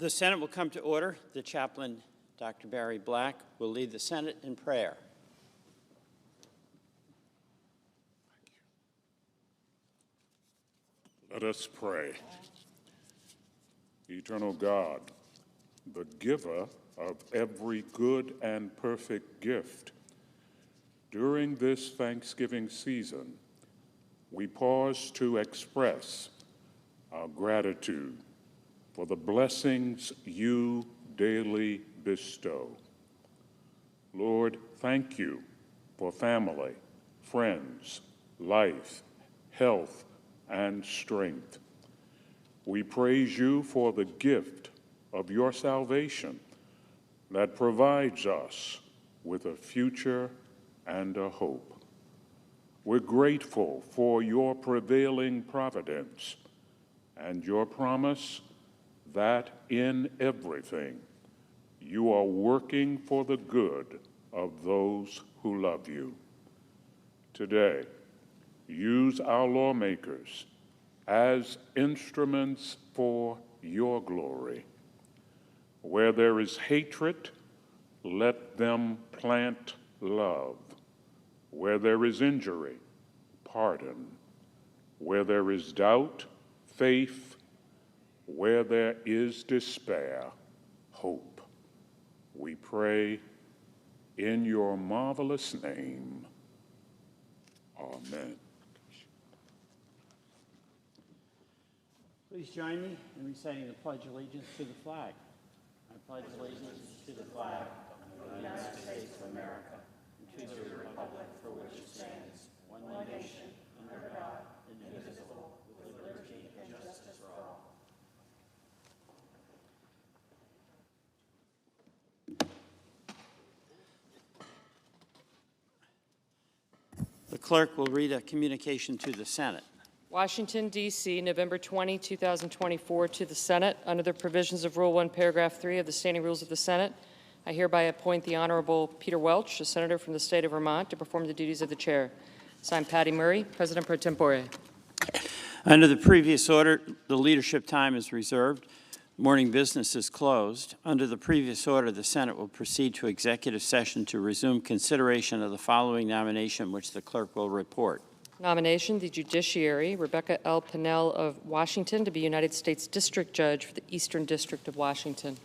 The Senate will come to order. The chaplain, Dr. Barry Black, will lead the Senate in prayer. Let us pray. Eternal God, the giver of every good and perfect gift, during this Thanksgiving season, we pause to express our gratitude for the blessings you daily bestow. Lord, thank you for family, friends, life, health, and strength. We praise you for the gift of your salvation that provides us with a future and a hope. We're grateful for your prevailing providence and your promise that in everything you are working for the good of those who love you. Today, use our lawmakers as instruments for your glory. Where there is hatred, let them plant love. Where there is injury, pardon. Where there is doubt, faith. Where there is despair, hope. We pray in your marvelous name. Amen. Please join me in reciting the Pledge of Allegiance to the flag. I pledge allegiance to the flag of the United States of America and to the republic for which it stands, one nation, under God, indivisible, with liberty and justice for all. The clerk will read a communication to the Senate. Washington, D.C., November 20, 2024, to the Senate. Under the provisions of Rule 1, Paragraph 3 of the Standing Rules of the Senate, I hereby appoint the Honorable Peter Welch, a senator from the state of Vermont, to perform the duties of the chair. Signed, Patty Murray, President pro tempore. Under the previous order, the leadership time is reserved. Morning business is closed. Under the previous order, the Senate will proceed to executive session to resume consideration of the following nomination, which the clerk will report. Nomination, the Judiciary, Rebecca L. Pinnell of Washington to be United States District Judge for the Eastern District of Washington.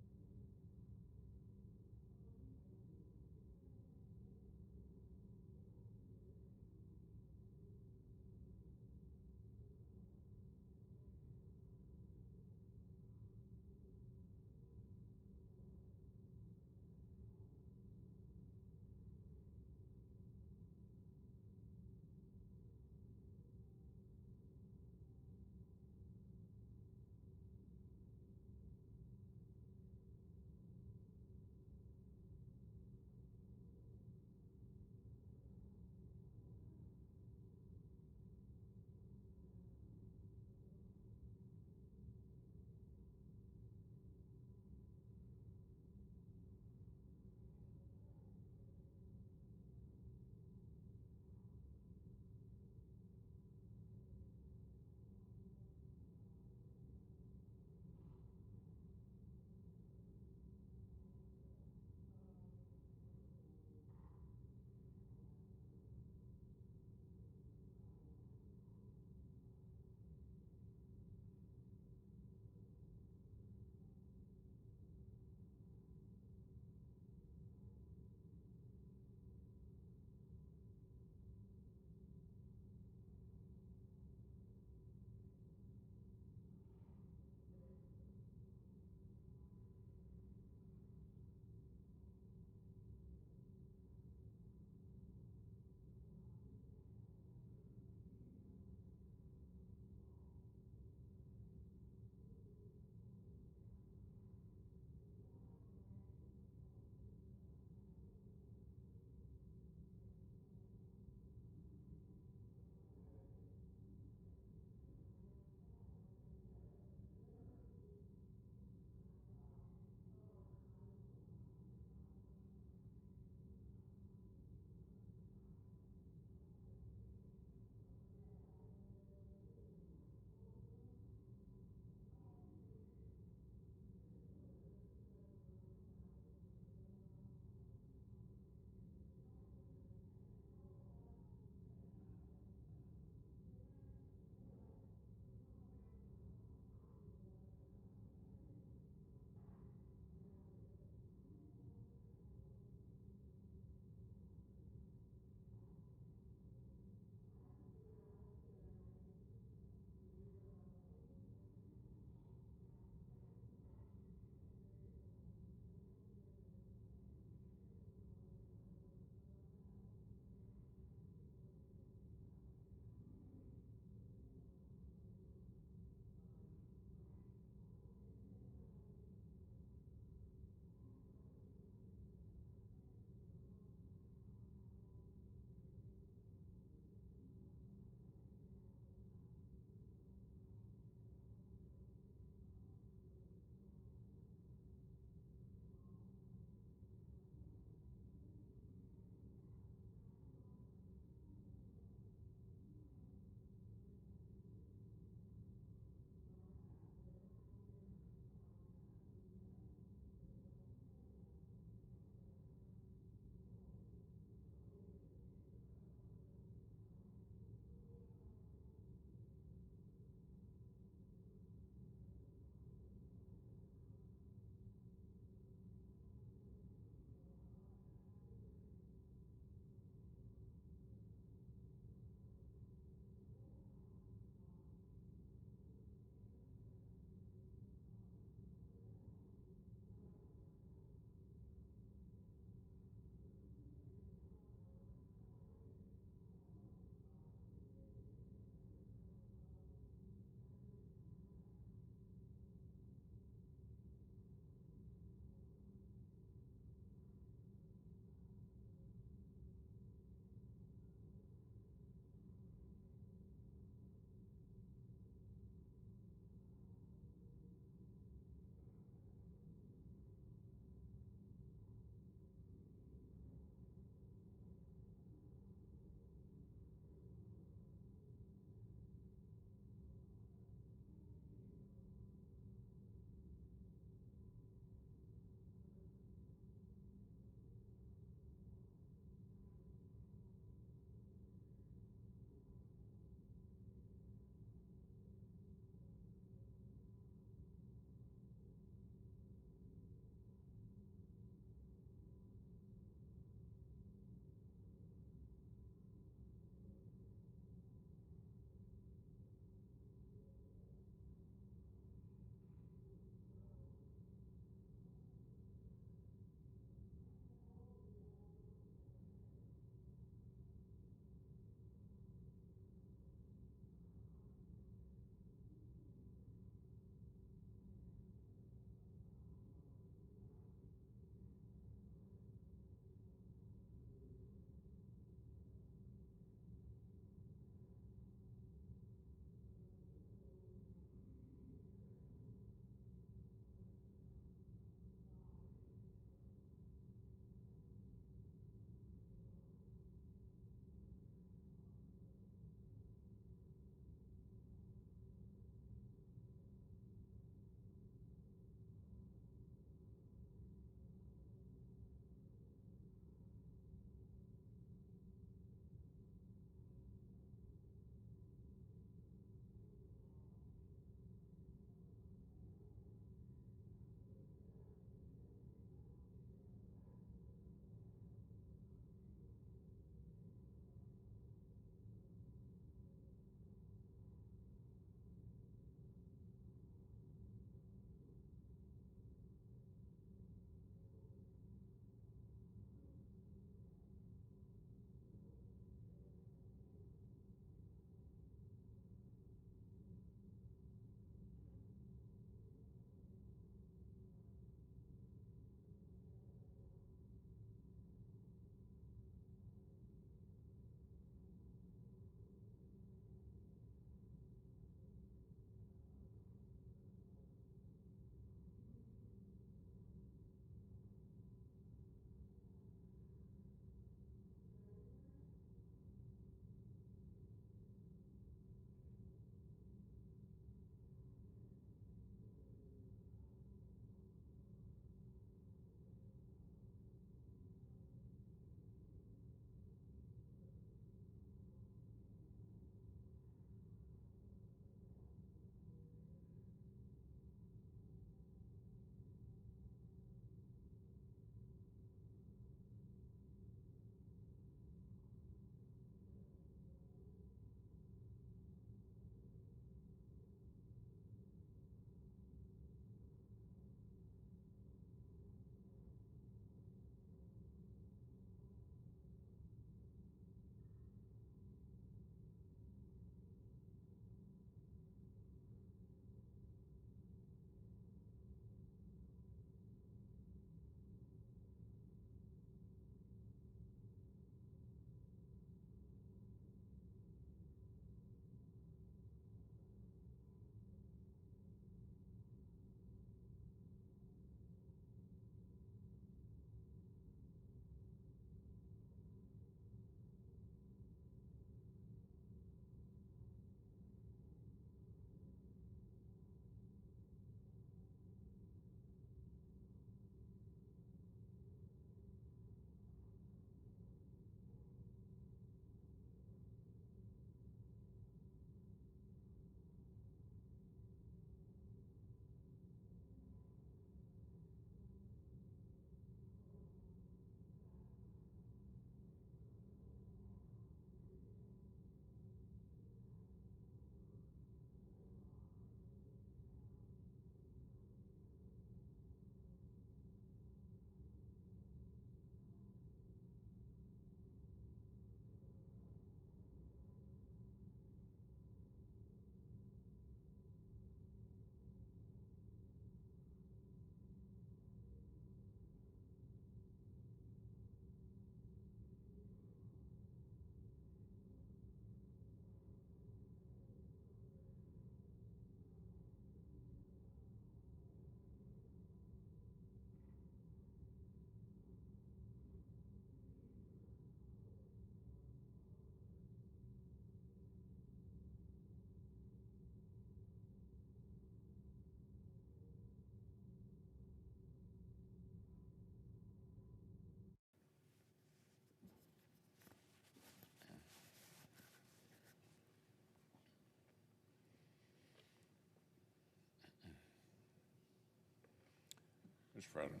Mr. President.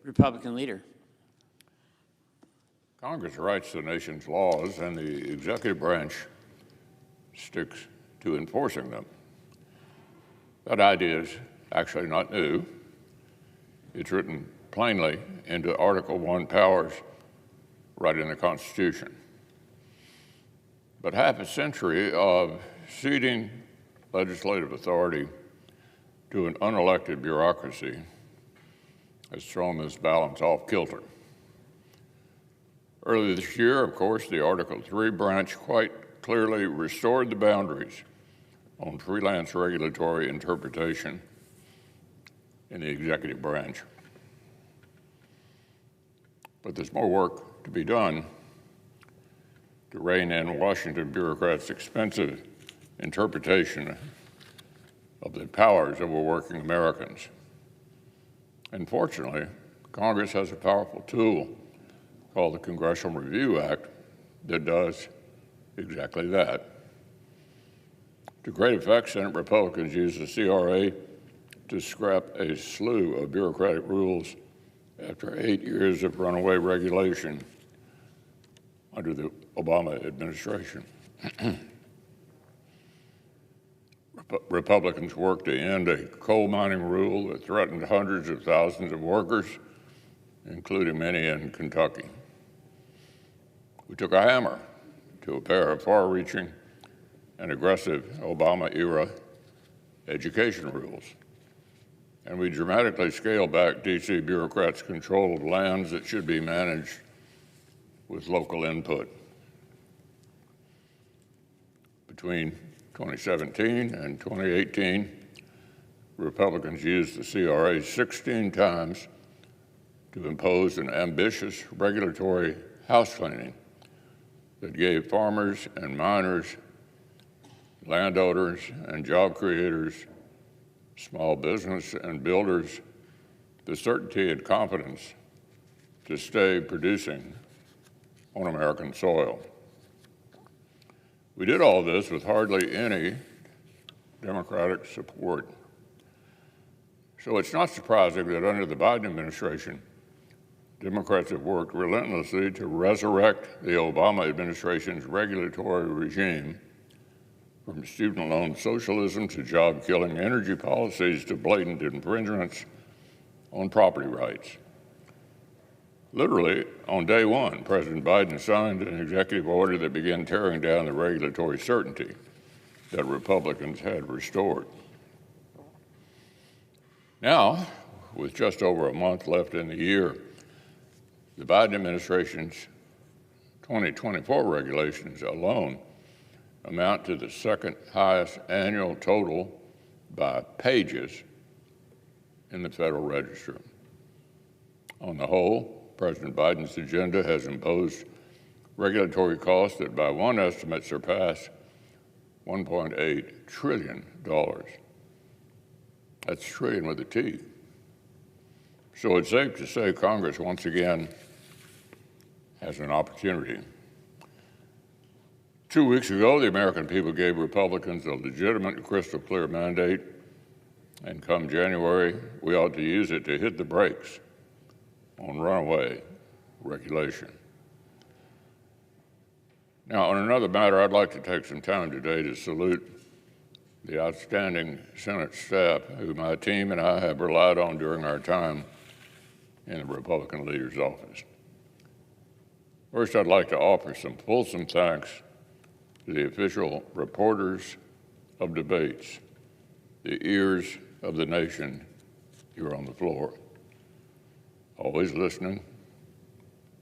Republican leader. Congress writes the nation's laws, and the executive branch sticks to enforcing them. That idea is actually not new. It's written plainly into Article 1 powers right in the Constitution. But half a century of ceding legislative authority to an unelected bureaucracy has thrown this balance off kilter. Earlier this year, of course, the Article 3 branch quite clearly restored the boundaries on freelance regulatory interpretation in the executive branch. But there's more work to be done to rein in Washington bureaucrats' expensive interpretation of the powers of working Americans. And fortunately, Congress has a powerful tool called the Congressional Review Act that does exactly that. To great effect, Senate Republicans used the CRA to scrap a slew of bureaucratic rules after 8 years of runaway regulation under the Obama administration. Republicans worked to end a coal mining rule that threatened hundreds of thousands of workers, including many in Kentucky. We took a hammer to a pair of far-reaching and aggressive Obama-era education rules, and we dramatically scaled back D.C. bureaucrats' control of lands that should be managed with local input. Between 2017 and 2018, Republicans used the CRA 16 times to impose an ambitious regulatory house cleaning that gave farmers and miners, landowners and job creators, small business and builders the certainty and confidence to stay producing on American soil. We did all this with hardly any Democratic support. So it's not surprising that under the Biden administration, Democrats have worked relentlessly to resurrect the Obama administration's regulatory regime, from student loan socialism to job-killing energy policies to blatant infringements on property rights. Literally, on day one, President Biden signed an executive order that began tearing down the regulatory certainty that Republicans had restored. Now, with just over a month left in the year, the Biden administration's 2024 regulations alone amount to the second highest annual total by pages in the Federal Register. On the whole, President Biden's agenda has imposed regulatory costs that by one estimate surpass $1.8 trillion. That's trillion with a T. So it's safe to say Congress once again has an opportunity. 2 weeks ago, the American people gave Republicans a legitimate and crystal clear mandate, and come January, we ought to use it to hit the brakes on runaway regulation. Now, on another matter, I'd like to take some time today to salute the outstanding Senate staff who my team and I have relied on during our time in the Republican leader's office. First, I'd like to offer some fulsome thanks to the official reporters of debates, the ears of the nation here on the floor, always listening,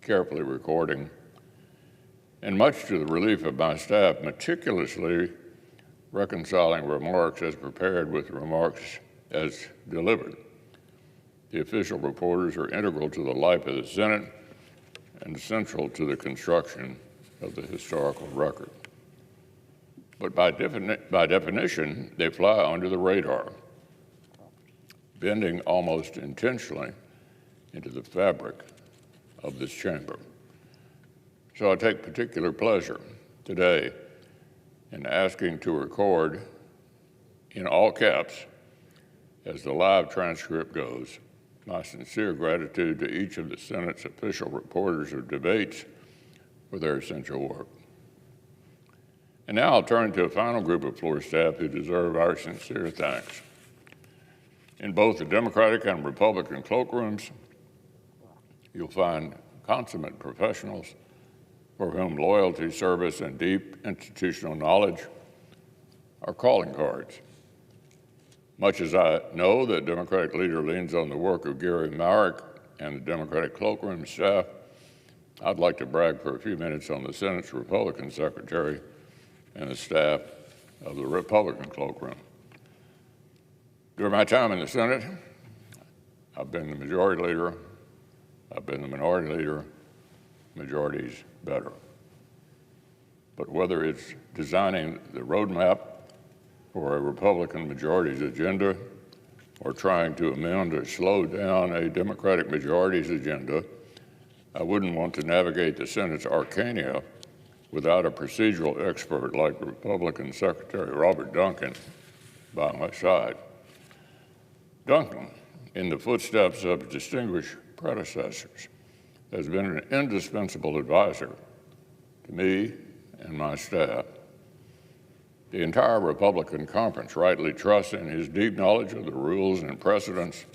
carefully recording, and much to the relief of my staff, meticulously reconciling remarks as prepared with remarks as delivered. The official reporters are integral to the life of the Senate and central to the construction of the historical record. But by definition, they fly under the radar, bending almost intentionally into the fabric of this chamber. So I take particular pleasure today in asking to record in all caps, as the live transcript goes, my sincere gratitude to each of the Senate's official reporters of debates for their essential work. And now I'll turn to a final group of floor staff who deserve our sincere thanks. In both the Democratic and Republican cloakrooms, you'll find consummate professionals for whom loyalty, service, and deep institutional knowledge are calling cards. Much as I know that Democratic leader leans on the work of Gary Myrick and the Democratic cloakroom staff, I'd like to brag for a few minutes on the Senate's Republican secretary and the staff of the Republican cloakroom. During my time in the Senate, I've been the majority leader, I've been the minority leader, majority's better. But whether it's designing the roadmap for a Republican majority's agenda or trying to amend or slow down a Democratic majority's agenda, I wouldn't want to navigate the Senate's arcana without a procedural expert like Republican Secretary Robert Duncan by my side. Duncan, in the footsteps of distinguished predecessors, has been an indispensable advisor to me and my staff. The entire Republican conference rightly trusts in his deep knowledge of the rules and precedents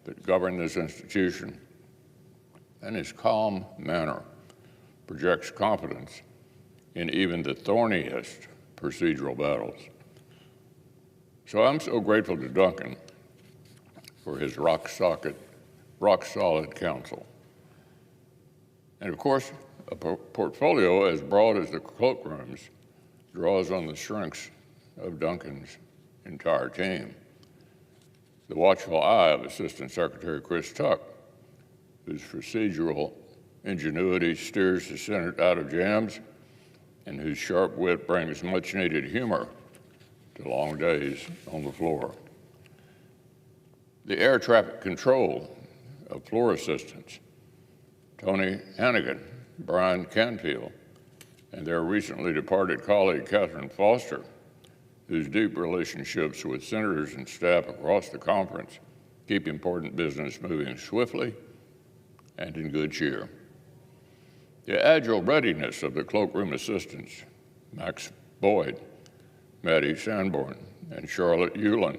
that govern this institution, and his calm manner projects confidence in even the thorniest procedural battles. So I'm so grateful to Duncan for his rock-solid counsel. And of course, a portfolio as broad as the cloakrooms draws on the strengths of Duncan's entire team. The watchful eye of Assistant Secretary Chris Tuck, whose procedural ingenuity steers the Senate out of jams and whose sharp wit brings much-needed humor to long days on the floor. The air traffic control of floor assistants, Tony Hannigan, Brian Canfield, and their recently departed colleague, Catherine Foster, whose deep relationships with senators and staff across the conference keep important business moving swiftly and in good cheer. The agile readiness of the cloakroom assistants, Max Boyd, Maddie Sanborn, and Charlotte Euland,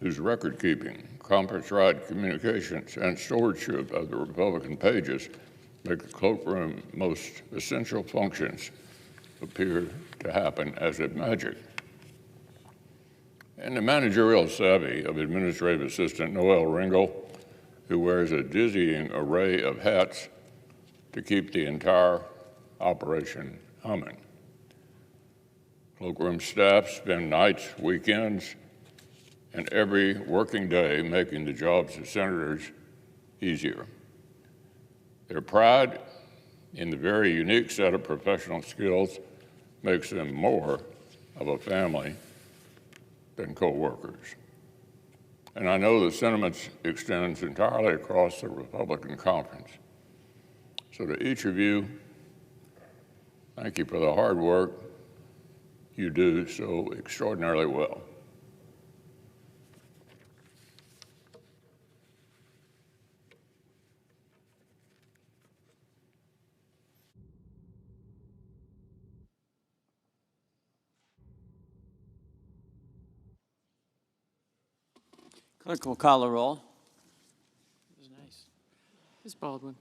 whose record-keeping, conference-ride communications, and stewardship of the Republican pages make the cloakroom most essential functions appear to happen as if magic. And the managerial savvy of Administrative Assistant Noel Ringel, who wears a dizzying array of hats to keep the entire operation humming. Cloakroom staff spend nights, weekends, and every working day making the jobs of senators easier. Their pride in the very unique set of professional skills makes them more of a family than co-workers. And I know the sentiment extends entirely across the Republican conference. So to each of you, thank you for the hard work you do so extraordinarily well. Clerk will call the roll. It was nice. Ms. Baldwin.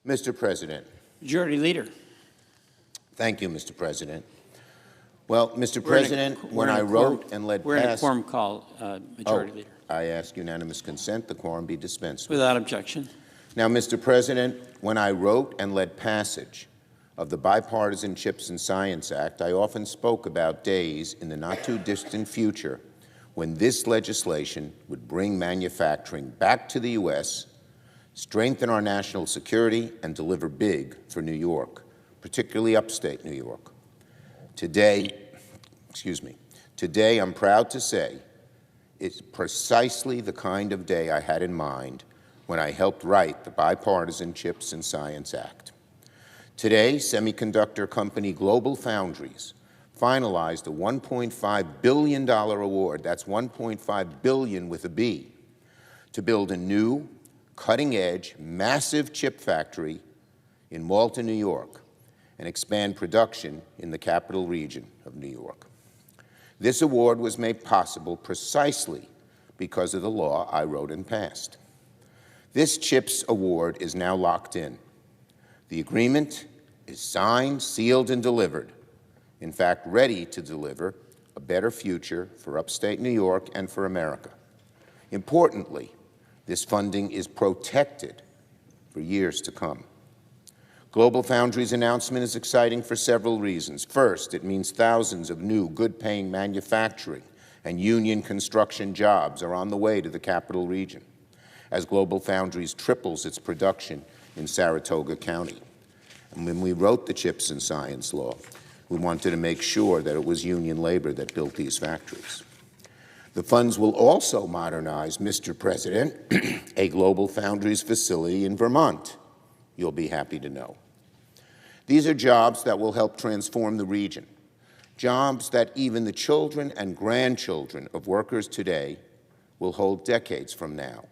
Mr. President. Majority Leader. Thank you, Mr. President. Well, Mr. President, when I wrote and led We're in a past... quorum call, Majority Leader. I ask unanimous consent the quorum be dispensed with. Without objection. Now, Mr. President, when I wrote and led passage of the Bipartisan CHIPS and Science Act, I often spoke about days in the not-too-distant future when this legislation would bring manufacturing back to the U.S., strengthen our national security, and deliver big for New York, particularly upstate New York. Today, I'm proud to say it's precisely the kind of day I had in mind when I helped write the Bipartisan CHIPS and Science Act. Today, semiconductor company Global Foundries finalized a $1.5 billion award, that's $1.5 billion with a B, to build a new, cutting-edge, massive chip factory in Malta, New York, and expand production in the capital region of New York. This award was made possible precisely because of the law I wrote and passed. This CHIPS award is now locked in. The agreement is signed, sealed, and delivered. In fact, ready to deliver a better future for upstate New York and for America. Importantly, this funding is protected for years to come. Global Foundries' announcement is exciting for several reasons. First, it means thousands of new, good-paying manufacturing and union construction jobs are on the way to the capital region, as Global Foundries triples its production in Saratoga County. And when we wrote the CHIPS and Science law, we wanted to make sure that it was union labor that built these factories. The funds will also modernize, Mr. President, a Global Foundries facility in Vermont, you'll be happy to know. These are jobs that will help transform the region, jobs that even the children and grandchildren of workers today will hold decades from now.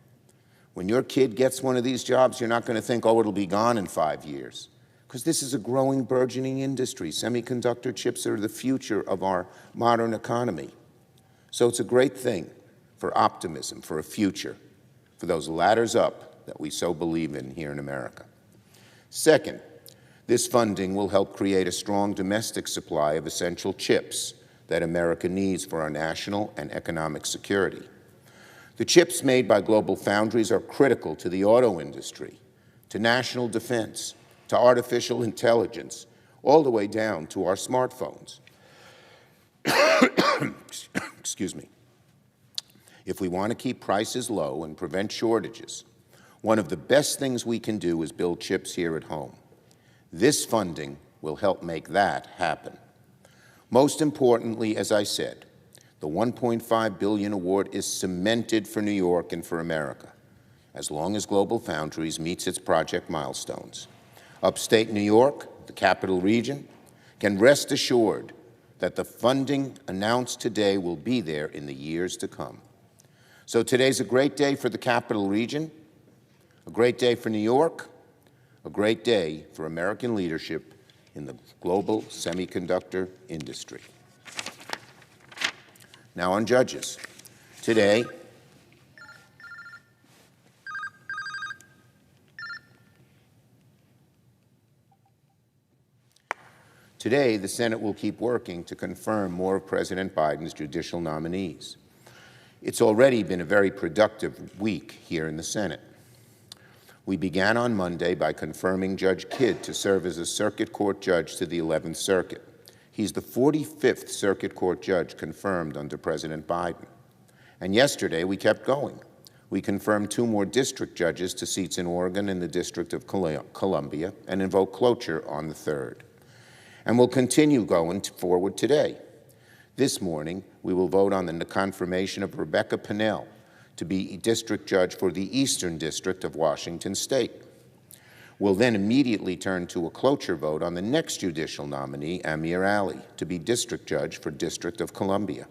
When your kid gets one of these jobs, you're not going to think, oh, it'll be gone in 5 years, because this is a growing, burgeoning industry. Semiconductor chips are the future of our modern economy. So it's a great thing for optimism, for a future, for those ladders up that we so believe in here in America. Second, this funding will help create a strong domestic supply of essential chips that America needs for our national and economic security. The chips made by Global Foundries are critical to the auto industry, to national defense, to artificial intelligence, all the way down to our smartphones. Excuse me. If we want to keep prices low and prevent shortages, one of the best things we can do is build chips here at home. This funding will help make that happen. Most importantly, as I said, the $1.5 billion award is cemented for New York and for America, as long as Global Foundries meets its project milestones. Upstate New York, the capital region, can rest assured that the funding announced today will be there in the years to come. So today's a great day for the capital region, a great day for New York, a great day for American leadership in the global semiconductor industry. Now on judges. Today, the Senate will keep working to confirm more of President Biden's judicial nominees. It's already been a very productive week here in the Senate. We began on Monday by confirming Judge Kidd to serve as a Circuit Court judge to the 11th Circuit. He's the 45th Circuit Court judge confirmed under President Biden. And yesterday, we kept going. We confirmed 2 more district judges to seats in Oregon and the District of Columbia and invoked cloture on the 3rd. And we'll continue going forward today. This morning, we will vote on the confirmation of Rebecca Pennell to be district judge for the Eastern District of Washington State. We'll then immediately turn to a cloture vote on the next judicial nominee, Amir Ali, to be district judge for District of Columbia.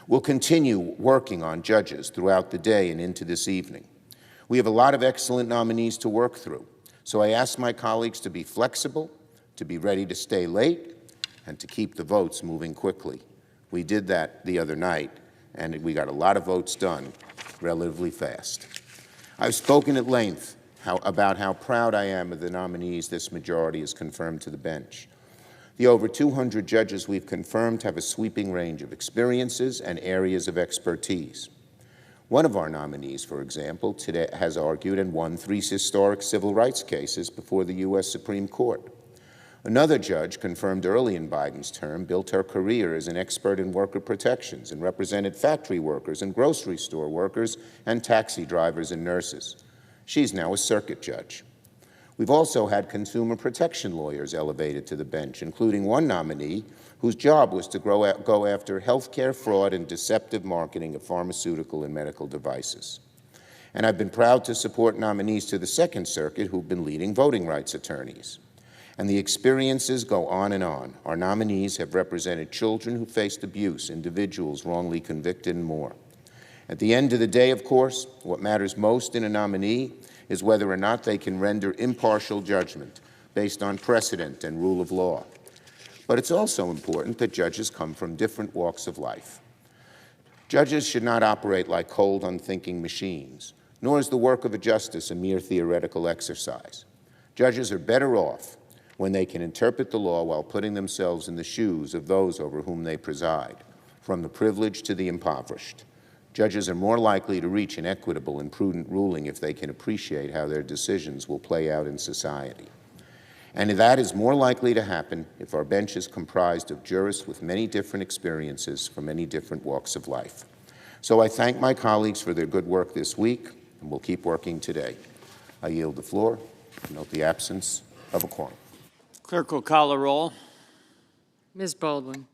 We'll continue working on judges throughout the day and into this evening. We have a lot of excellent nominees to work through, so I ask my colleagues to be flexible, to be ready to stay late, and to keep the votes moving quickly. We did that the other night, and we got a lot of votes done relatively fast. I've spoken at length about how proud I am of the nominees this majority has confirmed to the bench. The over 200 judges we've confirmed have a sweeping range of experiences and areas of expertise. One of our nominees, for example, today has argued and won 3 historic civil rights cases before the U.S. Supreme Court. Another judge, confirmed early in Biden's term, built her career as an expert in worker protections and represented factory workers and grocery store workers and taxi drivers and nurses. She's now a circuit judge. We've also had consumer protection lawyers elevated to the bench, including one nominee whose job was to go after healthcare fraud and deceptive marketing of pharmaceutical and medical devices. And I've been proud to support nominees to the Second Circuit who've been leading voting rights attorneys. And the experiences go on and on. Our nominees have represented children who faced abuse, individuals wrongly convicted, and more. At the end of the day, of course, what matters most in a nominee is whether or not they can render impartial judgment based on precedent and rule of law. But it's also important that judges come from different walks of life. Judges should not operate like cold, unthinking machines, nor is the work of a justice a mere theoretical exercise. Judges are better off when they can interpret the law while putting themselves in the shoes of those over whom they preside, from the privileged to the impoverished. Judges are more likely to reach an equitable and prudent ruling if they can appreciate how their decisions will play out in society. And that is more likely to happen if our bench is comprised of jurists with many different experiences from many different walks of life. So I thank my colleagues for their good work this week, and we'll keep working today. I yield the floor. Note the absence of a quorum. Clerk will call the roll. Ms. Baldwin.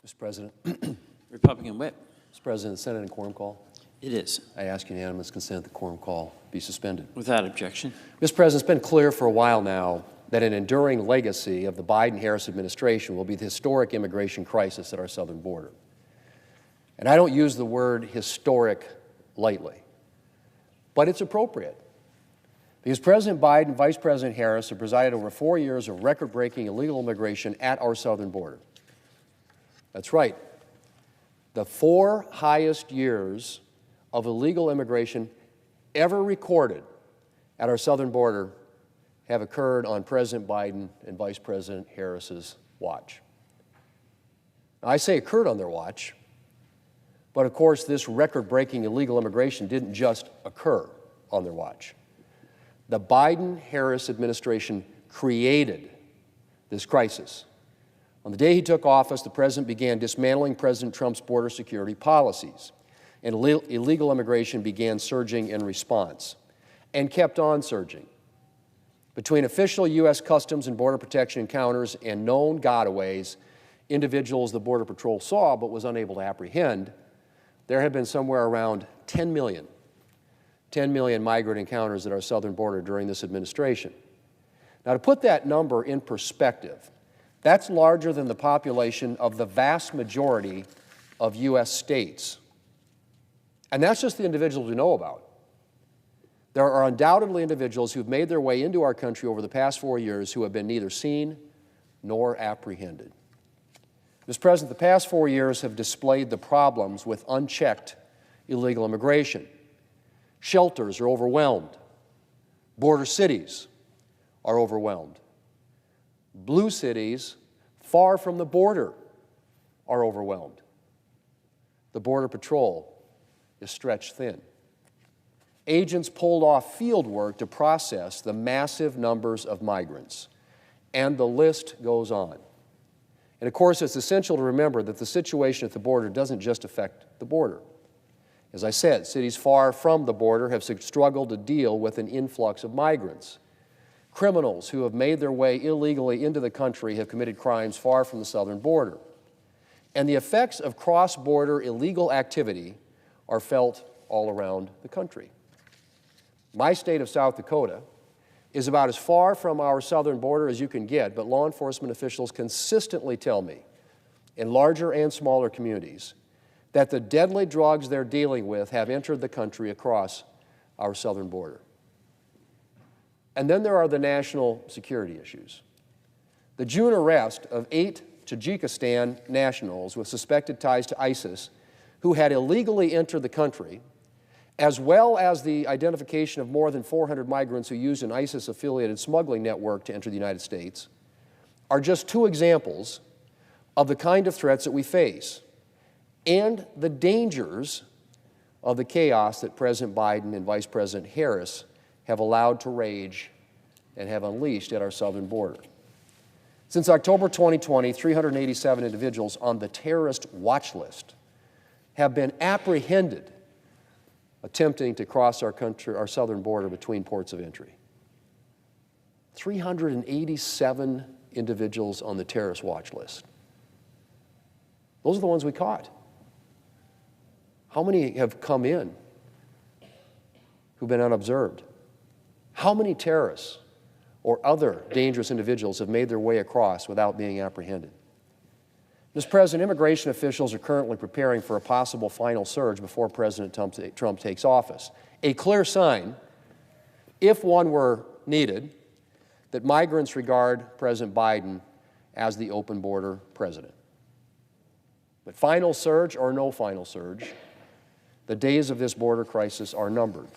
Mr. President. Republican Whip. Mr. President, the Senate in quorum call. It is. I ask unanimous consent the quorum call be suspended. Without objection. Mr. President, it's been clear for a while now that an enduring legacy of the Biden-Harris administration will be the historic immigration crisis at our southern border. And I don't use the word historic lightly, but it's appropriate. Because President Biden and Vice President Harris have presided over 4 years of record-breaking illegal immigration at our southern border. That's right. The 4 highest years of illegal immigration ever recorded at our southern border have occurred on President Biden and Vice President Harris's watch. Now, I say occurred on their watch, but of course this record-breaking illegal immigration didn't just occur on their watch. The Biden-Harris administration created this crisis. On the day he took office, the president began dismantling President Trump's border security policies, and illegal immigration began surging in response, and kept on surging. Between official U.S. Customs and Border Protection encounters and known gotaways, individuals the Border Patrol saw but was unable to apprehend, there have been somewhere around 10 million migrant encounters at our southern border during this administration. Now, to put that number in perspective, that's larger than the population of the vast majority of U.S. states. And that's just the individuals we know about. There are undoubtedly individuals who've made their way into our country over the past 4 years who have been neither seen nor apprehended. Mr. President, the past 4 years have displayed the problems with unchecked illegal immigration. Shelters are overwhelmed. Border cities are overwhelmed. Blue cities far from the border are overwhelmed. The Border Patrol is stretched thin. Agents pulled off field work to process the massive numbers of migrants, and the list goes on. And of course, it's essential to remember that the situation at the border doesn't just affect the border. As I said, cities far from the border have struggled to deal with an influx of migrants. Criminals who have made their way illegally into the country have committed crimes far from the southern border. And the effects of cross-border illegal activity are felt all around the country. My state of South Dakota is about as far from our southern border as you can get, but law enforcement officials consistently tell me, in larger and smaller communities, that the deadly drugs they're dealing with have entered the country across our southern border. And then there are the national security issues. The June arrest of 8 Tajikistan nationals with suspected ties to ISIS who had illegally entered the country, as well as the identification of more than 400 migrants who used an ISIS-affiliated smuggling network to enter the United States, are just 2 examples of the kind of threats that we face and the dangers of the chaos that President Biden and Vice President Harris have allowed to rage and have unleashed at our southern border. Since October 2020, 387 individuals on the terrorist watch list have been apprehended attempting to cross our southern border between ports of entry. 387 individuals on the terrorist watch list. Those are the ones we caught. How many have come in who've been unobserved? How many terrorists or other dangerous individuals have made their way across without being apprehended? Mr. President, immigration officials are currently preparing for a possible final surge before President Trump takes office. A clear sign, if one were needed, that migrants regard President Biden as the open border president. But final surge or no final surge, the days of this border crisis are numbered.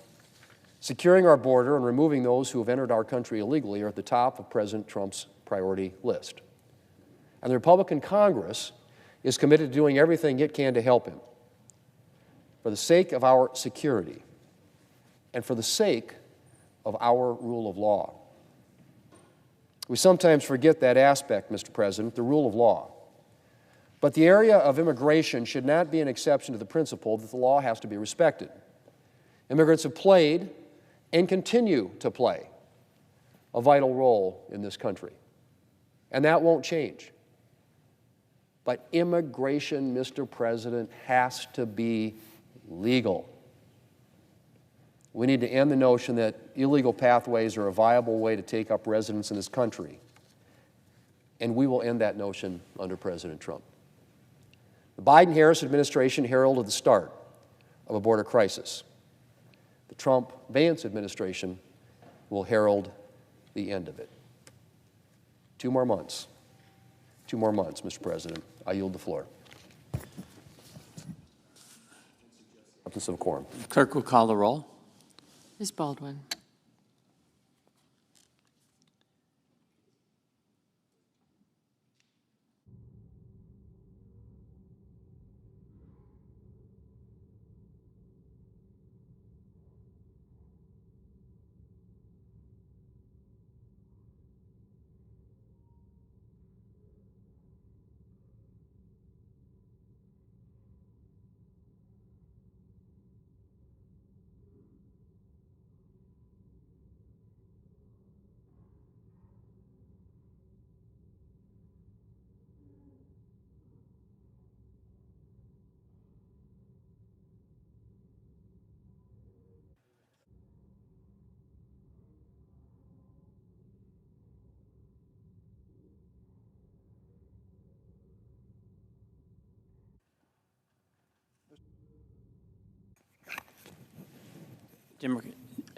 Securing our border and removing those who have entered our country illegally are at the top of President Trump's priority list. And the Republican Congress is committed to doing everything it can to help him. For the sake of our security and for the sake of our rule of law. We sometimes forget that aspect, Mr. President, the rule of law. But the area of immigration should not be an exception to the principle that the law has to be respected. Immigrants have played and continue to play a vital role in this country, and that won't change. But immigration, Mr. President, has to be legal. We need to end the notion that illegal pathways are a viable way to take up residence in this country. And we will end that notion under President Trump. The Biden-Harris administration heralded the start of a border crisis. The Trump-Vance administration will herald the end of it. 2 more months. 2 more months, Mr. President. I yield the floor. Absence of a quorum. Clerk will call the roll. Ms. Baldwin.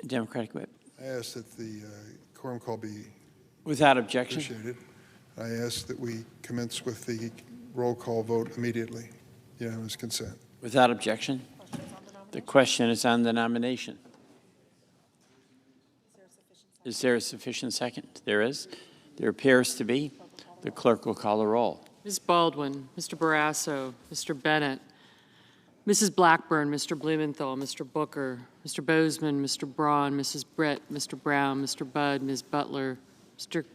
Democratic Whip. I ask that the quorum call be Without objection. appreciated. I ask that we commence with the roll call vote immediately. Unanimous consent. Without objection. The question is on the nomination. Is there a sufficient second? There is. There appears to be. The clerk will call the roll. Ms. Baldwin, Mr. Barrasso, Mr. Bennett, Mrs. Blackburn, Mr. Blumenthal, Mr. Booker, Mr. Bozeman, Mr. Braun, Mrs. Britt, Mr. Brown, Mr. Budd, Ms. Butler,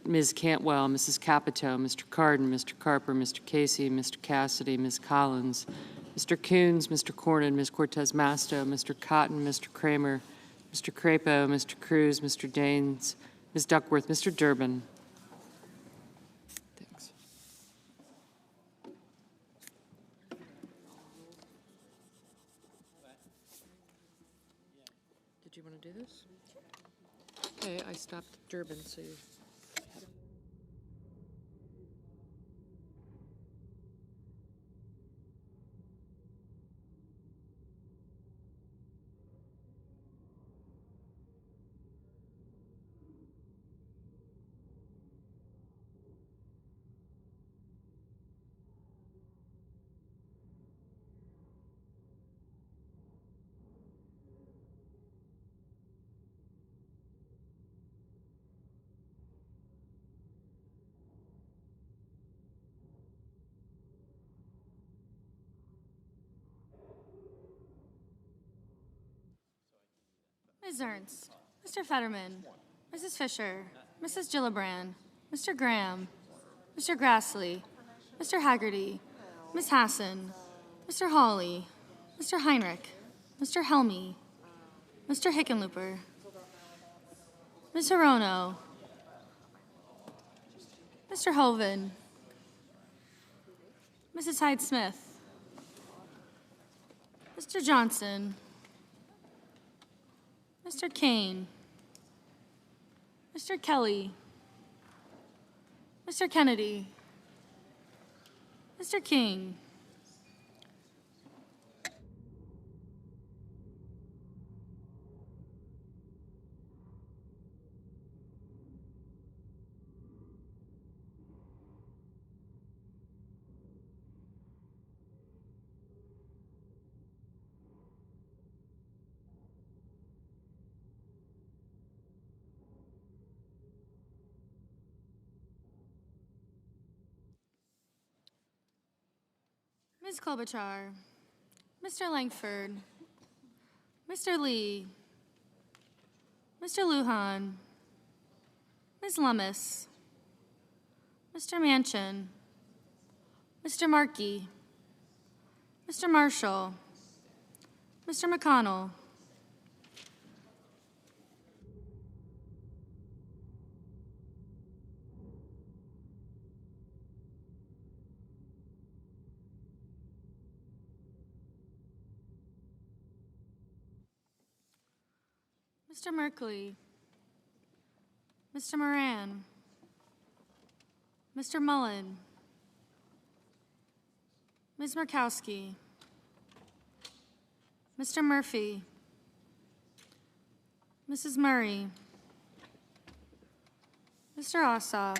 Ms. Cantwell, Mrs. Capito, Mr. Cardin, Mr. Carper, Mr. Casey, Mr. Cassidy, Ms. Collins, Mr. Coons, Mr. Cornyn, Ms. Cortez Masto, Mr. Cotton, Mr. Kramer, Mr. Crapo, Mr. Cruz, Mr. Daines, Ms. Duckworth, Mr. Durbin. Thanks. Did you want to do this? Okay, I stopped Durbin, so you... Ms. Ernst, Mr. Fetterman, Mrs. Fisher, Mrs. Gillibrand, Mr. Graham, Mr. Grassley, Mr. Haggerty, Ms. Hassan, Mr. Hawley, Mr. Heinrich, Mr. Helmy, Mr. Hickenlooper, Ms. Hirono, Mr. Hoven, Mrs. Hyde-Smith, Mr. Johnson, Mr. Kane, Mr. Kelly, Mr. Kennedy, Mr. King, Ms. Klobuchar, Mr. Langford, Mr. Lee, Mr. Lujan, Ms. Lummis, Mr. Manchin, Mr. Markey, Mr. Marshall, Mr. McConnell, Mr. Merkley, Mr. Moran, Mr. Mullen, Ms. Murkowski, Mr. Murphy, Mrs. Murray, Mr. Ossoff,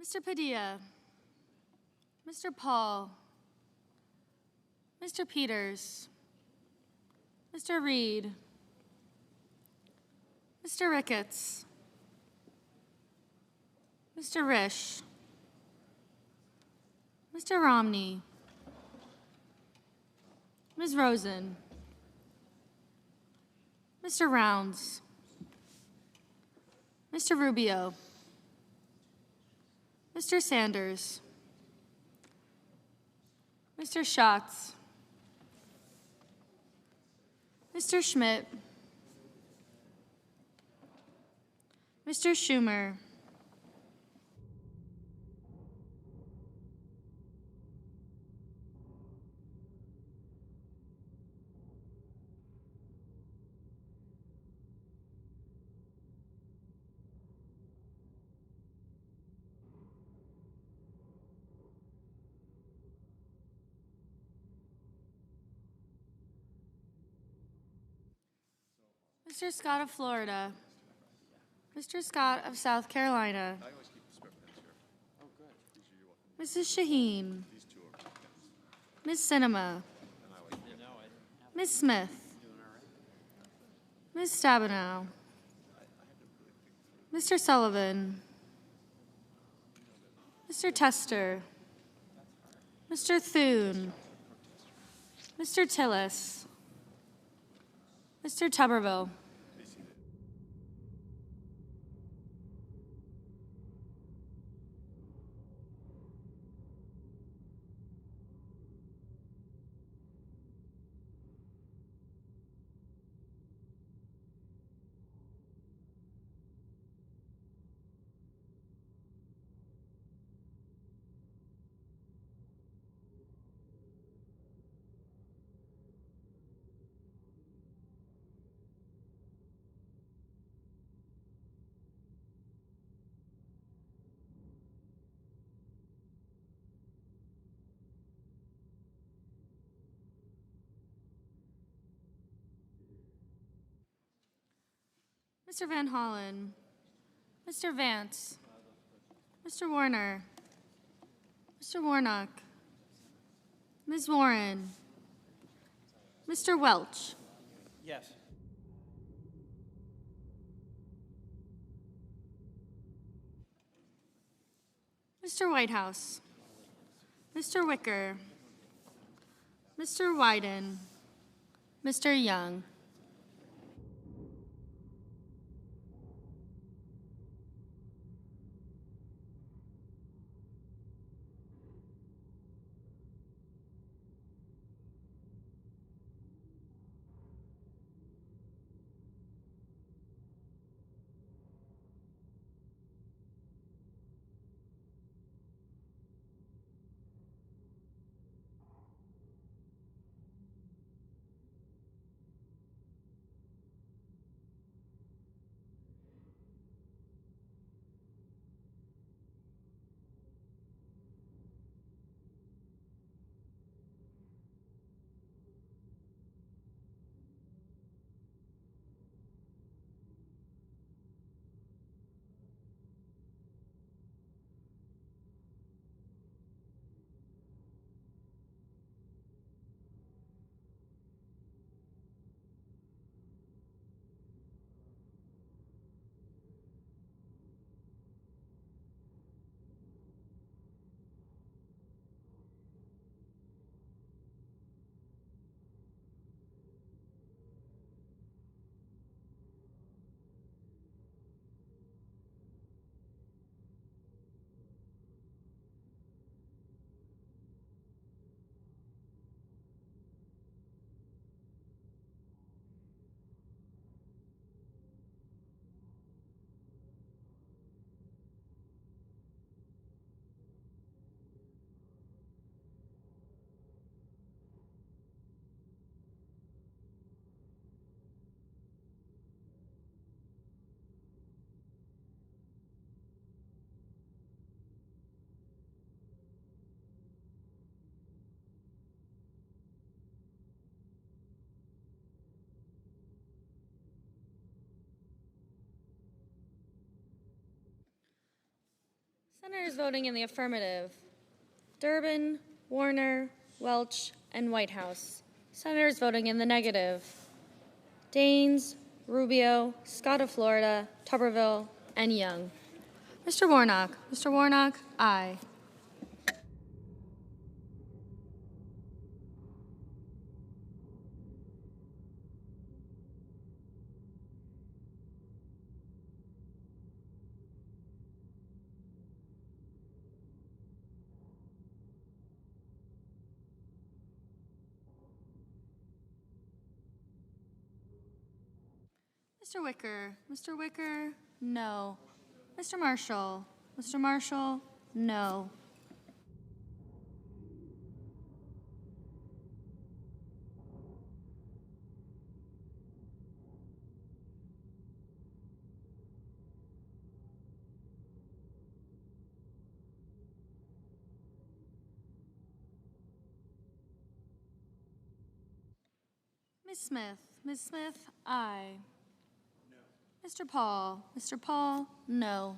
Mr. Padilla, Mr. Paul, Mr. Peters, Mr. Reed, Mr. Ricketts, Mr. Risch, Mr. Romney, Ms. Rosen, Mr. Rounds, Mr. Rubio, Mr. Sanders, Mr. Schatz, Mr. Schmidt, Mr. Schumer, Mr. Scott of Florida, Mr. Scott of South Carolina, Mrs. Shaheen, Ms. Sinema, Ms. Smith, Ms. Stabenow, Mr. Sullivan, Mr. Tester, Mr. Thune, Mr. Tillis, Mr. Tuberville, Mr. Van Hollen, Mr. Vance, Mr. Warner, Mr. Warnock, Ms. Warren, Mr. Welch, Yes. Mr. Whitehouse, Mr. Wicker, Mr. Wyden, Mr. Young. Senators voting in the affirmative: Durbin, Warner, Welch, and Whitehouse. Senators voting in the negative: Daines, Rubio, Scott of Florida, Tuberville, and Young. Mr. Warnock. Mr. Warnock, aye. Mr. Wicker. Mr. Wicker, no. Mr. Marshall. Mr. Marshall, no. Ms. Smith. Ms. Smith, aye. Mr. Paul. Mr. Paul, no.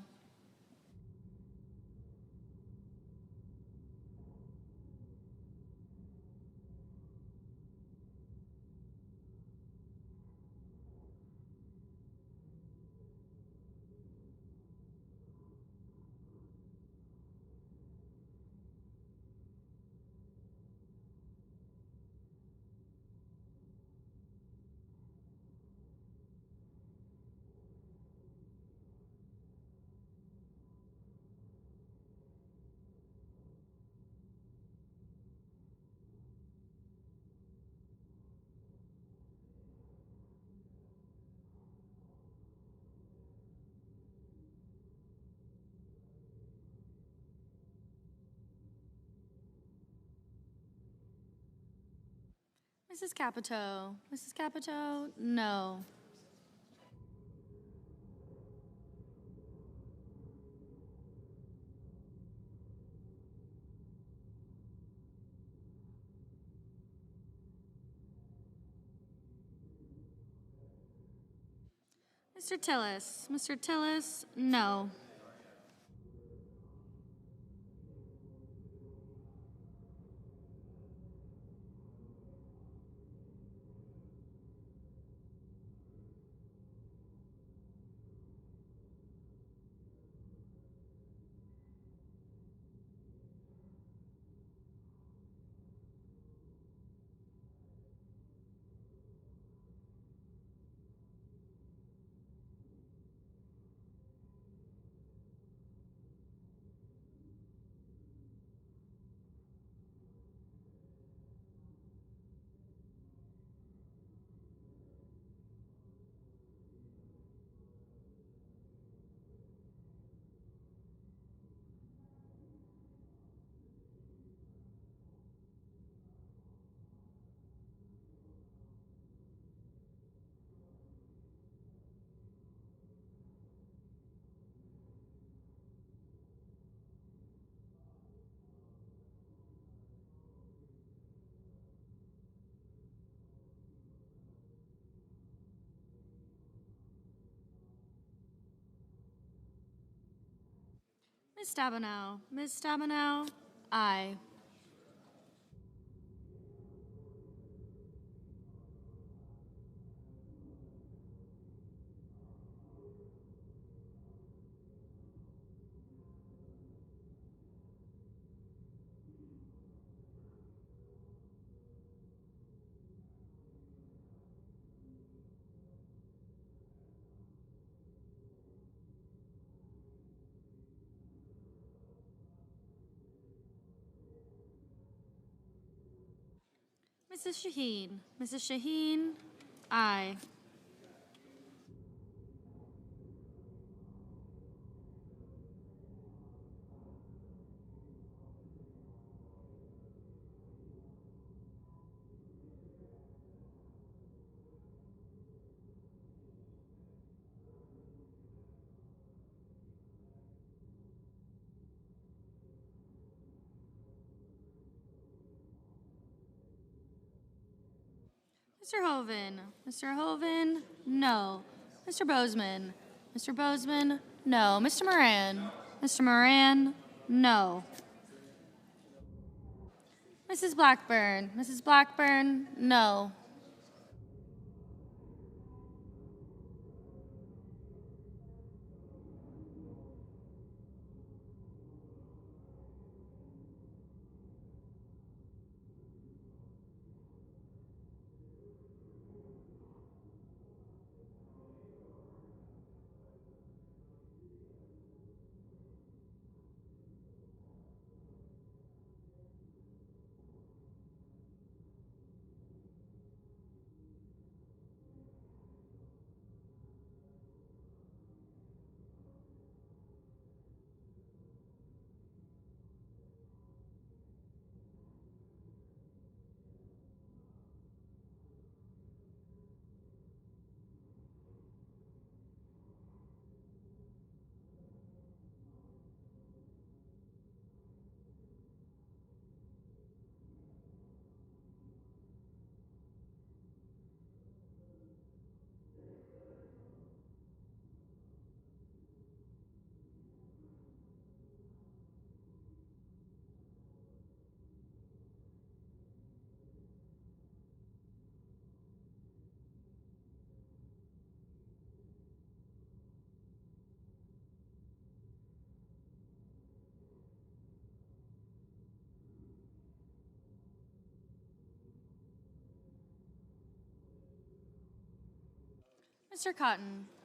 Mrs. Capito. Mrs. Capito, no. Mr. Tillis. Mr. Tillis, no. Ms. Stabenow. Ms. Stabenow, aye. Mrs. Shaheen. Mrs. Shaheen, aye. Mr. Hoven. Mr. Hoven, no. Mr. Bozeman. Mr. Bozeman, no. Mr. Moran. Mr. Moran, no. Mrs. Blackburn, Mrs. Blackburn, no.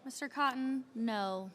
Mr. Cotton, no.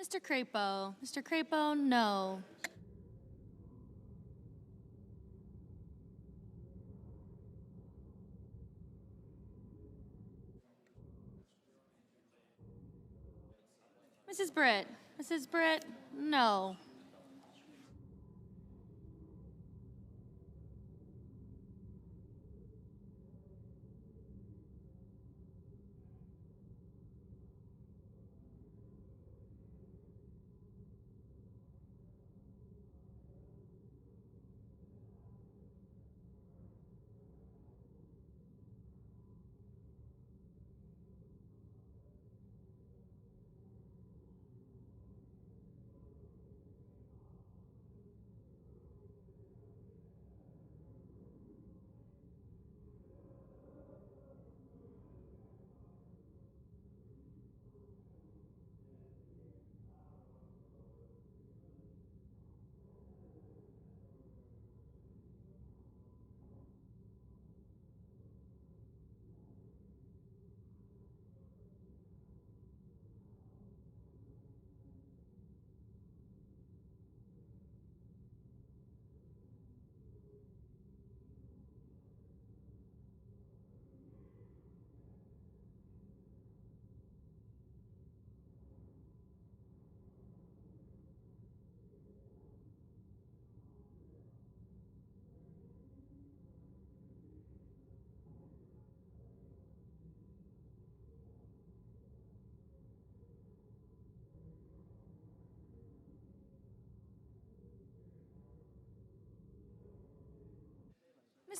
Mr. Crapo, no. Mrs. Britt, no.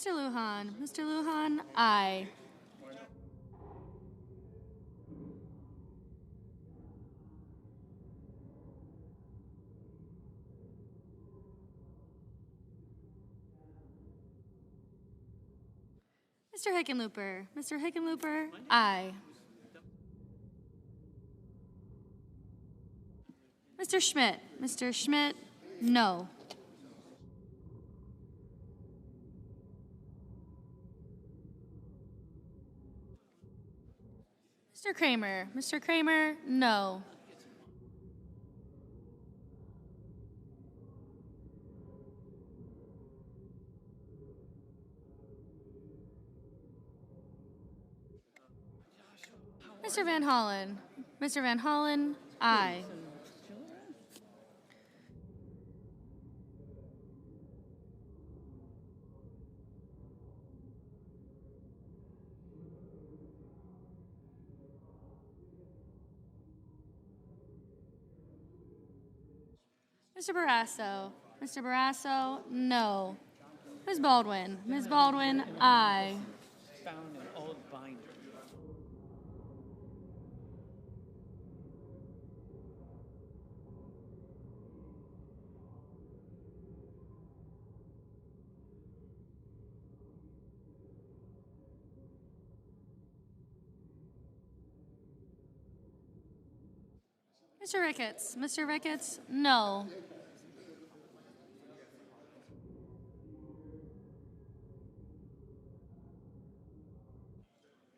Mr. Lujan. Mr. Lujan, aye. Mr. Hickenlooper. Mr. Hickenlooper, aye. Mr. Schmidt. Mr. Schmidt, no. Mr. Kramer. Mr. Kramer, no. Mr. Van Hollen. Mr. Van Hollen, aye. Mr. Barrasso. Mr. Barrasso, no. Ms. Baldwin. Ms. Baldwin, aye. Found an old binder. Mr. Ricketts. Mr. Ricketts, no.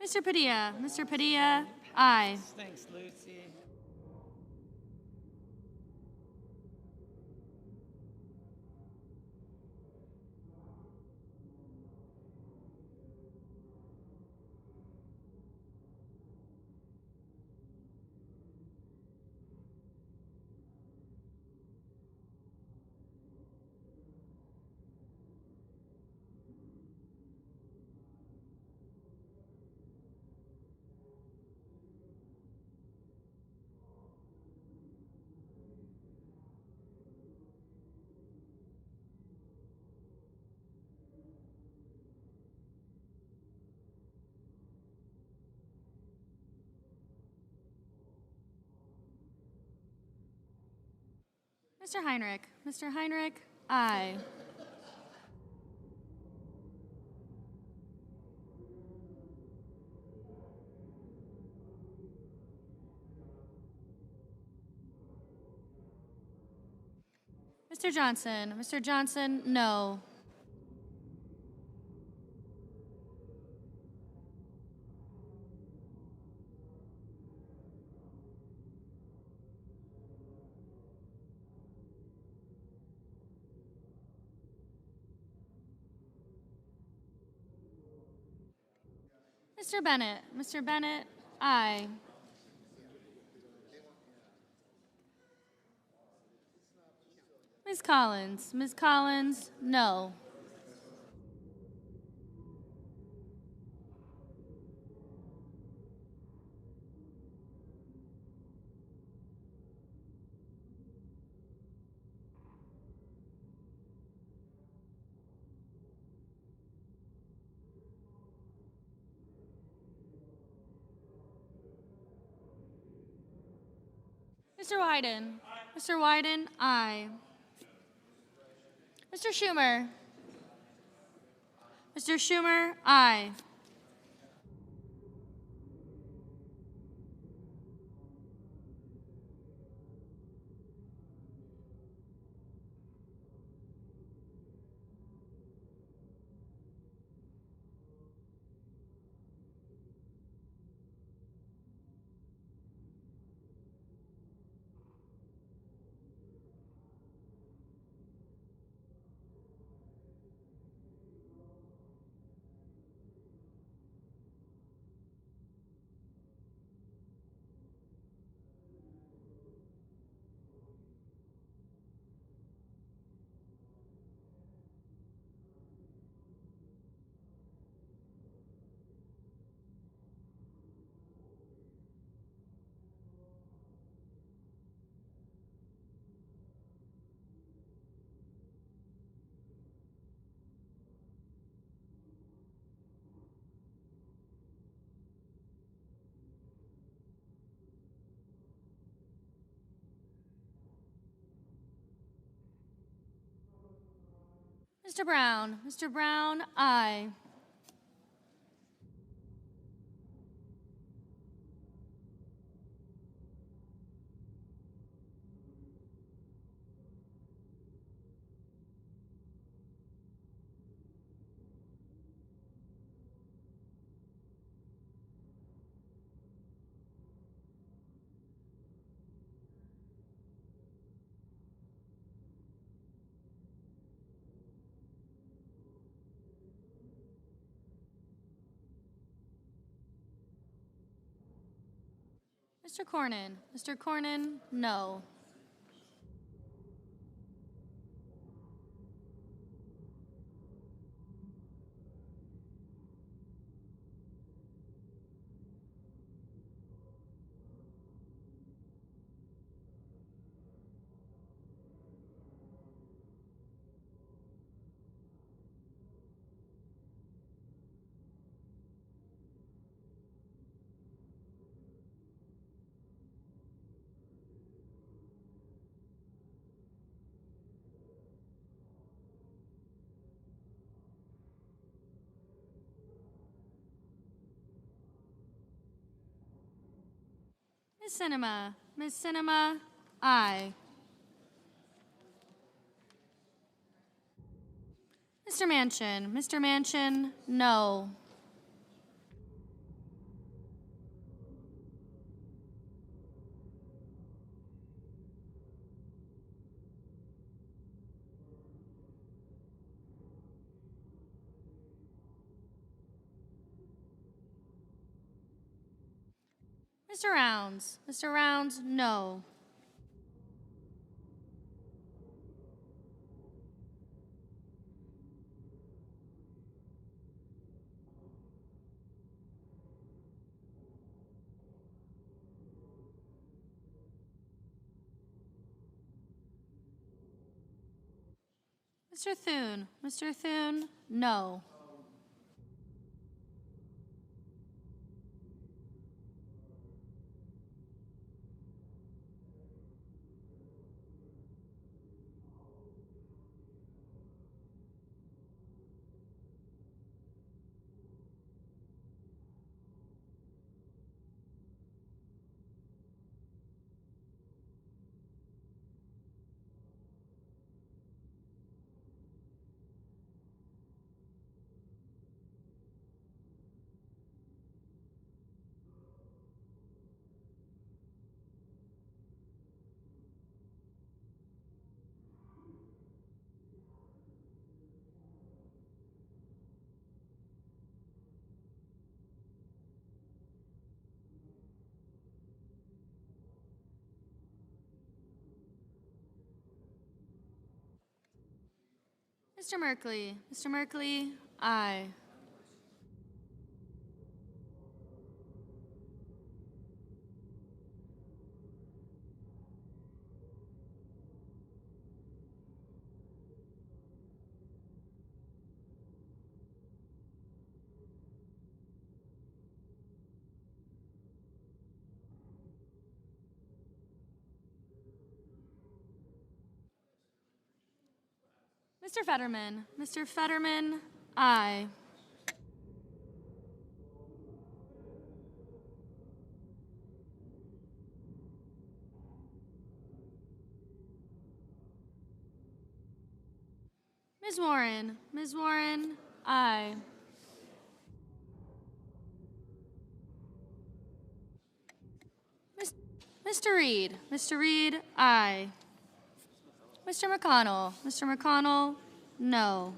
Mr. Padilla. Mr. Padilla, aye. Thanks, Lucy. Mr. Heinrich. Mr. Heinrich, aye. Mr. Johnson. Mr. Johnson, no. Mr. Bennett. Mr. Bennett, aye. Ms. Collins. Ms. Collins, no. Mr. Wyden. Mr. Wyden, aye. Mr. Schumer. Mr. Schumer, aye. Mr. Brown. Mr. Brown, aye. Mr. Cornyn. Mr. Cornyn, no. Ms. Cinema. Ms. Cinema, aye. Mr. Manchin. Mr. Manchin, no. Mr. Rounds. Mr. Rounds, no. Mr. Thune. Mr. Thune, no. Mr. Merkley. Mr. Merkley, aye. Mr. Fetterman. Mr. Fetterman, aye. Ms. Warren. Ms. Warren, aye. Mr. Reed. Mr. Reed, aye. Mr. McConnell. Mr. McConnell, no.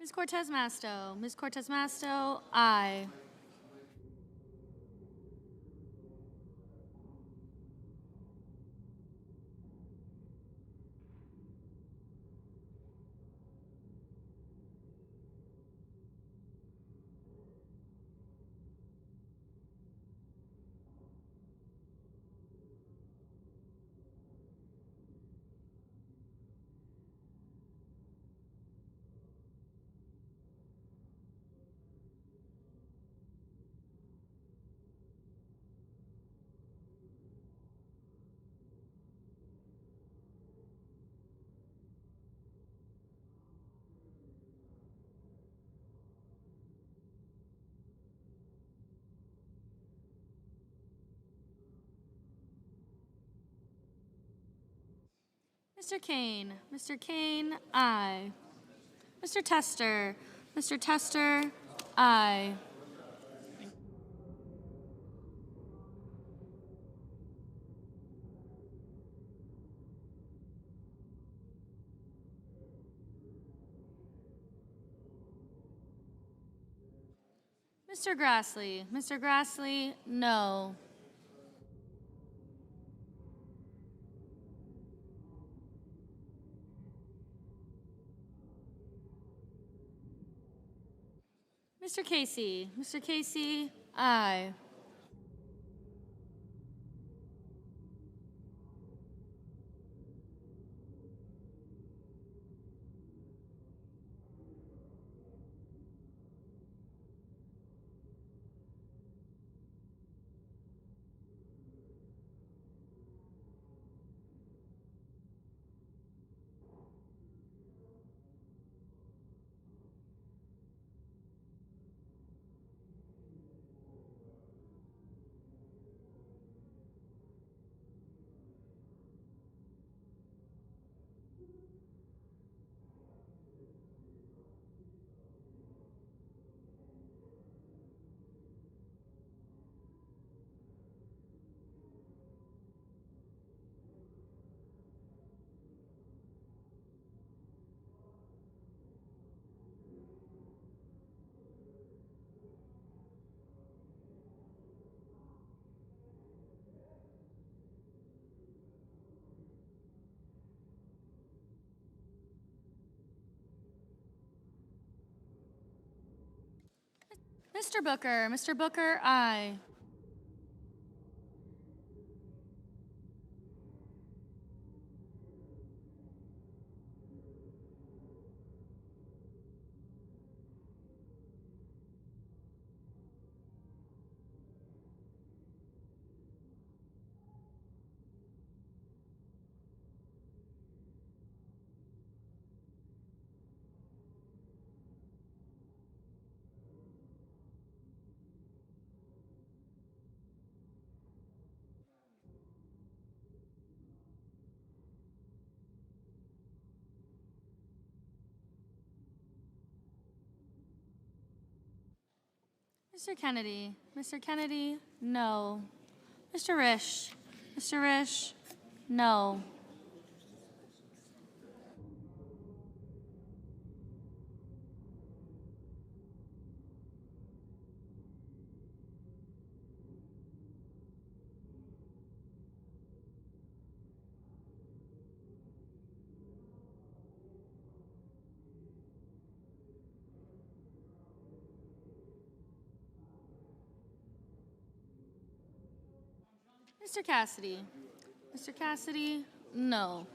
Ms. Cortez Masto. Ms. Cortez Masto, aye. Mr. Kane. Mr. Kane, aye. Mr. Tester. Mr. Tester, aye. Mr. Grassley. Mr. Grassley, no. Mr. Casey. Mr. Casey, aye. Mr. Booker. Mr. Booker, aye. Mr. Kennedy. Mr. Kennedy, no. Mr. Risch. Mr. Risch, no. Mr. Cassidy. Mr. Cassidy, no.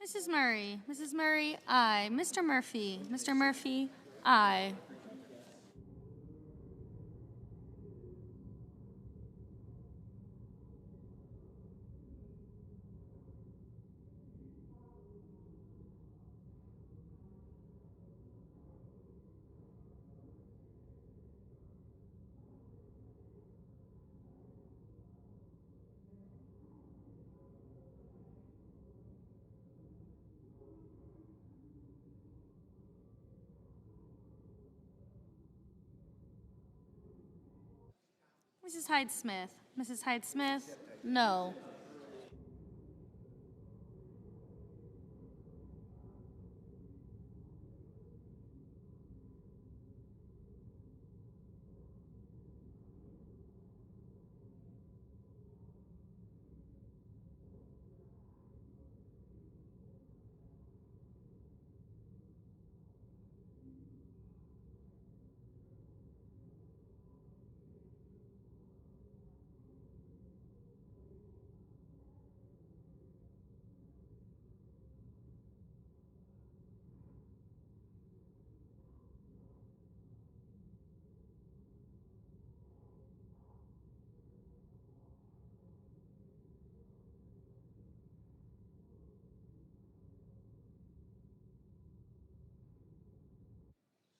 Mrs. Murray. Mrs. Murray, aye. Mr. Murphy. Mr. Murphy, aye. Mrs. Hyde Smith. Mrs. Hyde Smith, no.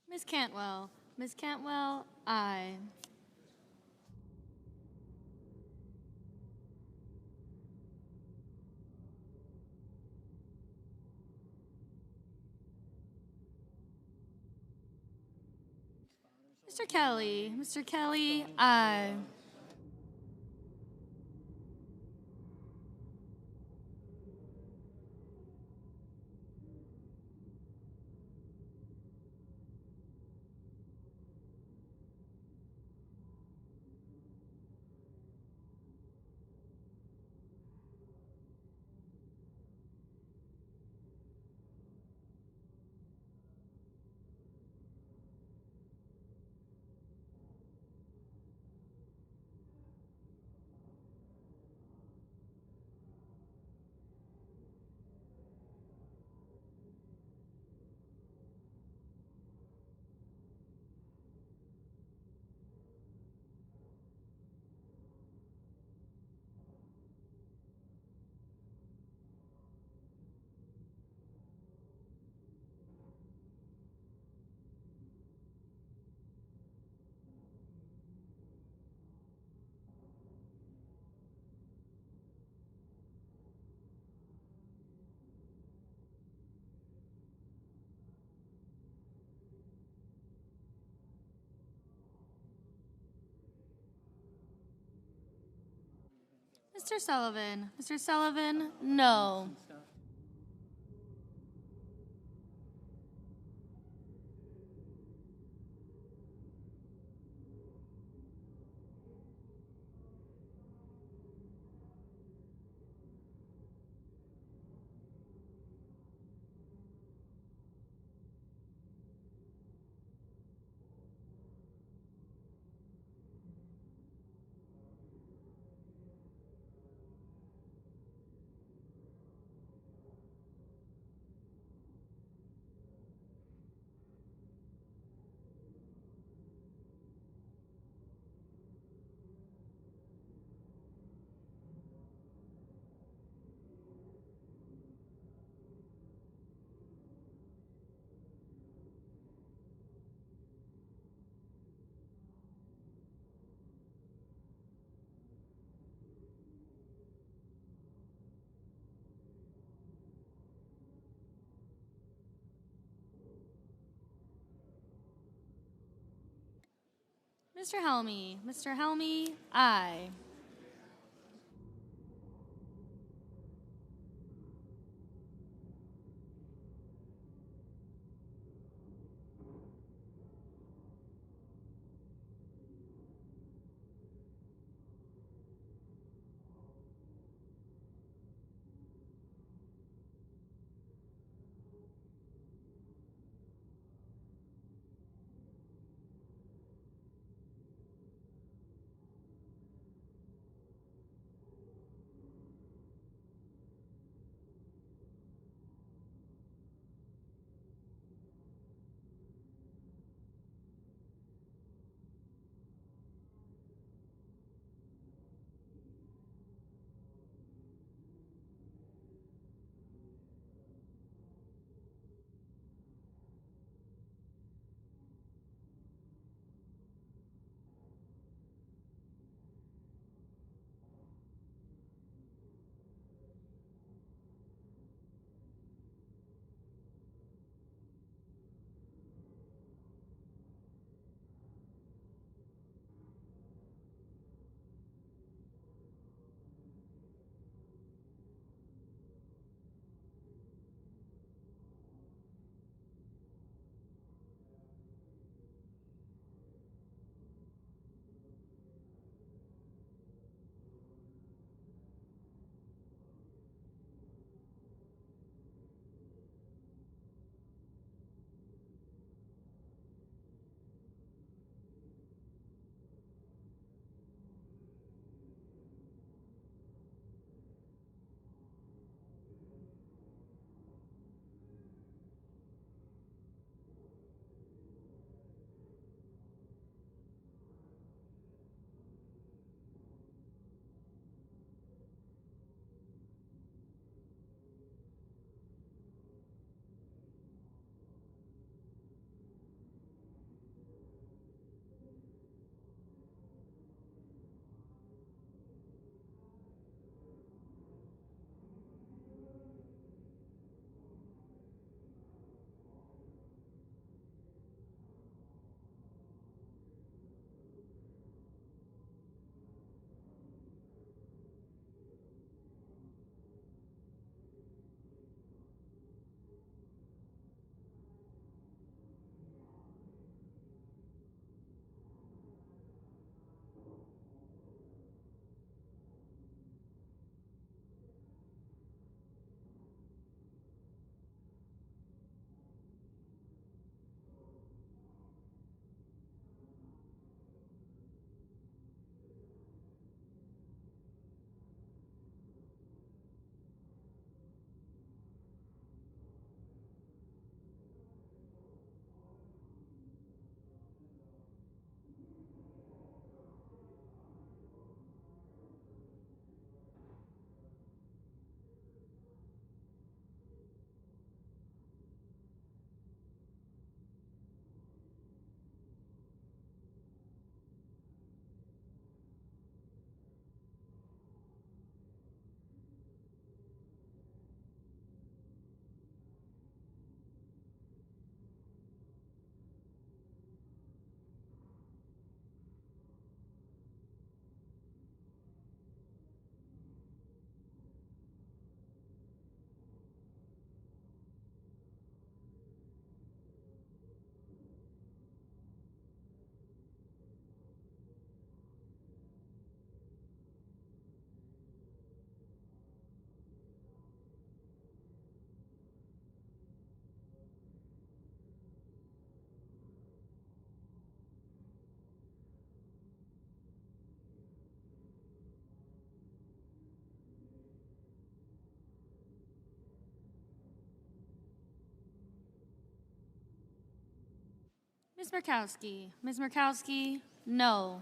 Ms. Cantwell. Ms. Cantwell, aye. Mr. Kelly. Mr. Kelly, aye. Mr. Sullivan. Mr. Sullivan, no. Mr. Helmy. Mr. Helmy, aye. Ms. Murkowski. Ms. Murkowski, no.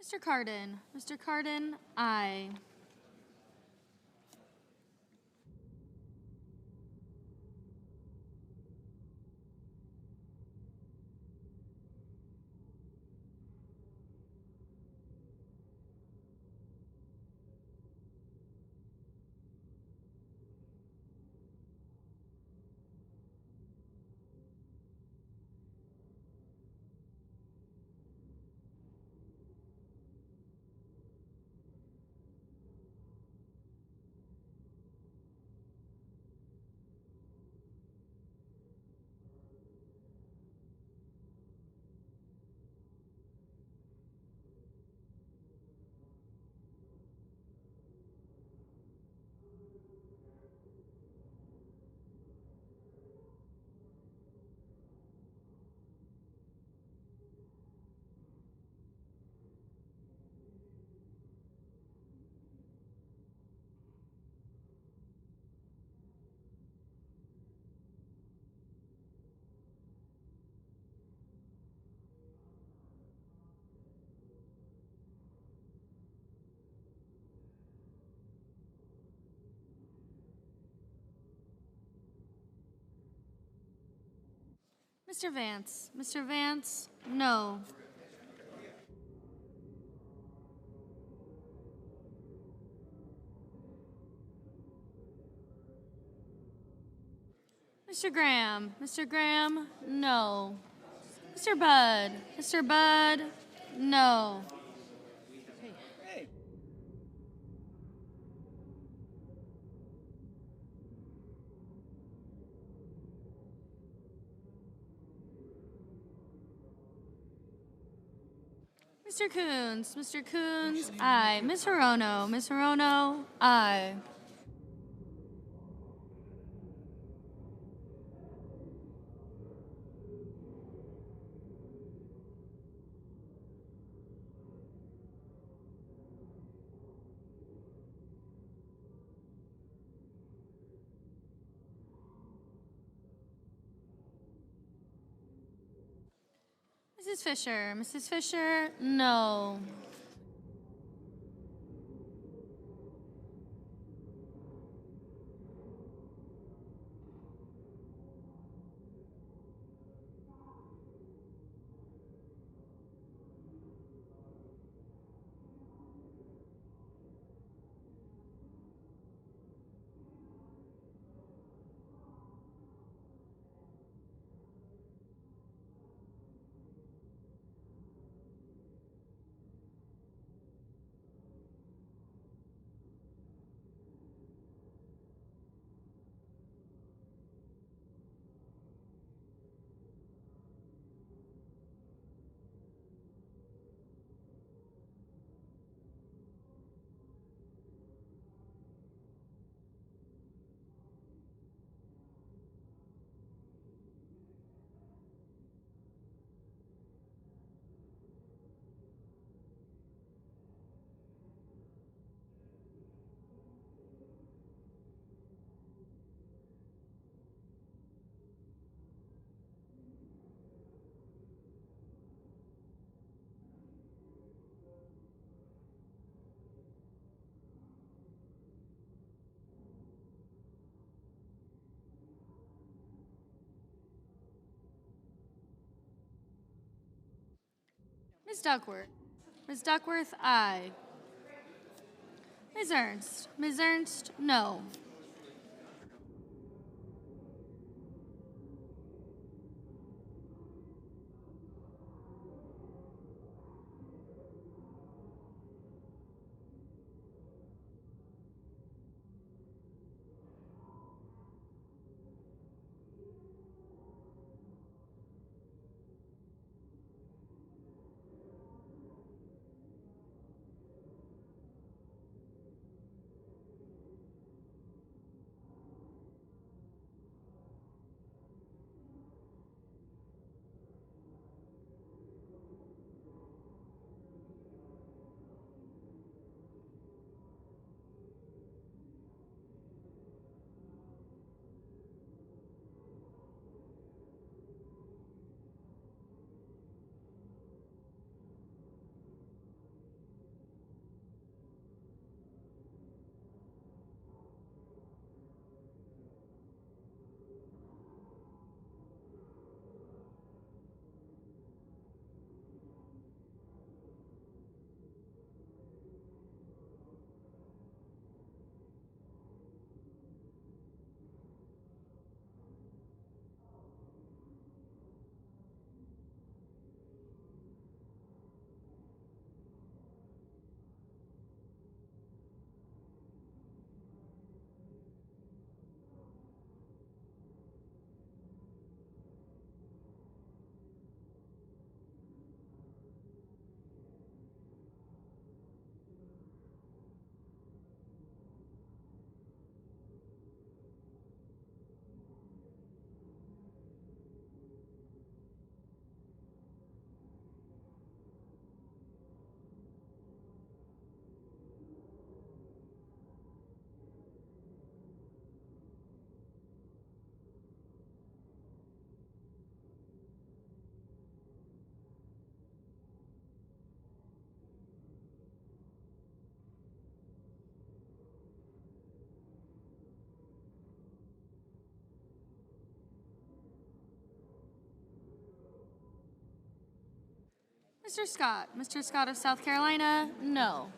Mr. Cardin. Mr. Cardin, aye. Mr. Vance. Mr. Vance, no. Mr. Graham. Mr. Graham, no. Mr. Budd. Mr. Budd, no. Mr. Coons. Mr. Coons, aye. Ms. Hirono. Ms. Hirono, aye. Mrs. Fisher. Mrs. Fisher, no. Ms. Duckworth. Ms. Duckworth, aye. Ms. Ernst. Ms. Ernst, no. Mr. Scott. Mr. Scott of South Carolina, no.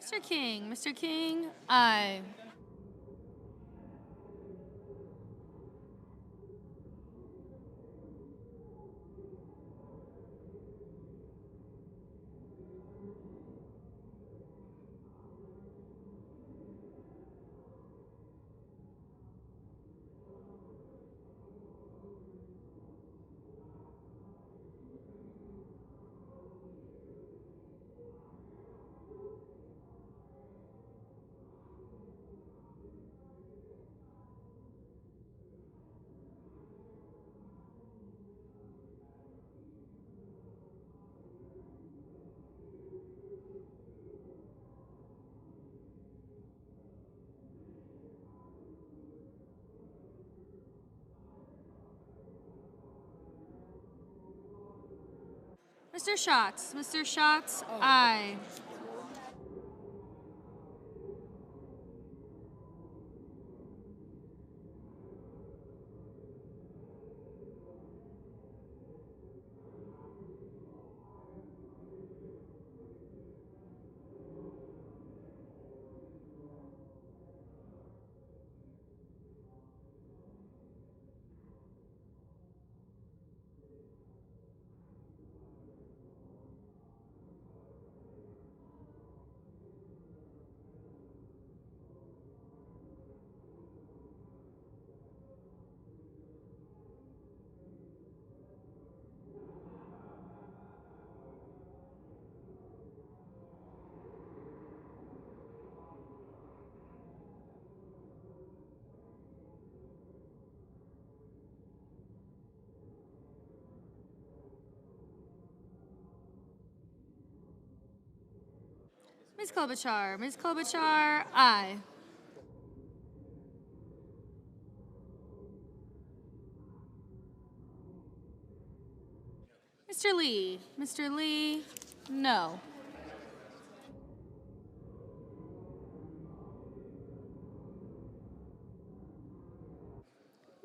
Mr. King. Mr. King, aye. Mr. Schatz. Mr. Schatz, aye. Ms. Klobuchar. Ms. Klobuchar, aye. Mr. Lee. Mr. Lee, no.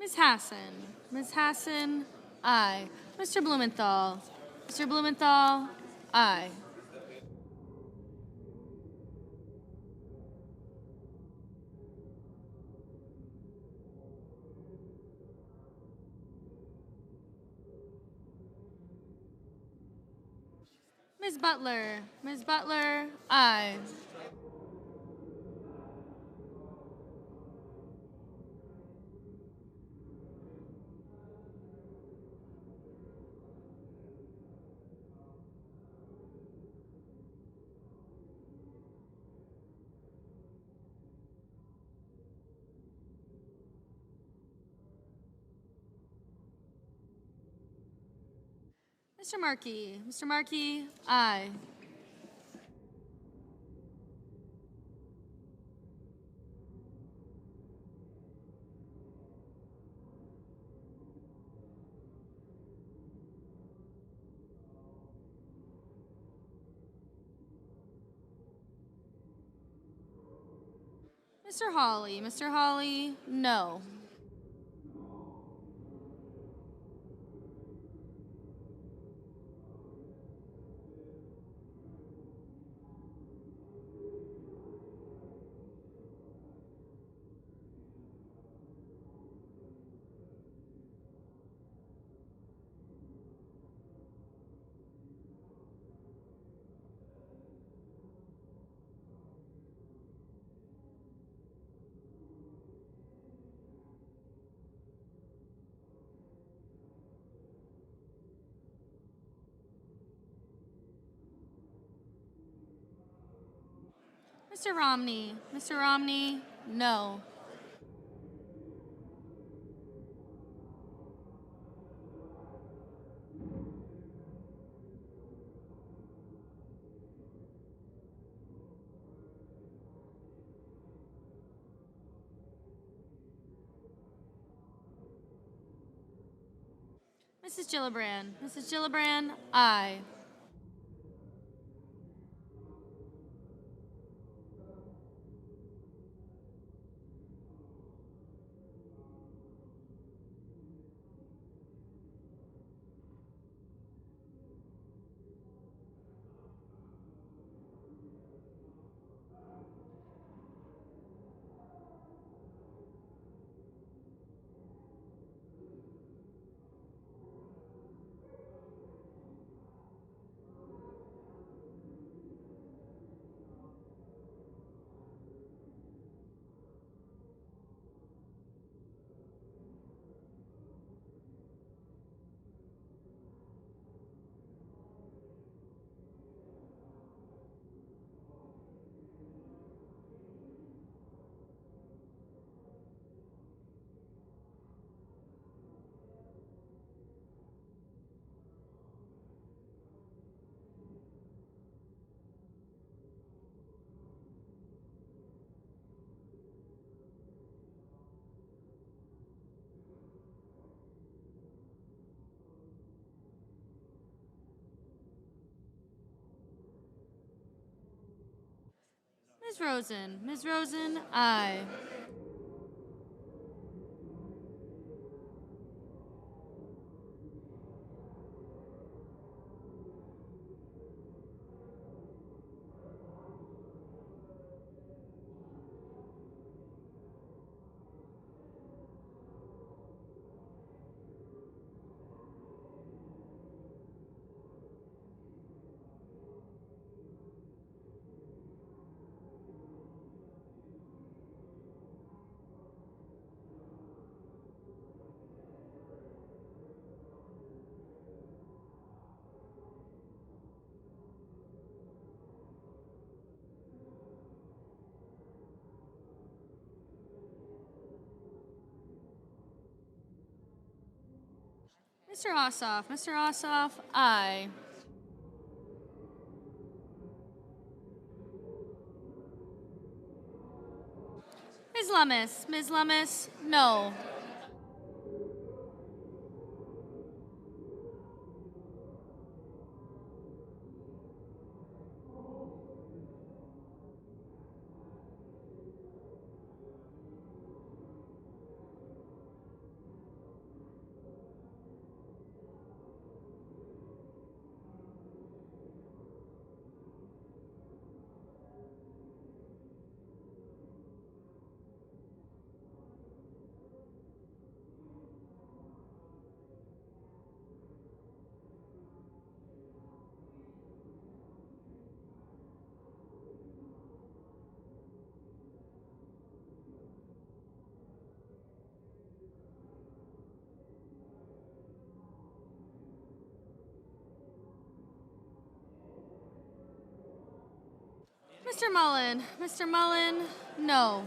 Ms. Hassan. Ms. Hassan, aye. Mr. Blumenthal. Mr. Blumenthal, aye. Ms. Butler. Ms. Butler, aye. Mr. Markey. Mr. Markey, aye. Mr. Hawley. Mr. Hawley, no. Mr. Romney. Mr. Romney, no. Mrs. Gillibrand. Mrs. Gillibrand, aye. Ms. Rosen. Ms. Rosen, aye. Mr. Ossoff. Mr. Ossoff, aye. Ms. Lummis. Ms. Lummis, no. Mr. Mullen. Mr. Mullen, no.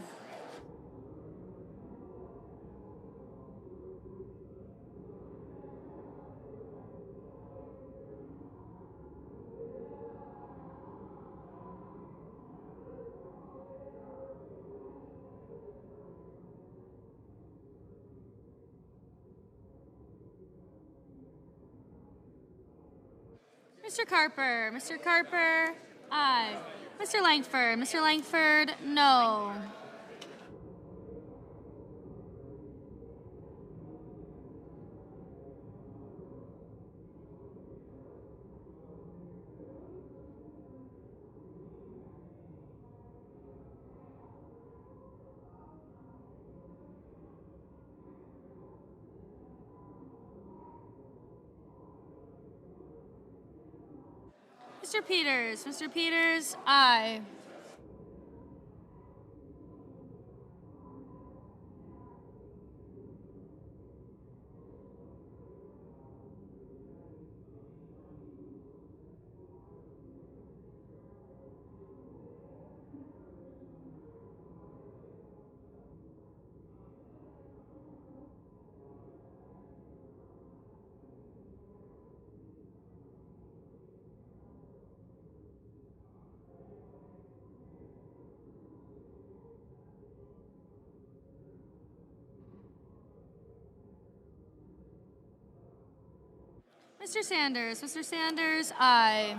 Mr. Carper. Mr. Carper, aye. Mr. Langford. Mr. Langford, no. Mr. Peters. Mr. Peters, aye. Mr. Sanders. Mr. Sanders, aye.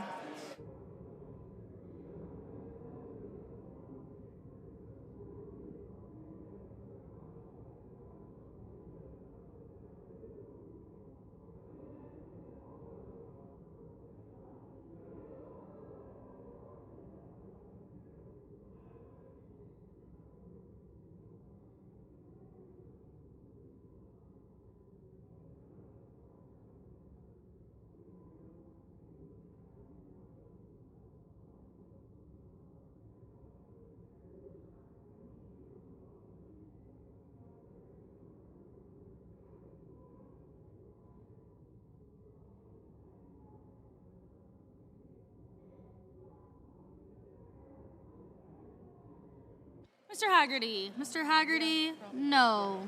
Mr. Haggerty. Mr. Haggerty, no.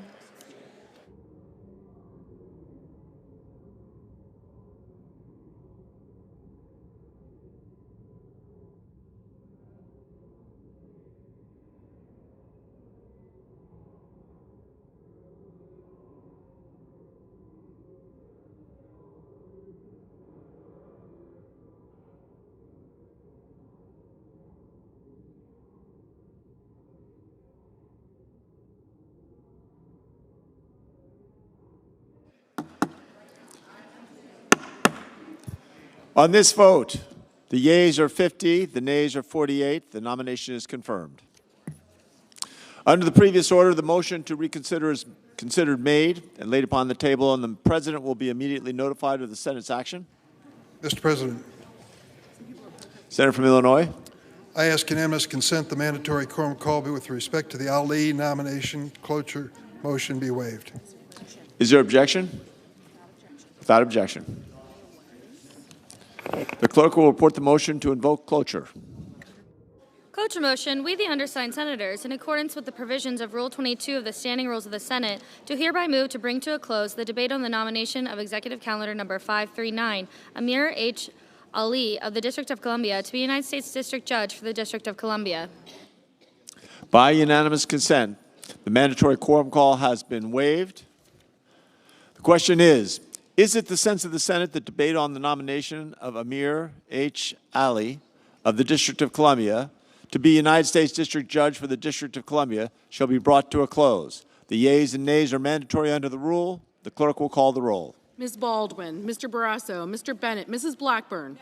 On this vote, the yeas are 50, the nays are 48. The nomination is confirmed. Under the previous order, the motion to reconsider is considered made and laid upon the table, and the President will be immediately notified of the Senate's action. Mr. President, Senator from Illinois. I ask unanimous consent the mandatory quorum call with respect to the Ali nomination cloture motion be waived. Is there objection? Without objection. The clerk will report the motion to invoke cloture. Cloture motion, we the undersigned senators, in accordance with the provisions of Rule 22 of the Standing Rules of the Senate, do hereby move to bring to a close the debate on the nomination of Executive Calendar Number 539, Amir H. Ali of the District of Columbia to be United States District Judge for the District of Columbia. By unanimous consent, the mandatory quorum call has been waived. The question is it the sense of the Senate that debate on the nomination of Amir H. Ali of the District of Columbia to be United States District Judge for the District of Columbia shall be brought to a close? The yeas and nays are mandatory under the rule. The clerk will call the roll. Ms. Baldwin, Mr. Barrasso, Mr. Bennett, Mrs. Blackburn.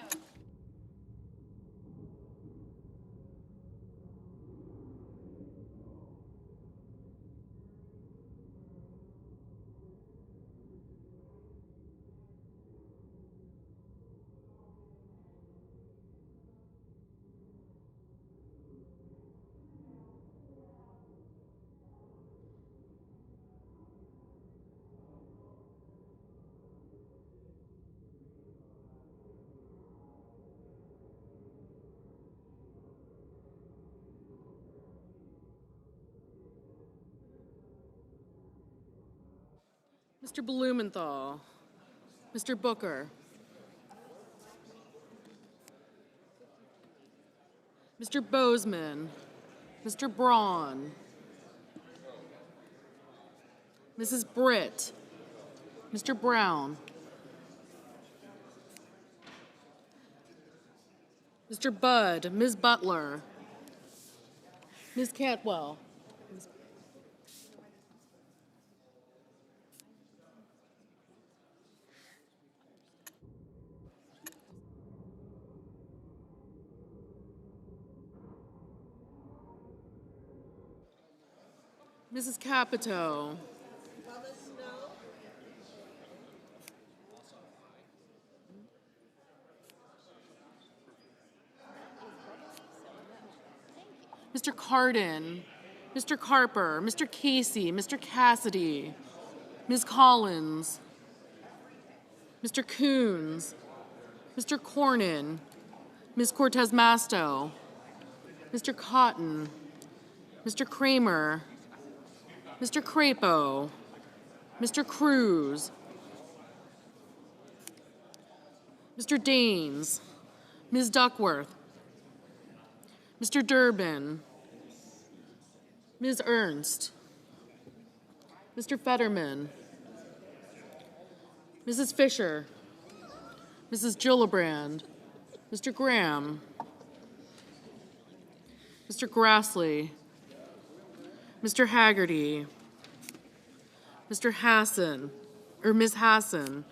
Mr. Blumenthal, Mr. Booker, Mr. Bozeman, Mr. Braun, Mrs. Britt, Mr. Brown, Mr. Budd, Ms. Butler, Ms. Cantwell, Mrs. Capito, Mr. Cardin, Mr. Carper, Mr. Casey, Mr. Cassidy, Ms. Collins, Mr. Coons, Mr. Cornyn, Ms. Cortez Masto, Mr. Cotton, Mr. Kramer, Mr. Crapo, Mr. Cruz, Mr. Daines, Ms. Duckworth, Mr. Durbin, Ms. Ernst, Mr. Fetterman, Mrs. Fisher, Mrs. Gillibrand, Mr. Graham, Mr. Grassley, Mr. Haggerty, Mr. Hassan, or Ms. Hassan,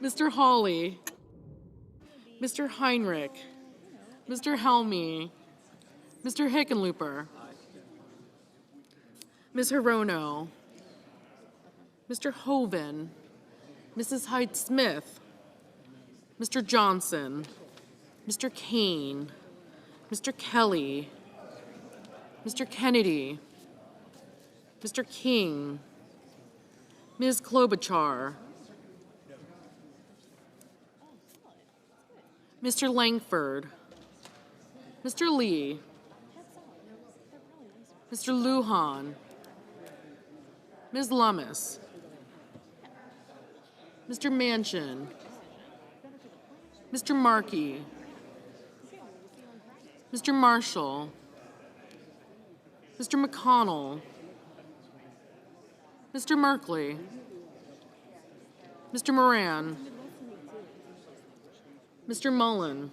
Mr. Hawley, Mr. Heinrich, Mr. Helmy, Mr. Hickenlooper, Ms. Hirono, Mr. Hoven, Mrs. Hyde-Smith, Mr. Johnson, Mr. Kane, Mr. Kelly, Mr. Kennedy, Mr. King, Ms. Klobuchar, Mr. Langford, Mr. Lee, Mr. Lujan, Ms. Lummis, Mr. Manchin, Mr. Markey, Mr. Marshall, Mr. McConnell, Mr. Merkley, Mr. Moran, Mr. Mullen,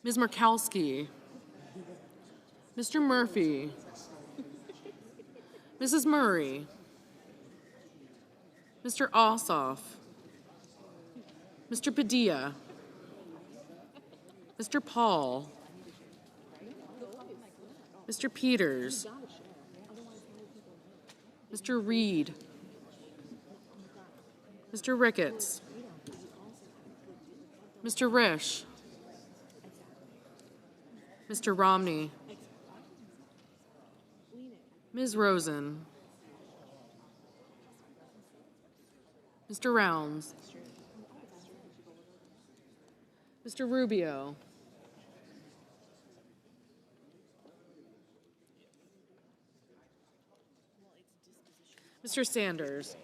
Ms. Murkowski, Mr. Murphy, Mrs. Murray, Mr. Ossoff, Mr. Padilla, Mr. Paul, Mr. Peters, Mr. Reed, Mr. Ricketts, Mr. Risch, Mr. Romney, Ms. Rosen, Mr. Rounds, Mr. Rubio, Mr. Sanders,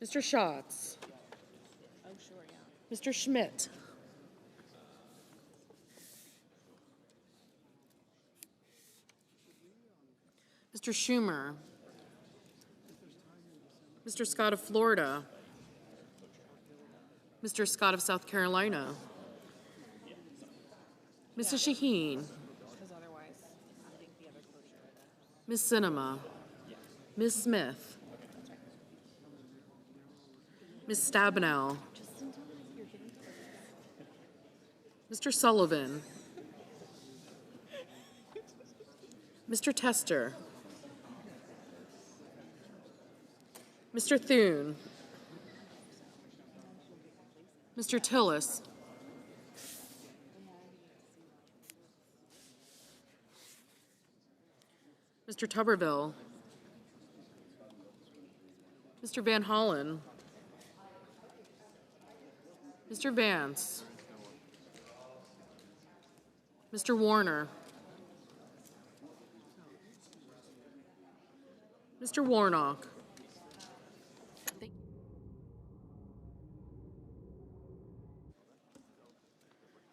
Mr. Schatz, Mr. Schmidt, Mr. Schumer, Mr. Scott of Florida, Mr. Scott of South Carolina, Mrs. Shaheen, Ms. Sinema, Ms. Smith, Ms. Stabenow, Mr. Sullivan, Mr. Tester, Mr. Thune, Mr. Tillis, Mr. Tuberville, Mr. Van Hollen, Mr. Vance, Mr. Warner, Mr. Warnock,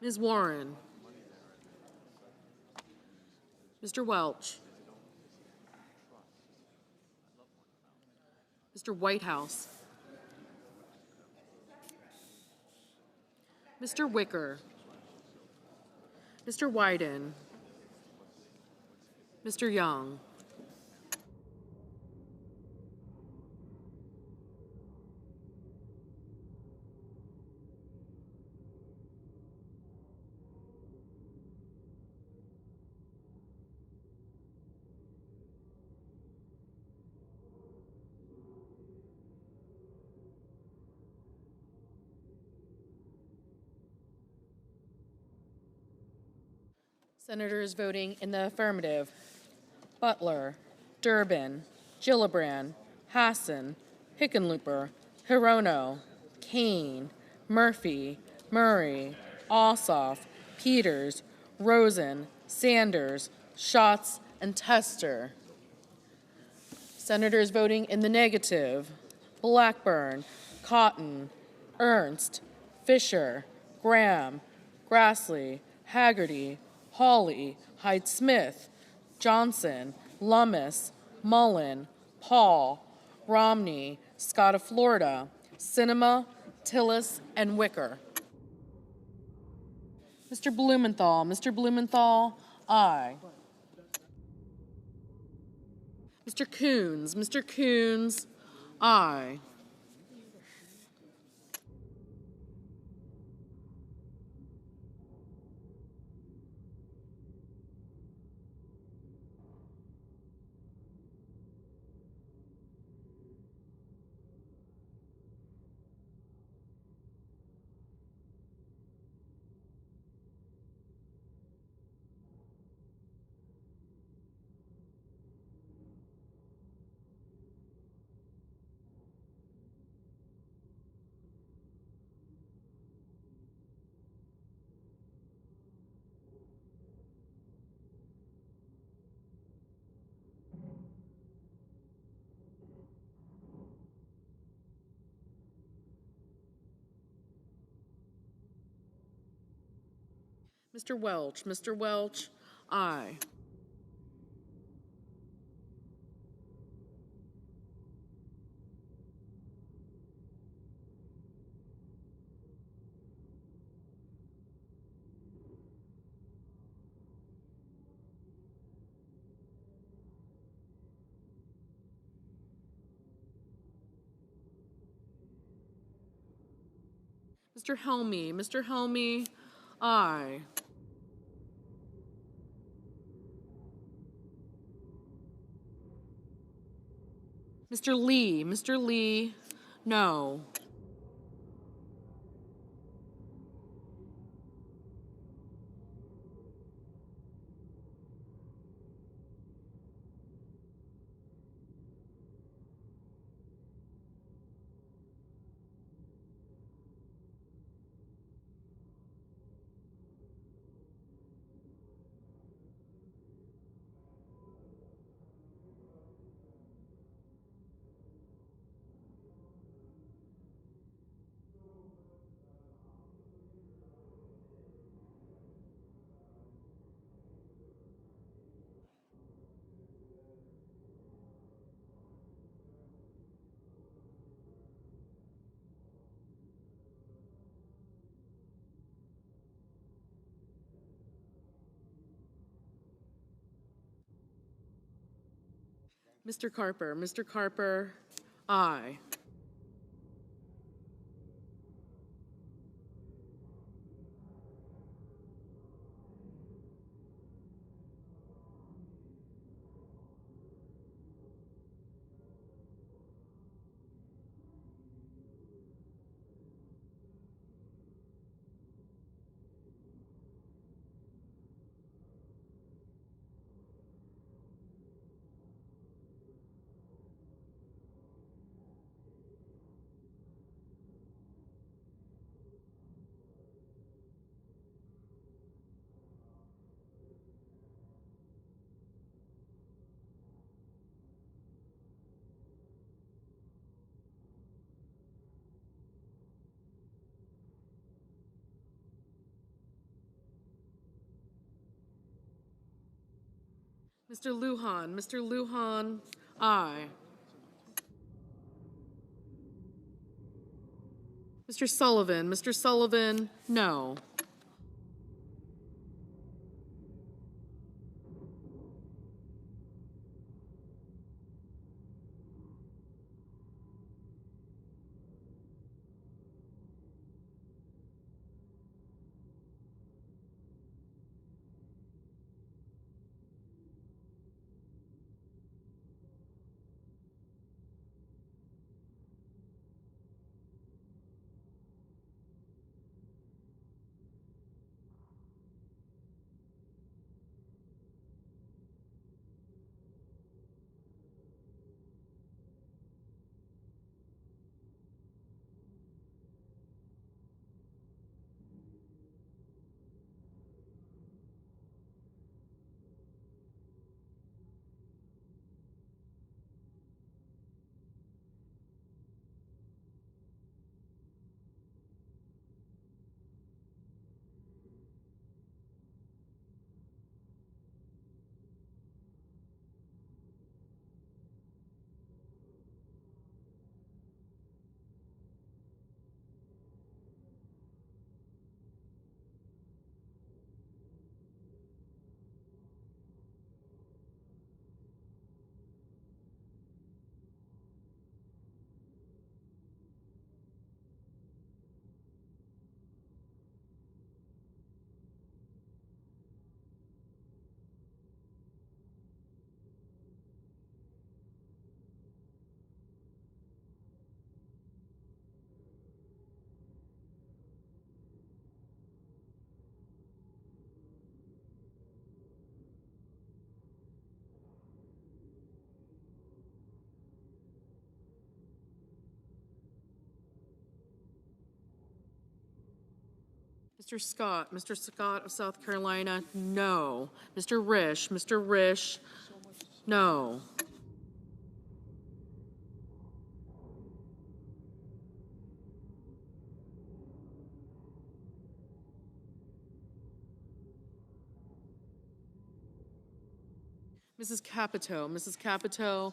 Ms. Warren, Mr. Welch, Mr. Whitehouse, Mr. Wicker, Mr. Wyden, Mr. Young, Senators voting in the affirmative: Butler, Durbin, Gillibrand, Hassan, Hickenlooper, Hirono, Kane, Murphy, Murray, Ossoff, Peters, Rosen, Sanders, Schatz, and Tester. Senators voting in the negative: Blackburn, Cotton, Ernst, Fisher, Graham, Grassley, Haggerty, Hawley, Hyde-Smith, Johnson, Lummis, Mullen, Paul, Romney, Scott of Florida, Sinema, Tillis, and Wicker. Mr. Blumenthal, aye. Mr. Coons, aye. Mr. Welch, aye. Mr. Helmy. Mr. Helmy, aye. Mr. Lee. Mr. Lee, no. Mr. Carper. Mr. Carper, aye. Mr. Lujan. Mr. Lujan, aye. Mr. Sullivan. Mr. Sullivan, no. Mr. Scott of South Carolina, no. Mr. Risch, no. Mrs. Capito,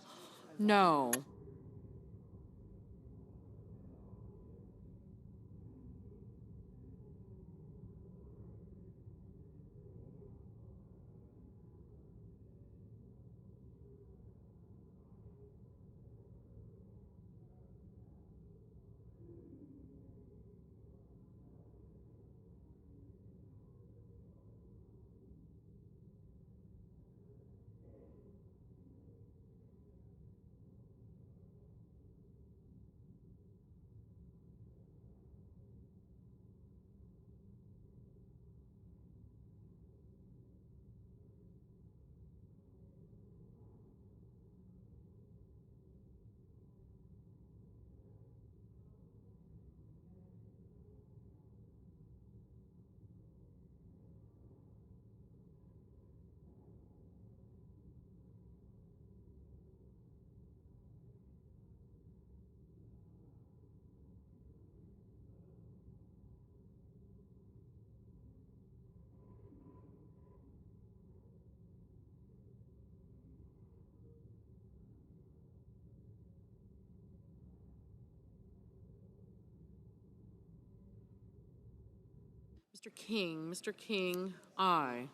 no. Mr. King, aye.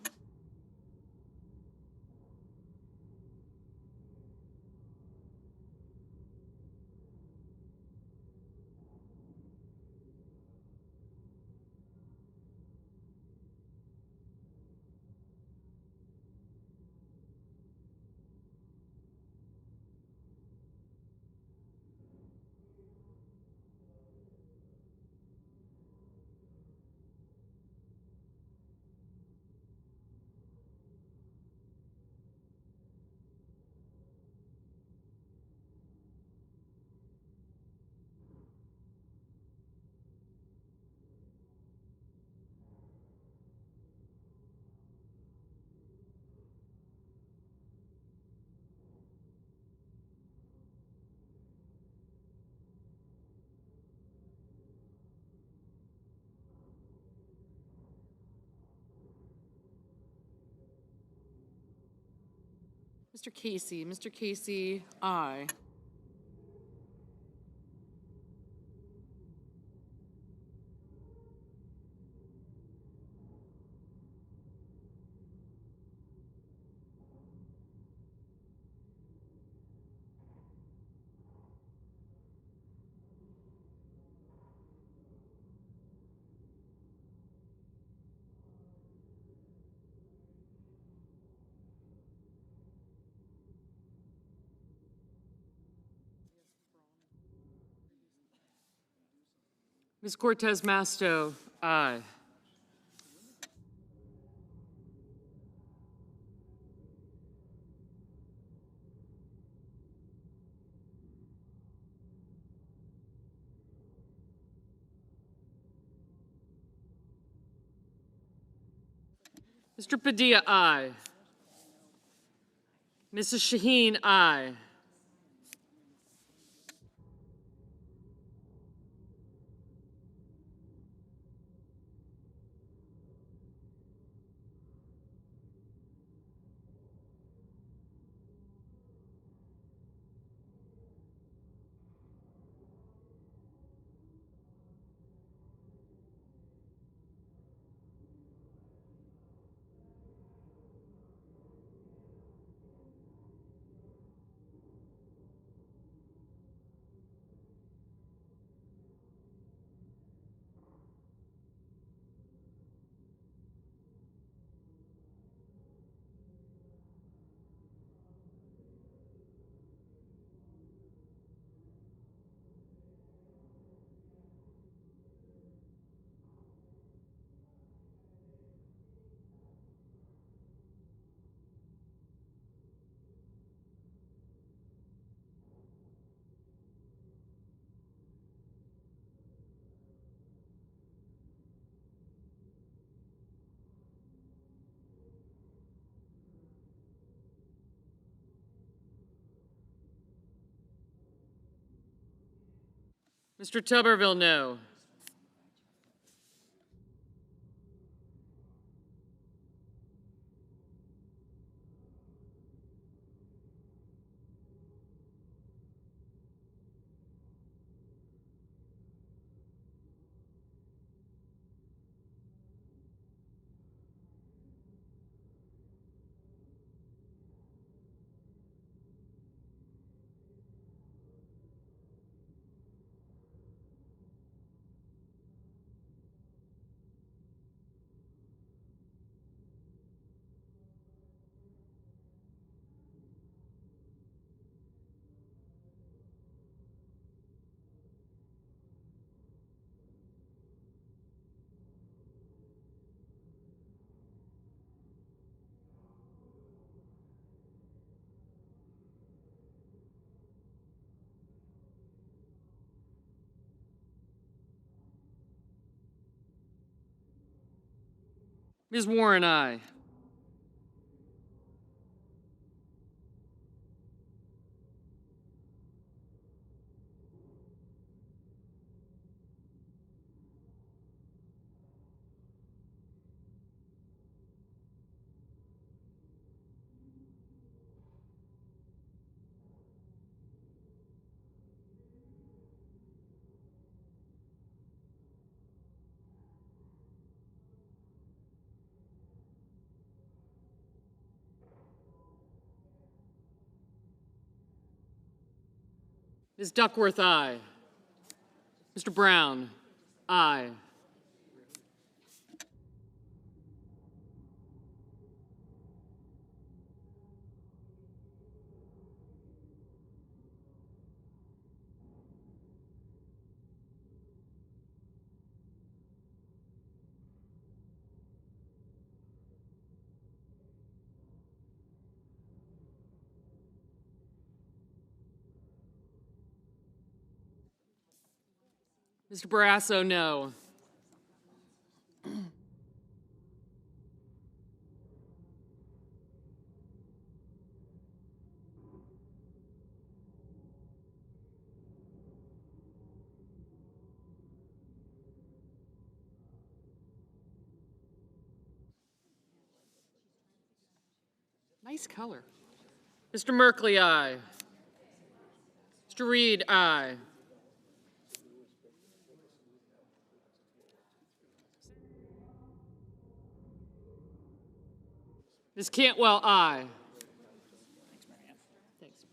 Mr. Casey, aye. Ms. Cortez Masto, aye. Mr. Padilla, aye. Mrs. Shaheen, aye. Mr. Tuberville, no. Ms. Warren, aye. Ms. Duckworth, aye. Mr. Brown, aye. Mr. Barrasso, no. Nice color. Mr. Merkley, aye. Mr. Reed, aye. Ms. Cantwell, aye. Thanks.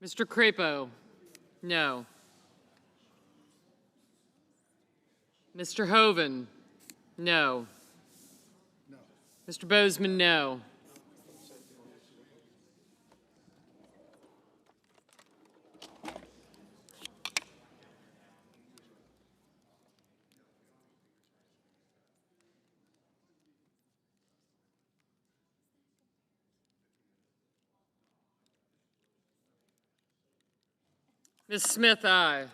Mr. Crapo, no. Mr. Hoven, no. Mr. Bozeman, no. Ms. Smith, aye.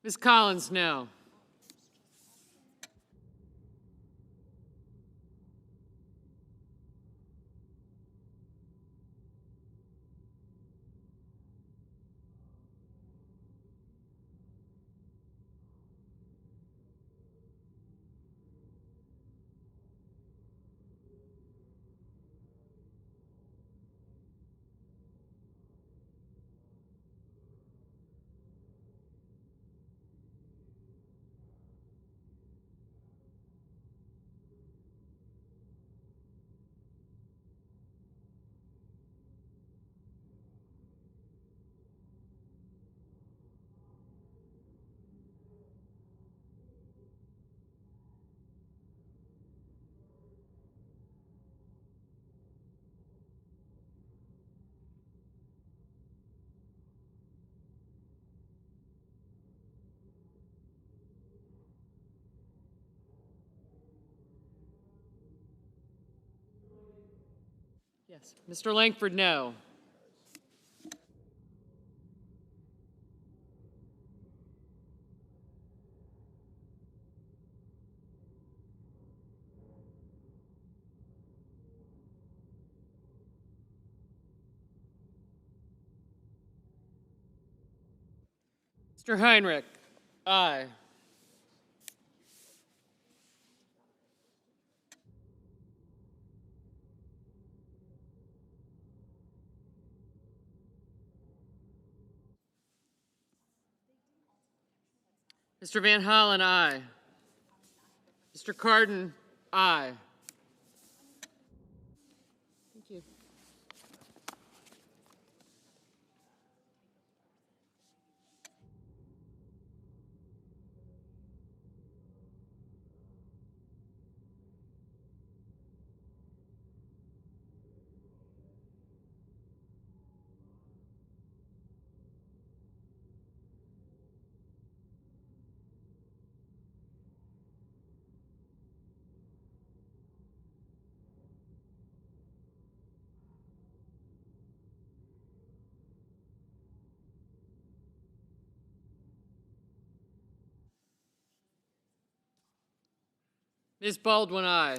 Ms. Collins, no. Yes. Mr. Langford, no. Mr. Heinrich, aye. Mr. Van Hollen, aye. Mr. Cardin, aye. Thank you. Ms. Baldwin, aye.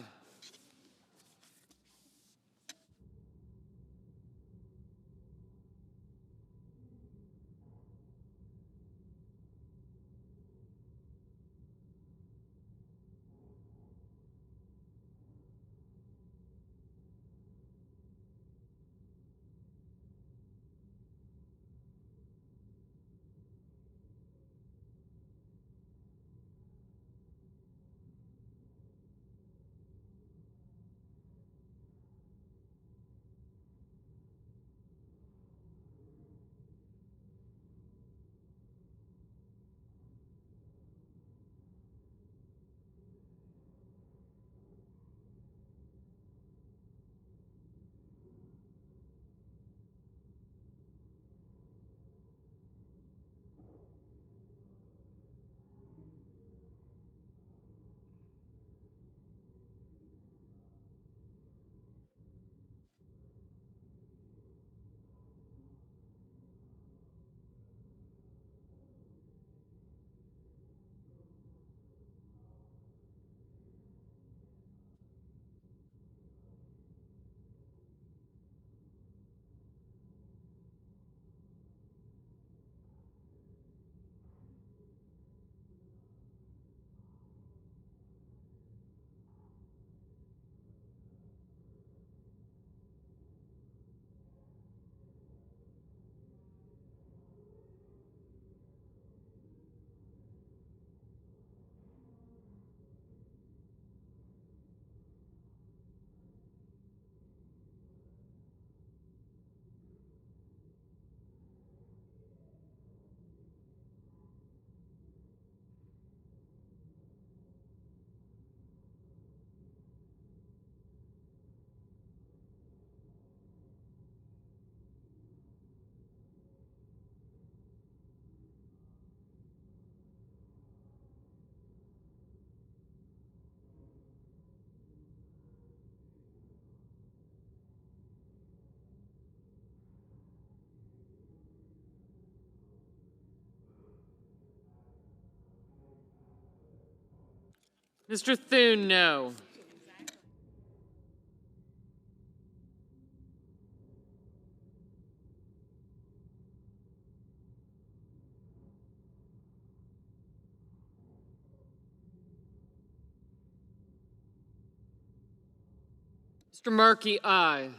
Mr. Thune, no. Mr. Markey, aye.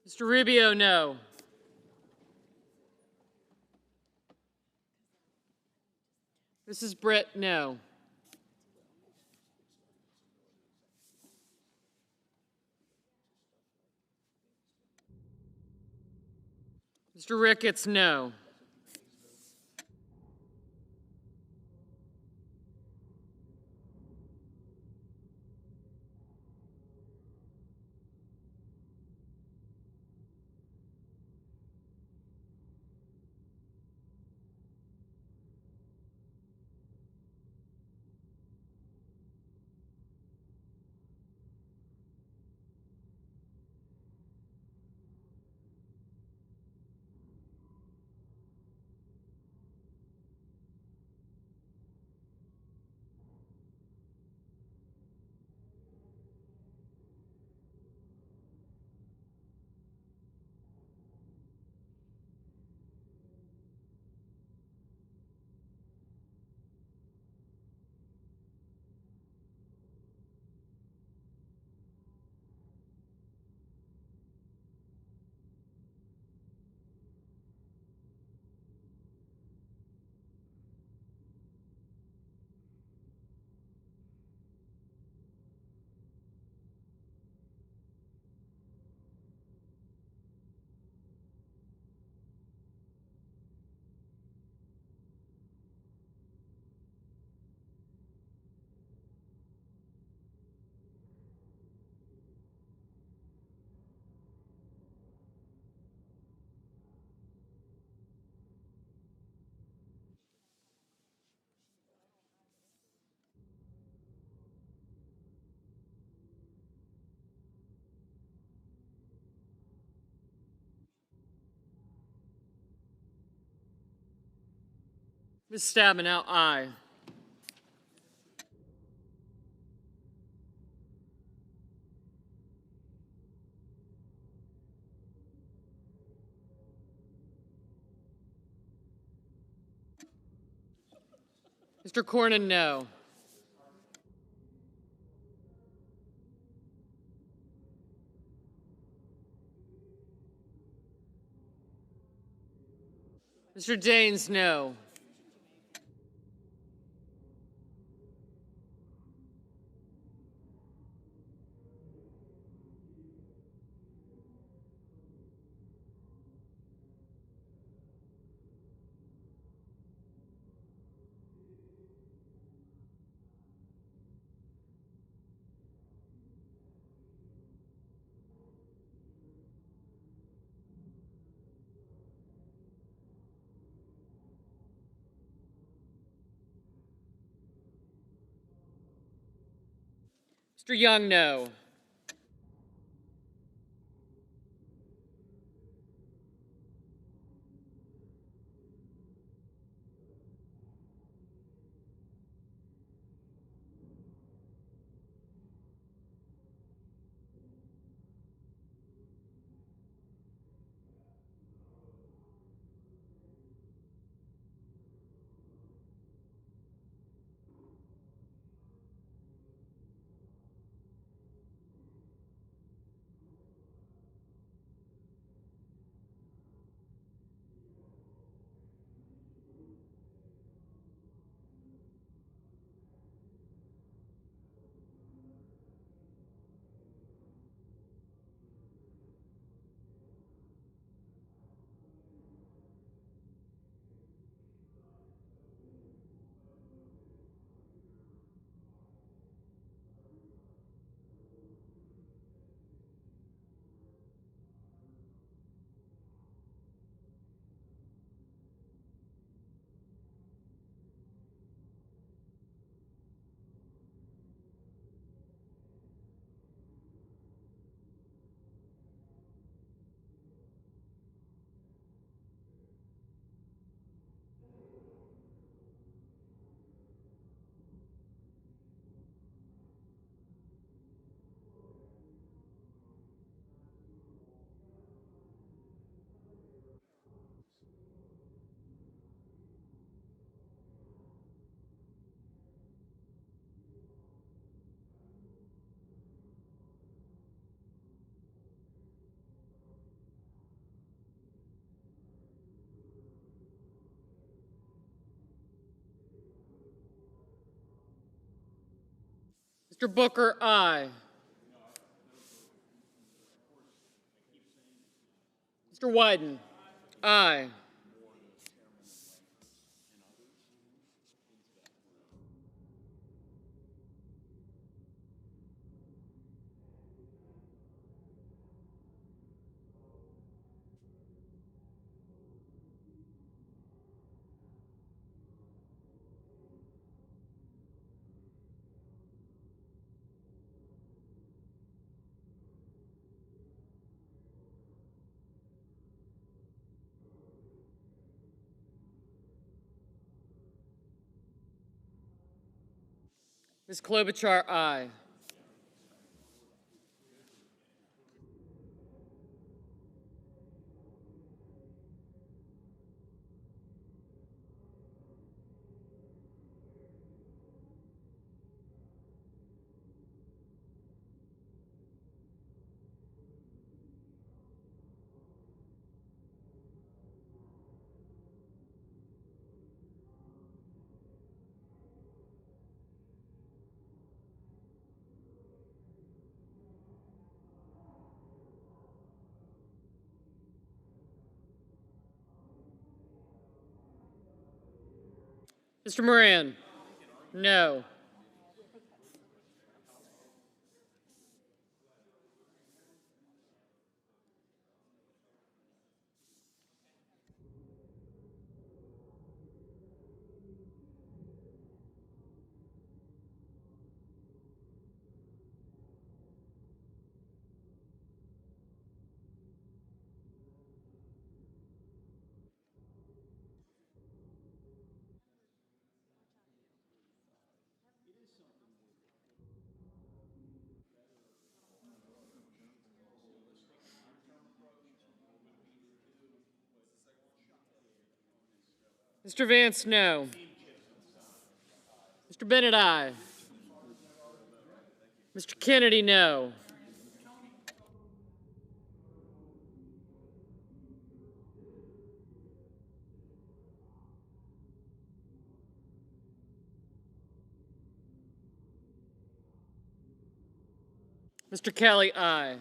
Mr. Rubio, no. Mrs. Britt, no. Mr. Ricketts, no. Ms. Stabenow, aye. Mr. Cornyn, no. Mr. Daines, no. Mr. Young, no. Mr. Booker, aye. Mr. Wyden, aye. Ms. Klobuchar, aye. Mr. Moran, no. Mr. Vance, no. Mr. Bennett, aye. Mr. Kennedy, no. Mr. Kelly, aye.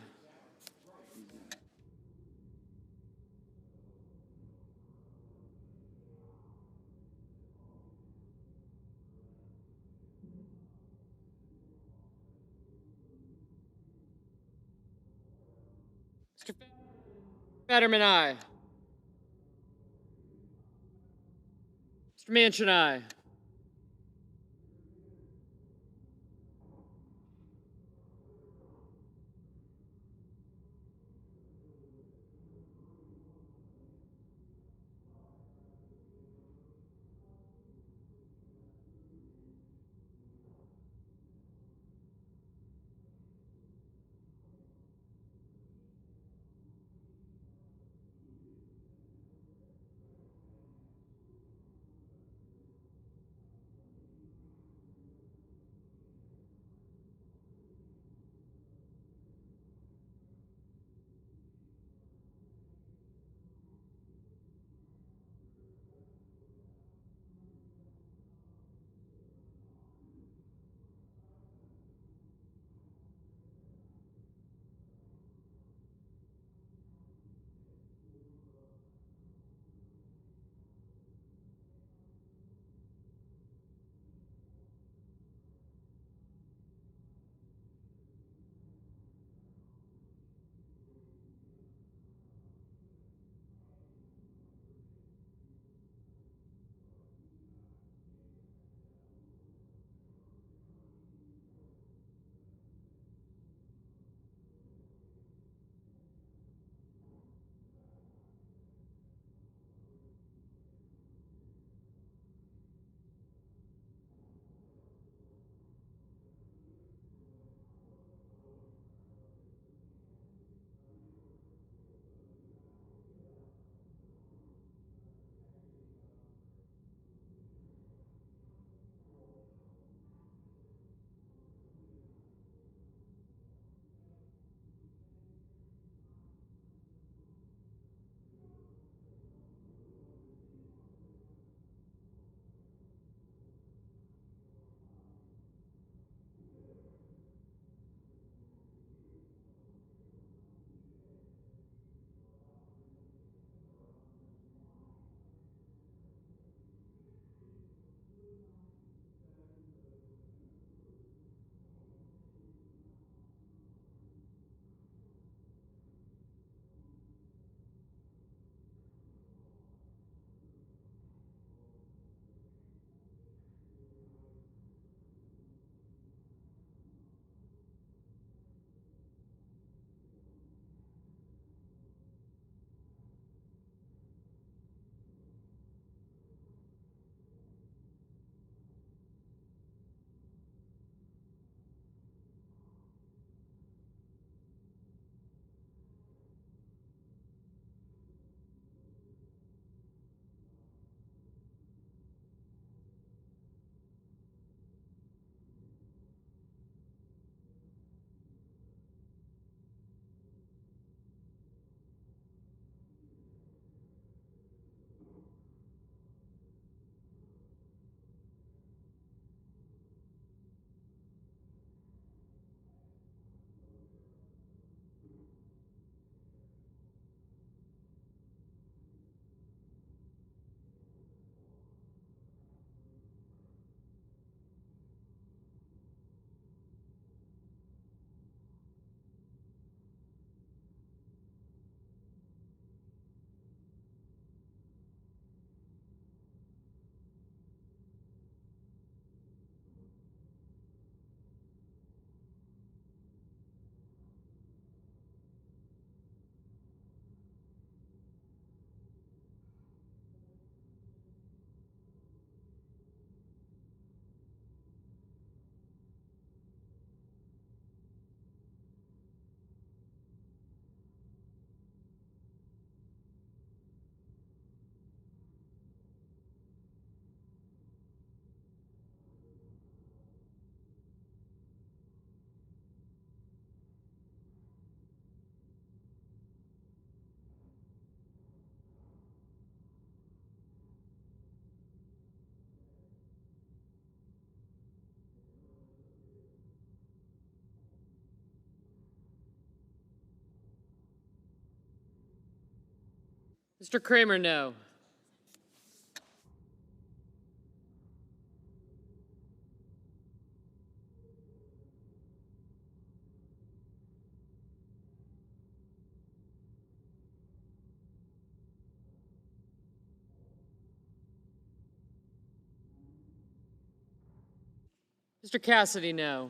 Mr. Fetterman, aye. Mr. Manchin, aye. Mr. Kramer, no. Mr. Cassidy, no.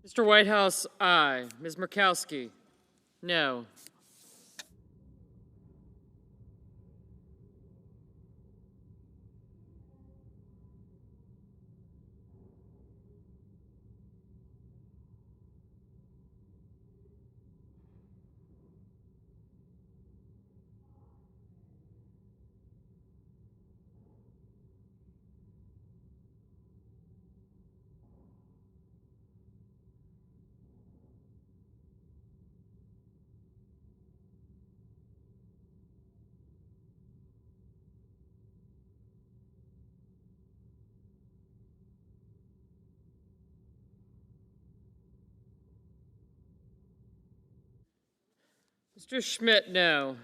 Mr. Whitehouse, aye. Ms. Murkowski, no. Mr. Schmidt, no.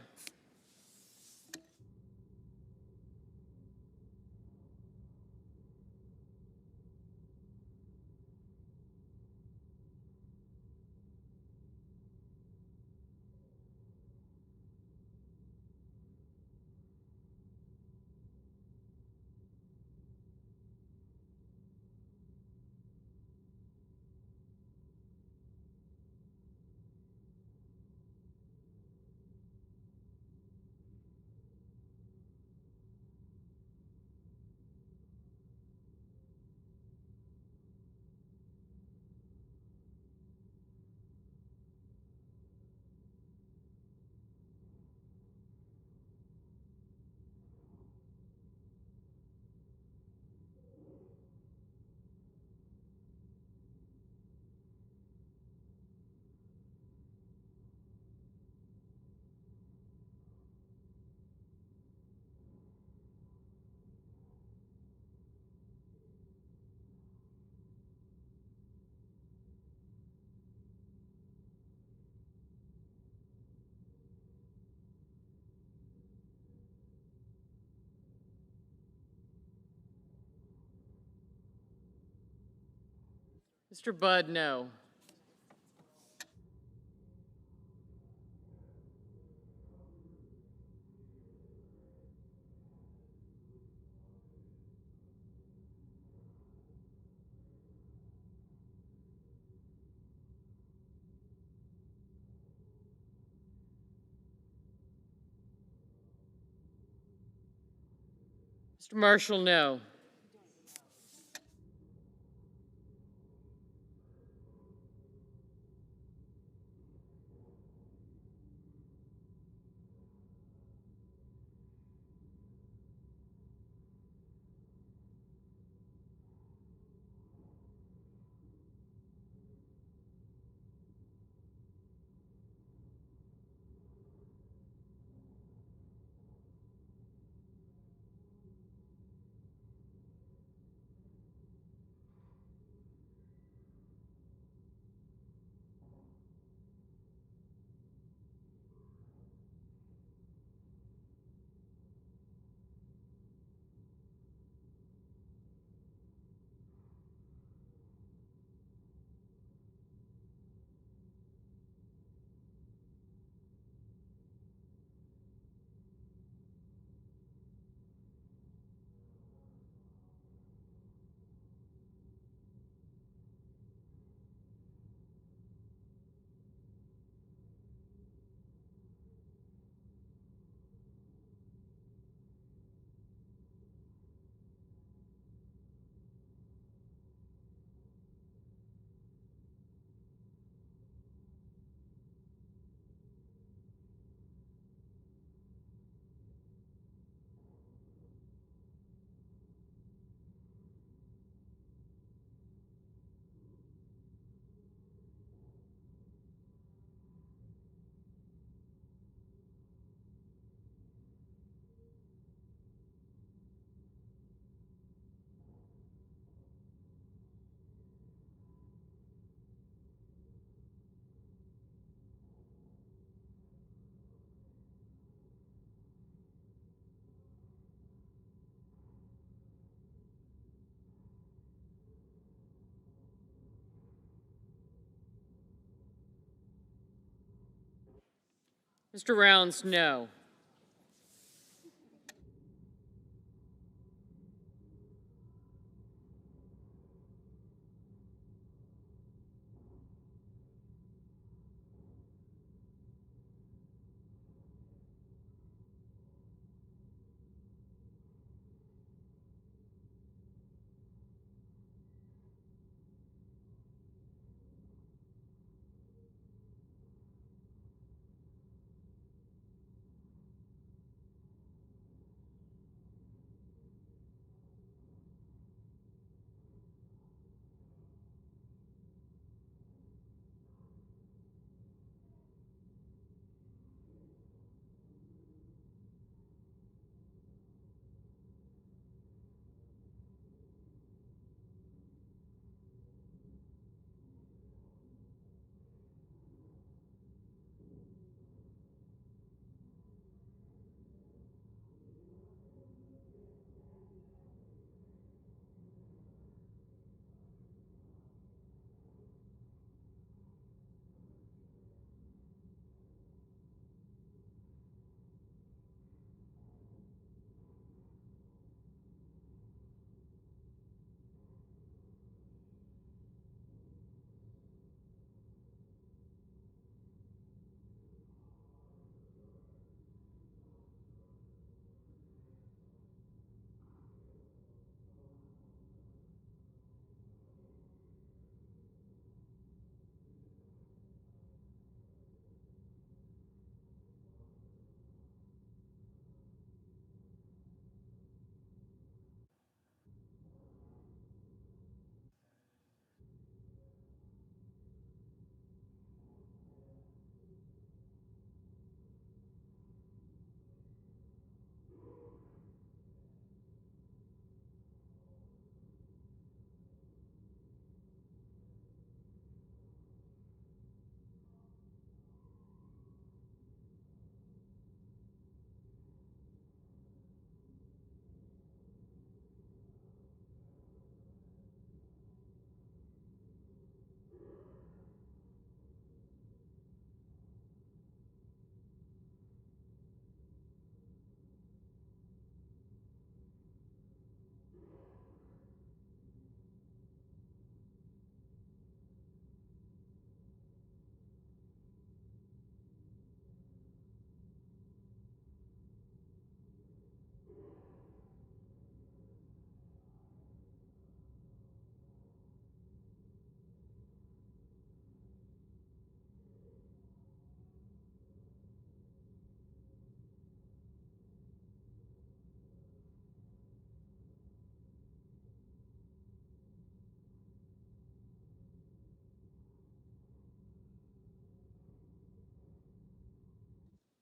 Mr. Budd, no. Mr. Marshall, no. Mr. Rounds, no.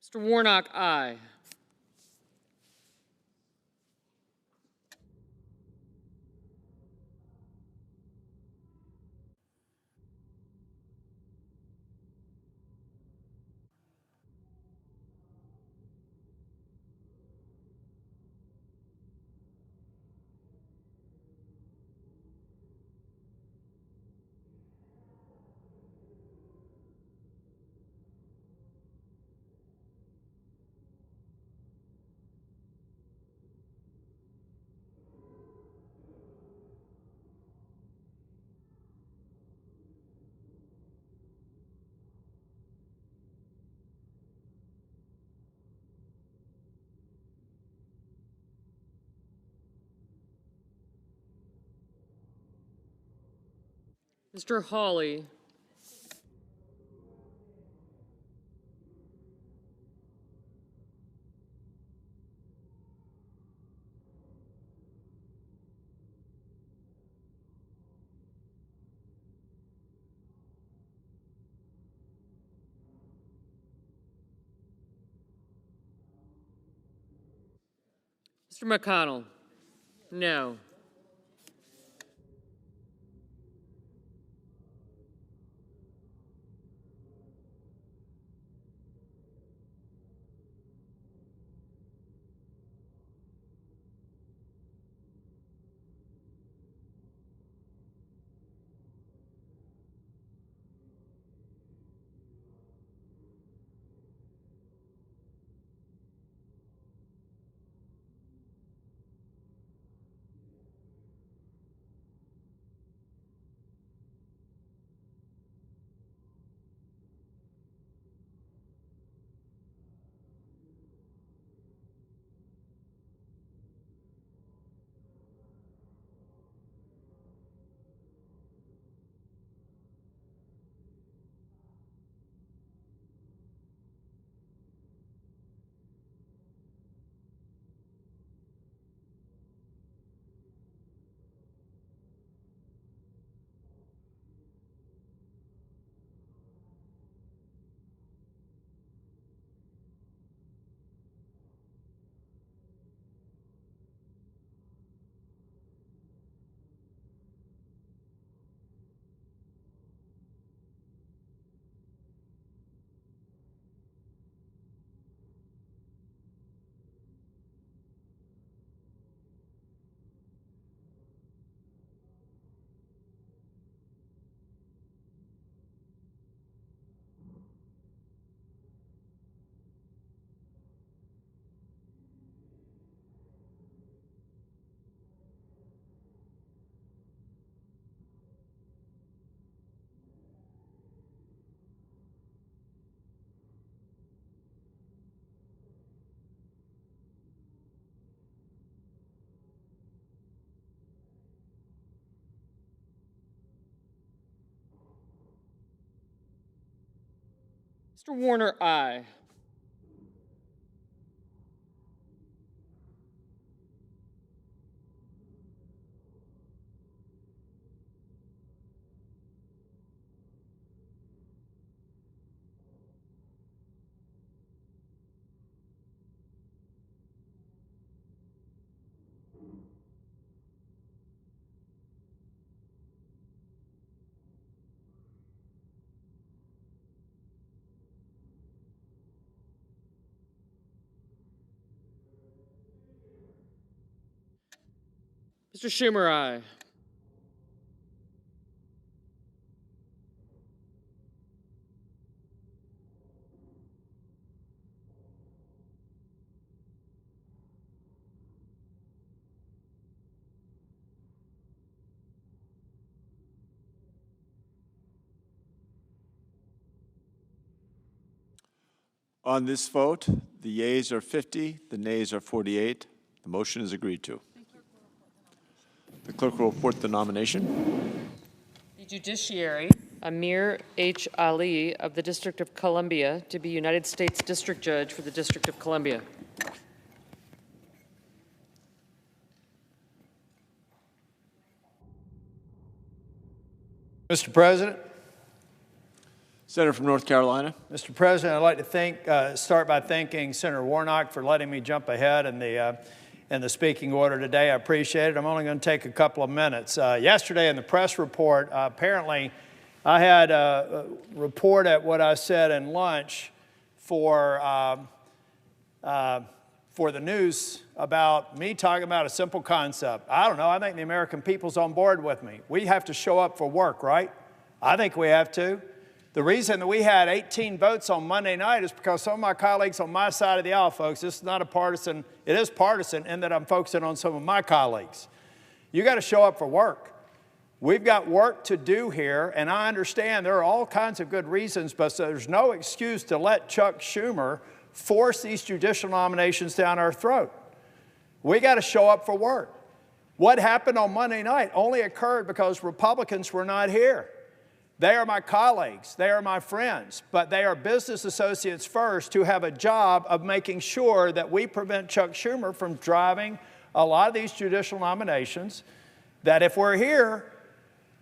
Mr. Warnock, aye. Mr. Hawley. Mr. McConnell, no. Mr. Warner, aye. Mr. Schumer, aye. On this vote, the yeas are 50, the nays are 48. The motion is agreed to. The clerk will report the nomination. The judiciary, Amir H. Ali of the District of Columbia, to be United States District Judge for the District of Columbia. Mr. President. Senator from North Carolina. Mr. President, I'd like to start by thanking Senator Warnock for letting me jump ahead in the speaking order today. I appreciate it. I'm only going to take a couple of minutes. Yesterday in the press report, apparently I had a report at what I said in lunch for the news about me talking about a simple concept. I don't know. I think the American people's on board with me. We have to show up for work, right? I think we have to. The reason that we had 18 votes on Monday night is because some of my colleagues on my side of the aisle, folks, this is not a partisan, it is partisan in that I'm focusing on some of my colleagues. You got to show up for work. We've got work to do here, and I understand there are all kinds of good reasons, but there's no excuse to let Chuck Schumer force these judicial nominations down our throat. We got to show up for work. What happened on Monday night only occurred because Republicans were not here. They are my colleagues, they are my friends, but they are business associates first who have a job of making sure that we prevent Chuck Schumer from driving a lot of these judicial nominations that if we're here,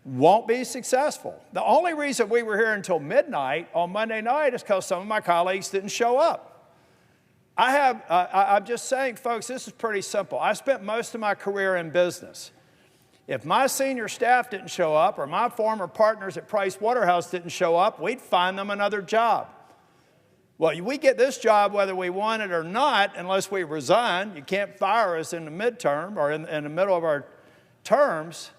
won't be successful. The only reason we were here until midnight on Monday night is because some of my colleagues didn't show up. I'm just saying, folks, this is pretty simple. I spent most of my career in business. If my senior staff didn't show up or my former partners at Price Waterhouse didn't show up, we'd find them another job. Well, we get this job whether we want it or not unless we resign. You can't fire us in the midterm or in the middle of our terms.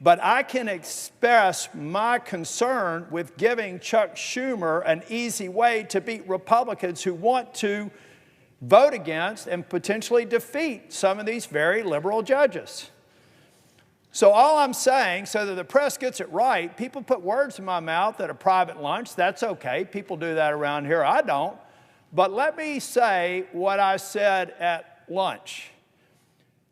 But I can express my concern with giving Chuck Schumer an easy way to beat Republicans who want to vote against and potentially defeat some of these very liberal judges. So all I'm saying, so that the press gets it right, people put words in my mouth at a private lunch. That's okay. People do that around here. I don't. But let me say what I said at lunch.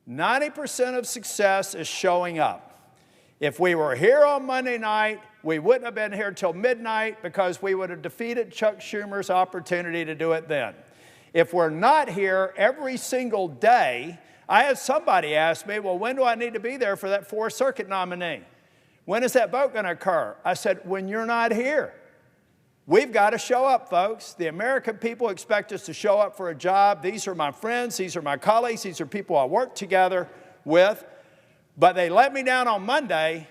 90% of success is showing up. If we were here on Monday night, we wouldn't have been here till midnight because we would have defeated Chuck Schumer's opportunity to do it then. If we're not here every single day, I had somebody ask me, well, when do I need to be there for that Fourth Circuit nominee? When is that vote going to occur? I said, when you're not here. We've got to show up, folks. The American people expect us to show up for a job. These are my friends. These are my colleagues. These are people I work together with. But they let me down on Monday.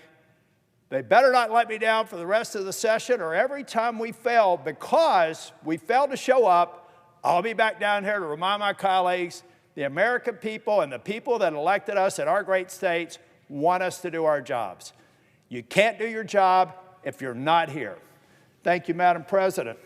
They better not let me down for the rest of the session or every time we fail because we failed to show up, I'll be back down here to remind my colleagues the American people and the people that elected us in our great states want us to do our jobs. You can't do your job if you're not here. Thank you, Madam President.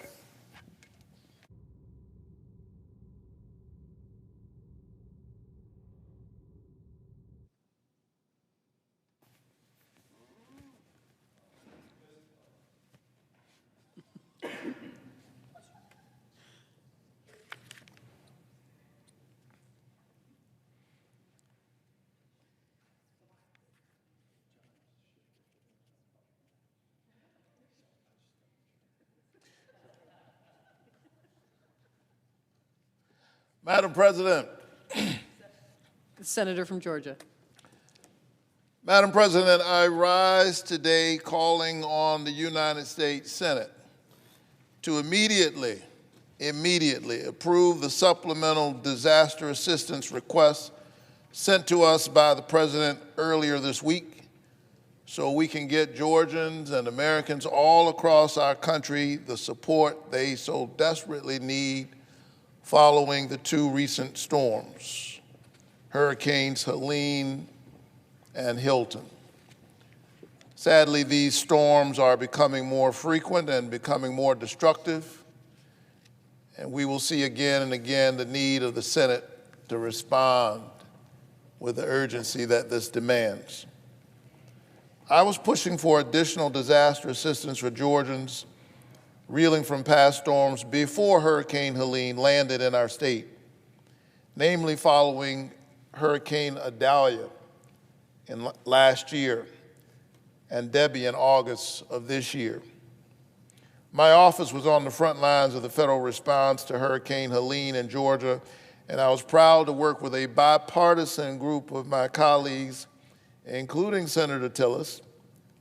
Madam President. The senator from Georgia. Madam President, I rise today calling on the United States Senate to immediately approve the supplemental disaster assistance request sent to us by the President earlier this week so we can get Georgians and Americans all across our country the support they so desperately need following the two recent storms, Hurricanes Helene and Hilton. Sadly, these storms are becoming more frequent and becoming more destructive, and we will see again and again the need of the Senate to respond with the urgency that this demands. I was pushing for additional disaster assistance for Georgians reeling from past storms before Hurricane Helene landed in our state, namely following Hurricane Idalia in last year and Debbie in August of this year. My office was on the front lines of the federal response to Hurricane Helene in Georgia, and I was proud to work with a bipartisan group of my colleagues, including Senator Tillis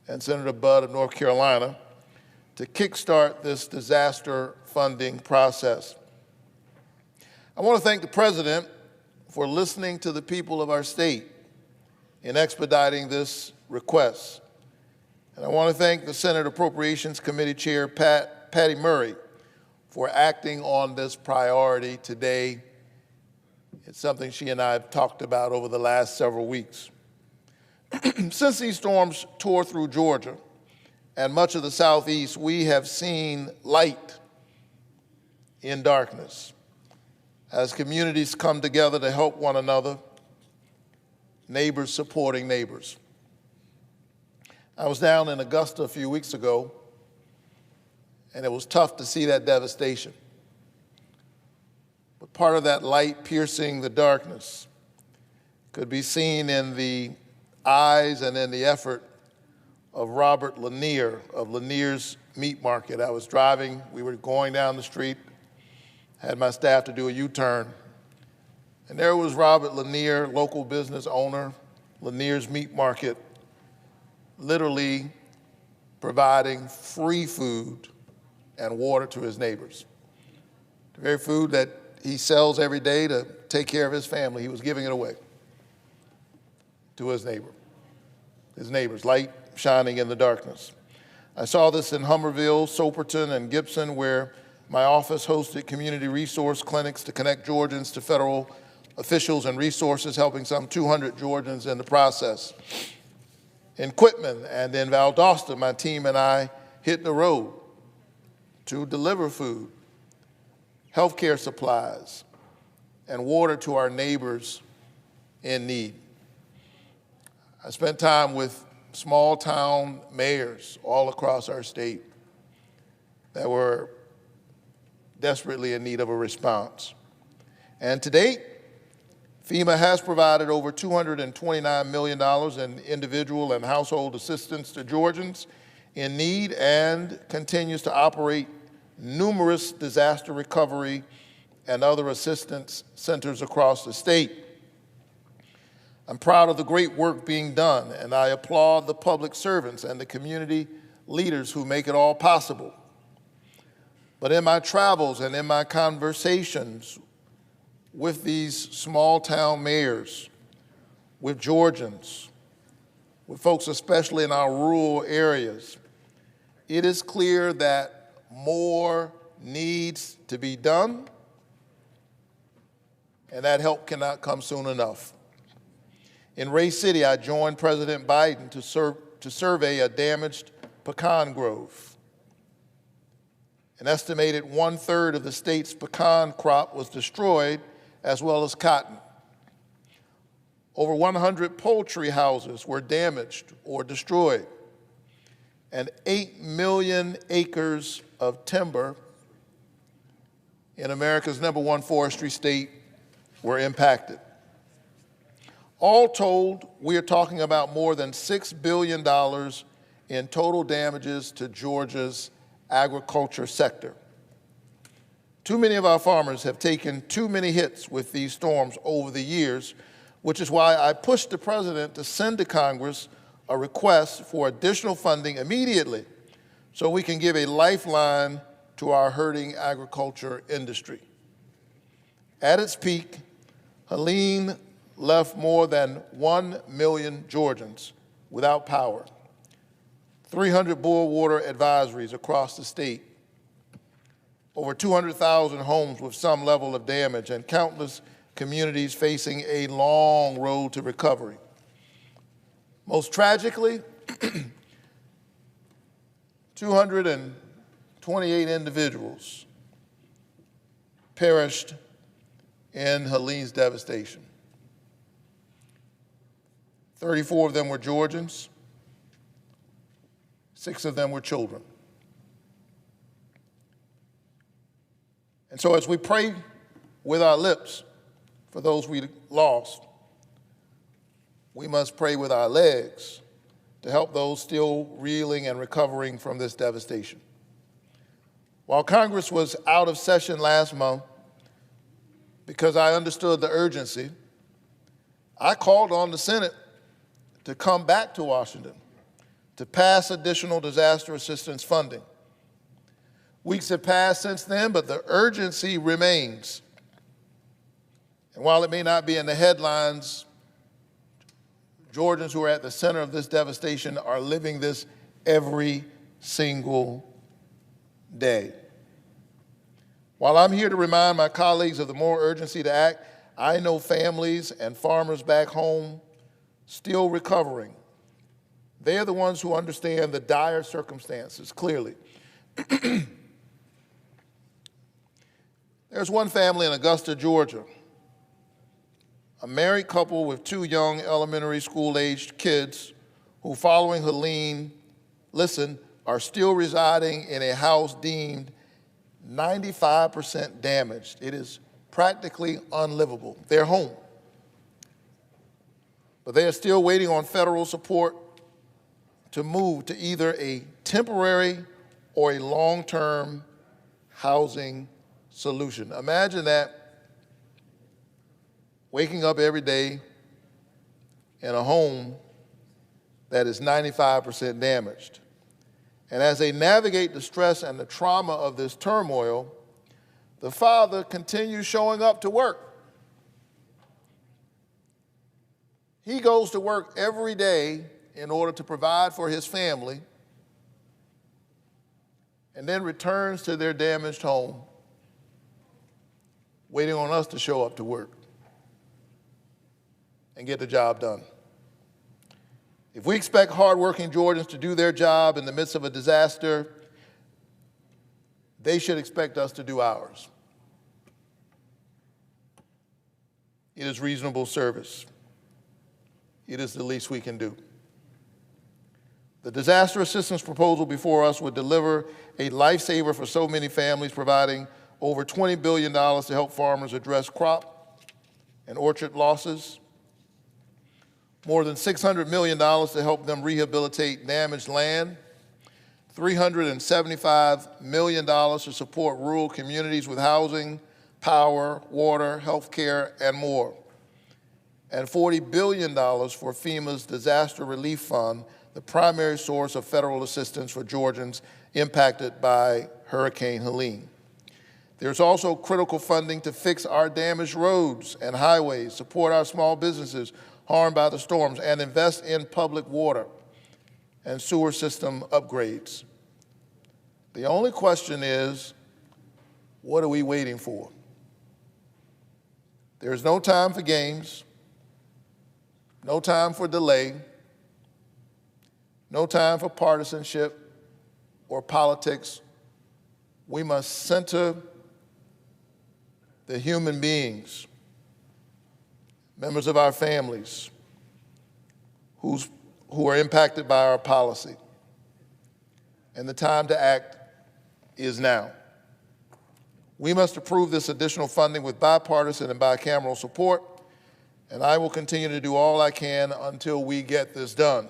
and Senator Budd of North Carolina, to kickstart this disaster funding process. I want to thank the President for listening to the people of our state in expediting this request. And I want to thank the Senate Appropriations Committee Chair, Patty Murray, for acting on this priority today. It's something she and I have talked about over the last several weeks. Since these storms tore through Georgia and much of the Southeast, we have seen light in darkness as communities come together to help one another, neighbors supporting neighbors. I was down in Augusta a few weeks ago, and it was tough to see that devastation. But part of that light piercing the darkness could be seen in the eyes and in the effort of Robert Lanier of Lanier's Meat Market. I was driving, we were going down the street, had my staff to do a U-turn, and there was Robert Lanier, local business owner, Lanier's Meat Market, literally providing free food and water to his neighbors. The very food that he sells every day to take care of his family, he was giving it away to his neighbors, light shining in the darkness. I saw this in Humberville, Soperton, and Gibson, where my office hosted community resource clinics to connect Georgians to federal officials and resources, helping some 200 Georgians in the process. In Quitman and in Valdosta, my team and I hit the road to deliver food, healthcare supplies, and water to our neighbors in need. I spent time with small town mayors all across our state that were desperately in need of a response. And to date, FEMA has provided over $229 million in individual and household assistance to Georgians in need and continues to operate numerous disaster recovery and other assistance centers across the state. I'm proud of the great work being done, and I applaud the public servants and the community leaders who make it all possible. But in my travels and in my conversations with these small town mayors, with Georgians, with folks especially in our rural areas, it is clear that more needs to be done, and that help cannot come soon enough. In Ray City, I joined President Biden to survey a damaged pecan grove. An estimated 1/3 of the state's pecan crop was destroyed, as well as cotton. Over 100 poultry houses were damaged or destroyed, and 8 million acres of timber in America's #1 forestry state were impacted. All told, we are talking about more than $6 billion in total damages to Georgia's agriculture sector. Too many of our farmers have taken too many hits with these storms over the years, which is why I pushed the President to send to Congress a request for additional funding immediately so we can give a lifeline to our hurting agriculture industry. At its peak, Helene left more than 1 million Georgians without power, 300 boil water advisories across the state, over 200,000 homes with some level of damage, and countless communities facing a long road to recovery. Most tragically, 228 individuals perished in Helene's devastation. 34 of them were Georgians, 6 of them were children. And so as we pray with our lips for those we lost, we must pray with our legs to help those still reeling and recovering from this devastation. While Congress was out of session last month, because I understood the urgency, I called on the Senate to come back to Washington to pass additional disaster assistance funding. Weeks have passed since then, but the urgency remains. And while it may not be in the headlines, Georgians who are at the center of this devastation are living this every single day. While I'm here to remind my colleagues of the more urgency to act, I know families and farmers back home still recovering. They are the ones who understand the dire circumstances clearly. There's one family in Augusta, Georgia, a married couple with 2 young elementary school-aged kids who, following Helene, listen, are still residing in a house deemed 95% damaged. It is practically unlivable. They're home. But they are still waiting on federal support to move to either a temporary or a long-term housing solution. Imagine that, waking up every day in a home that is 95% damaged. And as they navigate the stress and the trauma of this turmoil, the father continues showing up to work. He goes to work every day in order to provide for his family and then returns to their damaged home, waiting on us to show up to work and get the job done. If we expect hardworking Georgians to do their job in the midst of a disaster, they should expect us to do ours. It is reasonable service. It is the least we can do. The disaster assistance proposal before us would deliver a lifesaver for so many families, providing over $20 billion to help farmers address crop and orchard losses, more than $600 million to help them rehabilitate damaged land, $375 million to support rural communities with housing, power, water, health care, and more, and $40 billion for FEMA's Disaster Relief Fund, the primary source of federal assistance for Georgians impacted by Hurricane Helene. There's also critical funding to fix our damaged roads and highways, support our small businesses harmed by the storms, and invest in public water and sewer system upgrades. The only question is, what are we waiting for? There's no time for games, no time for delay, no time for partisanship or politics. We must center the human beings, members of our families who are impacted by our policy. And the time to act is now. We must approve this additional funding with bipartisan and bicameral support, and I will continue to do all I can until we get this done.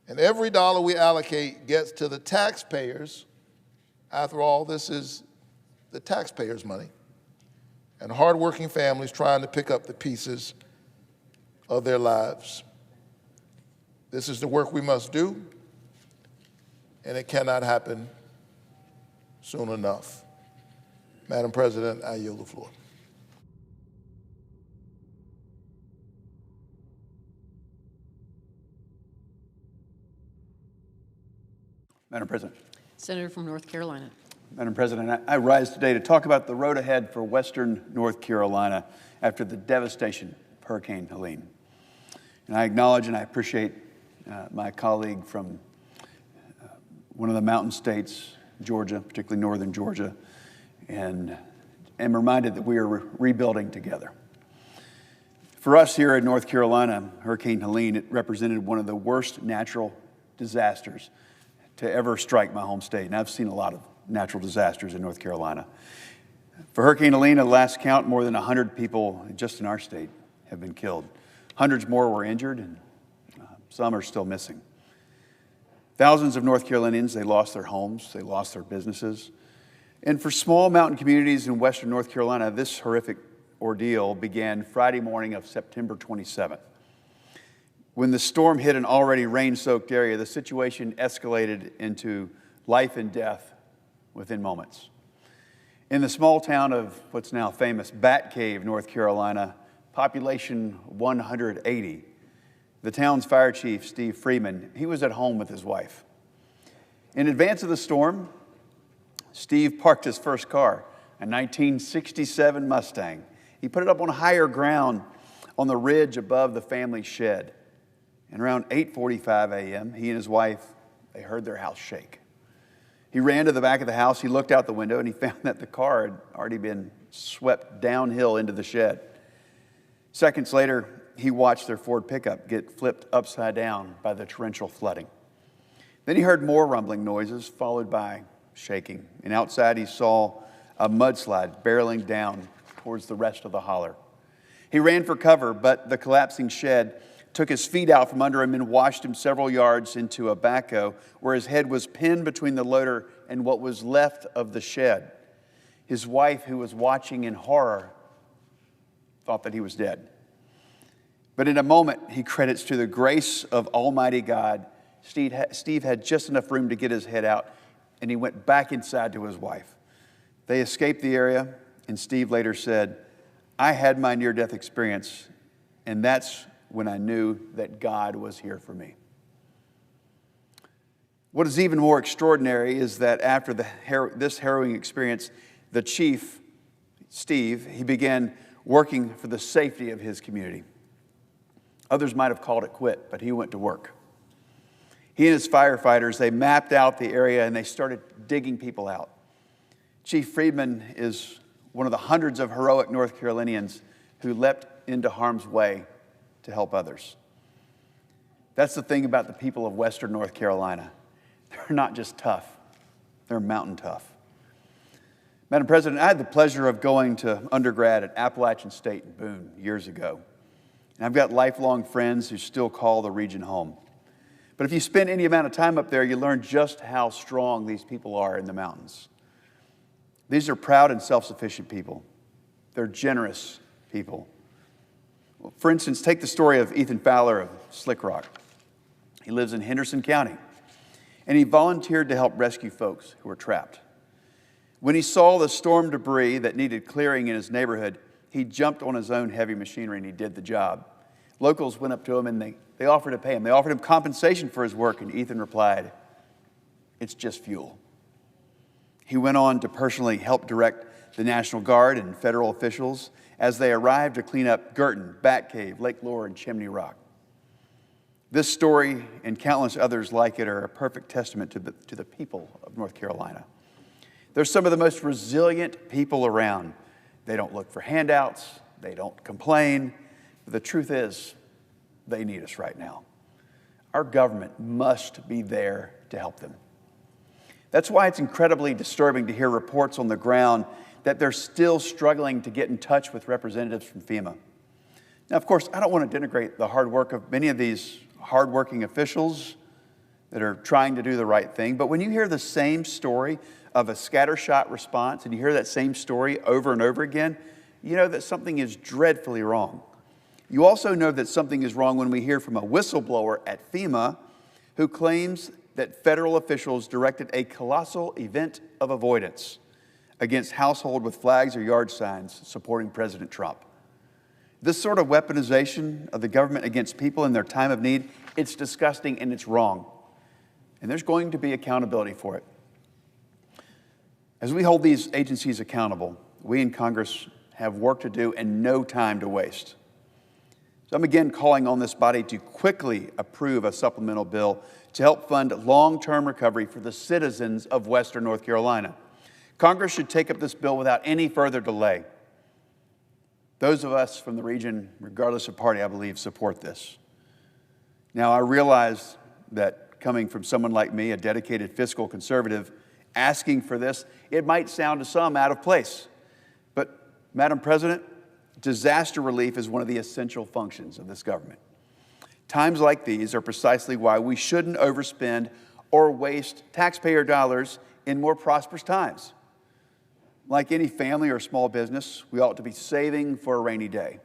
And every dollar we allocate gets to the taxpayers. After all, this is the taxpayers' money, and hardworking families trying to pick up the pieces of their lives. This is the work we must do, and it cannot happen soon enough. Madam President, I yield the floor. Madam President. Senator from North Carolina. Madam President, I rise today to talk about the road ahead for Western North Carolina after the devastation of Hurricane Helene. And I acknowledge and I appreciate my colleague from one of the mountain states, Georgia, particularly northern Georgia, and am reminded that we are rebuilding together. For us here in North Carolina, Hurricane Helene, it represented one of the worst natural disasters to ever strike my home state. And I've seen a lot of natural disasters in North Carolina. For Hurricane Helene, at last count, more than 100 people just in our state have been killed. Hundreds more were injured, and some are still missing. Thousands of North Carolinians, they lost their homes, they lost their businesses. And for small mountain communities in Western North Carolina, this horrific ordeal began Friday morning of September 27th. When the storm hit an already rain-soaked area, the situation escalated into life and death within moments. In the small town of what's now famous Bat Cave, North Carolina, population 180, the town's fire chief, Steve Freeman, he was at home with his wife. In advance of the storm, Steve parked his first car, a 1967 Mustang. He put it up on higher ground on the ridge above the family shed. And around 8:45 a.m., he and his wife, they heard their house shake. He ran to the back of the house, he looked out the window, and he found that the car had already been swept downhill into the shed. Seconds later, he watched their Ford pickup get flipped upside down by the torrential flooding. Then he heard more rumbling noises, followed by shaking. And outside, he saw a mudslide barreling down towards the rest of the holler. He ran for cover, but the collapsing shed took his feet out from under him and washed him several yards into a backhoe where his head was pinned between the loader and what was left of the shed. His wife, who was watching in horror, thought that he was dead. But in a moment, he credits to the grace of Almighty God, Steve had just enough room to get his head out, and he went back inside to his wife. They escaped the area, and Steve later said, "I had my near-death experience, and that's when I knew that God was here for me." What is even more extraordinary is that after this harrowing experience, the chief, Steve, he began working for the safety of his community. Others might have called it quit, but he went to work. He and his firefighters, they mapped out the area and they started digging people out. Chief Freeman is one of the hundreds of heroic North Carolinians who leapt into harm's way to help others. That's the thing about the people of Western North Carolina. They're not just tough, they're mountain tough. Madam President, I had the pleasure of going to undergrad at Appalachian State in Boone years ago. And I've got lifelong friends who still call the region home. But if you spend any amount of time up there, you learn just how strong these people are in the mountains. These are proud and self-sufficient people. They're generous people. For instance, take the story of Ethan Fowler of Slick Rock. He lives in Henderson County, and he volunteered to help rescue folks who were trapped. When he saw the storm debris that needed clearing in his neighborhood, he jumped on his own heavy machinery and he did the job. Locals went up to him and they offered to pay him. They offered him compensation for his work, and Ethan replied, "It's just fuel." He went on to personally help direct the National Guard and federal officials as they arrived to clean up Girton, Bat Cave, Lake Lure, and Chimney Rock. This story and countless others like it are a perfect testament to the people of North Carolina. They're some of the most resilient people around. They don't look for handouts. They don't complain. But the truth is, they need us right now. Our government must be there to help them. That's why it's incredibly disturbing to hear reports on the ground that they're still struggling to get in touch with representatives from FEMA. Now, of course, I don't want to denigrate the hard work of many of these hardworking officials that are trying to do the right thing, but when you hear the same story of a scattershot response, and you hear that same story over and over again, you know that something is dreadfully wrong. You also know that something is wrong when we hear from a whistleblower at FEMA who claims that federal officials directed a colossal event of avoidance against households with flags or yard signs supporting President Trump. This sort of weaponization of the government against people in their time of need, it's disgusting and it's wrong. And there's going to be accountability for it. As we hold these agencies accountable, we in Congress have work to do and no time to waste. So I'm again calling on this body to quickly approve a supplemental bill to help fund long-term recovery for the citizens of Western North Carolina. Congress should take up this bill without any further delay. Those of us from the region, regardless of party, I believe, support this. Now, I realize that coming from someone like me, a dedicated fiscal conservative, asking for this, it might sound to some out of place. But, Madam President, disaster relief is one of the essential functions of this government. Times like these are precisely why we shouldn't overspend or waste taxpayer dollars in more prosperous times. Like any family or small business, we ought to be saving for a rainy day.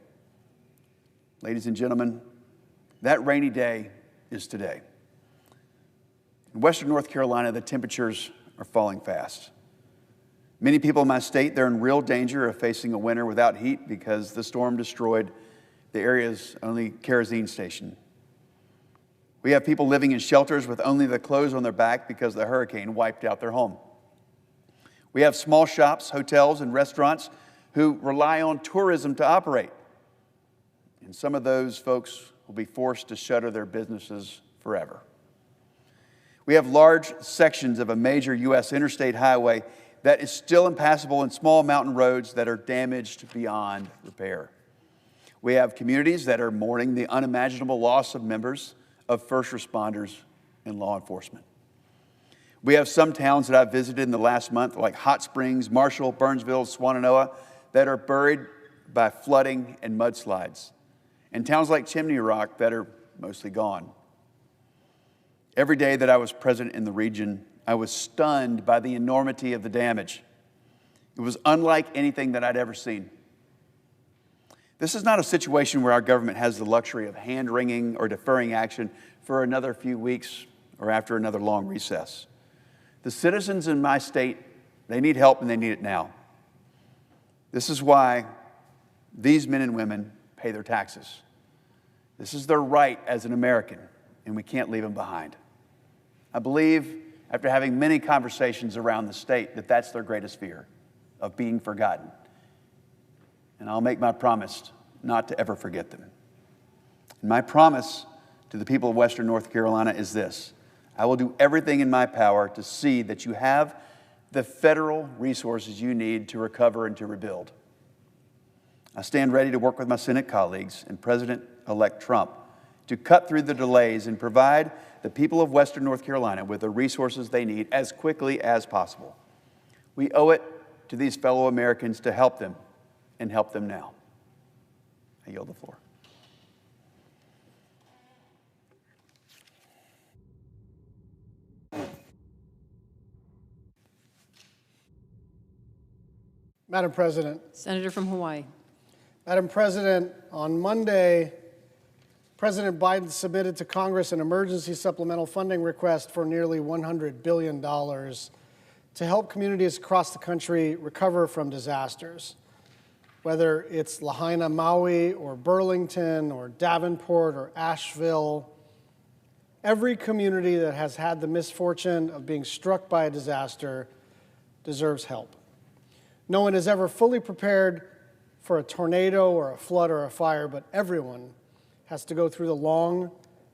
Ladies and gentlemen, that rainy day is today. In Western North Carolina, the temperatures are falling fast. Many people in my state, they're in real danger of facing a winter without heat because the storm destroyed the area's only kerosene station. We have people living in shelters with only the clothes on their back because the hurricane wiped out their home. We have small shops, hotels, and restaurants who rely on tourism to operate. And some of those folks will be forced to shutter their businesses forever. We have large sections of a major U.S. interstate highway that is still impassable and small mountain roads that are damaged beyond repair. We have communities that are mourning the unimaginable loss of members of first responders and law enforcement. We have some towns that I've visited in the last month, like Hot Springs, Marshall, Burnsville, Swannanoa, that are buried by flooding and mudslides, and towns like Chimney Rock that are mostly gone. Every day that I was present in the region, I was stunned by the enormity of the damage. It was unlike anything that I'd ever seen. This is not a situation where our government has the luxury of hand-wringing or deferring action for another few weeks or after another long recess. The citizens in my state, they need help and they need it now. This is why these men and women pay their taxes. This is their right as an American, and we can't leave them behind. I believe, after having many conversations around the state, that that's their greatest fear, of being forgotten. And I'll make my promise not to ever forget them. And my promise to the people of Western North Carolina is this: I will do everything in my power to see that you have the federal resources you need to recover and to rebuild. I stand ready to work with my Senate colleagues and President-elect Trump to cut through the delays and provide the people of Western North Carolina with the resources they need as quickly as possible. We owe it to these fellow Americans to help them, and help them now. I yield the floor. Madam President. Senator from Hawaii. Madam President, on Monday, President Biden submitted to Congress an emergency supplemental funding request for nearly $100 billion to help communities across the country recover from disasters. Whether it's Lahaina, Maui, or Burlington, or Davenport, or Asheville, every community that has had the misfortune of being struck by a disaster deserves help. No one is ever fully prepared for a tornado or a flood or a fire, but everyone has to go through the long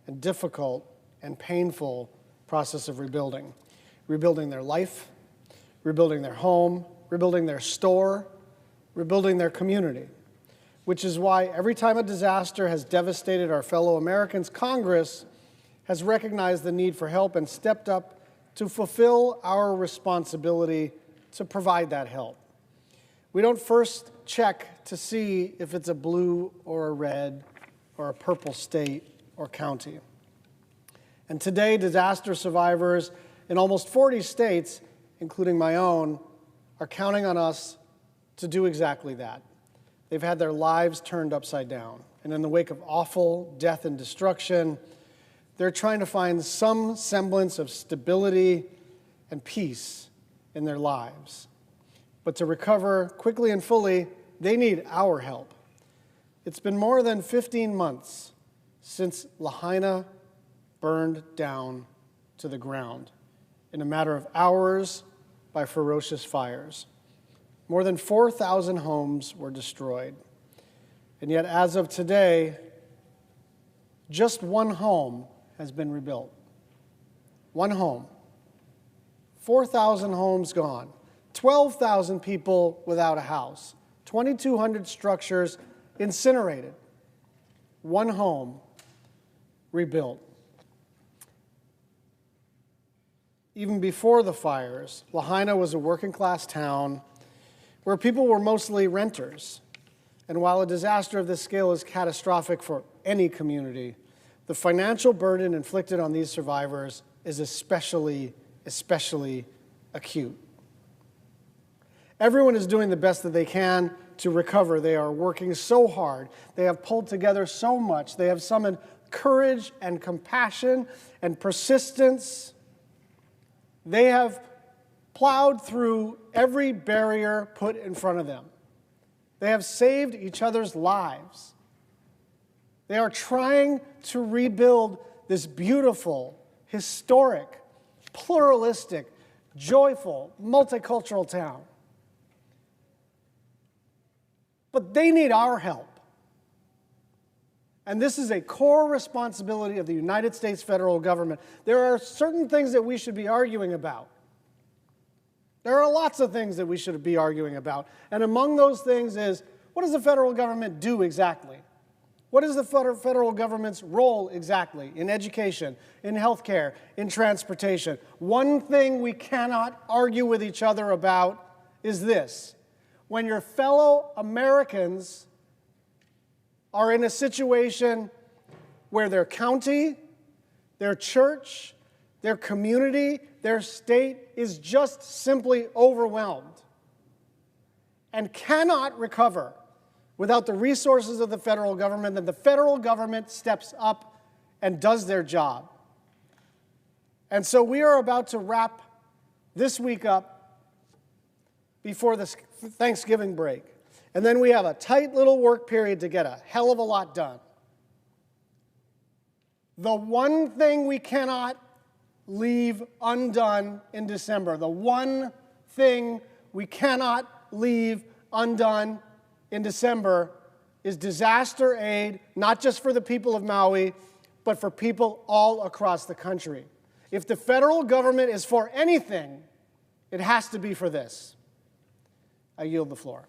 and difficult and painful process of rebuilding. Rebuilding their life, rebuilding their home, rebuilding their store, rebuilding their community. Which is why every time a disaster has devastated our fellow Americans, Congress has recognized the need for help and stepped up to fulfill our responsibility to provide that help. We don't first check to see if it's a blue or a red or a purple state or county. And today, disaster survivors in almost 40 states, including my own, are counting on us to do exactly that. They've had their lives turned upside down. And in the wake of awful death and destruction, they're trying to find some semblance of stability and peace in their lives. But to recover quickly and fully, they need our help. It's been more than 15 months since Lahaina burned down to the ground in a matter of hours by ferocious fires. More than 4,000 homes were destroyed. And yet, as of today, just one home has been rebuilt. One home. 4,000 homes gone. 12,000 people without a house. 2,200 structures incinerated. One home rebuilt. Even before the fires, Lahaina was a working-class town where people were mostly renters. And while a disaster of this scale is catastrophic for any community, the financial burden inflicted on these survivors is especially acute. Everyone is doing the best that they can to recover. They are working so hard. They have pulled together so much. They have summoned courage and compassion and persistence. They have plowed through every barrier put in front of them. They have saved each other's lives. They are trying to rebuild this beautiful, historic, pluralistic, joyful, multicultural town. But they need our help. And this is a core responsibility of the United States federal government. There are certain things that we should be arguing about. There are lots of things that we should be arguing about. And among those things is, what does the federal government do exactly? What is the federal government's role exactly in education, in healthcare, in transportation? One thing we cannot argue with each other about is this. When your fellow Americans are in a situation where their county, their church, their community, their state is just simply overwhelmed and cannot recover without the resources of the federal government, then the federal government steps up and does their job. And so we are about to wrap this week up before the Thanksgiving break. And then we have a tight little work period to get a hell of a lot done. The one thing we cannot leave undone in December, the one thing we cannot leave undone in December is disaster aid, not just for the people of Maui, but for people all across the country. If the federal government is for anything, it has to be for this. I yield the floor.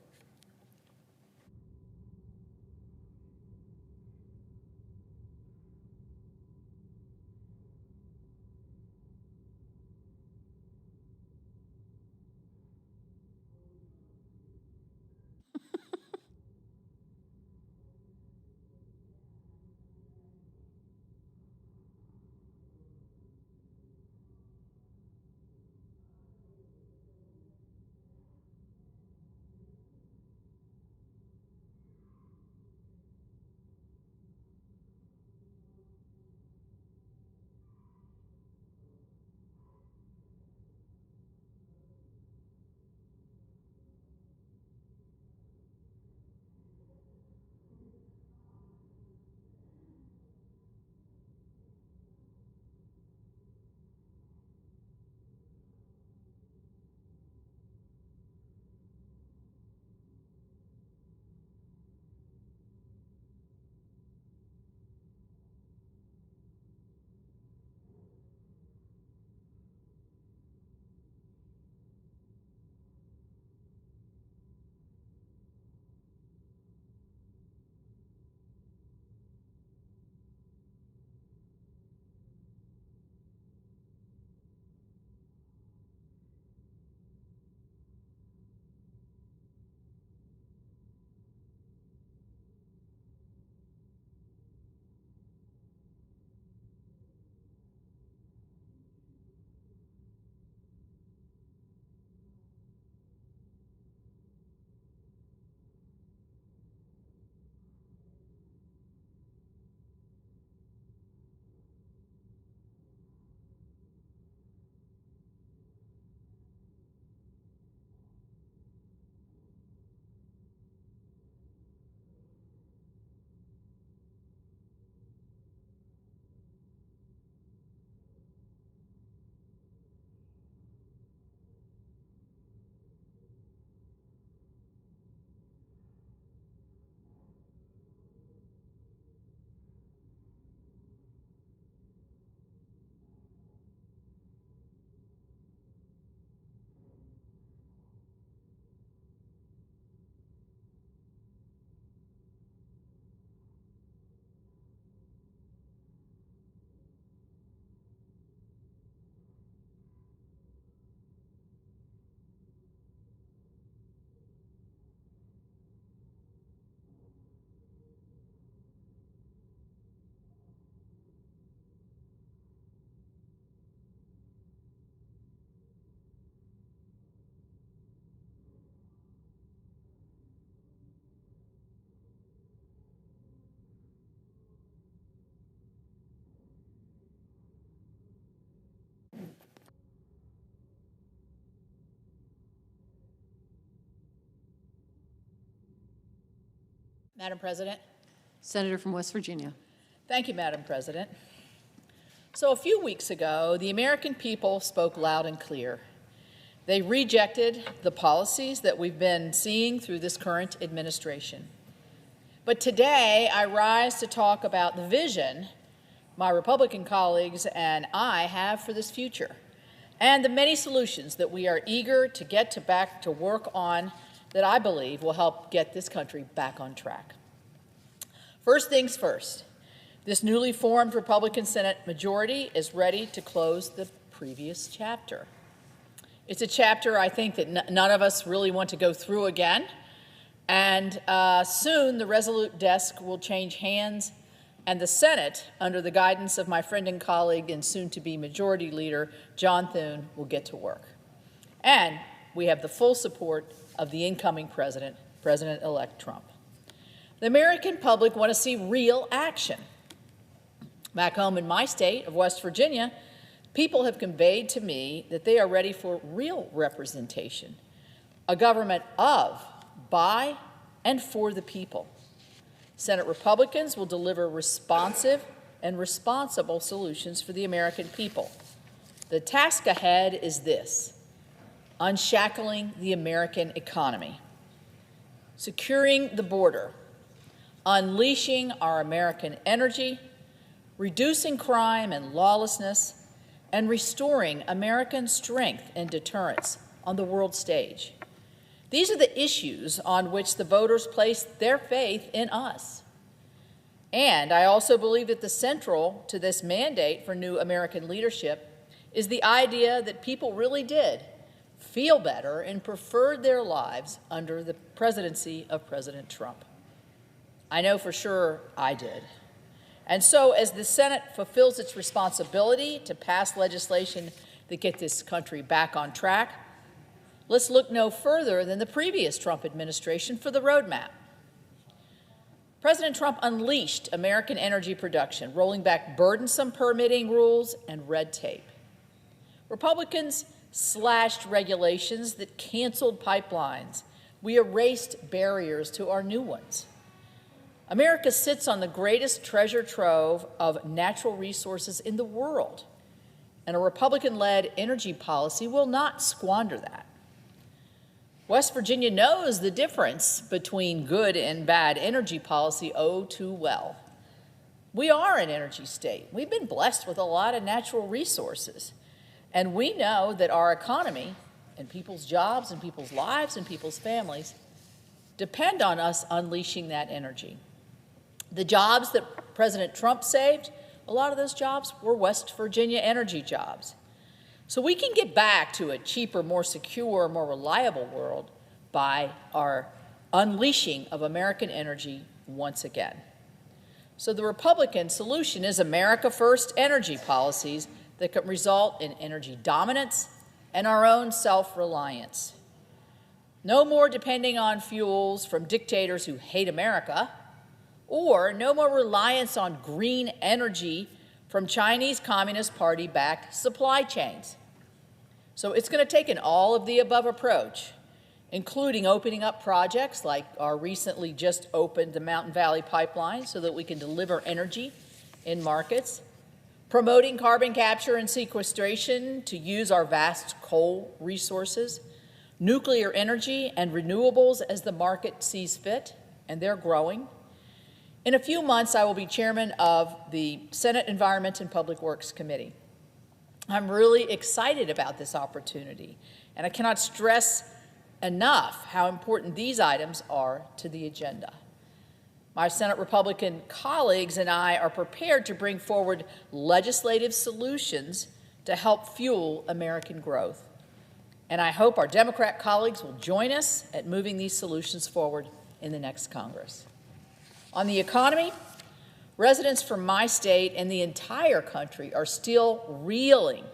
Madam President. Senator from West Virginia. Thank you, Madam President. So a few weeks ago, the American people spoke loud and clear. They rejected the policies that we've been seeing through this current administration. But today, I rise to talk about the vision my Republican colleagues and I have for this future, and the many solutions that we are eager to get back to work on that I believe will help get this country back on track. First things first, this newly formed Republican Senate majority is ready to close the previous chapter. It's a chapter I think that none of us really want to go through again, and soon the Resolute desk will change hands, and the Senate, under the guidance of my friend and colleague and soon-to-be Majority Leader John Thune, will get to work. And we have the full support of the incoming president, President-elect Trump. The American public want to see real action. Back home in my state of West Virginia, people have conveyed to me that they are ready for real representation, a government of, by, and for the people. Senate Republicans will deliver responsive and responsible solutions for the American people. The task ahead is this: unshackling the American economy, securing the border, unleashing our American energy, reducing crime and lawlessness, and restoring American strength and deterrence on the world stage. These are the issues on which the voters placed their faith in us. And I also believe that the central to this mandate for new American leadership is the idea that people really did feel better and preferred their lives under the presidency of President Trump. I know for sure I did. And so as the Senate fulfills its responsibility to pass legislation that gets this country back on track, let's look no further than the previous Trump administration for the roadmap. President Trump unleashed American energy production, rolling back burdensome permitting rules and red tape. Republicans slashed regulations that canceled pipelines. We erased barriers to our new ones. America sits on the greatest treasure trove of natural resources in the world, and a Republican-led energy policy will not squander that. West Virginia knows the difference between good and bad energy policy oh too well. We are an energy state. We've been blessed with a lot of natural resources, and we know that our economy and people's jobs and people's lives and people's families depend on us unleashing that energy. The jobs that President Trump saved, a lot of those jobs were West Virginia energy jobs. So we can get back to a cheaper, more secure, more reliable world by our unleashing of American energy once again. So the Republican solution is America First energy policies that can result in energy dominance and our own self-reliance. No more depending on fuels from dictators who hate America, or no more reliance on green energy from Chinese Communist Party-backed supply chains. So it's going to take an all-of-the-above approach, including opening up projects like our recently just opened the Mountain Valley Pipeline so that we can deliver energy in markets, promoting carbon capture and sequestration to use our vast coal resources, nuclear energy and renewables as the market sees fit, and they're growing. In a few months, I will be chairman of the Senate Environment and Public Works Committee. I'm really excited about this opportunity, and I cannot stress enough how important these items are to the agenda. My Senate Republican colleagues and I are prepared to bring forward legislative solutions to help fuel American growth. And I hope our Democrat colleagues will join us at moving these solutions forward in the next Congress. On the economy, residents from my state and the entire country are still reeling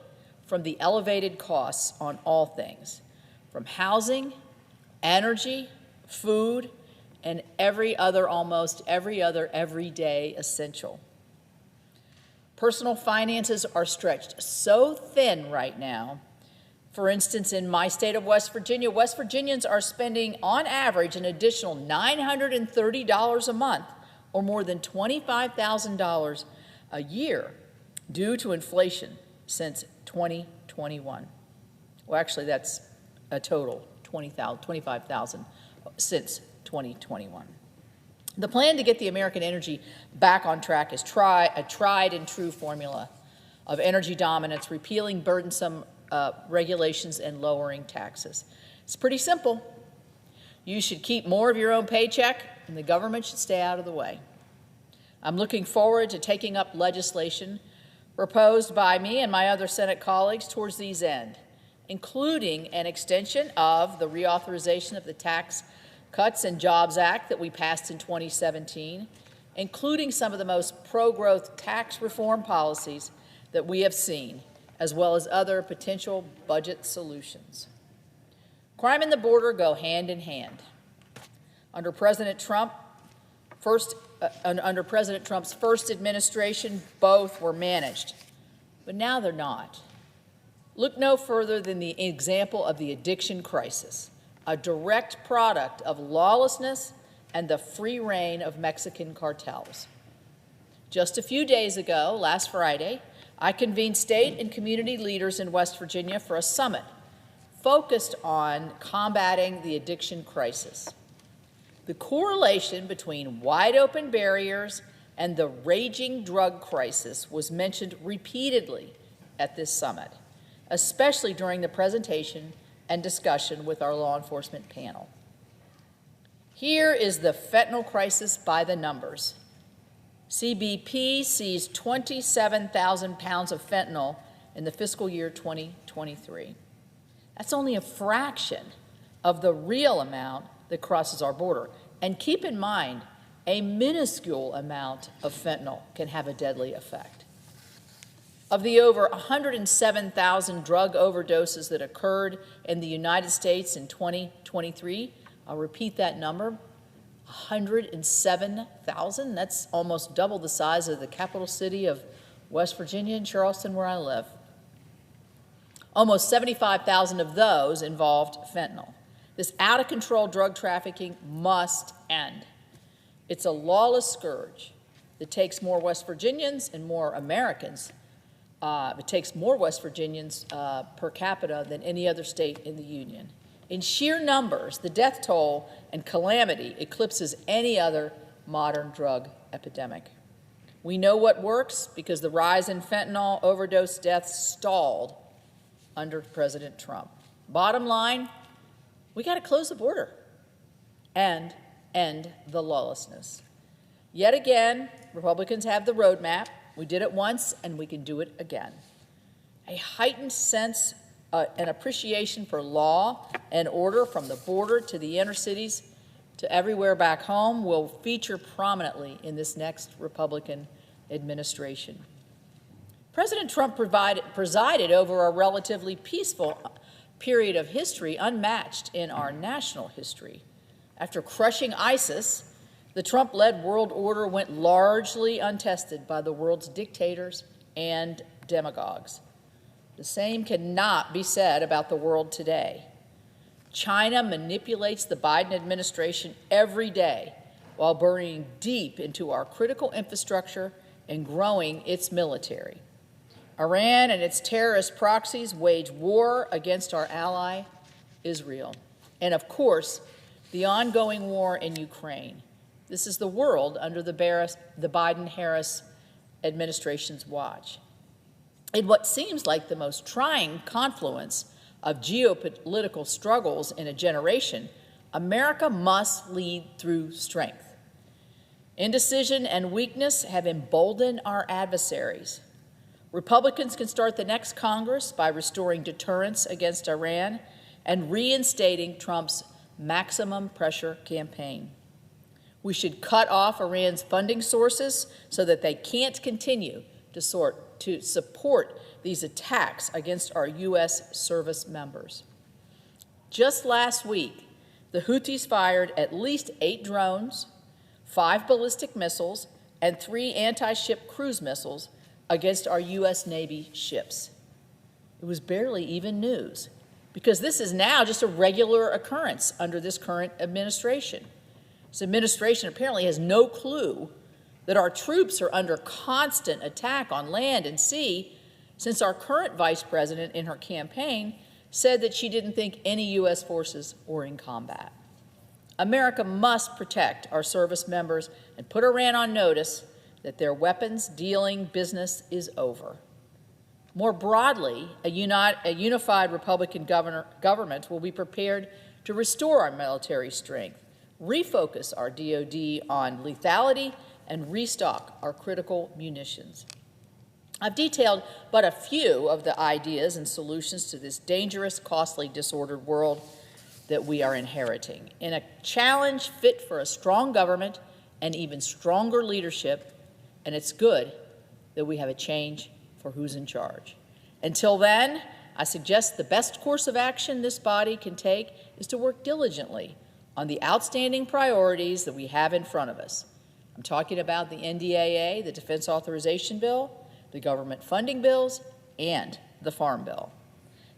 from the elevated costs on all things, from housing, energy, food, and almost every other everyday essential. Personal finances are stretched so thin right now For instance, in my state of West Virginians are spending on average an additional $930 a month, or more than $25,000 a year, due to inflation since 2021. Well, actually, that's a total $25,000 since 2021. The plan to get the American energy back on track is a tried and true formula of energy dominance, repealing burdensome regulations and lowering taxes. It's pretty simple. You should keep more of your own paycheck, and the government should stay out of the way. I'm looking forward to taking up legislation proposed by me and my other Senate colleagues towards these ends, including an extension of the reauthorization of the Tax Cuts and Jobs Act that we passed in 2017, including some of the most pro-growth tax reform policies that we have seen, as well as other potential budget solutions. Crime and the border go hand in hand. Under President Trump's first administration, both were managed, but now they're not. Look no further than the example of the addiction crisis, a direct product of lawlessness and the free reign of Mexican cartels. Just a few days ago, last Friday, I convened state and community leaders in West Virginia for a summit focused on combating the addiction crisis. The correlation between wide-open barriers and the raging drug crisis was mentioned repeatedly at this summit, especially during the presentation and discussion with our law enforcement panel. Here is the fentanyl crisis by the numbers. CBP seized 27,000 pounds of fentanyl in the fiscal year 2023. That's only a fraction of the real amount that crosses our border. And keep in mind, a minuscule amount of fentanyl can have a deadly effect. Of the over 107,000 drug overdoses that occurred in the United States in 2023, I'll repeat that number, 107,000. That's almost double the size of the capital city of West Virginia and Charleston, where I live. Almost 75,000 of those involved fentanyl. This out-of-control drug trafficking must end. It's a lawless scourge that takes more West Virginians and more Americans. It takes more West Virginians per capita than any other state in the Union. In sheer numbers, the death toll and calamity eclipses any other modern drug epidemic. We know what works because the rise in fentanyl overdose deaths stalled under President Trump. Bottom line, we got to close the border and end the lawlessness. Yet again, Republicans have the roadmap. We did it once, and we can do it again. A heightened sense and appreciation for law and order from the border to the inner cities to everywhere back home will feature prominently in this next Republican administration. President Trump presided over a relatively peaceful period of history unmatched in our national history. After crushing ISIS, the Trump-led world order went largely untested by the world's dictators and demagogues. The same cannot be said about the world today. China manipulates the Biden administration every day while burrowing deep into our critical infrastructure and growing its military. Iran and its terrorist proxies wage war against our ally, Israel. And of course, the ongoing war in Ukraine. This is the world under the Biden-Harris administration's watch. In what seems like the most trying confluence of geopolitical struggles in a generation, America must lead through strength. Indecision and weakness have emboldened our adversaries. Republicans can start the next Congress by restoring deterrence against Iran and reinstating Trump's maximum pressure campaign. We should cut off Iran's funding sources so that they can't continue to support these attacks against our U.S. service members. Just last week, the Houthis fired at least 8 drones, 5 ballistic missiles, and 3 anti-ship cruise missiles against our U.S. Navy ships. It was barely even news. because this is now just a regular occurrence under this current administration. This administration apparently has no clue that our troops are under constant attack on land and sea, since our current vice president in her campaign said that she didn't think any U.S. forces were in combat. America must protect our service members and put Iran on notice that their weapons dealing business is over. More broadly, a unified Republican government will be prepared to restore our military strength, refocus our DoD on lethality, and restock our critical munitions. I've detailed but a few of the ideas and solutions to this dangerous, costly, disordered world that we are inheriting. In a challenge fit for a strong government and even stronger leadership, and it's good that we have a change for who's in charge. Until then, I suggest the best course of action this body can take is to work diligently on the outstanding priorities that we have in front of us. I'm talking about the NDAA, the Defense Authorization Bill, the government funding bills, and the Farm Bill.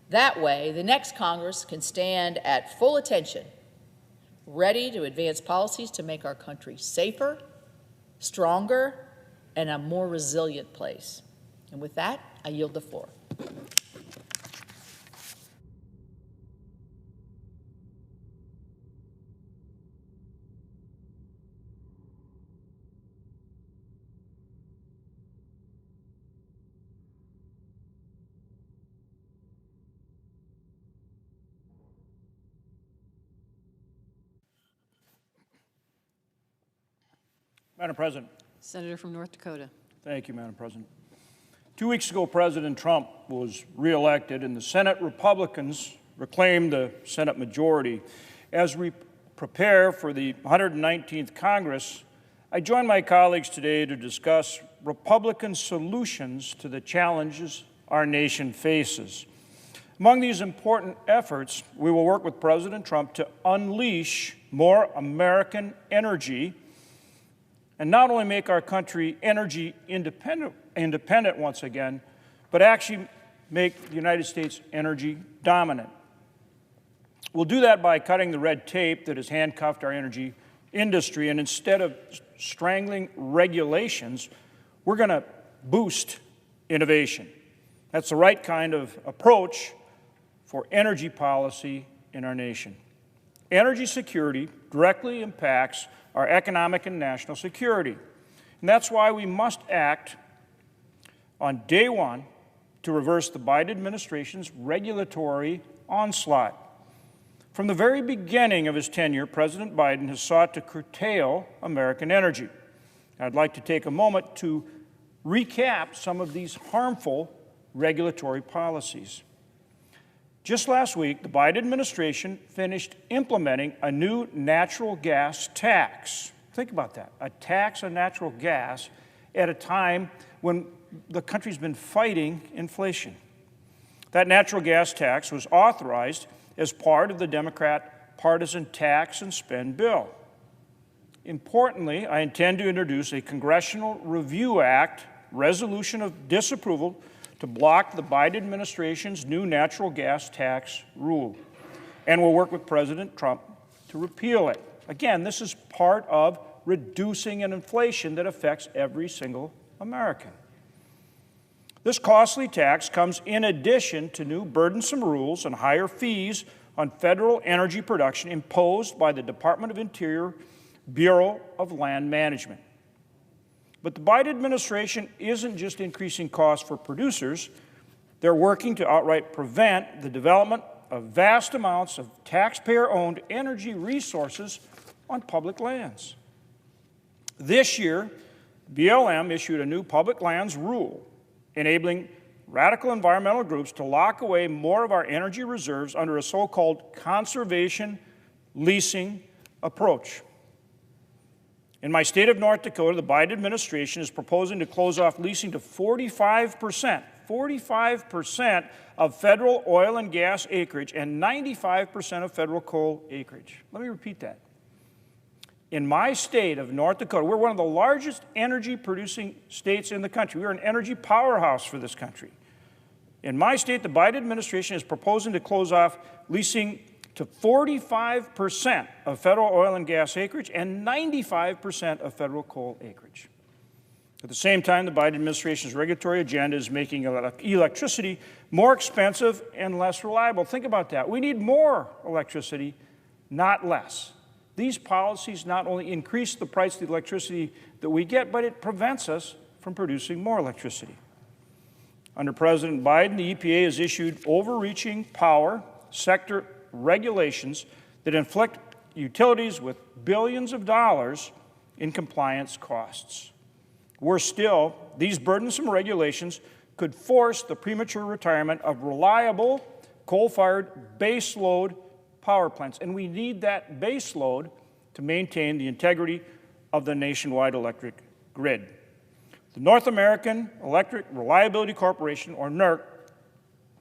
That way, the next Congress can stand at full attention, ready to advance policies to make our country safer, stronger, and a more resilient place. And with that, I yield the floor. Madam President. Senator from North Dakota. Thank you, Madam President. 2 weeks ago, President Trump was reelected, and the Senate Republicans reclaimed the Senate majority. As we prepare for the 119th Congress, I join my colleagues today to discuss Republican solutions to the challenges our nation faces. Among these important efforts, we will work with President Trump to unleash more American energy and not only make our country energy independent once again, but actually make the United States energy dominant. We'll do that by cutting the red tape that has handcuffed our energy industry, and instead of strangling regulations, we're going to boost innovation. That's the right kind of approach for energy policy in our nation. Energy security directly impacts our economic and national security. And that's why we must act on day one to reverse the Biden administration's regulatory onslaught. From the very beginning of his tenure, President Biden has sought to curtail American energy. I'd like to take a moment to recap some of these harmful regulatory policies. Just last week, the Biden administration finished implementing a new natural gas tax. Think about that, a tax on natural gas at a time when the country's been fighting inflation. That natural gas tax was authorized as part of the Democrat partisan tax and spend bill. Importantly, I intend to introduce a Congressional Review Act resolution of disapproval to block the Biden administration's new natural gas tax rule, and we'll work with President Trump to repeal it. Again, this is part of reducing an inflation that affects every single American. This costly tax comes in addition to new burdensome rules and higher fees on federal energy production imposed by the Department of Interior Bureau of Land Management. But the Biden administration isn't just increasing costs for producers. They're working to outright prevent the development of vast amounts of taxpayer-owned energy resources on public lands. This year, BLM issued a new public lands rule enabling radical environmental groups to lock away more of our energy reserves under a so-called conservation leasing approach. In my state of North Dakota, the Biden administration is proposing to close off leasing to 45% of federal oil and gas acreage and 95% of federal coal acreage. Let me repeat that. In my state of North Dakota, we're one of the largest energy-producing states in the country. We're an energy powerhouse for this country. In my state, the Biden administration is proposing to close off leasing to 45% of federal oil and gas acreage and 95% of federal coal acreage. At the same time, the Biden administration's regulatory agenda is making electricity more expensive and less reliable. Think about that. We need more electricity, not less. These policies not only increase the price of the electricity that we get, but it prevents us from producing more electricity. Under President Biden, the EPA has issued overreaching power sector regulations that inflict utilities with billions of dollars in compliance costs. Worse still, these burdensome regulations could force the premature retirement of reliable coal-fired baseload power plants, and we need that baseload to maintain the integrity of the nationwide electric grid. The North American Electric Reliability Corporation, or NERC,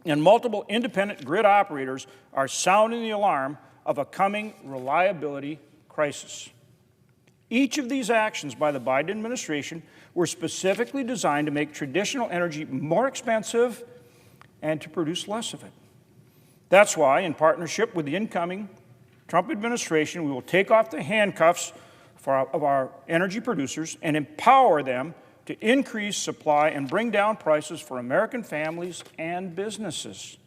and multiple independent grid operators are sounding the alarm of a coming reliability crisis. Each of these actions by the Biden administration were specifically designed to make traditional energy more expensive and to produce less of it. That's why, in partnership with the incoming Trump administration, we will take off the handcuffs of our energy producers and empower them to increase supply and bring down prices for American families and businesses.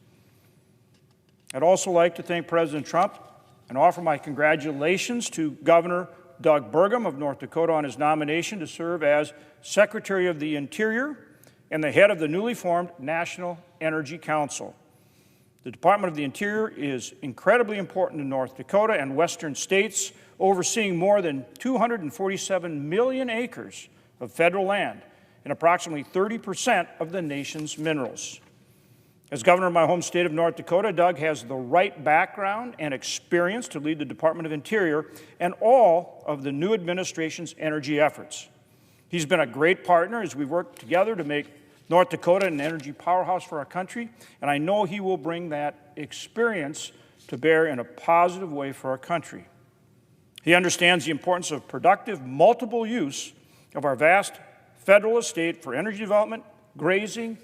I'd also like to thank President Trump and offer my congratulations to Governor Doug Burgum of North Dakota on his nomination to serve as Secretary of the Interior and the head of the newly formed National Energy Council. The Department of the Interior is incredibly important to North Dakota and western states, overseeing more than 247 million acres of federal land and approximately 30% of the nation's minerals. As governor of my home state of North Dakota, Doug has the right background and experience to lead the Department of Interior and all of the new administration's energy efforts. He's been a great partner as we work together to make North Dakota an energy powerhouse for our country, and I know he will bring that experience to bear in a positive way for our country. He understands the importance of productive, multiple use of our vast federal estate for energy development, grazing,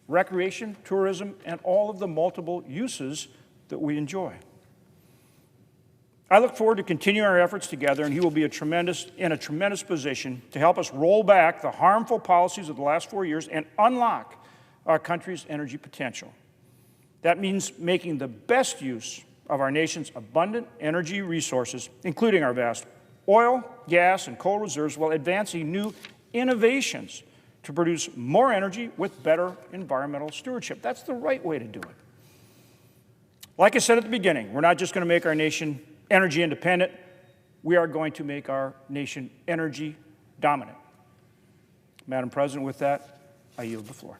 recreation, tourism, and all of the multiple uses that we enjoy. I look forward to continuing our efforts together, and he will be in a tremendous position to help us roll back the harmful policies of the last 4 years and unlock our country's energy potential. That means making the best use of our nation's abundant energy resources, including our vast oil, gas, and coal reserves, while advancing new innovations to produce more energy with better environmental stewardship. That's the right way to do it. Like I said at the beginning, we're not just going to make our nation energy independent, we are going to make our nation energy dominant. Madam President, with that, I yield the floor.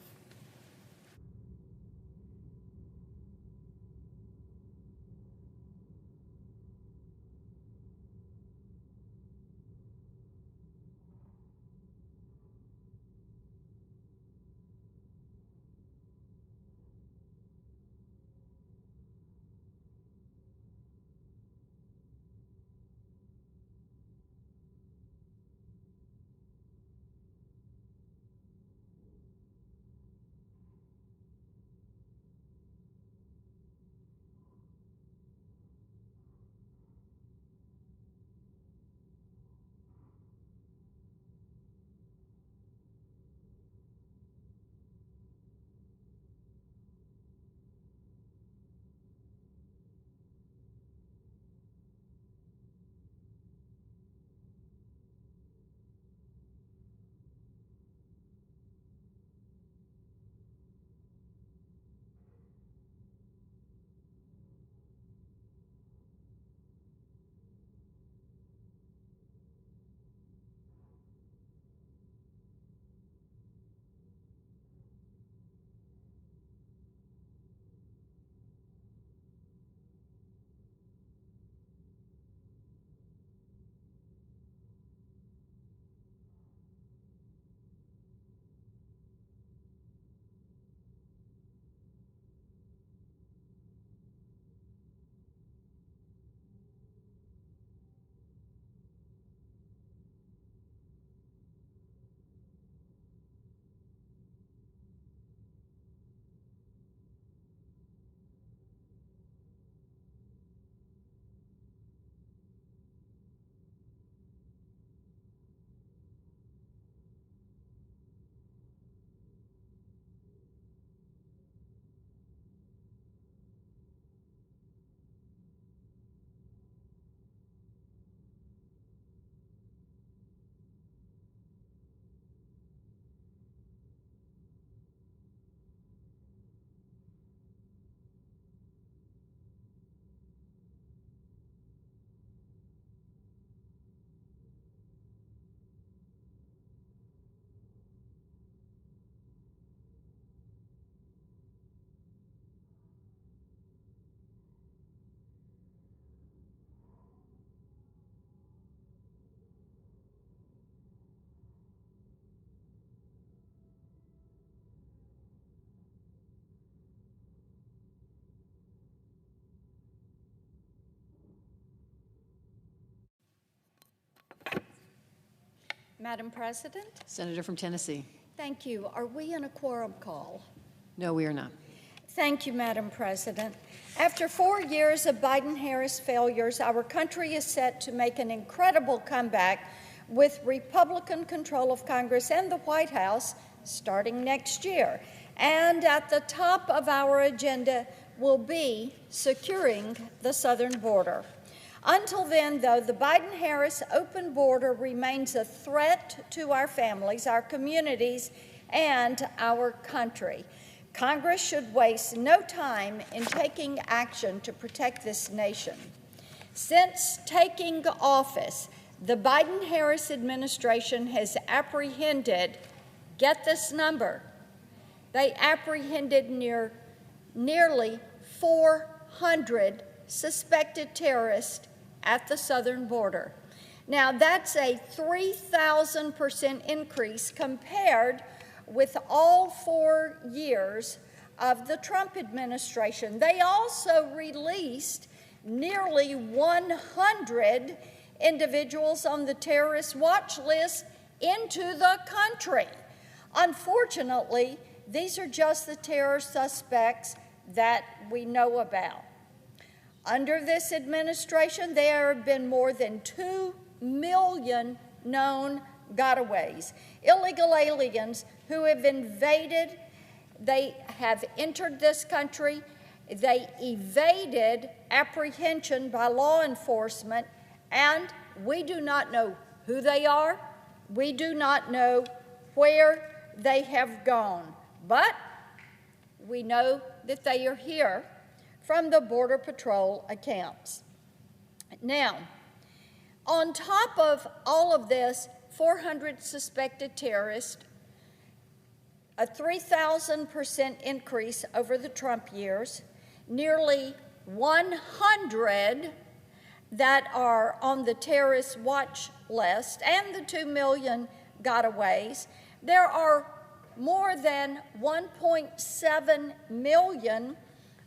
Madam President? Senator from Tennessee. Thank you. Are we in a quorum call? No, we are not. Thank you, Madam President. After 4 years of Biden-Harris failures, our country is set to make an incredible comeback with Republican control of Congress and the White House starting next year. And at the top of our agenda will be securing the southern border. Until then, though, the Biden-Harris open border remains a threat to our families, our communities, and our country. Congress should waste no time in taking action to protect this nation. Since taking office, the Biden-Harris administration has apprehended, get this number, they apprehended nearly 400 suspected terrorists at the southern border. Now, that's a 3,000% increase compared with all 4 years of the Trump administration. They also released nearly 100 individuals on the terrorist watch list into the country. Unfortunately, these are just the terror suspects that we know about. Under this administration, there have been more than 2 million known gotaways, illegal aliens who have invaded, they have entered this country, they evaded apprehension by law enforcement, and we do not know who they are, we do not know where they have gone, but we know that they are here from the Border Patrol accounts. Now, on top of all of this, 400 suspected terrorists, a 3,000% increase over the Trump years, nearly 100 that are on the terrorist watch list, and the 2 million gotaways. There are more than 1.7 million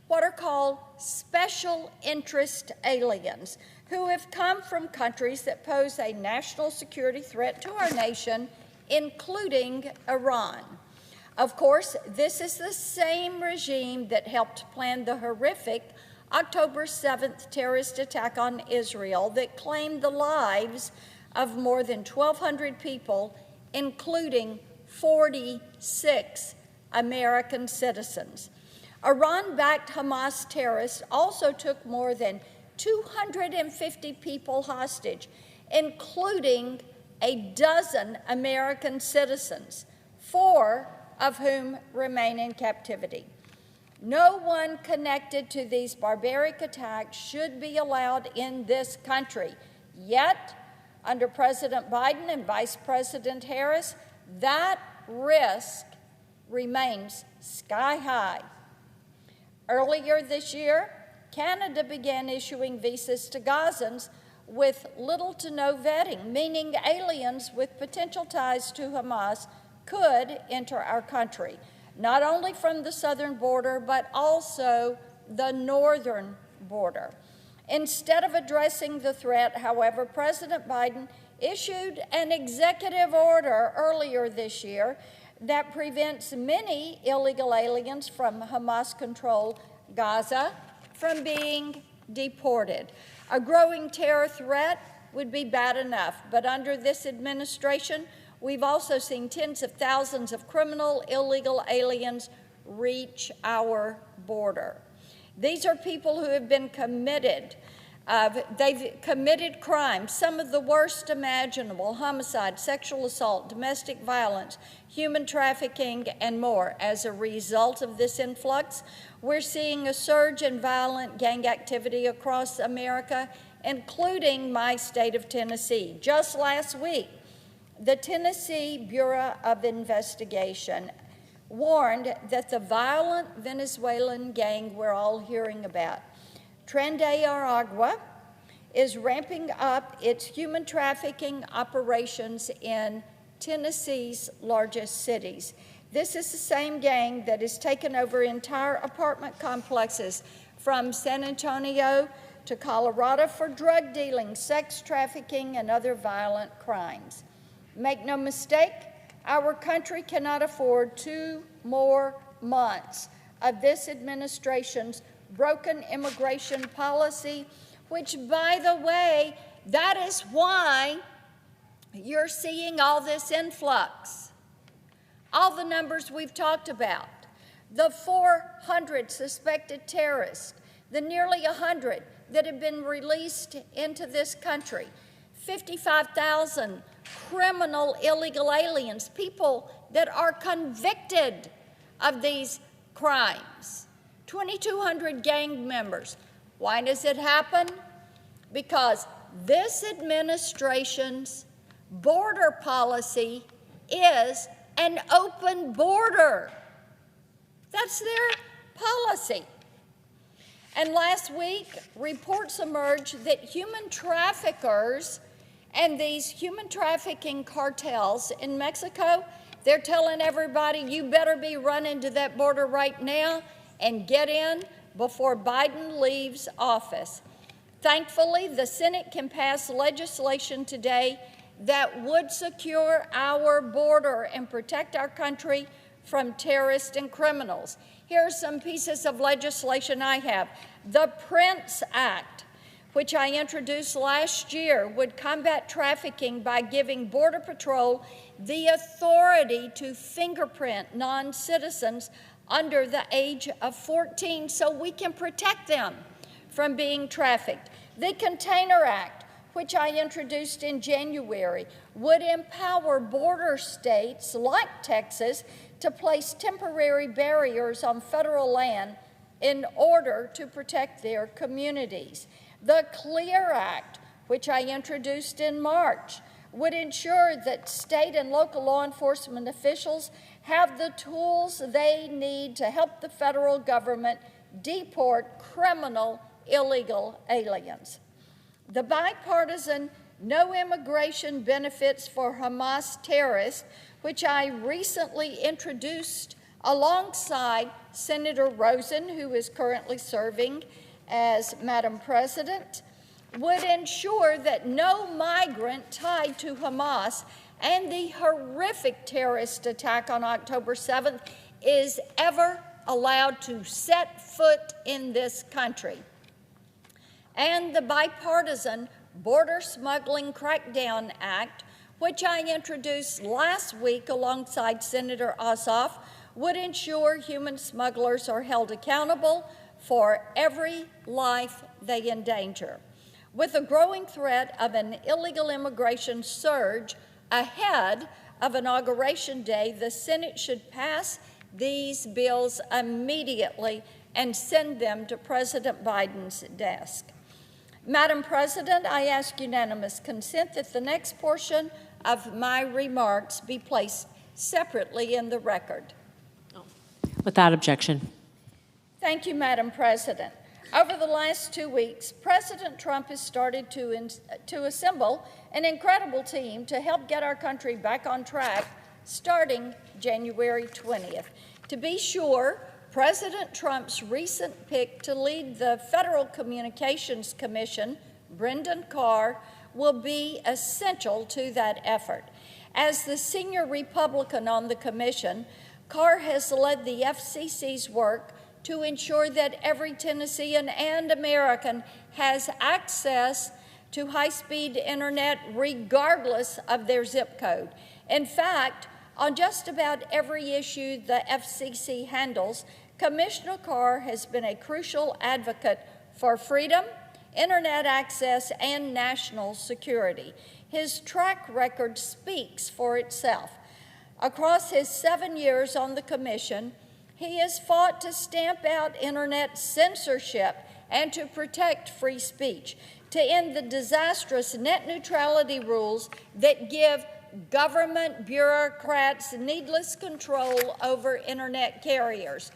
what are called special interest aliens who have come from countries that pose a national security threat to our nation, including Iran. Of course, this is the same regime that helped plan the horrific October 7th terrorist attack on Israel that claimed the lives of more than 1,200 people, including 46 American citizens. Iran-backed Hamas terrorists also took more than 250 people hostage, including a dozen American citizens, 4 of whom remain in captivity. No one connected to these barbaric attacks should be allowed in this country. Yet, under President Biden and Vice President Harris, that risk remains sky high. Earlier this year, Canada began issuing visas to Gazans with little to no vetting, meaning aliens with potential ties to Hamas could enter our country, not only from the southern border, but also the northern border. Instead of addressing the threat, however, President Biden issued an executive order earlier this year that prevents many illegal aliens from Hamas-controlled Gaza from being deported. A growing terror threat would be bad enough, but under this administration, we've also seen tens of thousands of criminal illegal aliens reach our border. These are people who have been committed. They've committed crimes, some of the worst imaginable: homicide, sexual assault, domestic violence, human trafficking, and more. As a result of this influx, we're seeing a surge in violent gang activity across America, including my state of Tennessee. Just last week, the Tennessee Bureau of Investigation warned that the violent Venezuelan gang we're all hearing about, Tren de Aragua, is ramping up its human trafficking operations in Tennessee's largest cities. This is the same gang that has taken over entire apartment complexes from San Antonio to Colorado for drug dealing, sex trafficking, and other violent crimes. Make no mistake, our country cannot afford 2 more months of this administration's broken immigration policy, which, by the way, that is why you're seeing all this influx. All the numbers we've talked about, the 400 suspected terrorists, the nearly 100 that have been released into this country, 55,000 criminal illegal aliens, people that are convicted of these crimes, 2,200 gang members. Why does it happen? Because this administration's border policy is an open border. That's their policy. And last week, reports emerged that human traffickers and these human trafficking cartels in Mexico, they're telling everybody, you better be running to that border right now and get in before Biden leaves office. Thankfully, the Senate can pass legislation today that would secure our border and protect our country from terrorists and criminals. Here are some pieces of legislation I have. The PRINCE Act, which I introduced last year, would combat trafficking by giving Border Patrol the authority to fingerprint non-citizens under the age of 14 so we can protect them from being trafficked. The Container Act, which I introduced in January, would empower border states like Texas to place temporary barriers on federal land in order to protect their communities. The CLEAR Act, which I introduced in March, would ensure that state and local law enforcement officials have the tools they need to help the federal government deport criminal illegal aliens. The bipartisan No Immigration Benefits for Hamas Terrorists, which I recently introduced alongside Senator Rosen, who is currently serving as Madam President, would ensure that no migrant tied to Hamas and the horrific terrorist attack on October 7th is ever allowed to set foot in this country. And the bipartisan Border Smuggling Crackdown Act, which I introduced last week alongside Senator Ossoff, would ensure human smugglers are held accountable for every life they endanger. With the growing threat of an illegal immigration surge ahead of Inauguration Day, the Senate should pass these bills immediately and send them to President Biden's desk. Madam President, I ask unanimous consent that the next portion of my remarks be placed separately in the record. Without objection. Thank you, Madam President. Over the last 2 weeks, President Trump has started to assemble an incredible team to help get our country back on track starting January 20th. To be sure, President Trump's recent pick to lead the Federal Communications Commission, Brendan Carr, will be essential to that effort. As the senior Republican on the commission, Carr has led the FCC's work to ensure that every Tennessean and American has access to high-speed internet regardless of their zip code. In fact, on just about every issue the FCC handles, Commissioner Carr has been a crucial advocate for freedom, internet access, and national security. His track record speaks for itself. Across his 7 years on the commission, he has fought to stamp out internet censorship and to protect free speech, to end the disastrous net neutrality rules that give government bureaucrats needless control over internet carriers,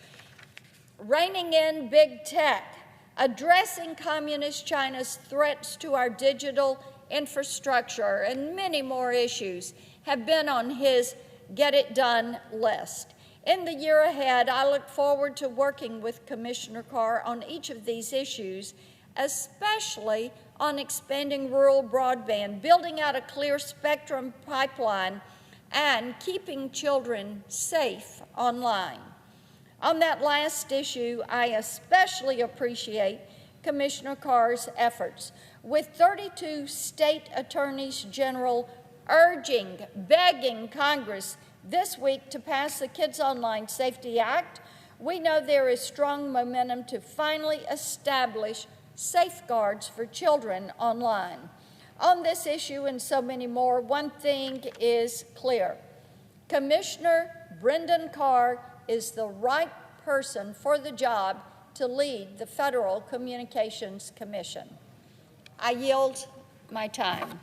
reining in big tech, addressing communist China's threats to our digital infrastructure, and many more issues have been on his get it done list. In the year ahead, I look forward to working with Commissioner Carr on each of these issues especially on expanding rural broadband, building out a clear spectrum pipeline, and keeping children safe online. On that last issue, I especially appreciate Commissioner Carr's efforts, with 32 state attorneys general urging, begging Congress this week to pass the Kids Online Safety Act. We know there is strong momentum to finally establish safeguards for children online. On this issue and so many more, one thing is clear. Commissioner Brendan Carr is the right person for the job to lead the Federal Communications Commission. I yield my time.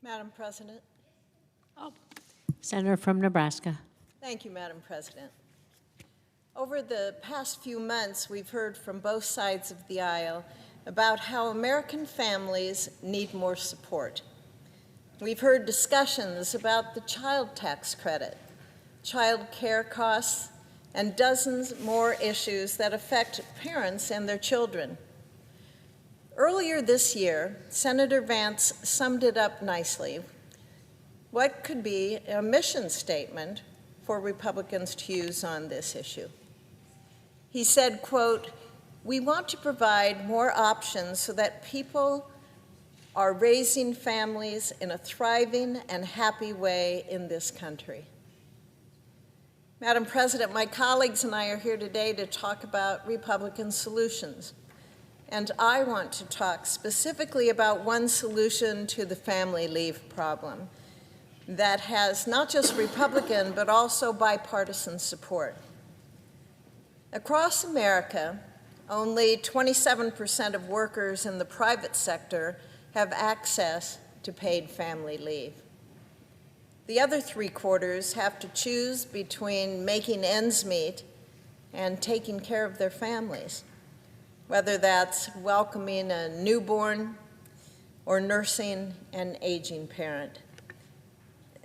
Madam President. Senator from Nebraska. Thank you, Madam President. Over the past few months, we've heard from both sides of the aisle about how American families need more support. We've heard discussions about the child tax credit, child care costs, and dozens more issues that affect parents and their children. Earlier this year, Senator Vance summed it up nicely. What could be a mission statement for Republicans to use on this issue. He said, quote, "We want to provide more options so that people are raising families in a thriving and happy way in this country." Madam President, my colleagues and I are here today to talk about Republican solutions. And I want to talk specifically about one solution to the family leave problem that has not just Republican, but also bipartisan support. Across America, only 27% of workers in the private sector have access to paid family leave. The other 3/4 have to choose between making ends meet and taking care of their families, whether that's welcoming a newborn or nursing an aging parent.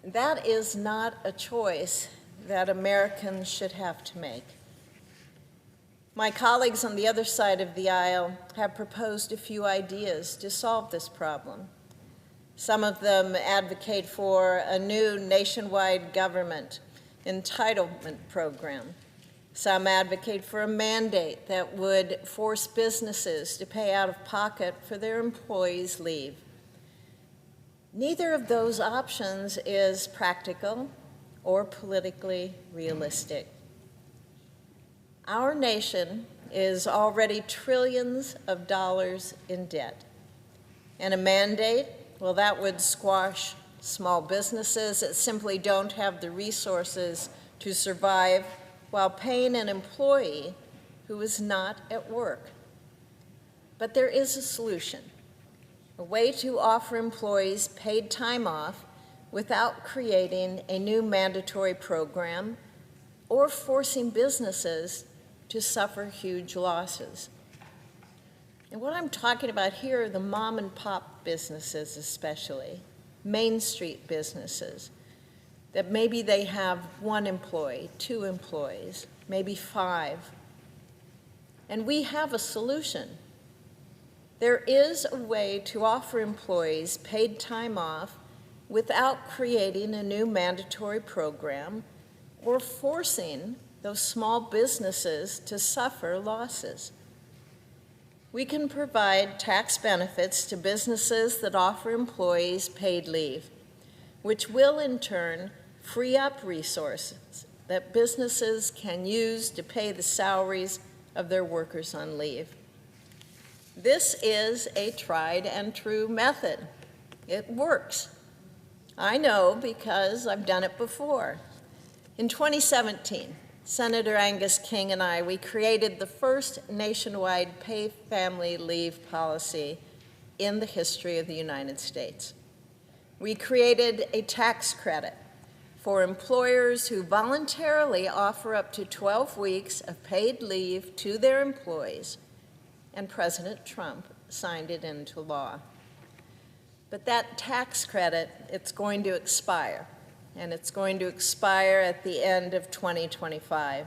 That is not a choice that Americans should have to make. My colleagues on the other side of the aisle have proposed a few ideas to solve this problem. Some of them advocate for a new nationwide government entitlement program. Some advocate for a mandate that would force businesses to pay out of pocket for their employees' leave. Neither of those options is practical or politically realistic. Our nation is already trillions of dollars in debt, and a mandate, well, that would squash small businesses that simply don't have the resources to survive while paying an employee who is not at work. But there is a solution, a way to offer employees paid time off without creating a new mandatory program or forcing businesses to suffer huge losses. And what I'm talking about here are the mom and pop businesses especially, Main Street businesses, that maybe they have 1 employee, 2 employees, maybe 5. And we have a solution. There is a way to offer employees paid time off without creating a new mandatory program or forcing those small businesses to suffer losses. We can provide tax benefits to businesses that offer employees paid leave, which will in turn free up resources that businesses can use to pay the salaries of their workers on leave. This is a tried and true method. It works. I know because I've done it before. In 2017, Senator Angus King and I, we created the first nationwide paid family leave policy in the history of the United States. We created a tax credit for employers who voluntarily offer up to 12 weeks of paid leave to their employees, and President Trump signed it into law. But that tax credit, it's going to expire. And it's going to expire at the end of 2025.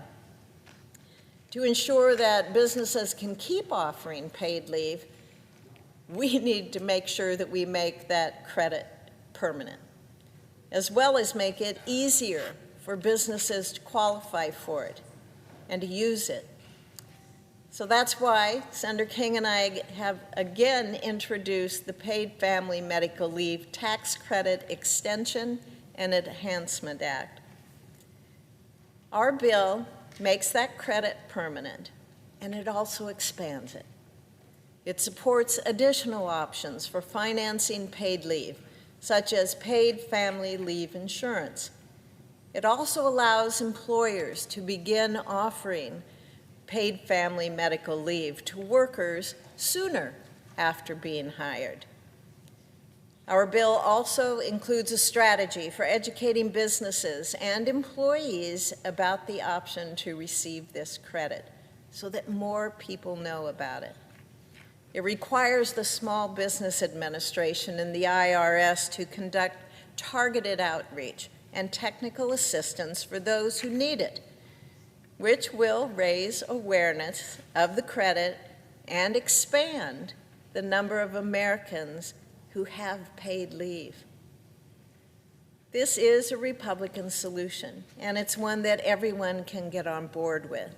To ensure that businesses can keep offering paid leave, we need to make sure that we make that credit permanent, as well as make it easier for businesses to qualify for it and to use it. So that's why Senator King and I have again introduced the Paid Family Medical Leave Tax Credit Extension and Enhancement Act. Our bill makes that credit permanent, and it also expands it. It supports additional options for financing paid leave, such as paid family leave insurance. It also allows employers to begin offering paid family medical leave to workers sooner after being hired. Our bill also includes a strategy for educating businesses and employees about the option to receive this credit so that more people know about it. It requires the Small Business Administration and the IRS to conduct targeted outreach and technical assistance for those who need it, which will raise awareness of the credit and expand the number of Americans who have paid leave. This is a Republican solution, and it's one that everyone can get on board with.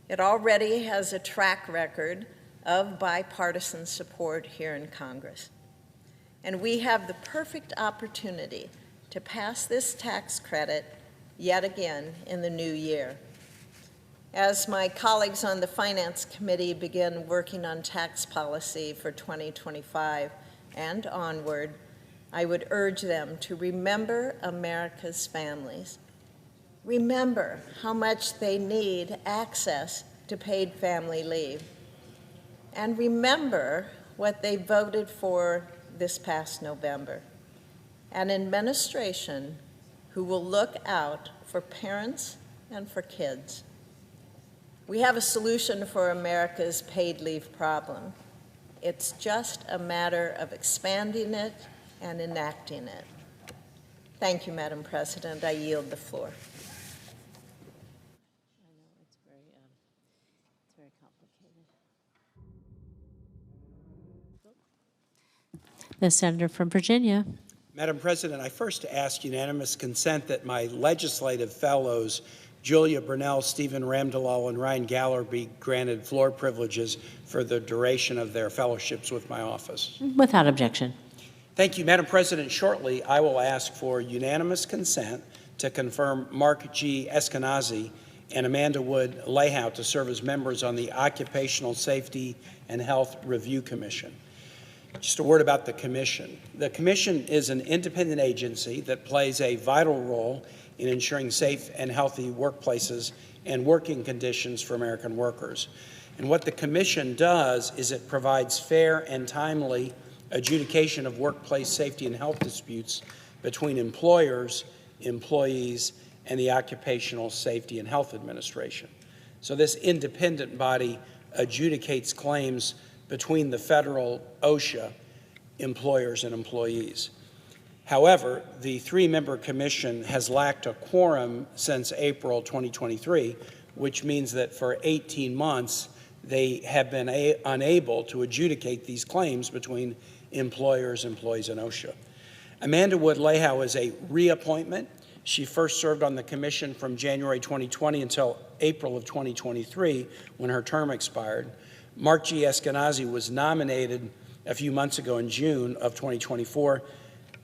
It already has a track record of bipartisan support here in Congress. And we have the perfect opportunity to pass this tax credit yet again in the new year. As my colleagues on the Finance Committee begin working on tax policy for 2025 and onward, I would urge them to remember America's families. Remember how much they need access to paid family leave. And remember what they voted for this past November: an administration who will look out for parents and for kids. We have a solution for America's paid leave problem. It's just a matter of expanding it and enacting it. Thank you, Madam President. I yield the floor. The senator from Virginia. Madam President, I first ask unanimous consent that my legislative fellows, Julia Brunel, Stephen Ramdalal, and Ryan Galler, be granted floor privileges for the duration of their fellowships with my office. Without objection. Thank you, Madam President. Shortly, I will ask for unanimous consent to confirm Mark G. Eskenazi and Amanda Wood Layhout to serve as members on the Occupational Safety and Health Review Commission. Just a word about the Commission. The Commission is an independent agency that plays a vital role in ensuring safe and healthy workplaces and working conditions for American workers. And what the Commission does is it provides fair and timely adjudication of workplace safety and health disputes between employers, employees, and the Occupational Safety and Health Administration. So this independent body adjudicates claims between the federal OSHA, employers, and employees. However, the three-member commission has lacked a quorum since April 2023, which means that for 18 months, they have been unable to adjudicate these claims between employers, employees, and OSHA. Amanda Wood Layhout is a reappointment. She first served on the commission from January 2020 until April of 2023, when her term expired. Mark G. Eskenazi was nominated a few months ago in June of 2024.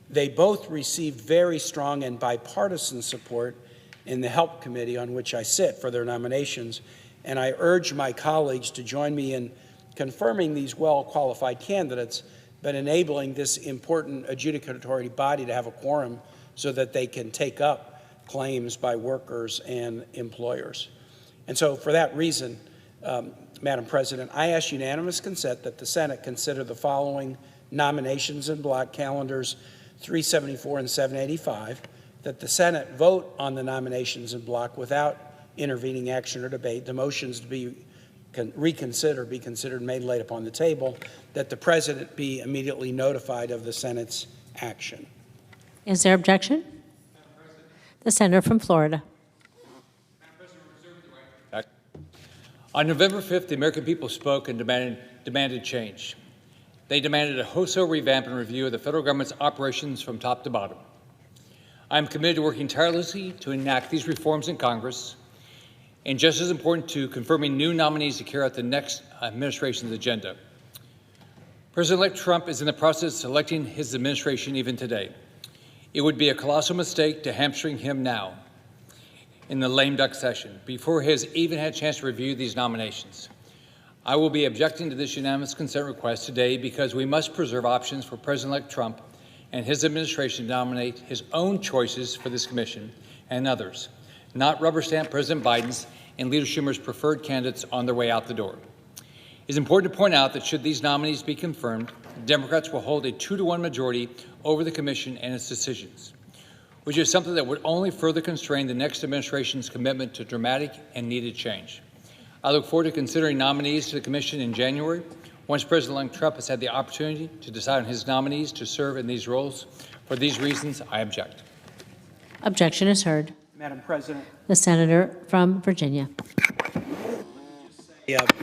They both received very strong and bipartisan support in the Help Committee on which I sit for their nominations, and I urge my colleagues to join me in confirming these well-qualified candidates, but enabling this important adjudicatory body to have a quorum so that they can take up claims by workers and employers. And so for that reason, Madam President, I ask unanimous consent that the Senate consider the following nominations in block, calendars 374 and 785, that the Senate vote on the nominations in block without intervening action or debate, the motions to be reconsidered, be considered and made laid upon the table, that the President be immediately notified of the Senate's action. Is there objection? The senator from Florida. On November 5th, the American people spoke and demanded change. They demanded a wholesale revamp and review of the federal government's operations from top to bottom. I am committed to working tirelessly to enact these reforms in Congress, and just as important, to confirming new nominees to carry out the next administration's agenda. President-elect Trump is in the process of selecting his administration even today. It would be a colossal mistake to hamstring him now in the lame duck session, before he has even had a chance to review these nominations. I will be objecting to this unanimous consent request today because we must preserve options for President-elect Trump and his administration to nominate his own choices for this commission and others, not rubber stamp President Biden's and Leader Schumer's preferred candidates on their way out the door. It is important to point out that should these nominees be confirmed, Democrats will hold a 2-to-1 majority over the commission and its decisions, which is something that would only further constrain the next administration's commitment to dramatic and needed change. I look forward to considering nominees to the commission in January, once President-elect Trump has had the opportunity to decide on his nominees to serve in these roles. For these reasons, I object. Objection is heard. Madam President. The senator from Virginia.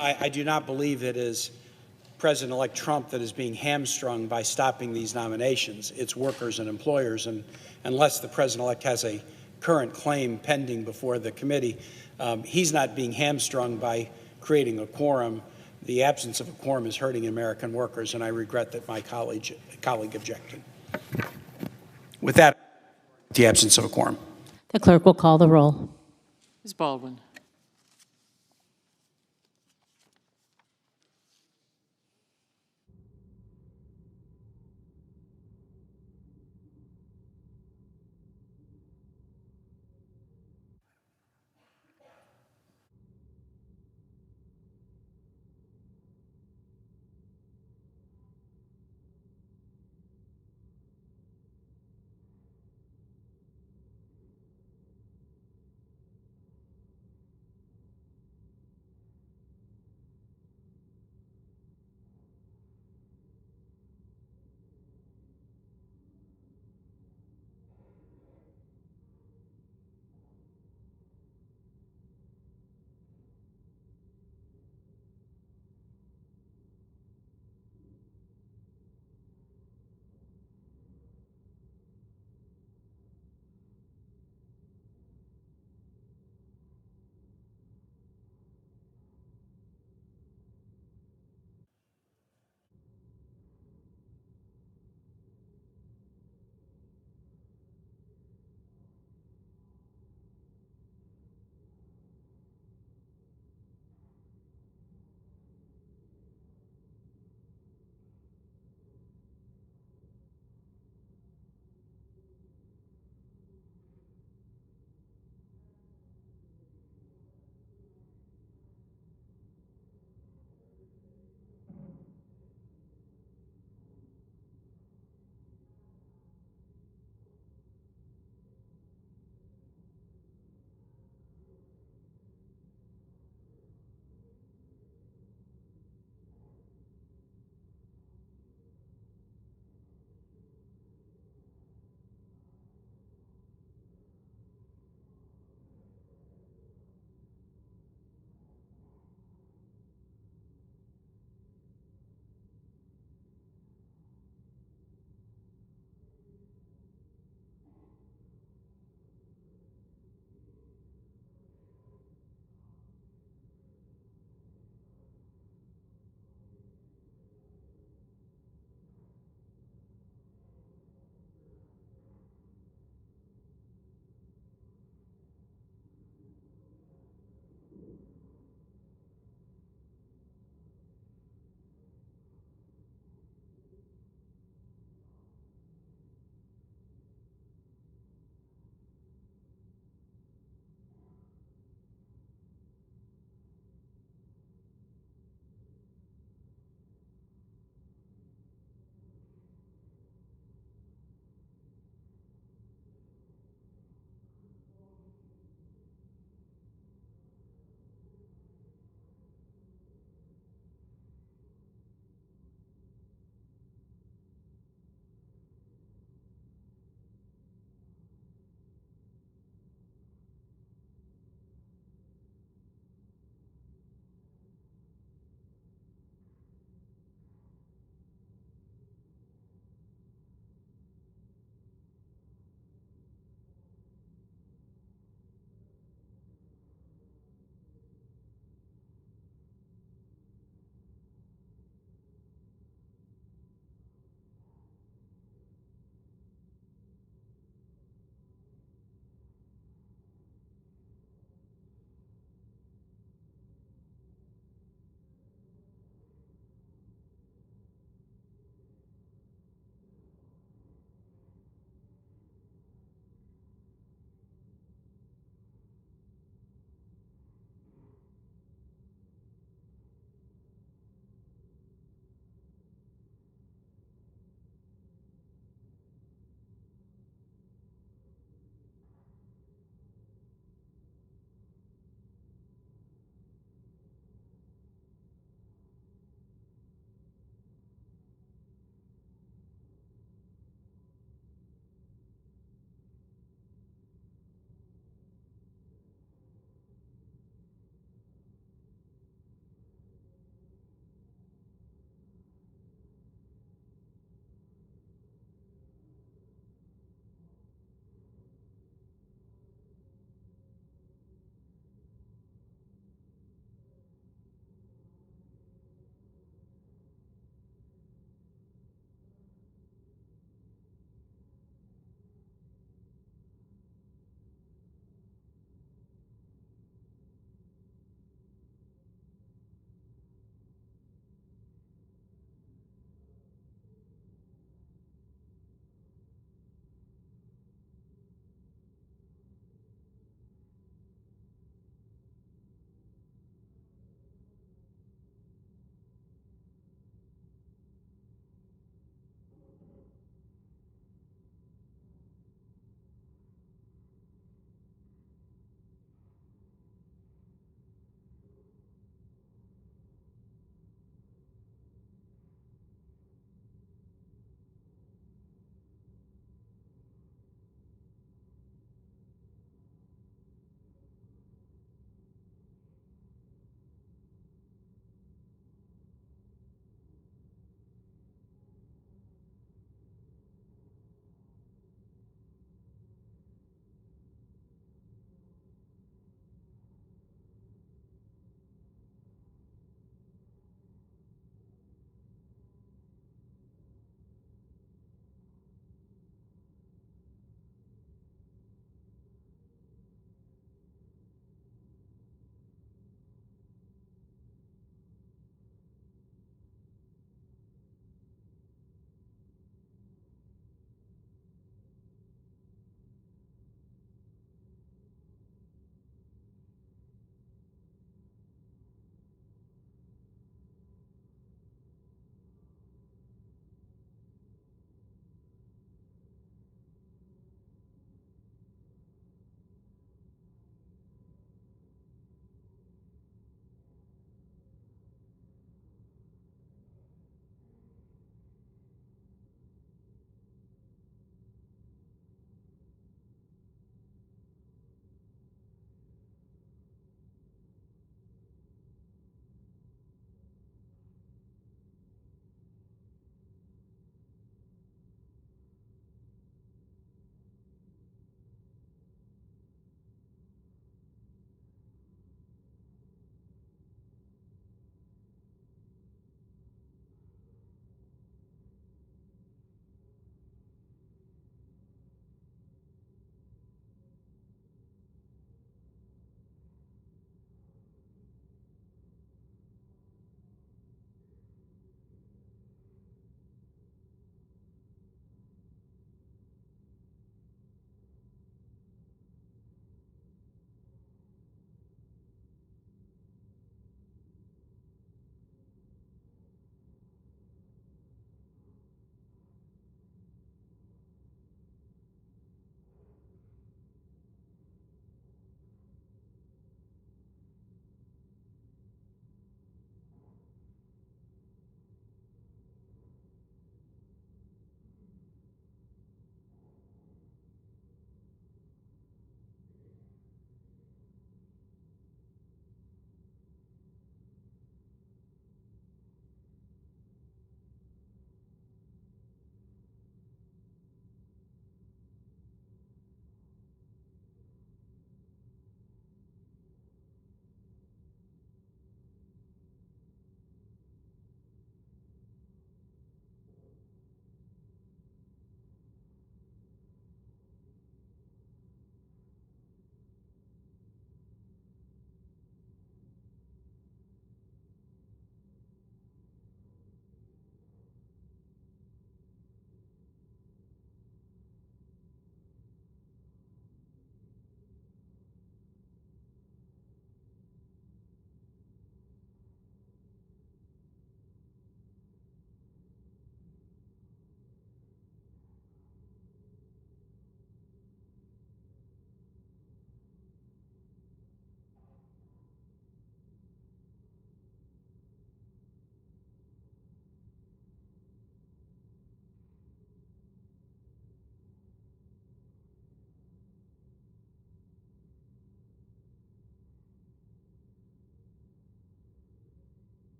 I do not believe it is President-elect Trump that is being hamstrung by stopping these nominations. It's workers and employers, and unless the President-elect has a current claim pending before the committee, he's not being hamstrung by creating a quorum. The absence of a quorum is hurting American workers, and I regret that my colleague objected. With that, the absence of a quorum. The clerk will call the roll. Ms. Baldwin.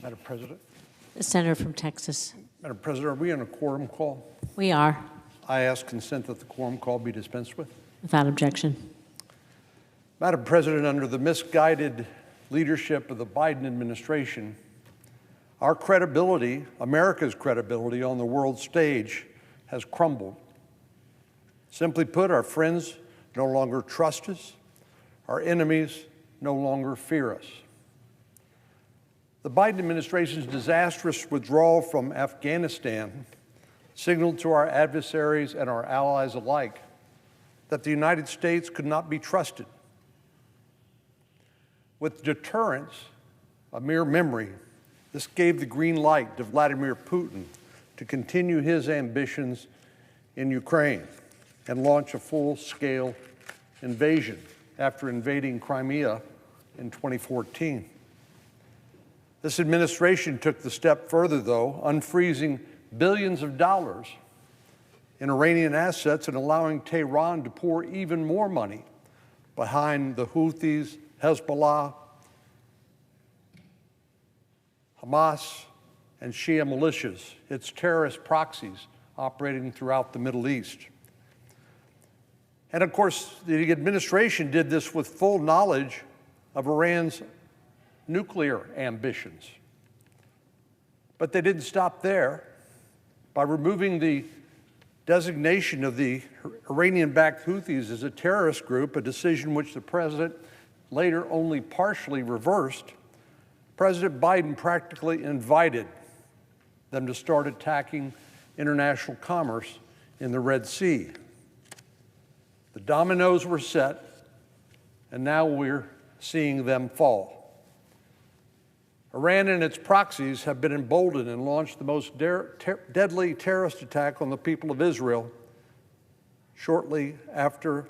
Madam President. The senator from Texas. Madam President, are we on a quorum call? We are. I ask consent that the quorum call be dispensed with. Without objection. Madam President, under the misguided leadership of the Biden administration, our credibility, America's credibility on the world stage has crumbled. Simply put, our friends no longer trust us. Our enemies no longer fear us. The Biden administration's disastrous withdrawal from Afghanistan signaled to our adversaries and our allies alike that the United States could not be trusted. With deterrence a mere memory, this gave the green light to Vladimir Putin to continue his ambitions in Ukraine and launch a full-scale invasion after invading Crimea in 2014. This administration took the step further, though, unfreezing billions of dollars in Iranian assets and allowing Tehran to pour even more money behind the Houthis, Hezbollah, Hamas, and Shia militias, its terrorist proxies operating throughout the Middle East. And of course, the administration did this with full knowledge of Iran's nuclear ambitions. But they didn't stop there. By removing the designation of the Iranian-backed Houthis as a terrorist group, a decision which the president later only partially reversed, President Biden practically invited them to start attacking international commerce in the Red Sea. The dominoes were set, and now we're seeing them fall. Iran and its proxies have been emboldened and launched the most deadly terrorist attack on the people of Israel shortly after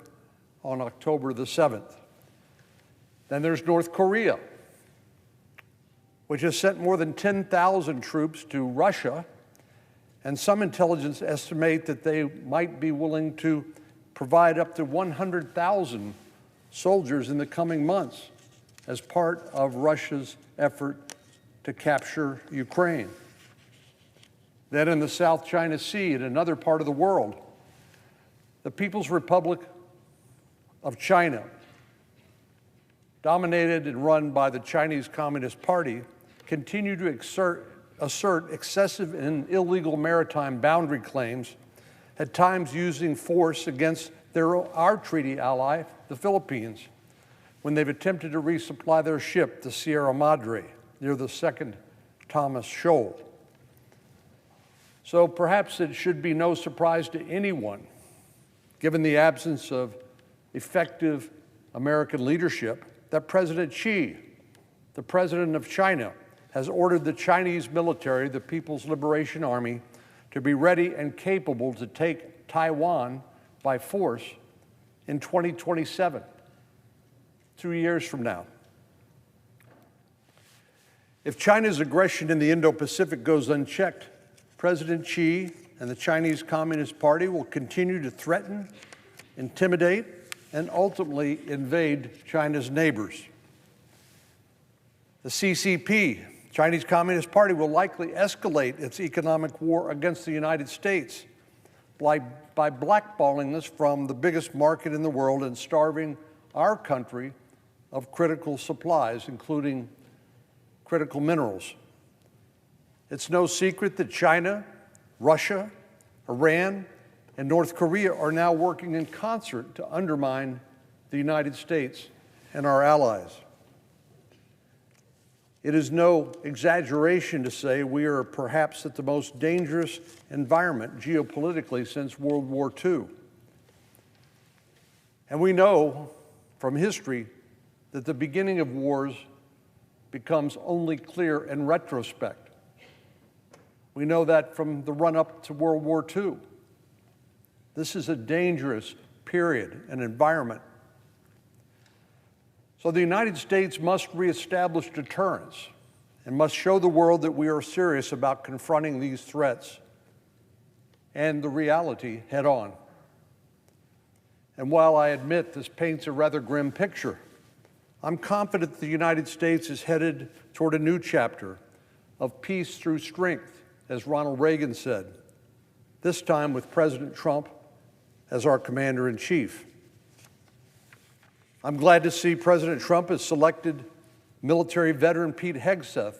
on October the 7th. Then there's North Korea, which has sent more than 10,000 troops to Russia, and some intelligence estimate that they might be willing to provide up to 100,000 soldiers in the coming months as part of Russia's effort to capture Ukraine. Then in the South China Sea, in another part of the world, the People's Republic of China, dominated and run by the Chinese Communist Party, continue to assert excessive and illegal maritime boundary claims, at times using force against our treaty ally, the Philippines, when they've attempted to resupply their ship, the Sierra Madre, near the second Thomas Shoal. So perhaps it should be no surprise to anyone, given the absence of effective American leadership, that President Xi, the president of China, has ordered the Chinese military, the People's Liberation Army, to be ready and capable to take Taiwan by force in 2027, 2 years from now. If China's aggression in the Indo-Pacific goes unchecked, President Xi and the Chinese Communist Party will continue to threaten, intimidate, and ultimately invade China's neighbors. The CCP, Chinese Communist Party, will likely escalate its economic war against the United States by blackballing us from the biggest market in the world and starving our country of critical supplies, including critical minerals. It's no secret that China, Russia, Iran, and North Korea are now working in concert to undermine the United States and our allies. It is no exaggeration to say we are perhaps at the most dangerous environment geopolitically since World War II. And we know from history that the beginning of wars becomes only clear in retrospect. We know that from the run-up to World War II. This is a dangerous period and environment. So the United States must reestablish deterrence and must show the world that we are serious about confronting these threats and the reality head on. And while I admit this paints a rather grim picture, I'm confident the United States is headed toward a new chapter of peace through strength, as Ronald Reagan said, this time with President Trump as our commander-in-chief. I'm glad to see President Trump has selected military veteran Pete Hegseth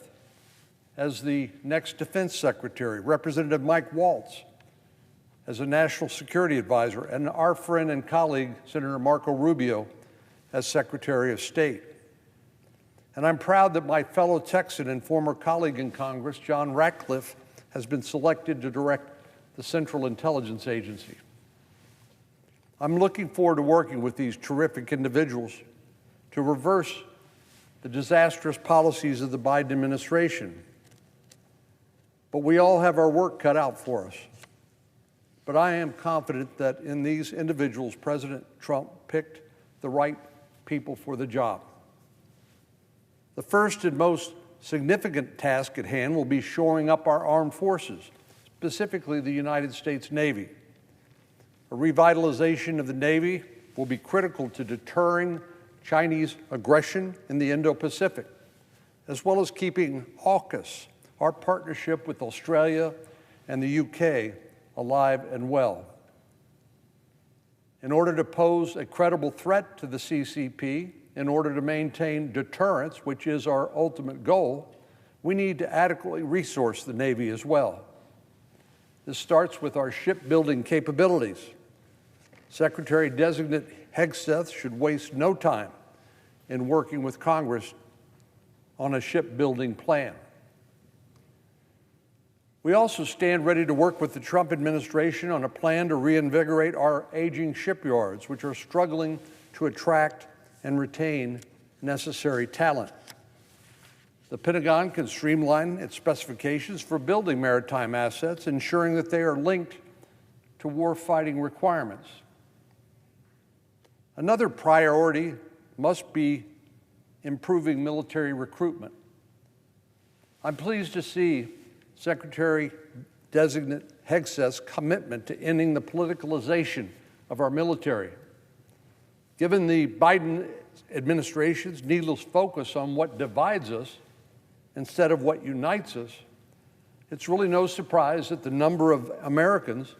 as the next defense secretary, Representative Mike Waltz as a national security advisor, and our friend and colleague, Senator Marco Rubio, as Secretary of State. And I'm proud that my fellow Texan and former colleague in Congress, John Ratcliffe, has been selected to direct the Central Intelligence Agency. I'm looking forward to working with these terrific individuals to reverse the disastrous policies of the Biden administration. But we all have our work cut out for us. But I am confident that in these individuals, President Trump picked the right people for the job. The first and most significant task at hand will be shoring up our armed forces, specifically the United States Navy. A revitalization of the Navy will be critical to deterring Chinese aggression in the Indo-Pacific, as well as keeping AUKUS, our partnership with Australia and the UK, alive and well. In order to pose a credible threat to the CCP, in order to maintain deterrence, which is our ultimate goal, we need to adequately resource the Navy as well. This starts with our shipbuilding capabilities. Secretary-designate Hegseth should waste no time in working with Congress on a shipbuilding plan. We also stand ready to work with the Trump administration on a plan to reinvigorate our aging shipyards, which are struggling to attract and retain necessary talent. The Pentagon can streamline its specifications for building maritime assets, ensuring that they are linked to warfighting requirements. Another priority must be improving military recruitment. I'm pleased to see Secretary-designate Hegseth's commitment to ending the politicalization of our military. Given the Biden administration's needless focus on what divides us instead of what unites us, it's really no surprise that the number of Americans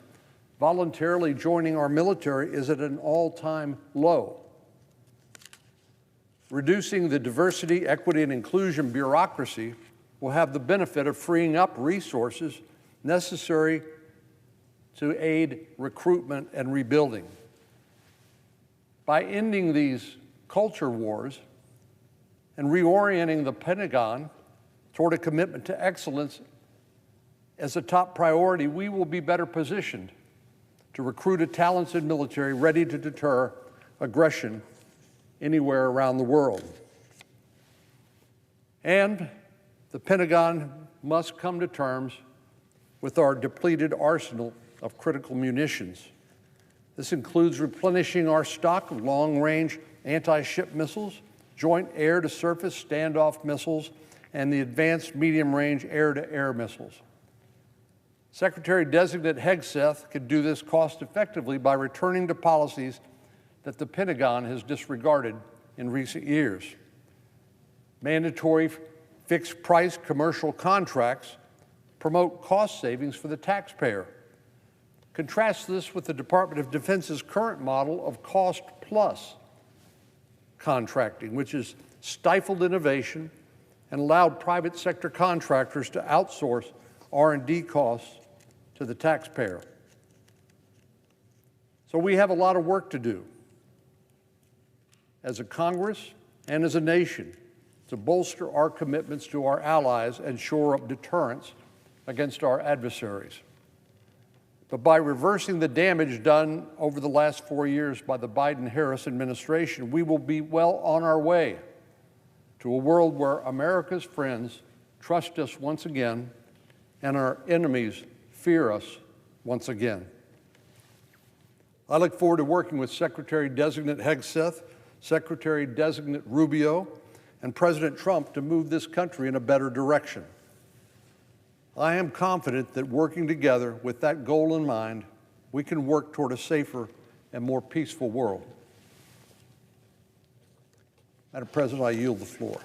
voluntarily joining our military is at an all-time low. Reducing the diversity, equity, and inclusion bureaucracy will have the benefit of freeing up resources necessary to aid recruitment and rebuilding. By ending these culture wars and reorienting the Pentagon toward a commitment to excellence as a top priority, we will be better positioned to recruit a talented military ready to deter aggression anywhere around the world. And the Pentagon must come to terms with our depleted arsenal of critical munitions. This includes replenishing our stock of long-range anti-ship missiles, joint air-to-surface standoff missiles, and the advanced medium-range air-to-air missiles. Secretary-designate Hegseth could do this cost-effectively by returning to policies that the Pentagon has disregarded in recent years. Mandatory fixed-price commercial contracts promote cost savings for the taxpayer. Contrast this with the Department of Defense's current model of cost-plus contracting, which has stifled innovation and allowed private sector contractors to outsource R&D costs to the taxpayer. So we have a lot of work to do as a Congress and as a nation to bolster our commitments to our allies and shore up deterrence against our adversaries. But by reversing the damage done over the last 4 years by the Biden-Harris administration, we will be well on our way to a world where America's friends trust us once again and our enemies fear us once again. I look forward to working with Secretary-designate Hegseth, Secretary-designate Rubio, and President Trump to move this country in a better direction. I am confident that working together with that goal in mind, we can work toward a safer and more peaceful world. Madam President, I yield the floor.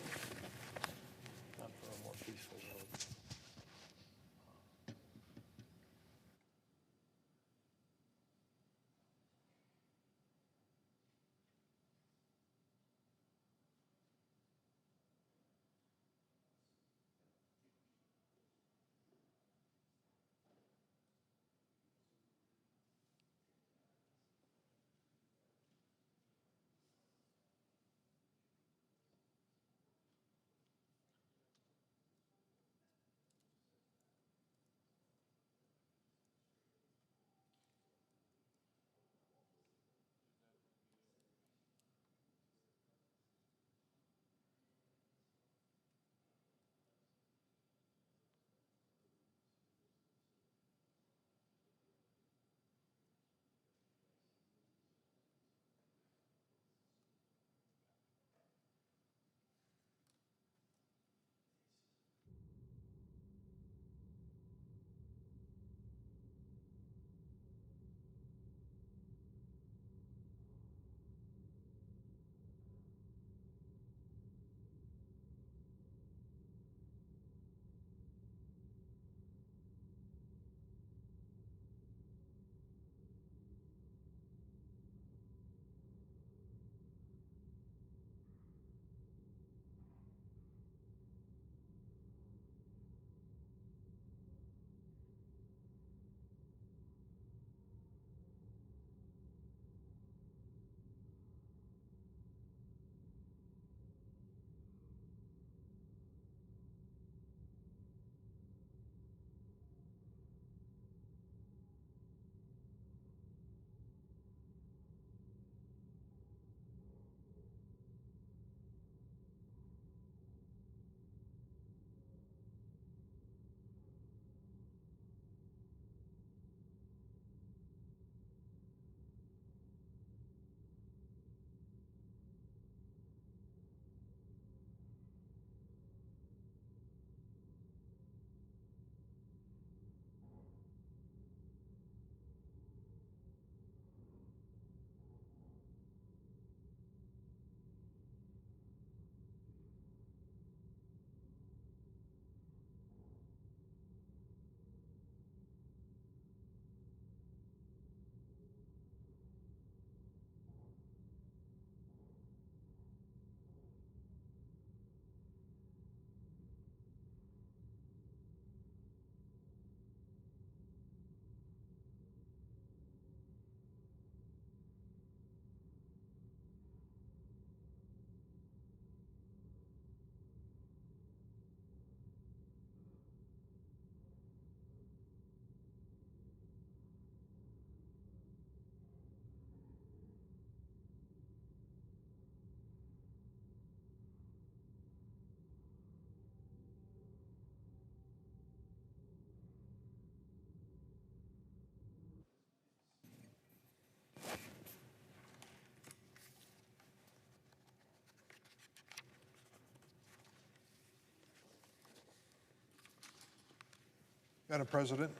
Madam President,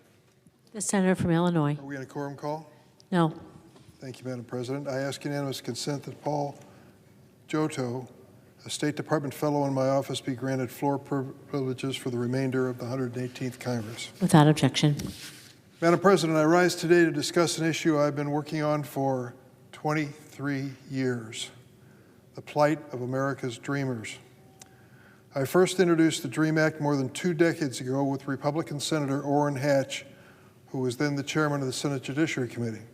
The senator from Illinois. are we in a quorum call? No. Thank you, Madam President. I ask unanimous consent that Paul Giotto, a State Department Fellow in my office, be granted floor privileges for the remainder of the 118th Congress. Without objection. Madam President, I rise today to discuss an issue I've been working on for 23 years, the plight of America's dreamers. I first introduced the DREAM Act more than 2 decades ago with Republican Senator Orrin Hatch, who was then the chairman of the Senate Judiciary Committee.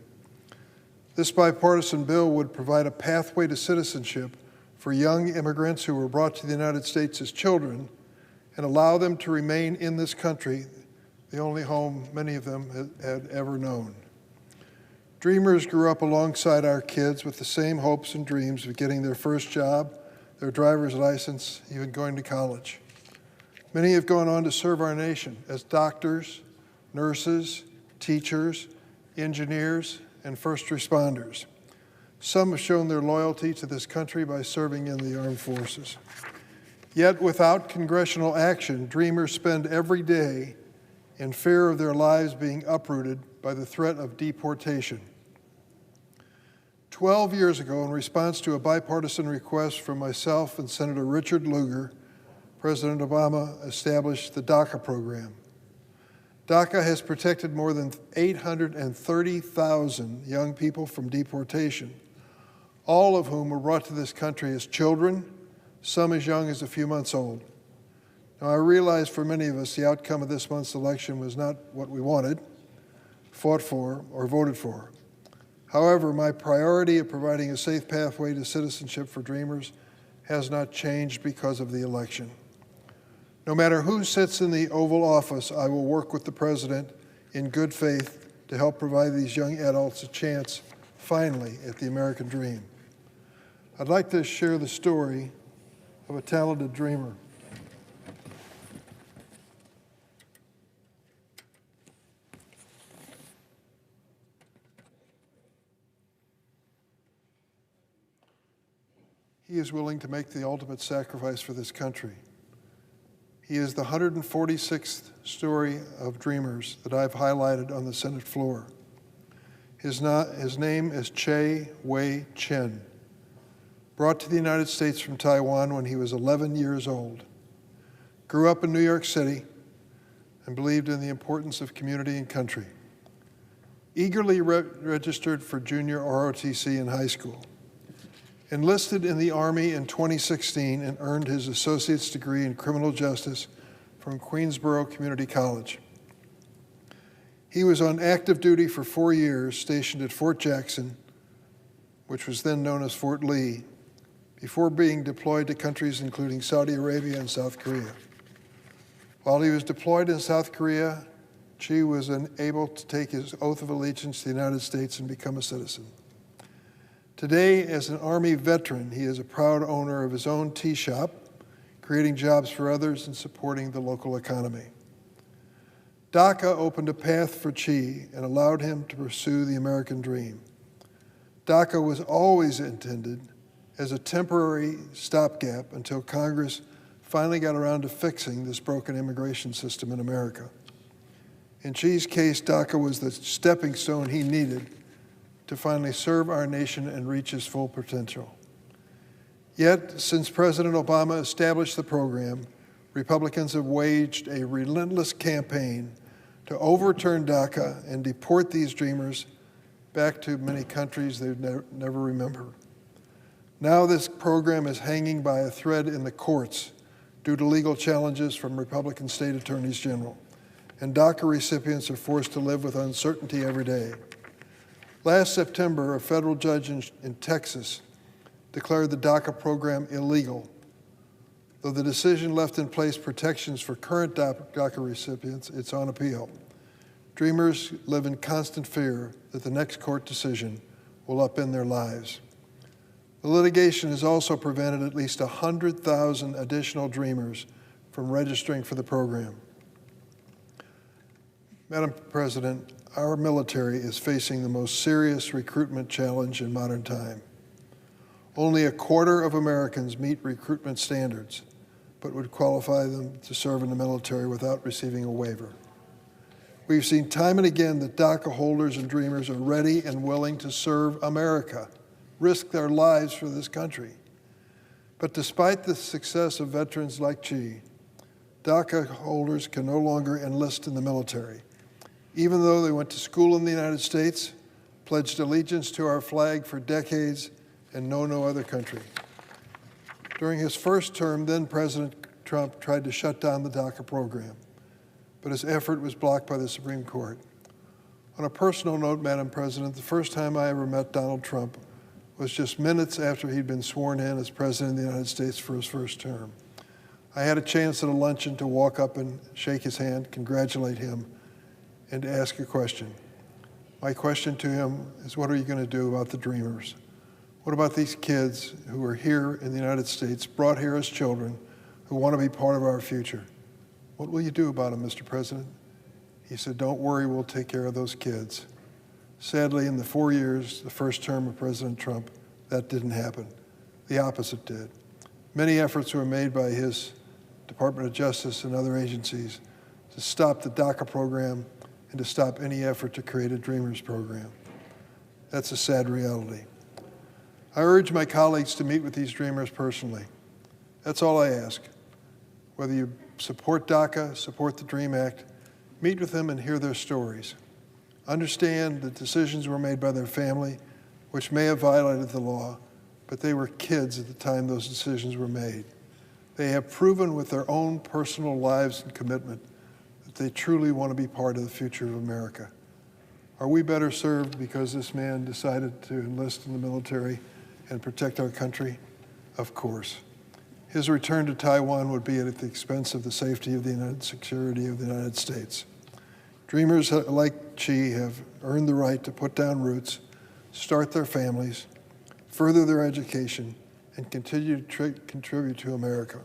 This bipartisan bill would provide a pathway to citizenship for young immigrants who were brought to the United States as children and allow them to remain in this country, the only home many of them had ever known. Dreamers grew up alongside our kids with the same hopes and dreams of getting their first job, their driver's license, even going to college. Many have gone on to serve our nation as doctors, nurses, teachers, engineers, and first responders. Some have shown their loyalty to this country by serving in the armed forces. Yet without congressional action, dreamers spend every day in fear of their lives being uprooted by the threat of deportation. 12 years ago, in response to a bipartisan request from myself and Senator Richard Lugar, President Obama established the DACA program. DACA has protected more than 830,000 young people from deportation, all of whom were brought to this country as children, some as young as a few months old. Now, I realize for many of us the outcome of this month's election was not what we wanted, fought for, or voted for. However, my priority of providing a safe pathway to citizenship for dreamers has not changed because of the election. No matter who sits in the Oval Office, I will work with the President in good faith to help provide these young adults a chance, finally, at the American dream. I'd like to share the story of a talented dreamer. He is willing to make the ultimate sacrifice for this country. He is the 146th story of dreamers that I've highlighted on the Senate floor. His name is Che Wei Chen, brought to the United States from Taiwan when he was 11 years old. Grew up in New York City and believed in the importance of community and country. Eagerly registered for junior ROTC in high school. Enlisted in the Army in 2016 and earned his associate's degree in criminal justice from Queensborough Community College. He was on active duty for 4 years, stationed at Fort Jackson, which was then known as Fort Lee, before being deployed to countries including Saudi Arabia and South Korea. While he was deployed in South Korea, Chi was unable to take his oath of allegiance to the United States and become a citizen. Today, as an Army veteran, he is a proud owner of his own tea shop, creating jobs for others and supporting the local economy. DACA opened a path for Chi and allowed him to pursue the American dream. DACA was always intended as a temporary stopgap until Congress finally got around to fixing this broken immigration system in America. In Chi's case, DACA was the stepping stone he needed to finally serve our nation and reach its full potential. Yet, since President Obama established the program, Republicans have waged a relentless campaign to overturn DACA and deport these dreamers back to many countries they'd never remember. Now this program is hanging by a thread in the courts due to legal challenges from Republican state attorneys general, and DACA recipients are forced to live with uncertainty every day. Last September, a federal judge in Texas declared the DACA program illegal. Though the decision left in place protections for current DACA recipients, it's on appeal. Dreamers live in constant fear that the next court decision will upend their lives. The litigation has also prevented at least 100,000 additional dreamers from registering for the program. Madam President, our military is facing the most serious recruitment challenge in modern time. Only a quarter of Americans meet recruitment standards, but would qualify them to serve in the military without receiving a waiver. We've seen time and again that DACA holders and dreamers are ready and willing to serve America, risk their lives for this country. But despite the success of veterans like Chi, DACA holders can no longer enlist in the military, even though they went to school in the United States, pledged allegiance to our flag for decades, and know no other country. During his first term, then President Trump tried to shut down the DACA program, but his effort was blocked by the Supreme Court. On a personal note, Madam President, the first time I ever met Donald Trump was just minutes after he'd been sworn in as President of the United States for his first term. I had a chance at a luncheon to walk up and shake his hand, congratulate him, and to ask a question. My question to him is, what are you going to do about the dreamers? What about these kids who are here in the United States, brought here as children, who want to be part of our future? What will you do about them, Mr. President? He said, don't worry, we'll take care of those kids. Sadly, in the 4 years, the first term of President Trump, that didn't happen. The opposite did. Many efforts were made by his Department of Justice and other agencies to stop the DACA program and to stop any effort to create a Dreamers program. That's a sad reality. I urge my colleagues to meet with these Dreamers personally. That's all I ask. Whether you support DACA, support the DREAM Act, meet with them and hear their stories. Understand that decisions were made by their family, which may have violated the law, but they were kids at the time those decisions were made. They have proven with their own personal lives and commitment that they truly want to be part of the future of America. Are we better served because this man decided to enlist in the military and protect our country? Of course. His return to Taiwan would be at the expense of the safety of the United security of the United States. Dreamers like Chi have earned the right to put down roots, start their families, further their education, and continue to contribute to America.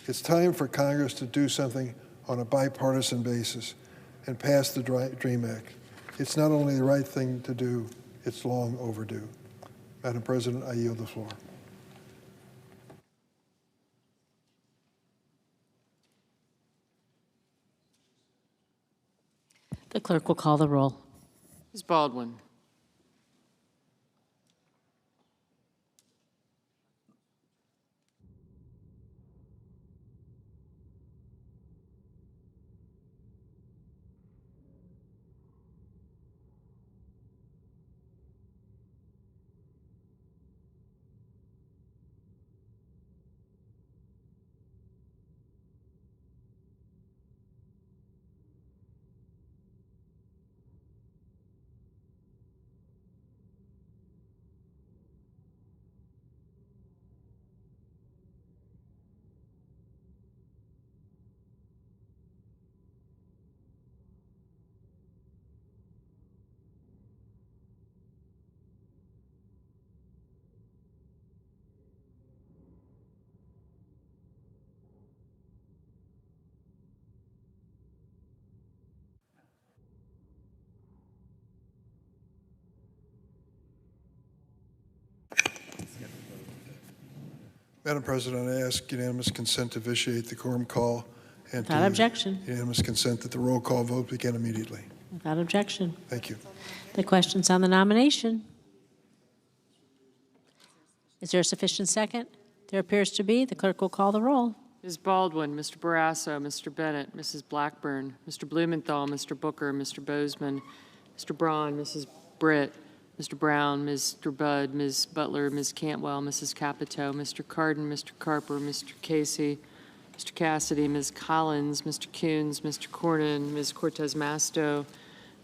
It's time for Congress to do something on a bipartisan basis and pass the DREAM Act. It's not only the right thing to do, it's long overdue. Madam President, I yield the floor. The clerk will call the roll. Ms. Baldwin. Madam President, I ask unanimous consent to vitiate the quorum call and Without objection. unanimous consent that the roll call vote begin immediately. Without objection. Thank you. The questions on the nomination. Is there a sufficient second? There appears to be. The clerk will call the roll. Ms. Baldwin, Mr. Barrasso, Mr. Bennett, Mrs. Blackburn, Mr. Blumenthal, Mr. Booker, Mr. Bozeman, Mr. Braun, Mrs. Britt, Mr. Brown, Mr. Budd, Ms. Butler, Ms. Cantwell, Mrs. Capito, Mr. Cardin, Mr. Carper, Mr. Casey, Mr. Cassidy, Ms. Collins, Mr. Coons, Mr. Cornyn, Ms. Cortez Masto,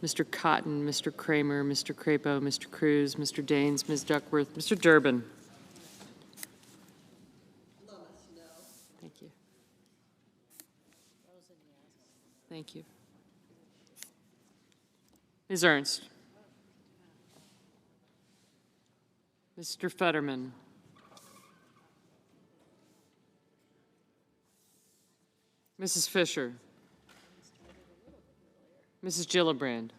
Mr. Cotton, Mr. Kramer, Mr. Crapo, Mr. Cruz, Mr. Daines, Ms. Duckworth, Mr. Durbin. Thank you. Thank you. Ms. Ernst. Mr. Fetterman. Mrs. Fisher. Mrs. Gillibrand.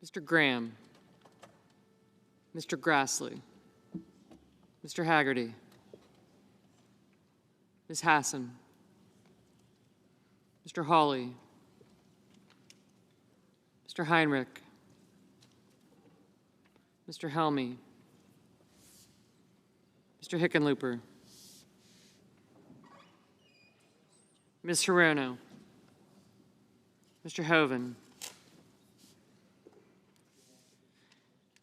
Mr. Graham. Mr. Grassley. Mr. Haggerty. Ms. Hassan. Mr. Hawley, Mr. Heinrich, Mr. Helmy, Mr. Hickenlooper, Ms. Hirono, Mr. Hoven,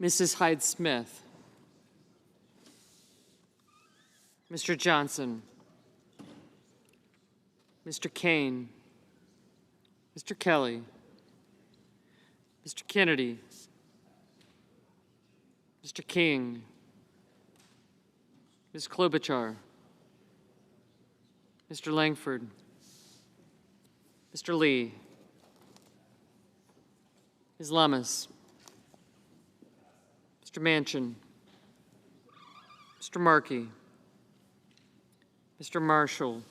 Mrs. Hyde-Smith, Mr. Johnson, Mr. Kane, Mr. Kelly, Mr. Kennedy, Mr. King, Ms. Klobuchar, Mr. Langford, Mr. Lee, Ms. Lummis, Mr. Manchin, Mr. Markey, Mr. Marshall,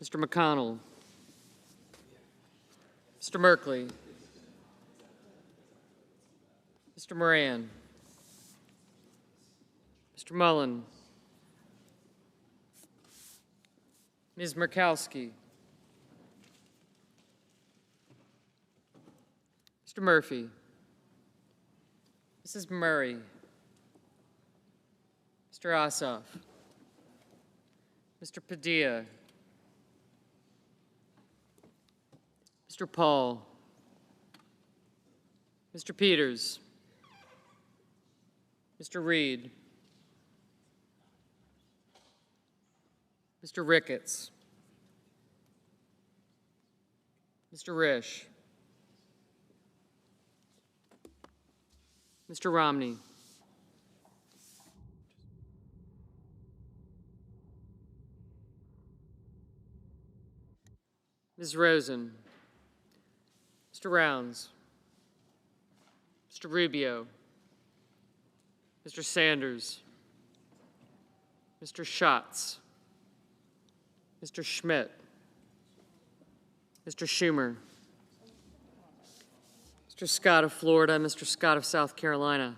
Mr. McConnell, Mr. Merkley, Mr. Moran, Mr. Mullen, Ms. Murkowski, Mr. Murphy, Mrs. Murray, Mr. Ossoff, Mr. Padilla, Mr. Paul, Mr. Peters, Mr. Reed, Mr. Ricketts, Mr. Risch, Mr. Romney, Ms. Rosen, Mr. Rounds, Mr. Rubio, Mr. Sanders, Mr. Schatz, Mr. Schmidt, Mr. Schumer, Mr. Scott of Florida, Mr. Scott of South Carolina,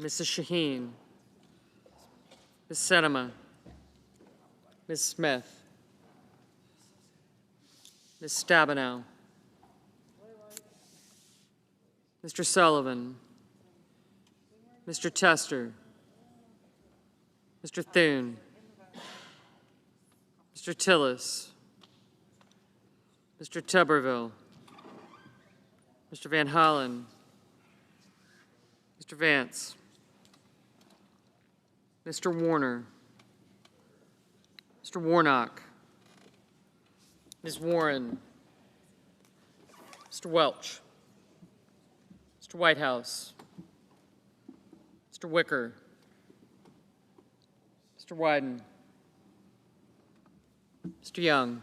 Mrs. Shaheen, Ms. Sinema, Ms. Smith, Ms. Stabenow, Mr. Sullivan, Mr. Tester, Mr. Thune, Mr. Tillis, Mr. Tuberville, Mr. Van Hollen, Mr. Vance, Mr. Warner, Mr. Warnock, Ms. Warren, Mr. Welch, Mr. Whitehouse, Mr. Wicker, Mr. Wyden, Mr. Young,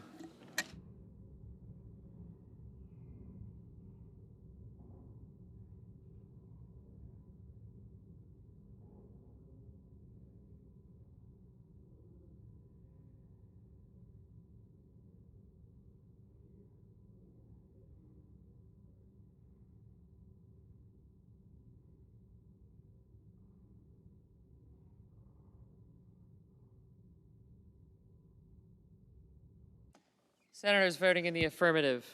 Senators voting in the affirmative: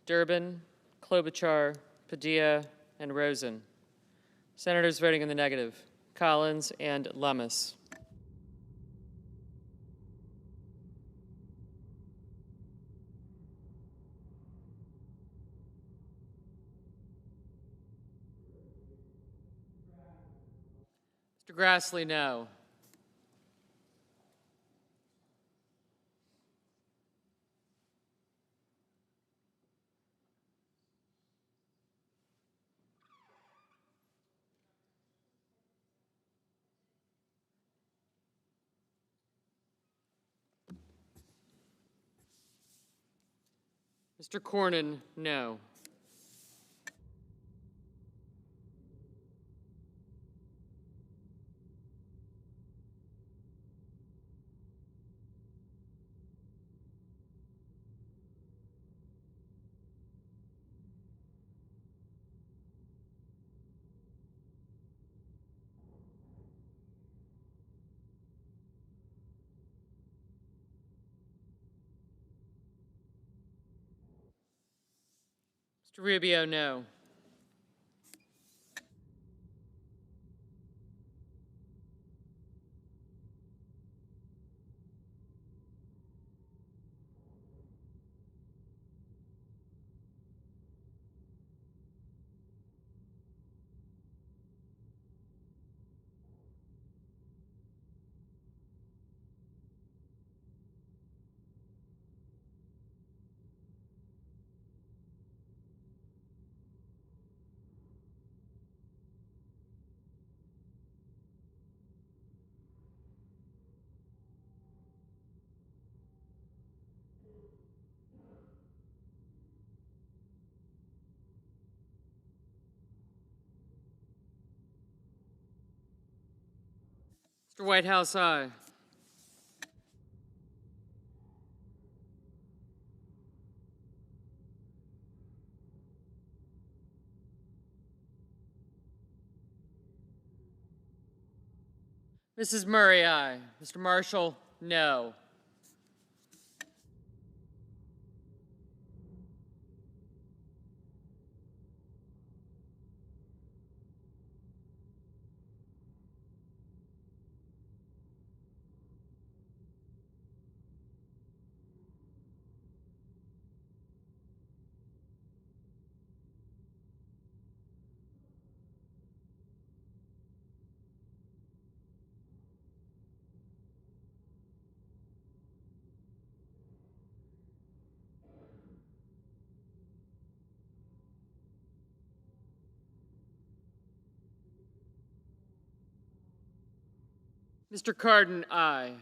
Durbin, Klobuchar, Padilla, and Rosen. Senators voting in the negative: Collins and Lummis. Mr. Grassley, no. Mr. Cornyn, no. Mr. Rubio, no. Mr. Whitehouse, aye. Mrs. Murray, aye. Mr. Marshall, no. Mr. Cardin, aye.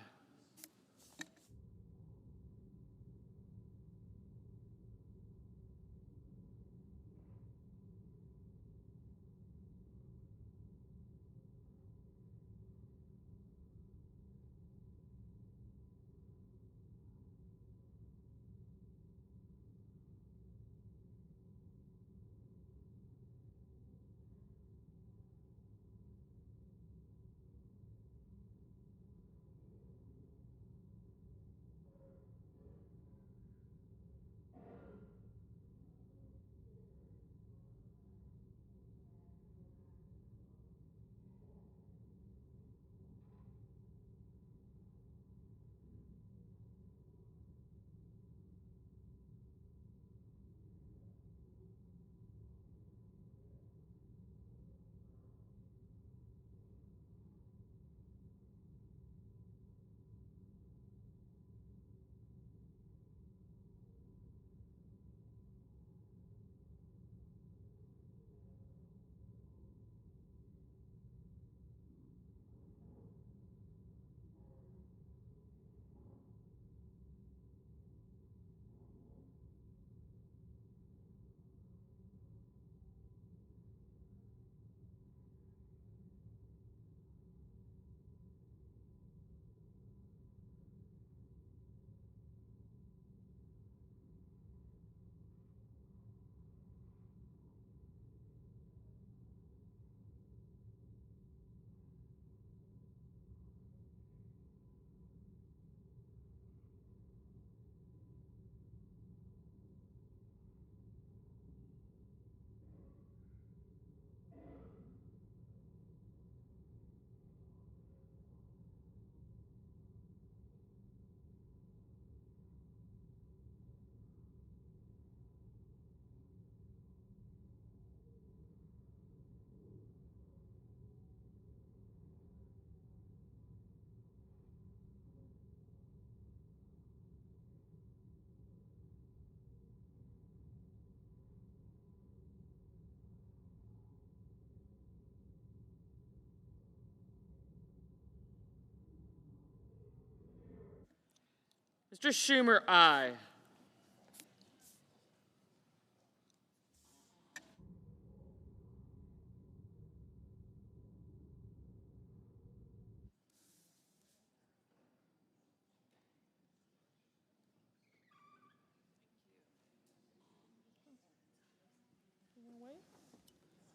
Mr. Schumer, aye.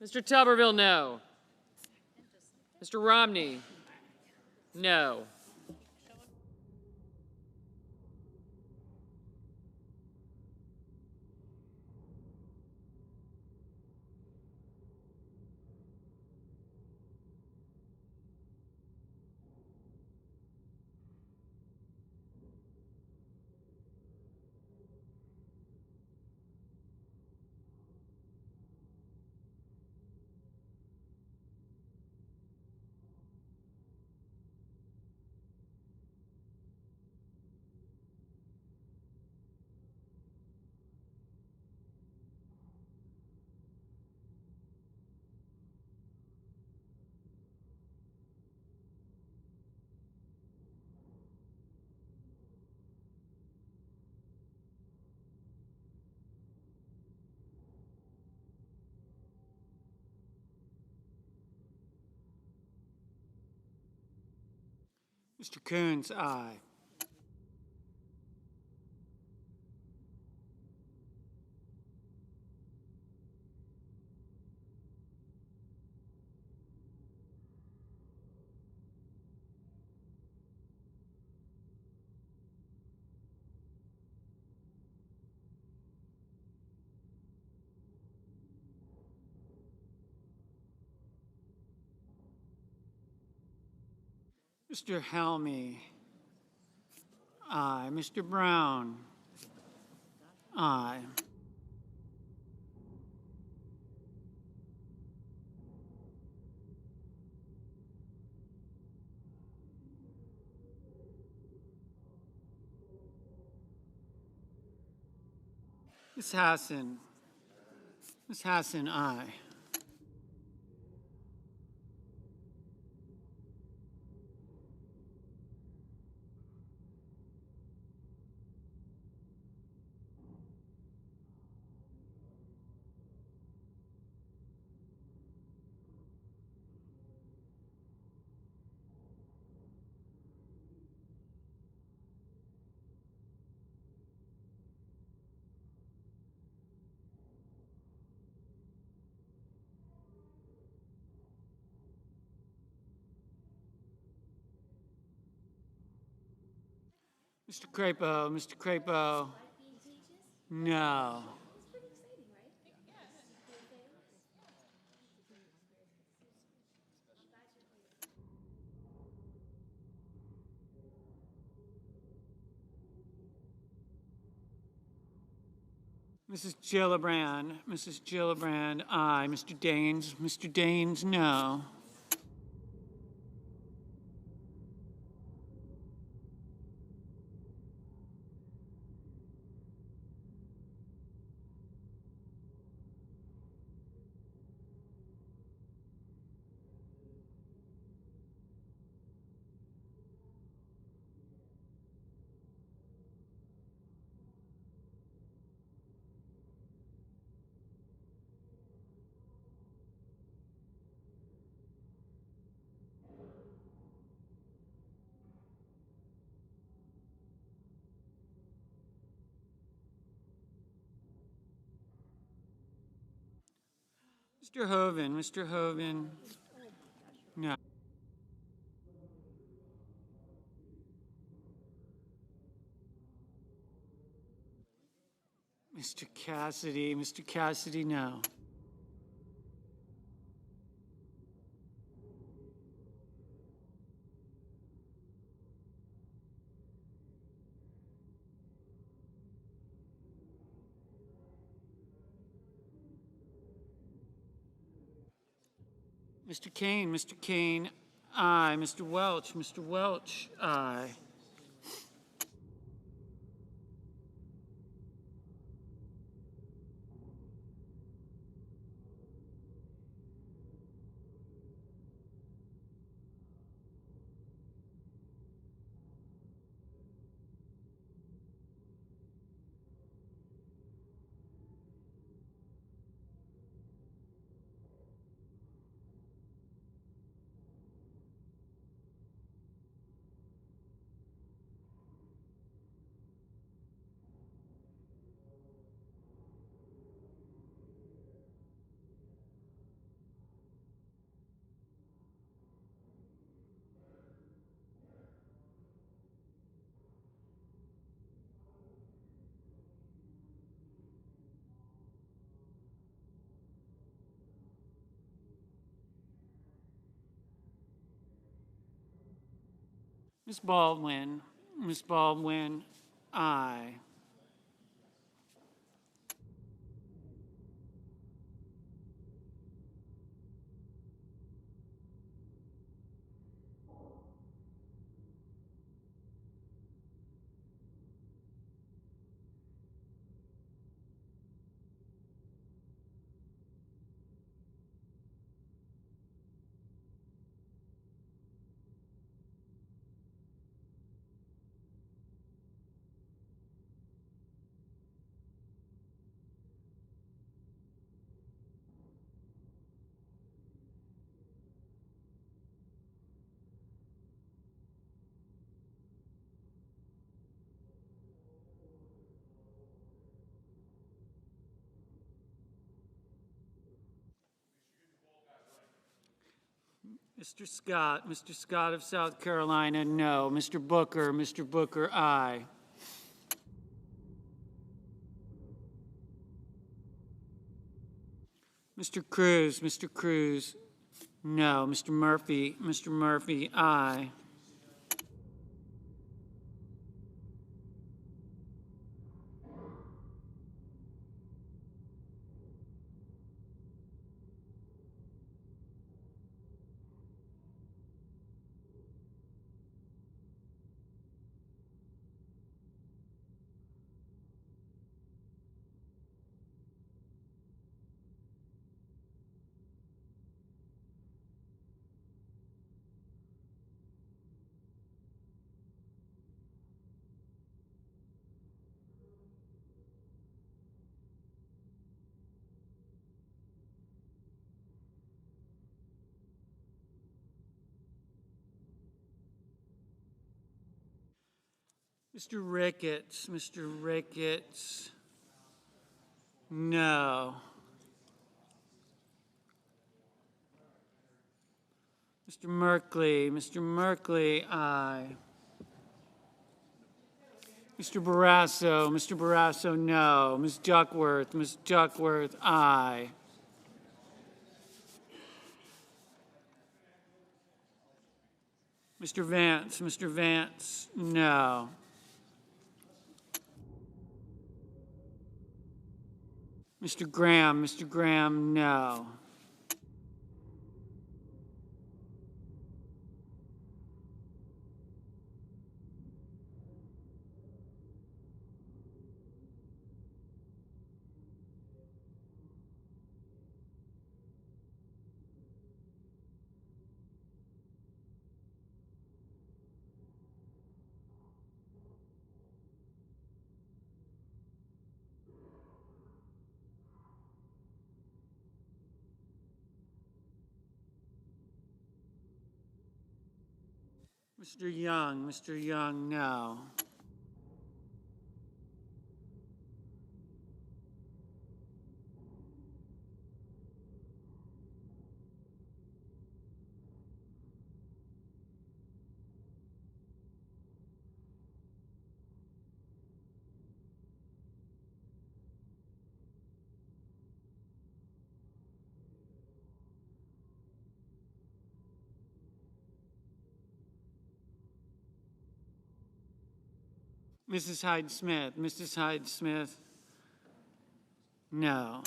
Mr. Tuberville, no. Mr. Romney, no. Mr. Coons, aye. Mr. Helmy, aye. Mr. Brown, aye. Ms. Hassan, aye. Mr. Crapo, no. Mrs. Gillibrand, aye. Mr. Daines, no. Mr. Hoven, no. Mr. Cassidy, no. Mr. Kane, aye. Mr. Welch, aye. Ms. Baldwin, aye. Mr. Scott of South Carolina, no. Mr. Booker, aye. Mr. Cruz, no. Mr. Murphy, aye. Mr. Ricketts, no. Mr. Merkley, aye. Mr. Barrasso, no. Ms. Duckworth, aye. Mr. Vance, no. Mr. Graham, no. Mr. Young, no. Mrs. Hyde Smith, no.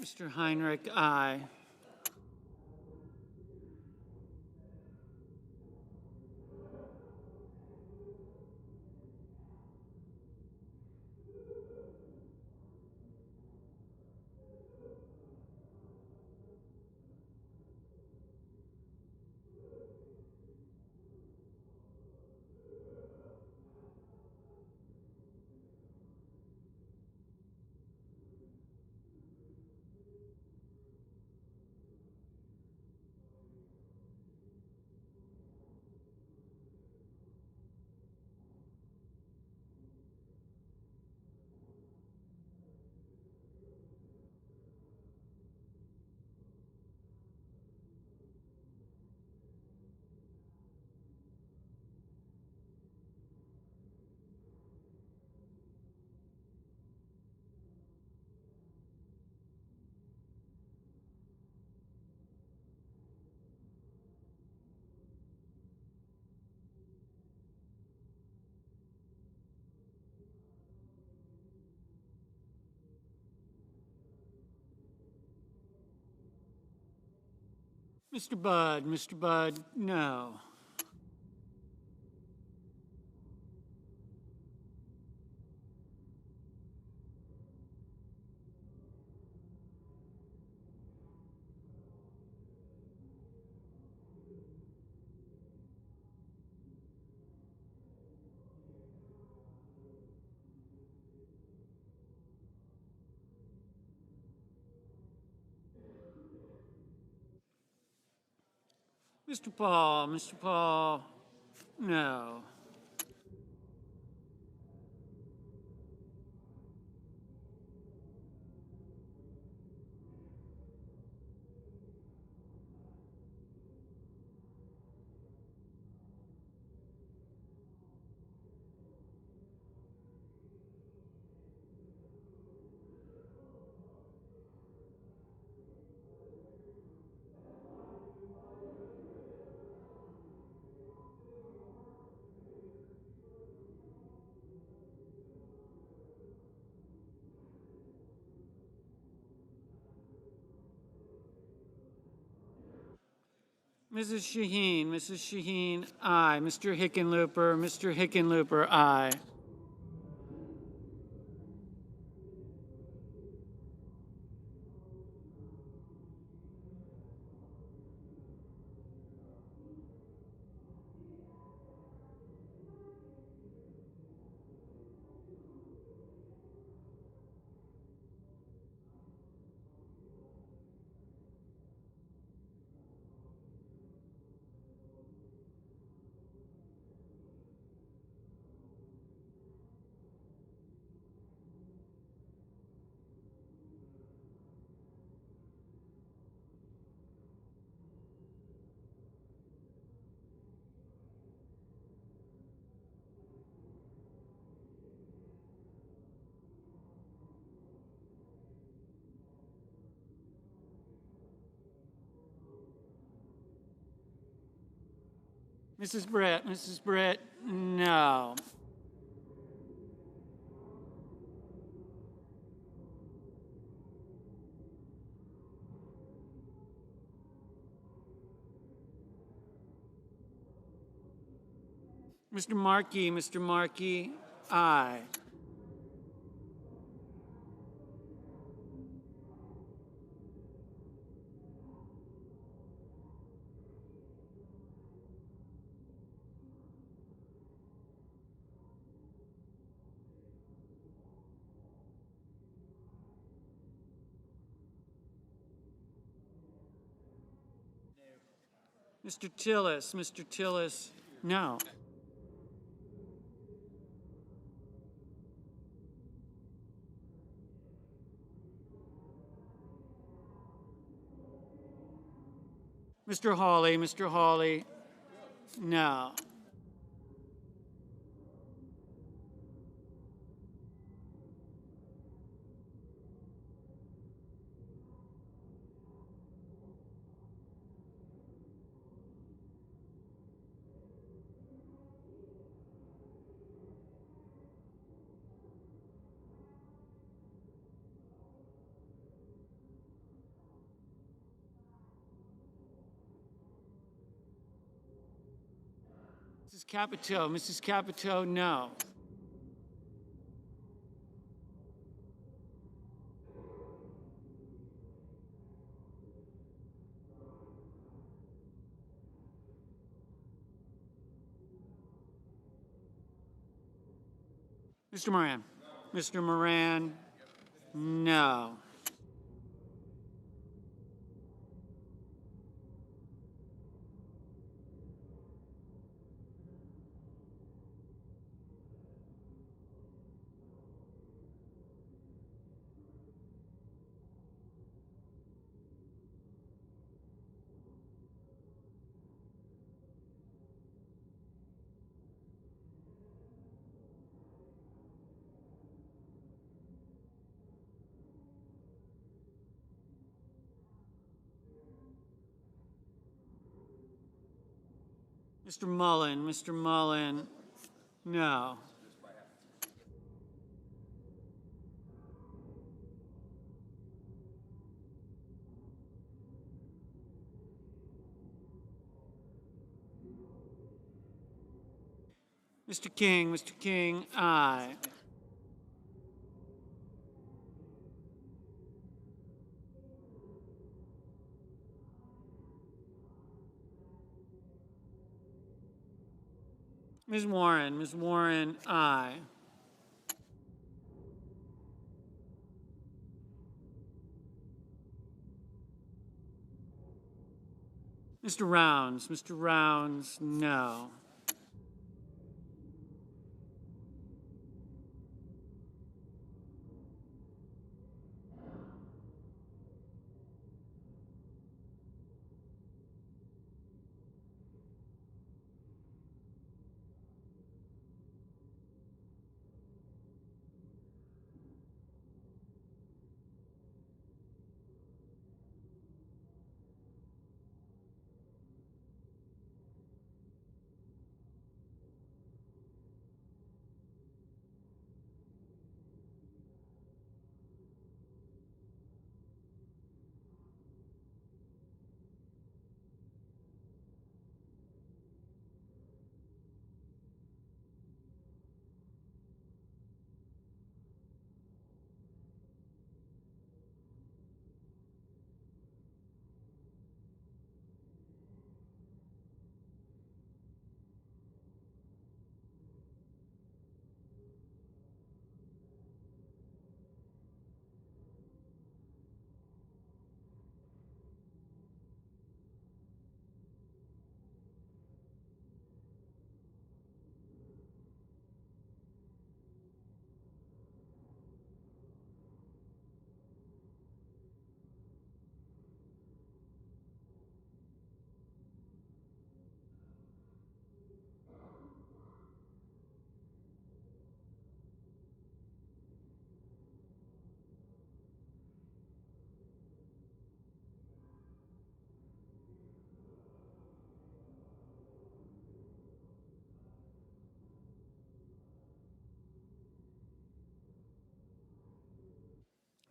Mr. Heinrich, aye. Mr. Budd, no. Mr. Paul, no. Mrs. Shaheen, aye. Mr. Hickenlooper, aye. Mrs. Brett, no. Mr. Markey, aye. Mr. Tillis, no. Mr. Hawley, no. Mrs. Capito, no. Mr. Moran, no. Mr. Mullen, no. Mr. King, aye. Ms. Warren, aye. Mr. Rounds, no.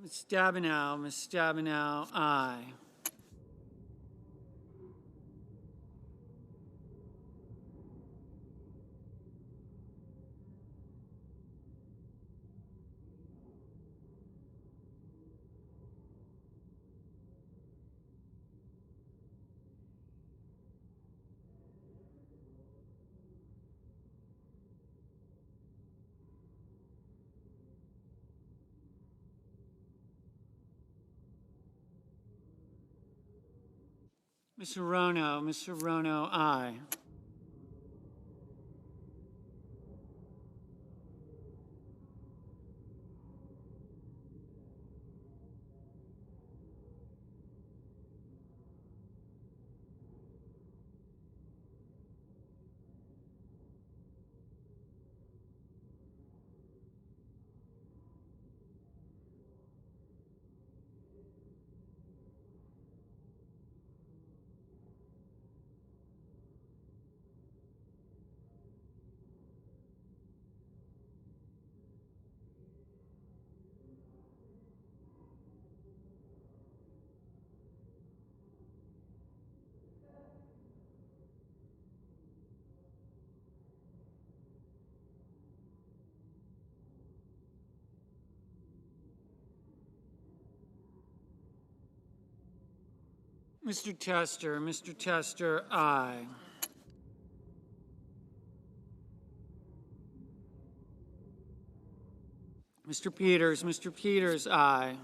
Ms. Stabenow, aye. Mr. Rono, aye. Mr. Tester, aye. Mr. Peters, aye.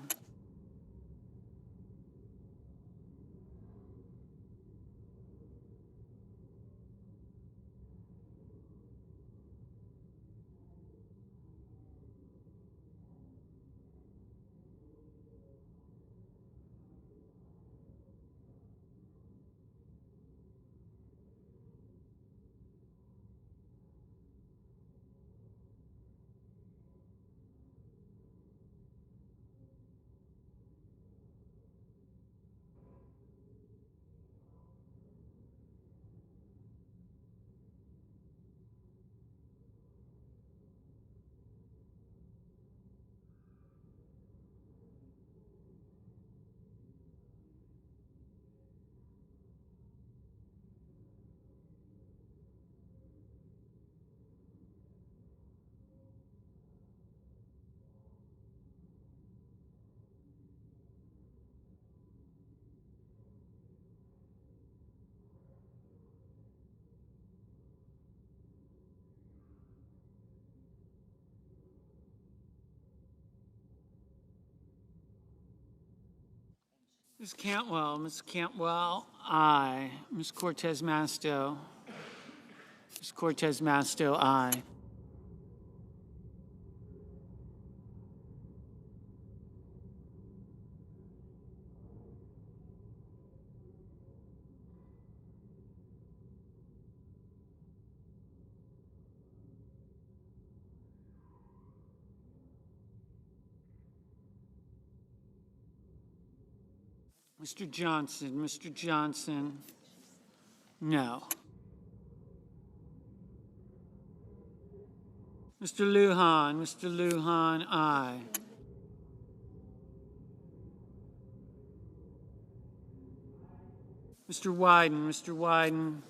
Ms. Cantwell, aye. Ms. Cortez Masto. Ms. Cortez Masto, aye. Mr. Johnson, no. Mr. Lujan, aye. Mr. Wyden,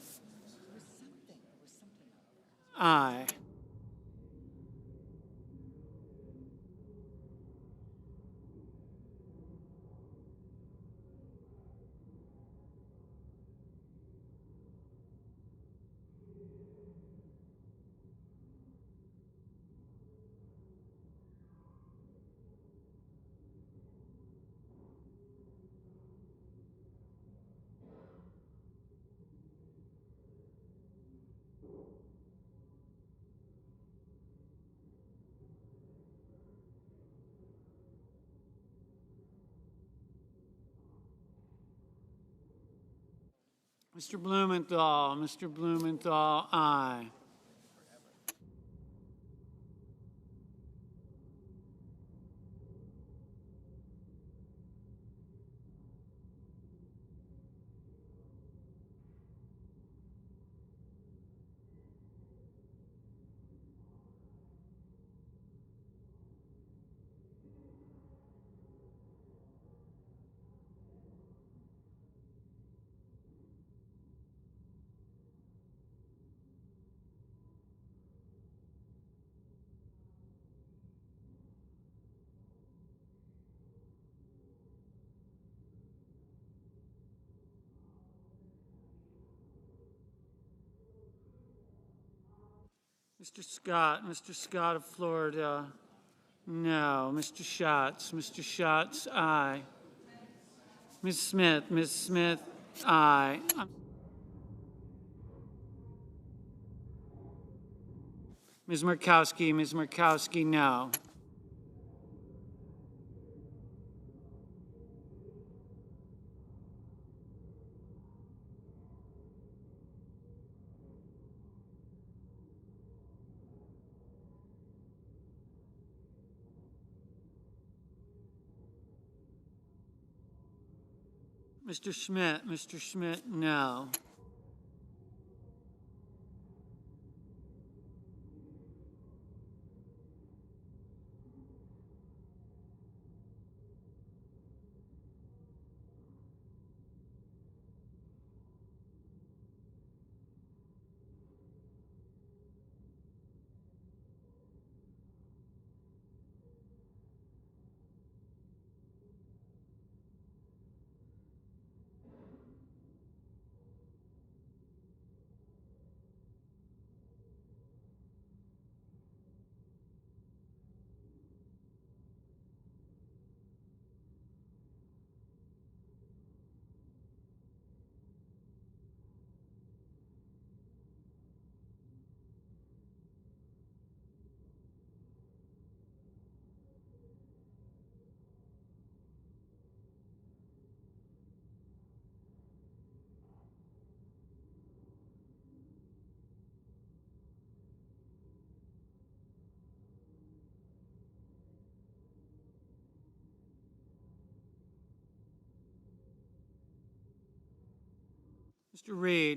aye. Mr. Blumenthal, aye. Mr. Scott of Florida, no. Mr. Schatz, aye. Ms. Smith, aye. Ms. Murkowski, no. Mr. Schmidt, no.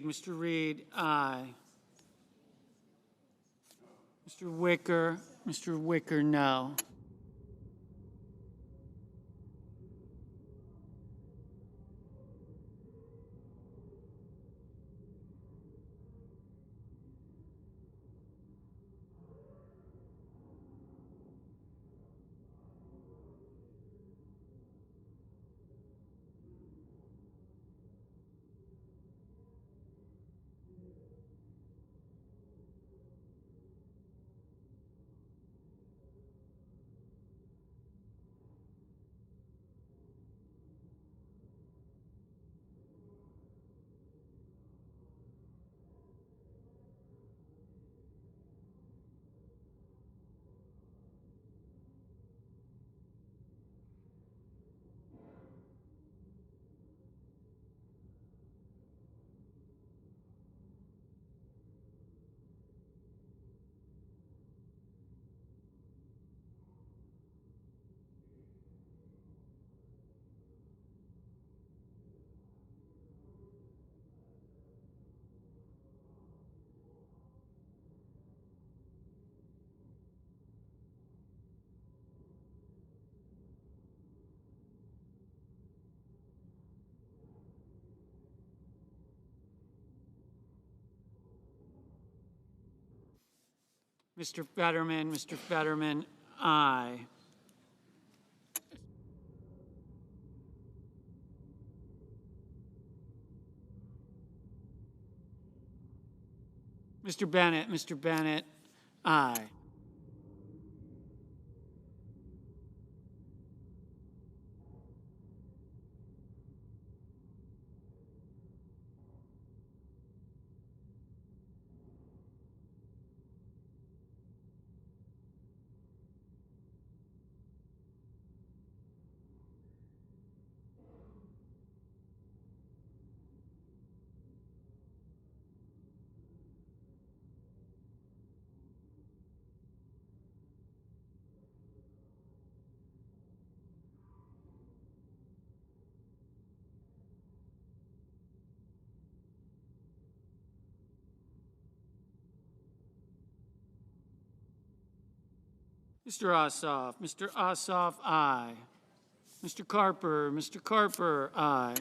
Mr. Reed, aye. Mr. Wicker, no. Mr. Fetterman, aye. Mr. Bennett, aye. Mr. Ossoff, aye. Mr. Carper, aye.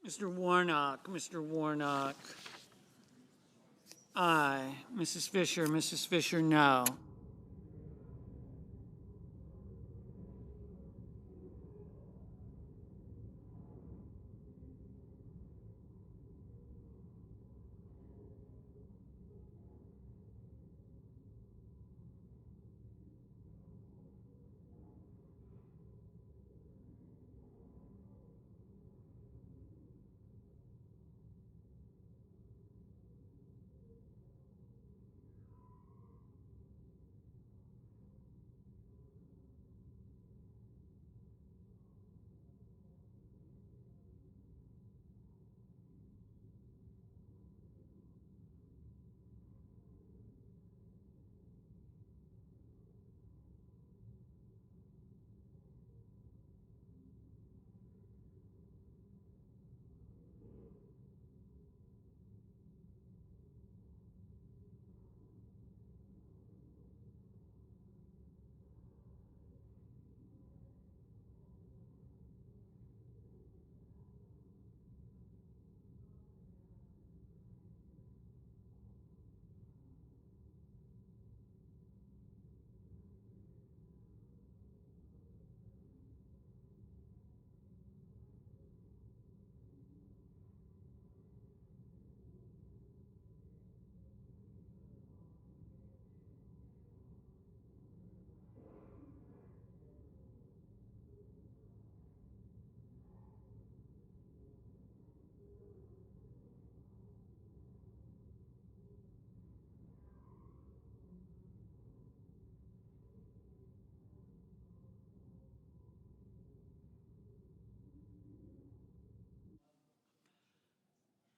Mr. Warnock, aye. Mrs. Fisher, no.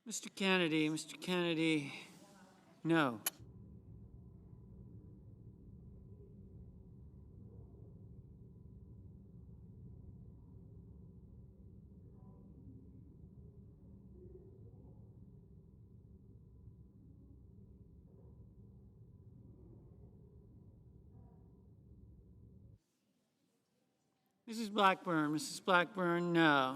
Mr. Kennedy, no. Mrs. Blackburn, no.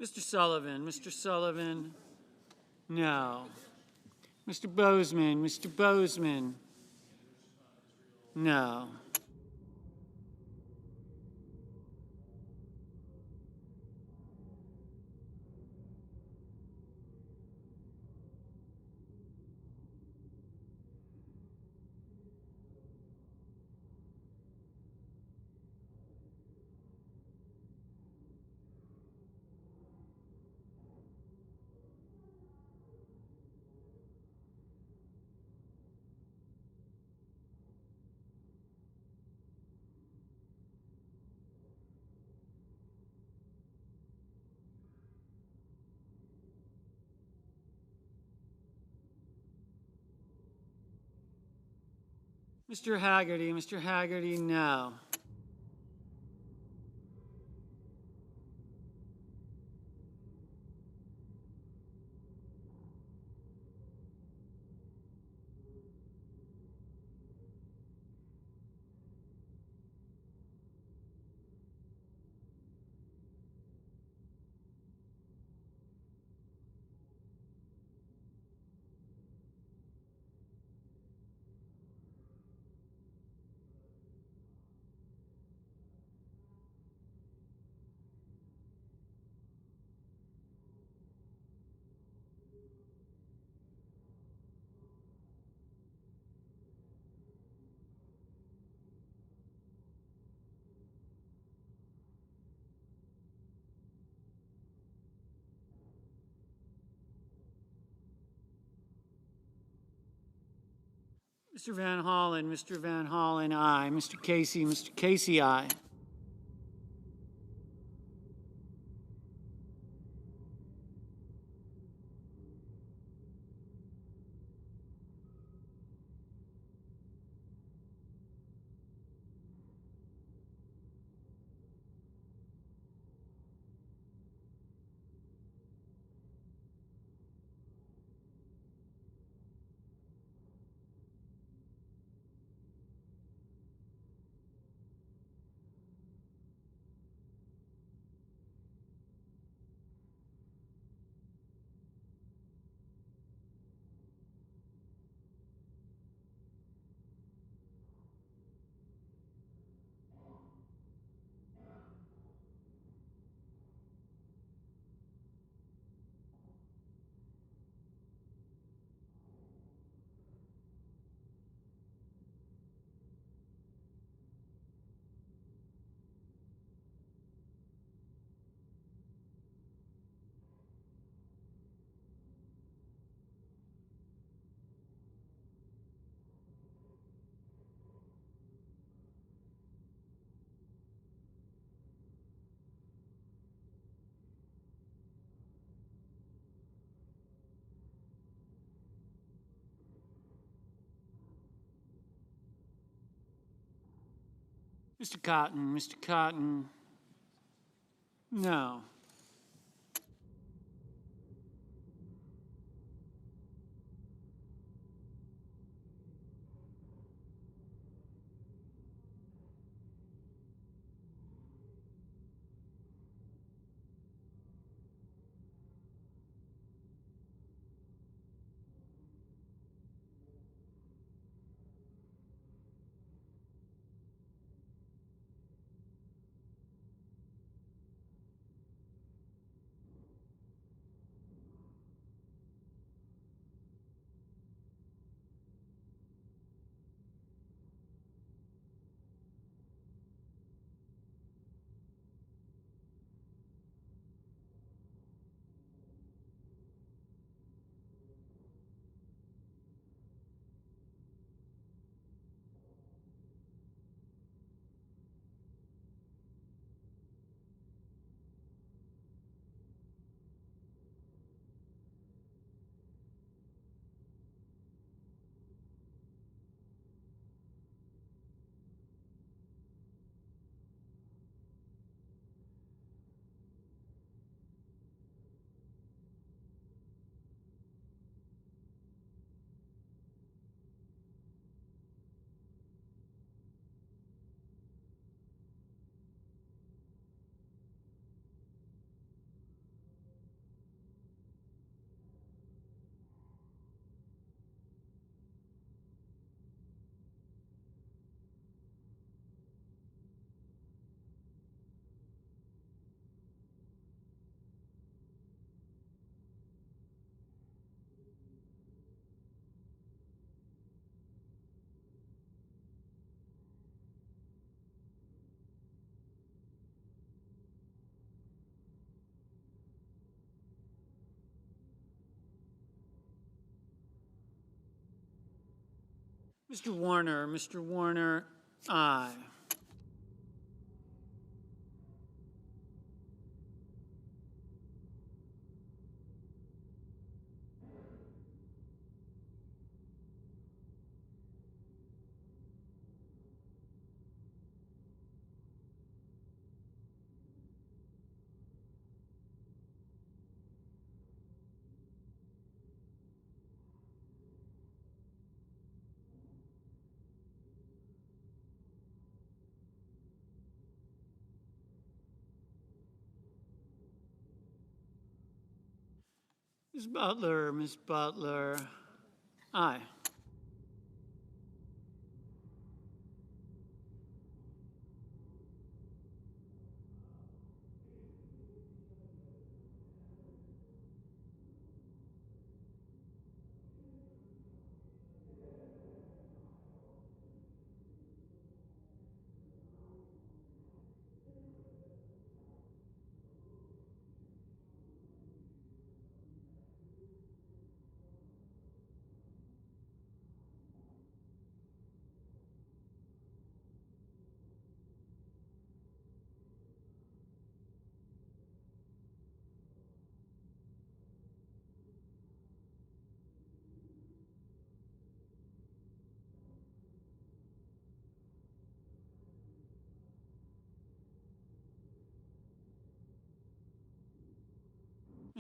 Mr. Sullivan, no. Mr. Bozeman, no. Mr. Haggerty, no. Mr. Van Hollen, aye. Mr. Casey, aye. Mr. Cotton, no. Mr. Warner, aye. Ms. Butler, aye.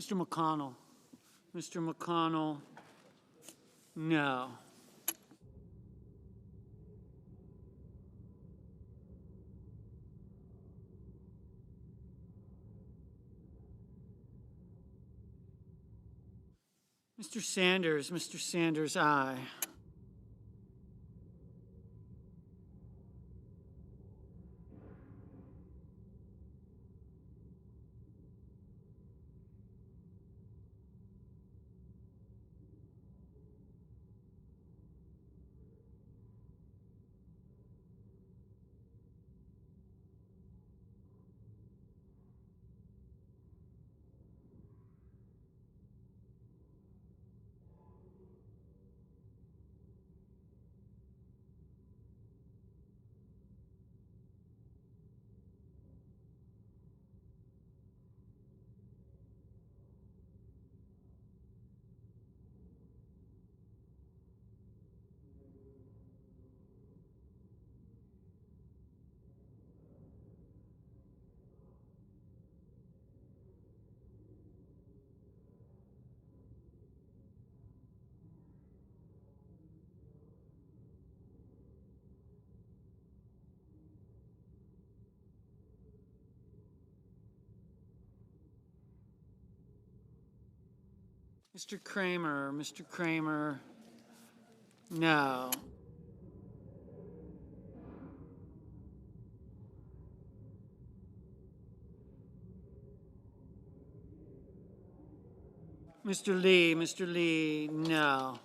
Mr. McConnell. Mr. McConnell, no. Mr. Sanders, aye. Mr. Kramer, no. Mr. Lee, no.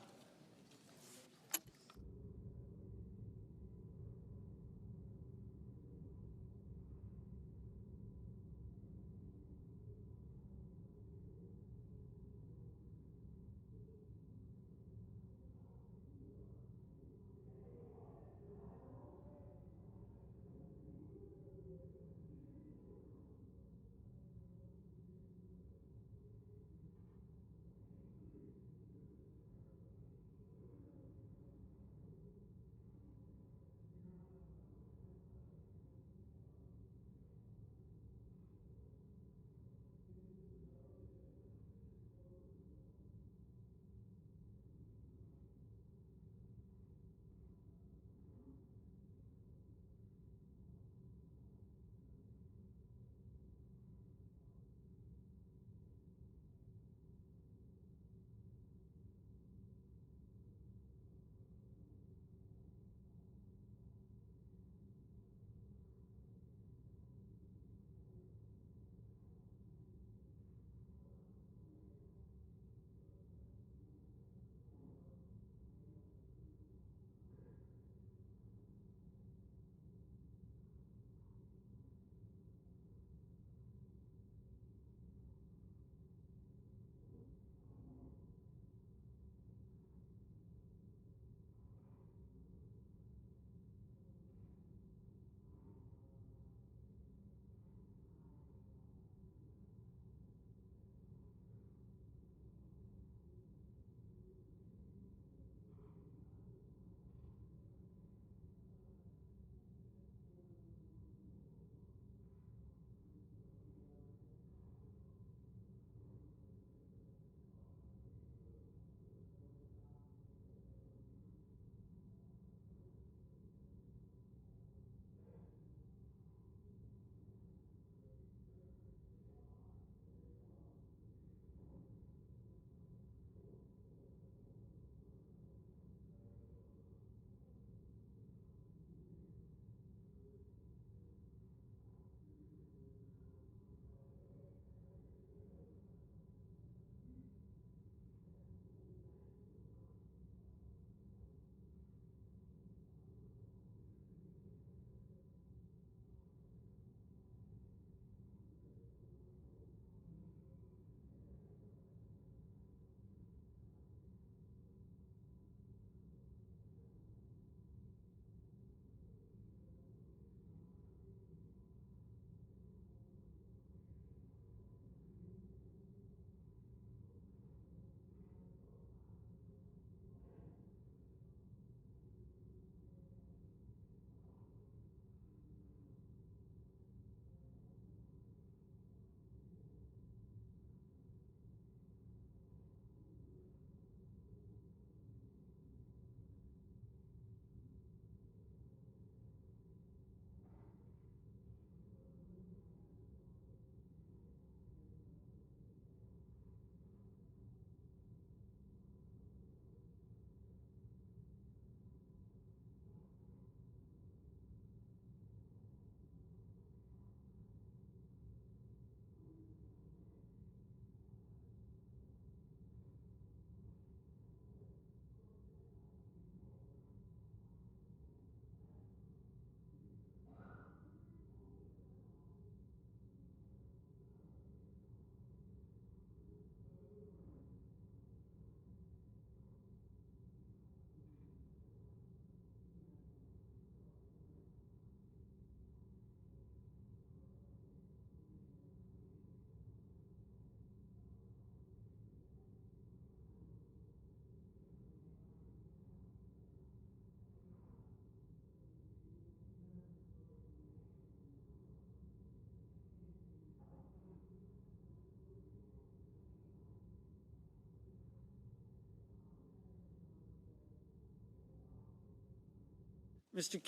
Mr.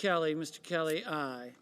Kelly, aye.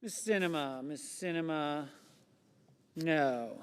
Ms. Sinema, no.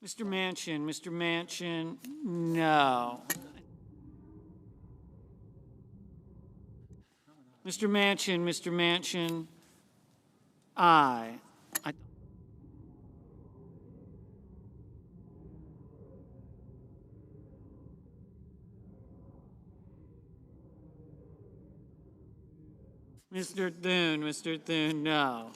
Mr. Manchin, no. Mr. Manchin, aye. Mr. Thune, no.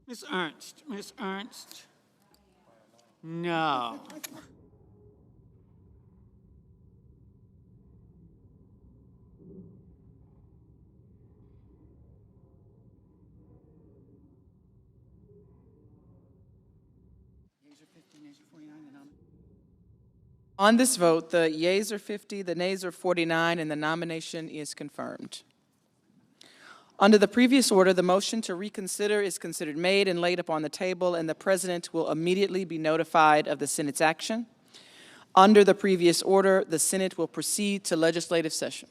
Ms. Ernst. Ms. Ernst? No. On this vote, the yeas are 50, the nays are 49, and the nomination is confirmed. Under the previous order, the motion to reconsider is considered made and laid upon the table, and the President will immediately be notified of the Senate's action. Under the previous order, the Senate will proceed to legislative session.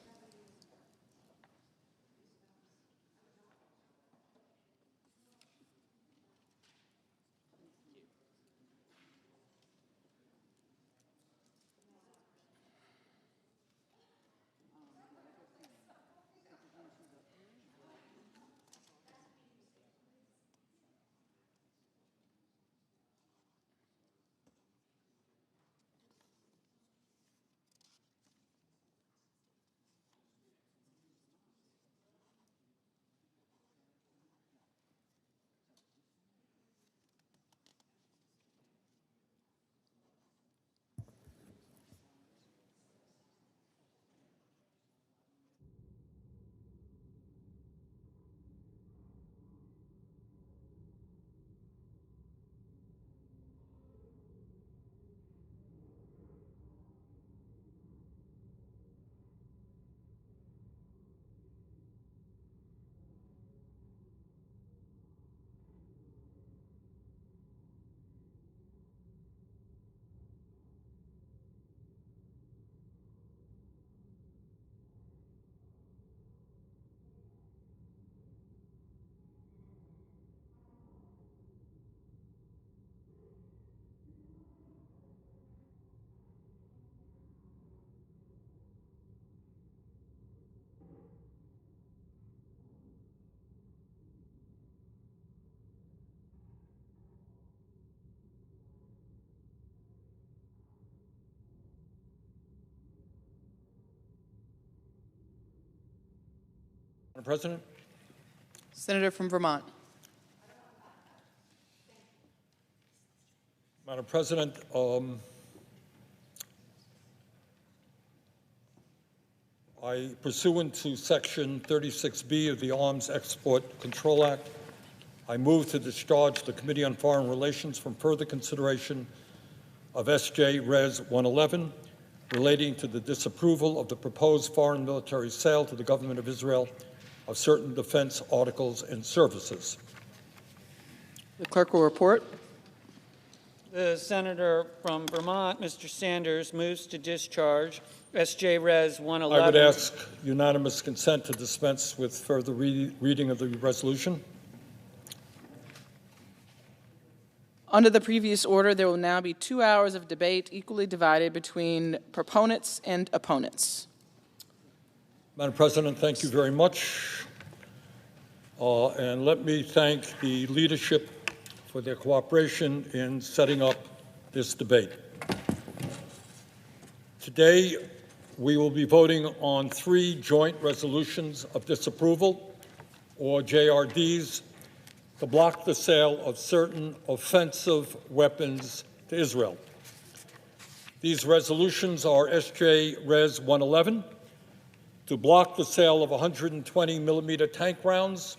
Madam President? Senator from Vermont. Madam President, pursuant to Section 36B of the Arms Export Control Act, I move to discharge the Committee on Foreign Relations from further consideration of S.J. Res. 111 relating to the disapproval of the proposed foreign military sale to the government of Israel of certain defense articles and services. The clerk will report. The senator from Vermont, Mr. Sanders, moves to discharge S.J. Res. 111. I would ask unanimous consent to dispense with further reading of the resolution. Under the previous order, there will now be 2 hours of debate equally divided between proponents and opponents. Madam President, thank you very much. And let me thank the leadership for their cooperation in setting up this debate. Today, we will be voting on 3 joint resolutions of disapproval, or JRDs, to block the sale of certain offensive weapons to Israel. These resolutions are S.J. Res. 111, to block the sale of 120-millimeter tank rounds,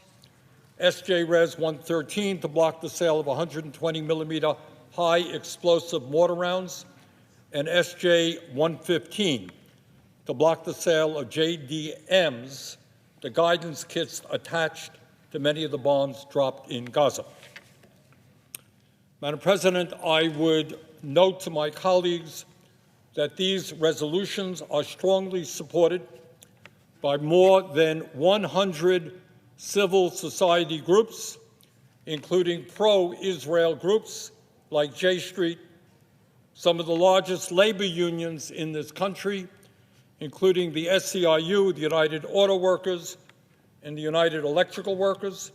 S.J. Res. 113, to block the sale of 120-millimeter high-explosive mortar rounds, and S.J. 115, to block the sale of JDMs, the guidance kits attached to many of the bombs dropped in Gaza. Madam President, I would note to my colleagues that these resolutions are strongly supported by more than 100 civil society groups, including pro-Israel groups like J Street, some of the largest labor unions in this country, including the SEIU, the United Auto Workers, and the United Electrical Workers,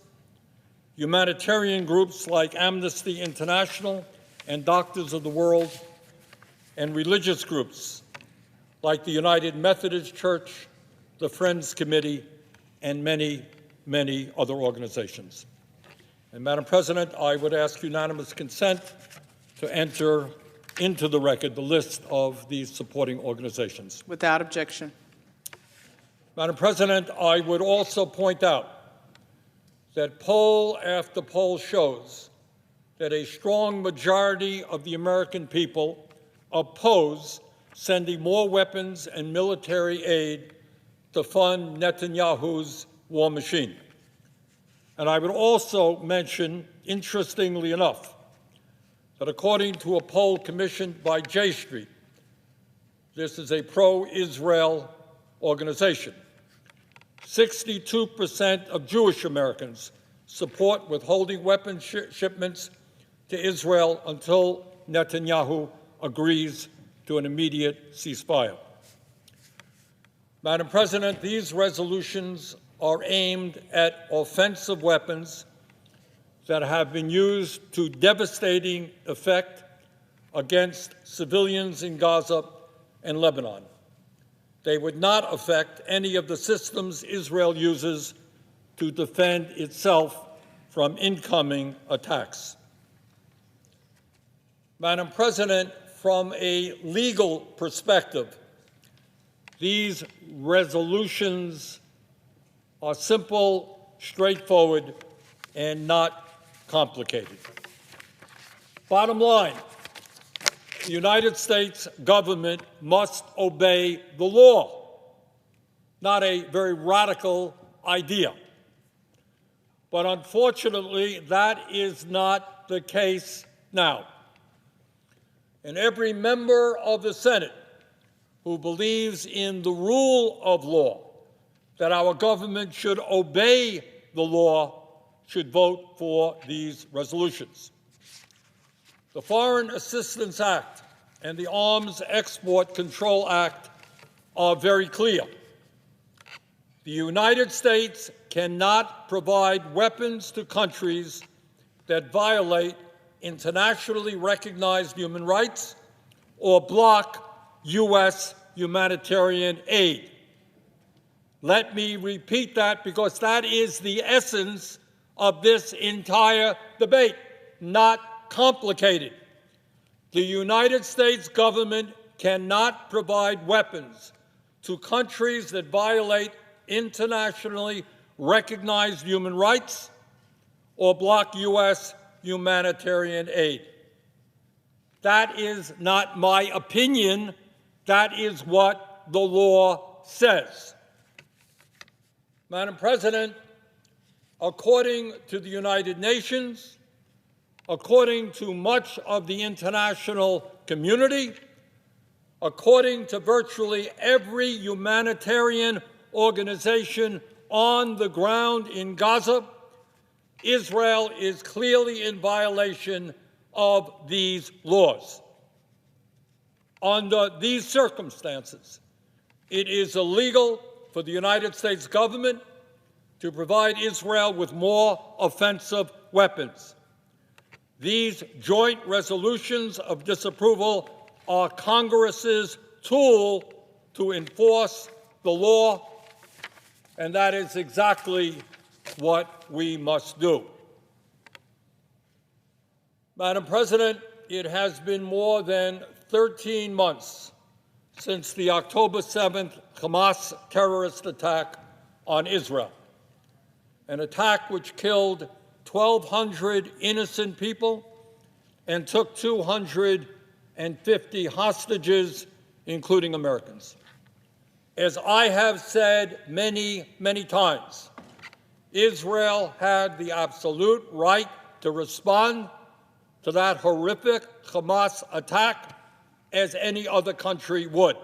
humanitarian groups like Amnesty International and Doctors of the World, and religious groups like the United Methodist Church, the Friends Committee, and many, many other organizations. And Madam President, I would ask unanimous consent to enter into the record the list of these supporting organizations. Without objection. Madam President, I would also point out that poll after poll shows that a strong majority of the American people oppose sending more weapons and military aid to fund Netanyahu's war machine. And I would also mention, interestingly enough, that according to a poll commissioned by J Street, this is a pro-Israel organization, 62% of Jewish Americans support withholding weapons shipments to Israel until Netanyahu agrees to an immediate ceasefire. Madam President, these resolutions are aimed at offensive weapons that have been used to devastating effect against civilians in Gaza and Lebanon. They would not affect any of the systems Israel uses to defend itself from incoming attacks. Madam President, from a legal perspective, these resolutions are simple, straightforward, and not complicated. Bottom line, the United States government must obey the law. Not a very radical idea. But unfortunately, that is not the case now. And every member of the Senate who believes in the rule of law, that our government should obey the law, should vote for these resolutions. The Foreign Assistance Act and the Arms Export Control Act are very clear. The United States cannot provide weapons to countries that violate internationally recognized human rights or block U.S. humanitarian aid. Let me repeat that because that is the essence of this entire debate, not complicated. The United States government cannot provide weapons to countries that violate internationally recognized human rights or block U.S. humanitarian aid. That is not my opinion. That is what the law says. Madam President, according to the United Nations, according to much of the international community, according to virtually every humanitarian organization on the ground in Gaza, Israel is clearly in violation of these laws. Under these circumstances, it is illegal for the United States government to provide Israel with more offensive weapons. These joint resolutions of disapproval are Congress's tool to enforce the law, and that is exactly what we must do. Madam President, it has been more than 13 months since the October 7th Hamas terrorist attack on Israel, an attack which killed 1,200 innocent people and took 250 hostages, including Americans. As I have said many, many times, Israel had the absolute right to respond to that horrific Hamas attack as any other country would.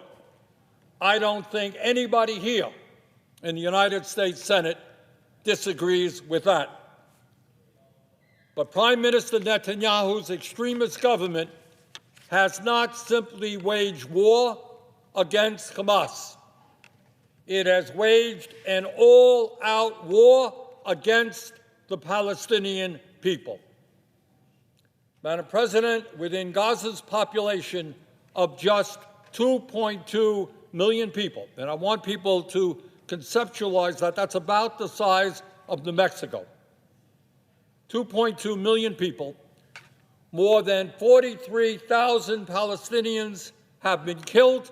I don't think anybody here in the United States Senate disagrees with that. But Prime Minister Netanyahu's extremist government has not simply waged war against Hamas. It has waged an all-out war against the Palestinian people. Madam President, within Gaza's population of just 2.2 million people, and I want people to conceptualize that, that's about the size of New Mexico. 2.2 million people, more than 43,000 Palestinians have been killed,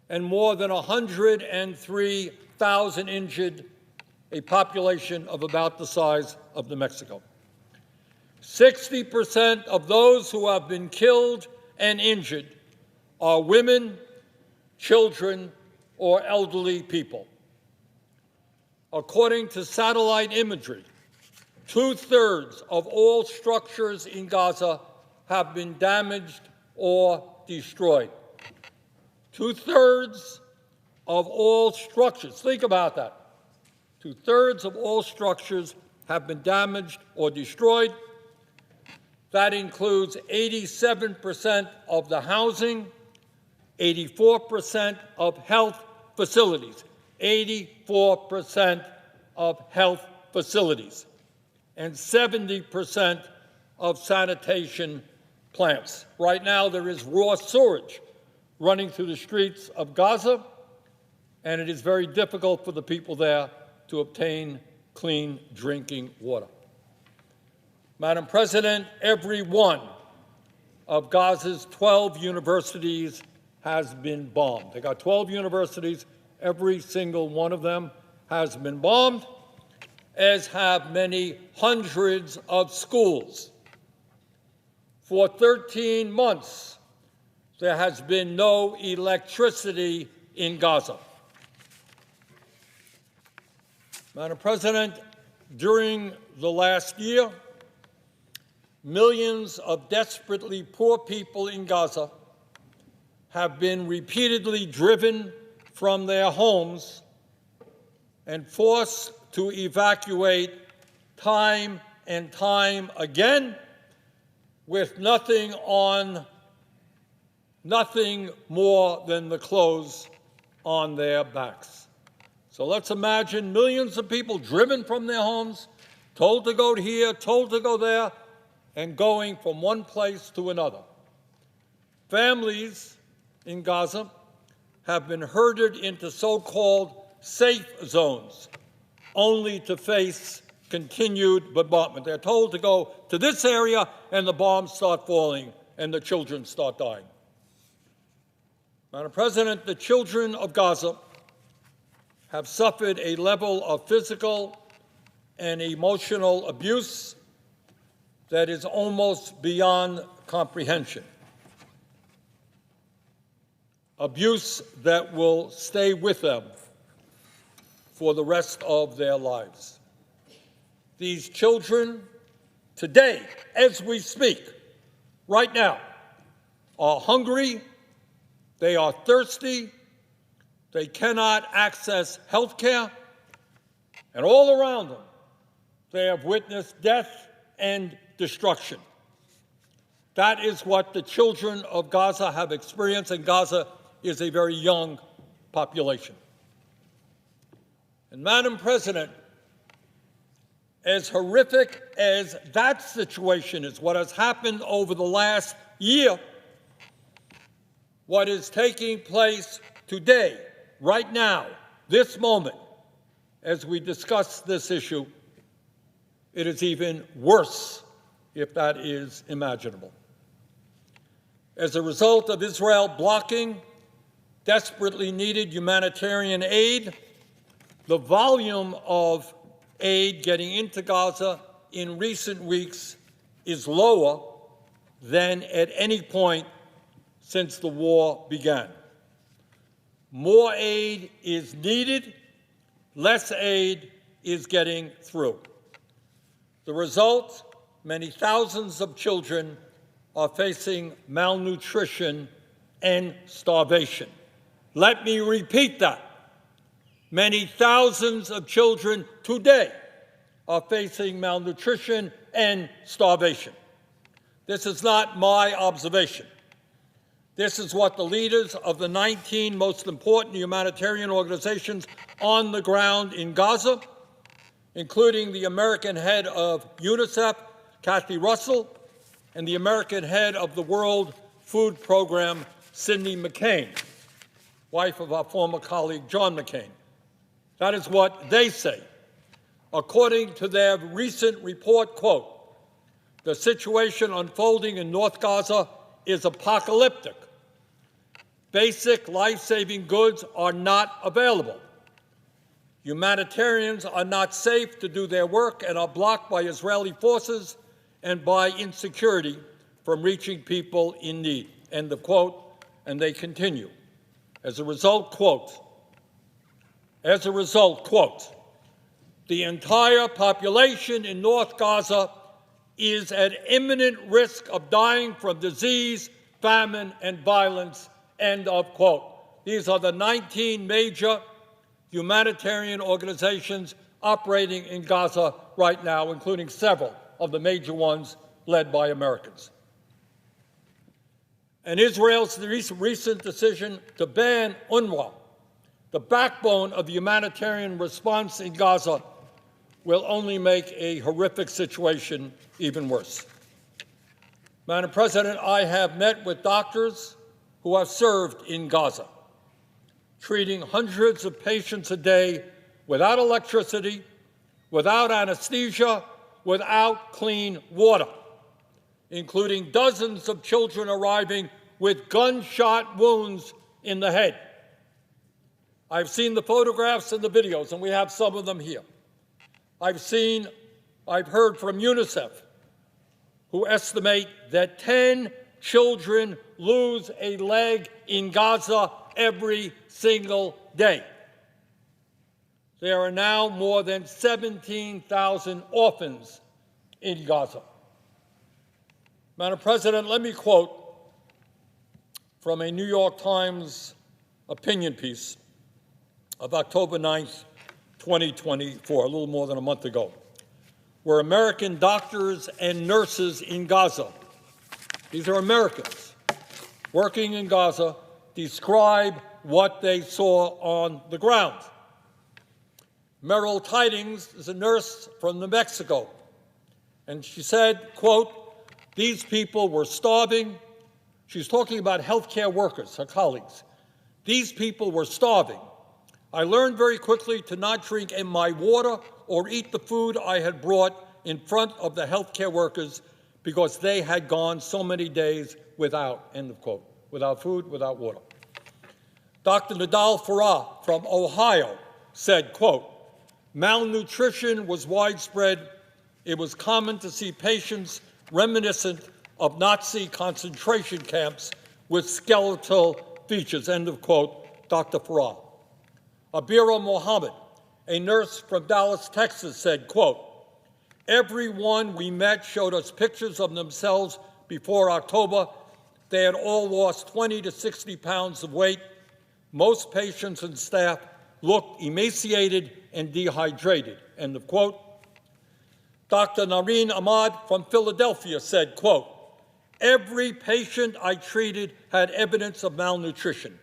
and more than 103,000 injured, a population of about the size of New Mexico. 60% of those who have been killed and injured are women, children, or elderly people. According to satellite imagery, 2/3 of all structures in Gaza have been damaged or destroyed. 2/3 of all structures, think about that. 2/3 of all structures have been damaged or destroyed. That includes 87% of the housing, 84% of health facilities, 84% of health facilities, and 70% of sanitation plants. Right now, there is raw sewage running through the streets of Gaza, and it is very difficult for the people there to obtain clean drinking water. Madam President, every one of Gaza's 12 universities has been bombed. They got 12 universities. Every single one of them has been bombed, as have many hundreds of schools. For 13 months, there has been no electricity in Gaza. Madam President, during the last year, millions of desperately poor people in Gaza have been repeatedly driven from their homes and forced to evacuate time and time again with nothing more than the clothes on their backs. So let's imagine millions of people driven from their homes, told to go here, told to go there, and going from one place to another. Families in Gaza have been herded into so-called safe zones, only to face continued bombardment. They're told to go to this area, and the bombs start falling, and the children start dying. Madam President, the children of Gaza have suffered a level of physical and emotional abuse that is almost beyond comprehension. Abuse that will stay with them for the rest of their lives. These children today, as we speak, right now, are hungry, they are thirsty, they cannot access health care, and all around them, they have witnessed death and destruction. That is what the children of Gaza have experienced, and Gaza is a very young population. And Madam President, as horrific as that situation is, what has happened over the last year, what is taking place today, right now, this moment, as we discuss this issue, it is even worse, if that is imaginable. As a result of Israel blocking desperately needed humanitarian aid, the volume of aid getting into Gaza in recent weeks is lower than at any point since the war began. More aid is needed, less aid is getting through. The result, many thousands of children are facing malnutrition and starvation. Let me repeat that. Many thousands of children today are facing malnutrition and starvation. This is not my observation. This is what the leaders of the 19 most important humanitarian organizations on the ground in Gaza, including the American head of UNICEF, Kathy Russell, and the American head of the World Food Program, Cindy McCain, wife of our former colleague John McCain. That is what they say according to their recent report, quote, "The situation unfolding in North Gaza is apocalyptic. Basic life-saving goods are not available. Humanitarians are not safe to do their work and are blocked by Israeli forces and by insecurity from reaching people in need," end of quote. And they continue. As a result, quote, "The entire population in North Gaza is at imminent risk of dying from disease, famine, and violence," end of quote. These are the 19 major humanitarian organizations operating in Gaza right now, including several of the major ones led by Americans. And Israel's recent decision to ban UNRWA, the backbone of the humanitarian response in Gaza, will only make a horrific situation even worse. Madam President, I have met with doctors who have served in Gaza, treating hundreds of patients a day without electricity, without anesthesia, without clean water, including dozens of children arriving with gunshot wounds in the head. I've seen the photographs and the videos, and we have some of them here. I've heard from UNICEF, who estimate that 10 children lose a leg in Gaza every single day. There are now more than 17,000 orphans in Gaza. Madam President, let me quote from a New York Times opinion piece of October 9th, 2024, a little more than a month ago, where American doctors and nurses in Gaza, these are Americans working in Gaza, describe what they saw on the ground. Merrill Tidings is a nurse from New Mexico, and she said, quote, "These people were starving." She's talking about healthcare workers, her colleagues. "These people were starving. I learned very quickly to not drink in my water or eat the food I had brought in front of the healthcare workers because they had gone so many days without," end of quote, without food, without water. Dr. Nadal Farah from Ohio said, quote, "Malnutrition was widespread. It was common to see patients reminiscent of Nazi concentration camps with skeletal features," end of quote, Dr. Farah. Abira Mohammed, a nurse from Dallas, Texas, said, quote, "Everyone we met showed us pictures of themselves before October. They had all lost 20 to 60 pounds of weight. Most patients and staff looked emaciated and dehydrated," end of quote. Dr. Nareen Ahmad from Philadelphia said, quote, "Every patient I treated had evidence of malnutrition.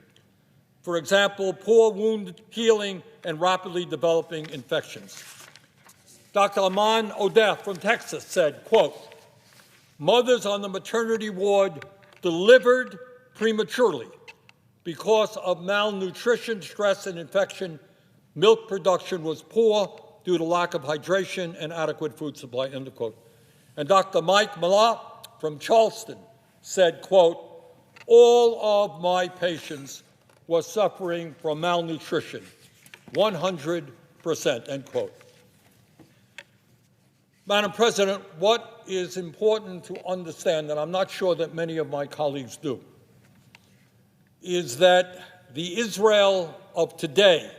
For example, poor wound healing and rapidly developing infections." Dr. Aman Odeh from Texas said, quote, "Mothers on the maternity ward delivered prematurely because of malnutrition, stress, and infection. Milk production was poor due to lack of hydration and adequate food supply," end of quote. And Dr. Mike Malott from Charleston said, quote, "All of my patients were suffering from malnutrition, 100%, end quote. Madam President, what is important to understand, and I'm not sure that many of my colleagues do, is that the Israel of today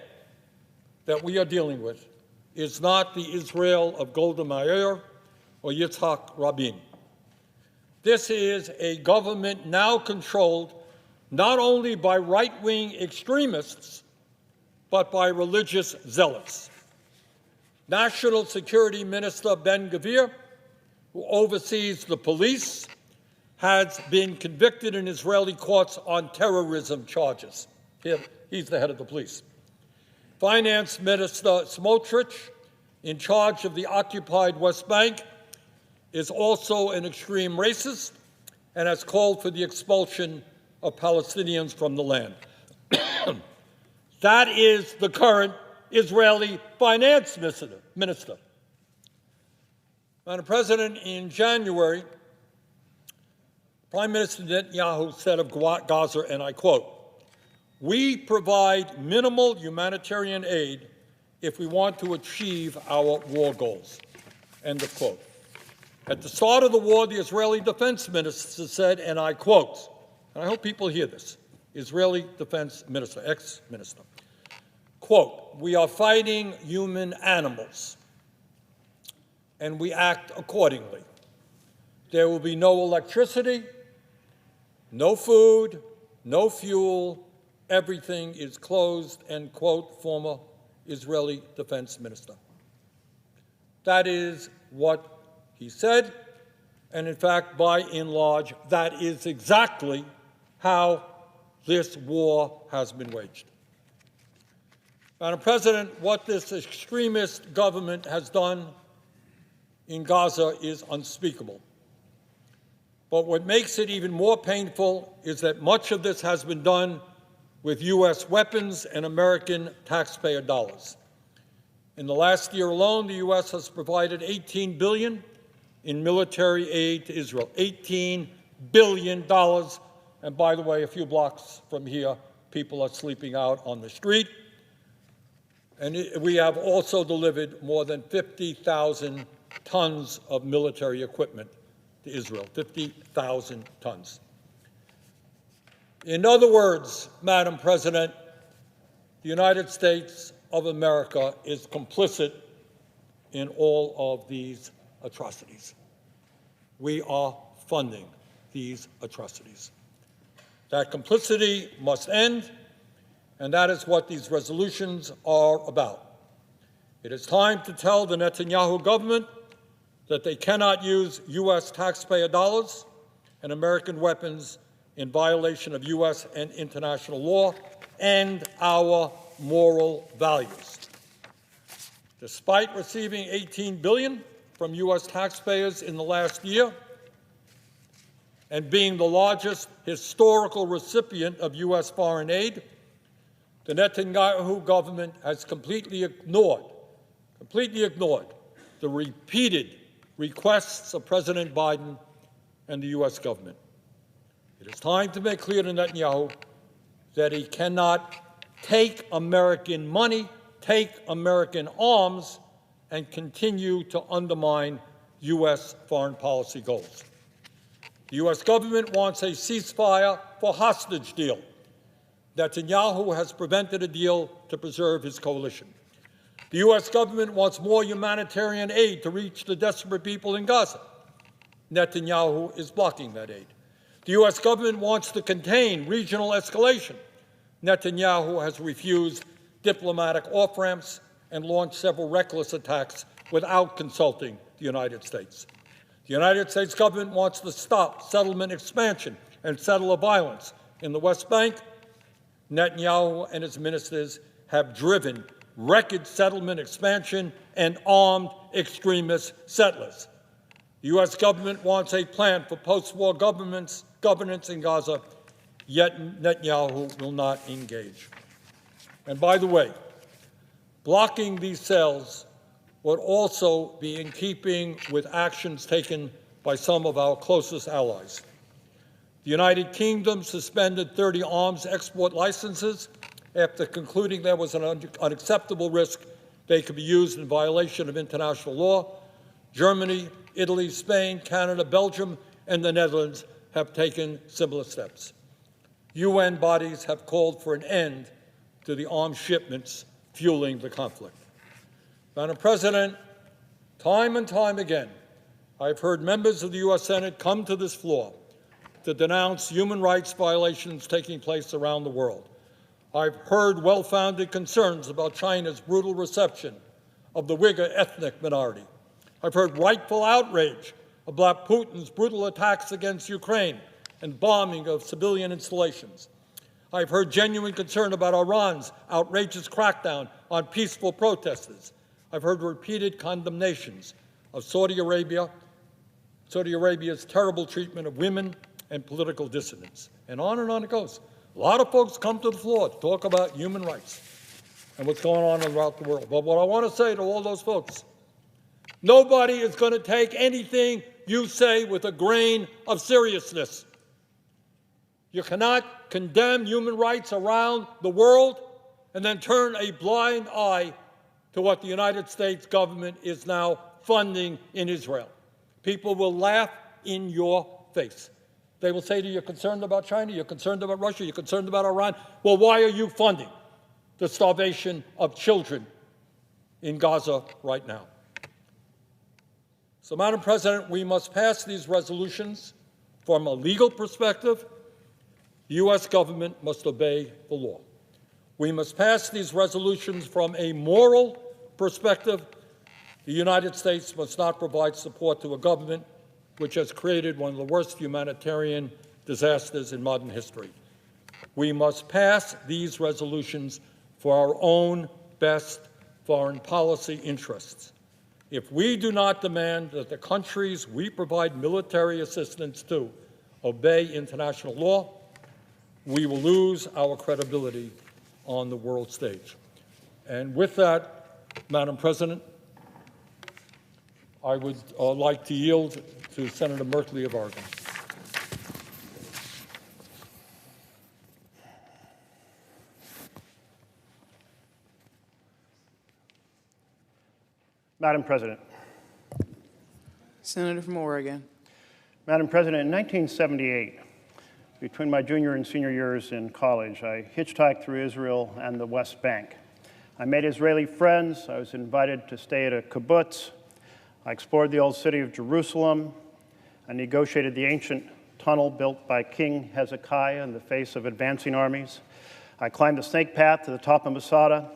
that we are dealing with is not the Israel of Golda Meir or Yitzhak Rabin. This is a government now controlled not only by right-wing extremists, but by religious zealots. National Security Minister Ben-Gvir, who oversees the police, has been convicted in Israeli courts on terrorism charges. He's the head of the police. Finance Minister Smotrich, in charge of the occupied West Bank, is also an extreme racist and has called for the expulsion of Palestinians from the land. That is the current Israeli finance minister. Madam President, in January, Prime Minister Netanyahu said of Gaza, and I quote, "We provide minimal humanitarian aid if we want to achieve our war goals," end of quote. At the start of the war, the Israeli defense minister said, and I quote, and I hope people hear this, Israeli defense minister, ex-minister, quote, "We are fighting human animals, and we act accordingly. There will be no electricity, no food, no fuel, everything is closed," end quote, former Israeli defense minister. That is what he said, and in fact, by and large, that is exactly how this war has been waged. Madam President, what this extremist government has done in Gaza is unspeakable. But what makes it even more painful is that much of this has been done with U.S. weapons and American taxpayer dollars. In the last year alone, the U.S. has provided $18 billion in military aid to Israel. $18 billion. And by the way, a few blocks from here, people are sleeping out on the street. And we have also delivered more than 50,000 tons of military equipment to Israel, 50,000 tons. In other words, Madam President, the United States of America is complicit in all of these atrocities. We are funding these atrocities. That complicity must end, and that is what these resolutions are about. It is time to tell the Netanyahu government that they cannot use U.S. taxpayer dollars and American weapons in violation of U.S. and international law and our moral values. Despite receiving $18 billion from U.S. taxpayers in the last year and being the largest historical recipient of U.S. foreign aid, the Netanyahu government has completely ignored the repeated requests of President Biden and the U.S. government. It is time to make clear to Netanyahu that he cannot take American money, take American arms, and continue to undermine U.S. foreign policy goals. The U.S. government wants a ceasefire for hostage deal. Netanyahu has prevented a deal to preserve his coalition. The U.S. government wants more humanitarian aid to reach the desperate people in Gaza. Netanyahu is blocking that aid. The U.S. government wants to contain regional escalation. Netanyahu has refused diplomatic off-ramps and launched several reckless attacks without consulting the United States. The United States government wants to stop settlement expansion and settle violence in the West Bank. Netanyahu and his ministers have driven record settlement expansion and armed extremist settlers. The U.S. government wants a plan for post-war governance in Gaza, yet Netanyahu will not engage. And by the way, blocking these sales would also be in keeping with actions taken by some of our closest allies. The United Kingdom suspended 30 arms export licenses after concluding there was an unacceptable risk they could be used in violation of international law. Germany, Italy, Spain, Canada, Belgium, and the Netherlands have taken similar steps. UN bodies have called for an end to the arms shipments fueling the conflict. Madam President, time and time again, I've heard members of the U.S. Senate come to this floor to denounce human rights violations taking place around the world. I've heard well-founded concerns about China's brutal reception of the Uyghur ethnic minority. I've heard rightful outrage about Putin's brutal attacks against Ukraine and bombing of civilian installations. I've heard genuine concern about Iran's outrageous crackdown on peaceful protesters. I've heard repeated condemnations of Saudi Arabia's terrible treatment of women and political dissidents. And on it goes. A lot of folks come to the floor to talk about human rights. and what's going on throughout the world. But what I want to say to all those folks, nobody is going to take anything you say with a grain of seriousness. You cannot condemn human rights around the world and then turn a blind eye to what the United States government is now funding in Israel. People will laugh in your face. They will say to you, you're concerned about China, you're concerned about Russia, you're concerned about Iran. Well, why are you funding the starvation of children in Gaza right now? So, Madam President, we must pass these resolutions from a legal perspective. The U.S. government must obey the law. We must pass these resolutions from a moral perspective. The United States must not provide support to a government which has created one of the worst humanitarian disasters in modern history. We must pass these resolutions for our own best foreign policy interests. If we do not demand that the countries we provide military assistance to obey international law, we will lose our credibility on the world stage. And with that, Madam President, I would like to yield to Senator Merkley of Oregon. Madam President. Senator from Oregon. Madam President, in 1978, between my junior and senior years in college, I hitchhiked through Israel and the West Bank. I made Israeli friends. I was invited to stay at a kibbutz. I explored the old city of Jerusalem. I negotiated the ancient tunnel built by King Hezekiah in the face of advancing armies. I climbed the snake path to the top of Masada.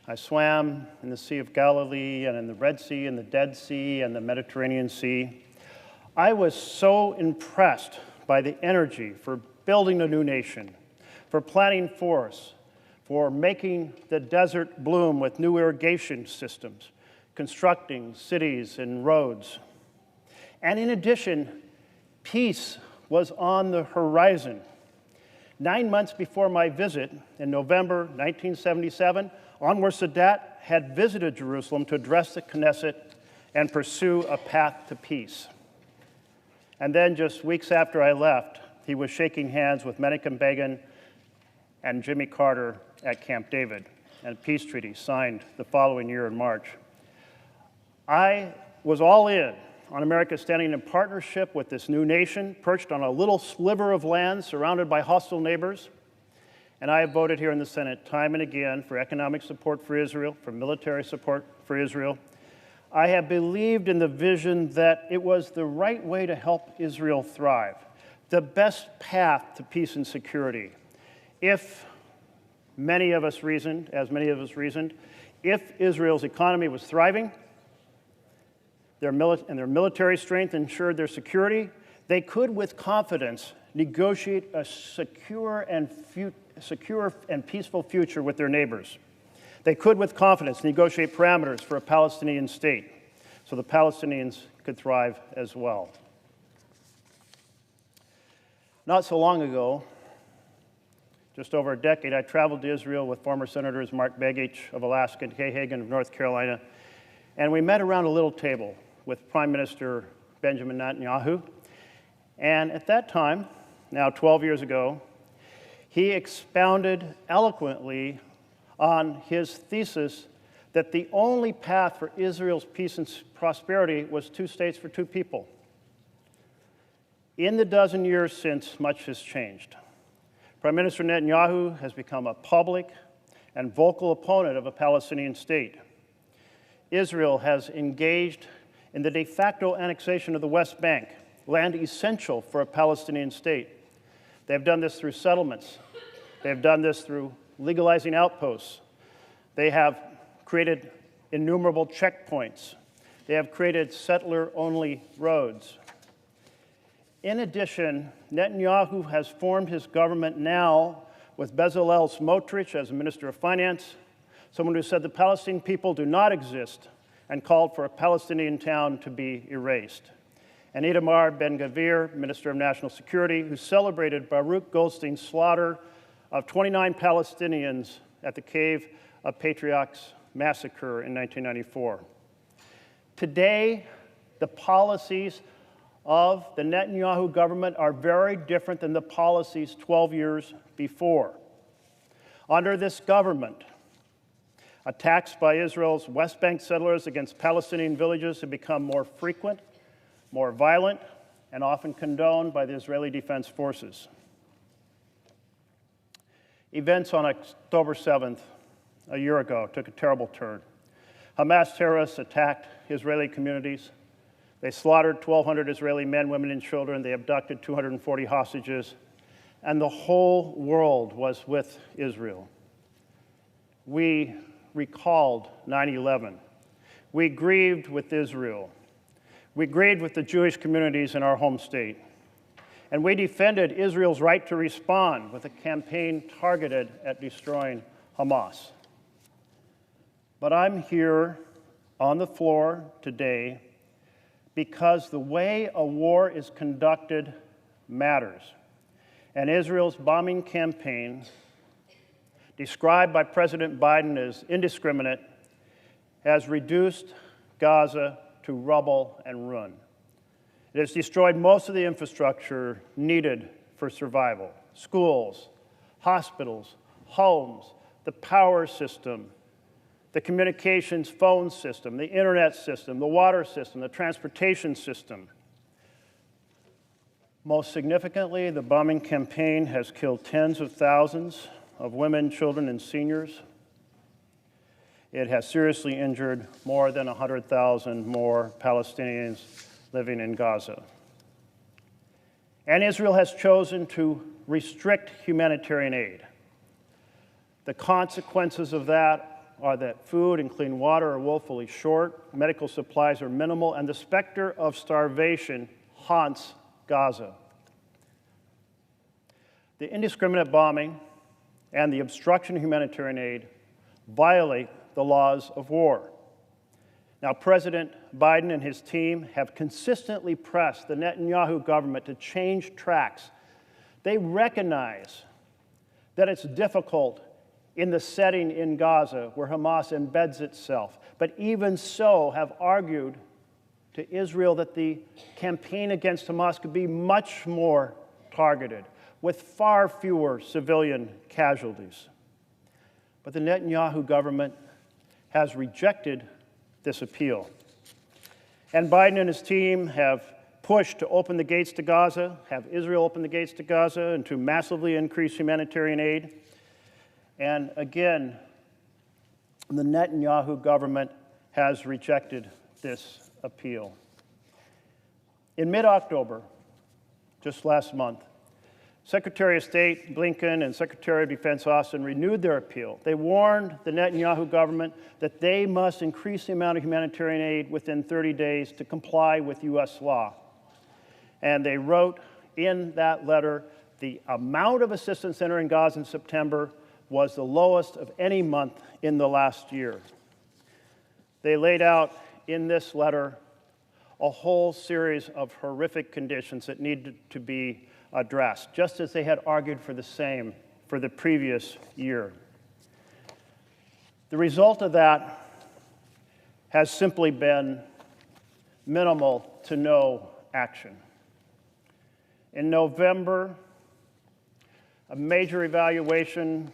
I swam in the Sea of Galilee and in the Red Sea and the Dead Sea and the Mediterranean Sea. I was so impressed by the energy for building a new nation, for planting forests, for making the desert bloom with new irrigation systems, constructing cities and roads. And in addition, peace was on the horizon. 9 months before my visit in November 1977, Anwar Sadat had visited Jerusalem to address the Knesset and pursue a path to peace. And then just weeks after I left, he was shaking hands with Menachem Begin and Jimmy Carter at Camp David, and a peace treaty signed the following year in March. I was all in on America standing in partnership with this new nation, perched on a little sliver of land surrounded by hostile neighbors. And I have voted here in the Senate time and again for economic support for Israel, for military support for Israel. I have believed in the vision that it was the right way to help Israel thrive, the best path to peace and security. If many of us reasoned, if Israel's economy was thriving, their military strength ensured their security, they could with confidence negotiate a secure and peaceful future with their neighbors. They could with confidence negotiate parameters for a Palestinian state so the Palestinians could thrive as well. Not so long ago, just over a decade, I traveled to Israel with former Senators Mark Begich of Alaska and Kay Hagan of North Carolina, and we met around a little table with Prime Minister Benjamin Netanyahu. And at that time, now 12 years ago, he expounded eloquently on his thesis that the only path for Israel's peace and prosperity was 2 states for 2 people. In the dozen years since, much has changed. Prime Minister Netanyahu has become a public and vocal opponent of a Palestinian state. Israel has engaged in the de facto annexation of the West Bank, land essential for a Palestinian state. They've done this through settlements. They've done this through legalizing outposts. They have created innumerable checkpoints. They have created settler-only roads. In addition, Netanyahu has formed his government now with Bezalel Smotrich as Minister of Finance, someone who said the Palestinian people do not exist and called for a Palestinian town to be erased. And Itamar Ben-Gvir, Minister of National Security, who celebrated Baruch Goldstein's slaughter of 29 Palestinians at the cave of Patriot's massacre in 1994. Today, the policies of the Netanyahu government are very different than the policies 12 years before. Under this government, attacks by Israel's West Bank settlers against Palestinian villages have become more frequent, more violent, and often condoned by the Israeli Defense Forces. Events on October 7th, a year ago, took a terrible turn. Hamas terrorists attacked Israeli communities. They slaughtered 1,200 Israeli men, women, and children. They abducted 240 hostages. And the whole world was with Israel. We recalled 9/11. We grieved with Israel. We grieved with the Jewish communities in our home state. And we defended Israel's right to respond with a campaign targeted at destroying Hamas. But I'm here on the floor today because the way a war is conducted matters. And Israel's bombing campaign, described by President Biden as indiscriminate, has reduced Gaza to rubble and ruin. It has destroyed most of the infrastructure needed for survival: schools, hospitals, homes, the power system, the communications phone system, the internet system, the water system, the transportation system. Most significantly, the bombing campaign has killed tens of thousands of women, children, and seniors. It has seriously injured more than 100,000 more Palestinians living in Gaza. And Israel has chosen to restrict humanitarian aid. The consequences of that are that food and clean water are woefully short, medical supplies are minimal, and the specter of starvation haunts Gaza. The indiscriminate bombing and the obstruction of humanitarian aid violate the laws of war. Now, President Biden and his team have consistently pressed the Netanyahu government to change tracks. They recognize that it's difficult in the setting in Gaza where Hamas embeds itself, but even so have argued to Israel that the campaign against Hamas could be much more targeted, with far fewer civilian casualties. But the Netanyahu government has rejected this appeal. And Biden and his team have pushed to open the gates to Gaza, have Israel open the gates to Gaza, and to massively increase humanitarian aid. And again, the Netanyahu government has rejected this appeal. In mid-October, just last month, Secretary of State Blinken and Secretary of Defense Austin renewed their appeal. They warned the Netanyahu government that they must increase the amount of humanitarian aid within 30 days to comply with U.S. law. And they wrote in that letter, the amount of assistance entering Gaza in September was the lowest of any month in the last year. They laid out in this letter a whole series of horrific conditions that needed to be addressed, just as they had argued for the same for the previous year. The result of that has simply been minimal to no action. In November, a major evaluation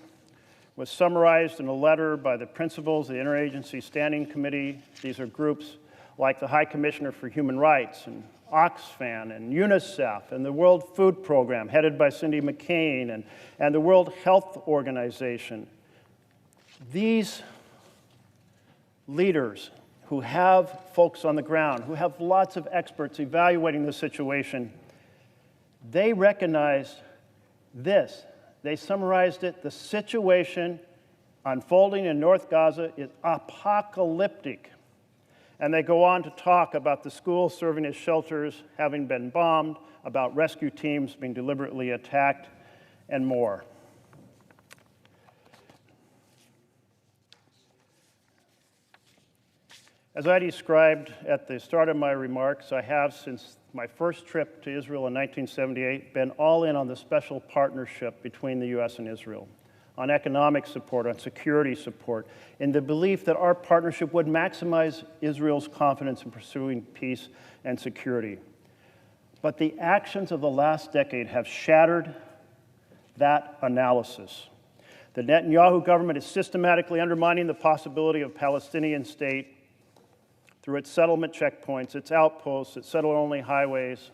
was summarized in a letter by the principals of the Interagency Standing Committee. These are groups like the High Commissioner for Human Rights and Oxfam and UNICEF and the World Food Program, headed by Cindy McCain, and the World Health Organization. These leaders who have folks on the ground, who have lots of experts evaluating the situation, they recognized this. They summarized it: the situation unfolding in North Gaza is apocalyptic. And they go on to talk about the schools serving as shelters having been bombed, about rescue teams being deliberately attacked, and more. As I described at the start of my remarks, I have, since my first trip to Israel in 1978, been all in on the special partnership between the U.S. and Israel. on economic support, on security support, in the belief that our partnership would maximize Israel's confidence in pursuing peace and security. But the actions of the last decade have shattered that analysis. The Netanyahu government is systematically undermining the possibility of a Palestinian state through its settlement checkpoints, its outposts, its settler-only highways.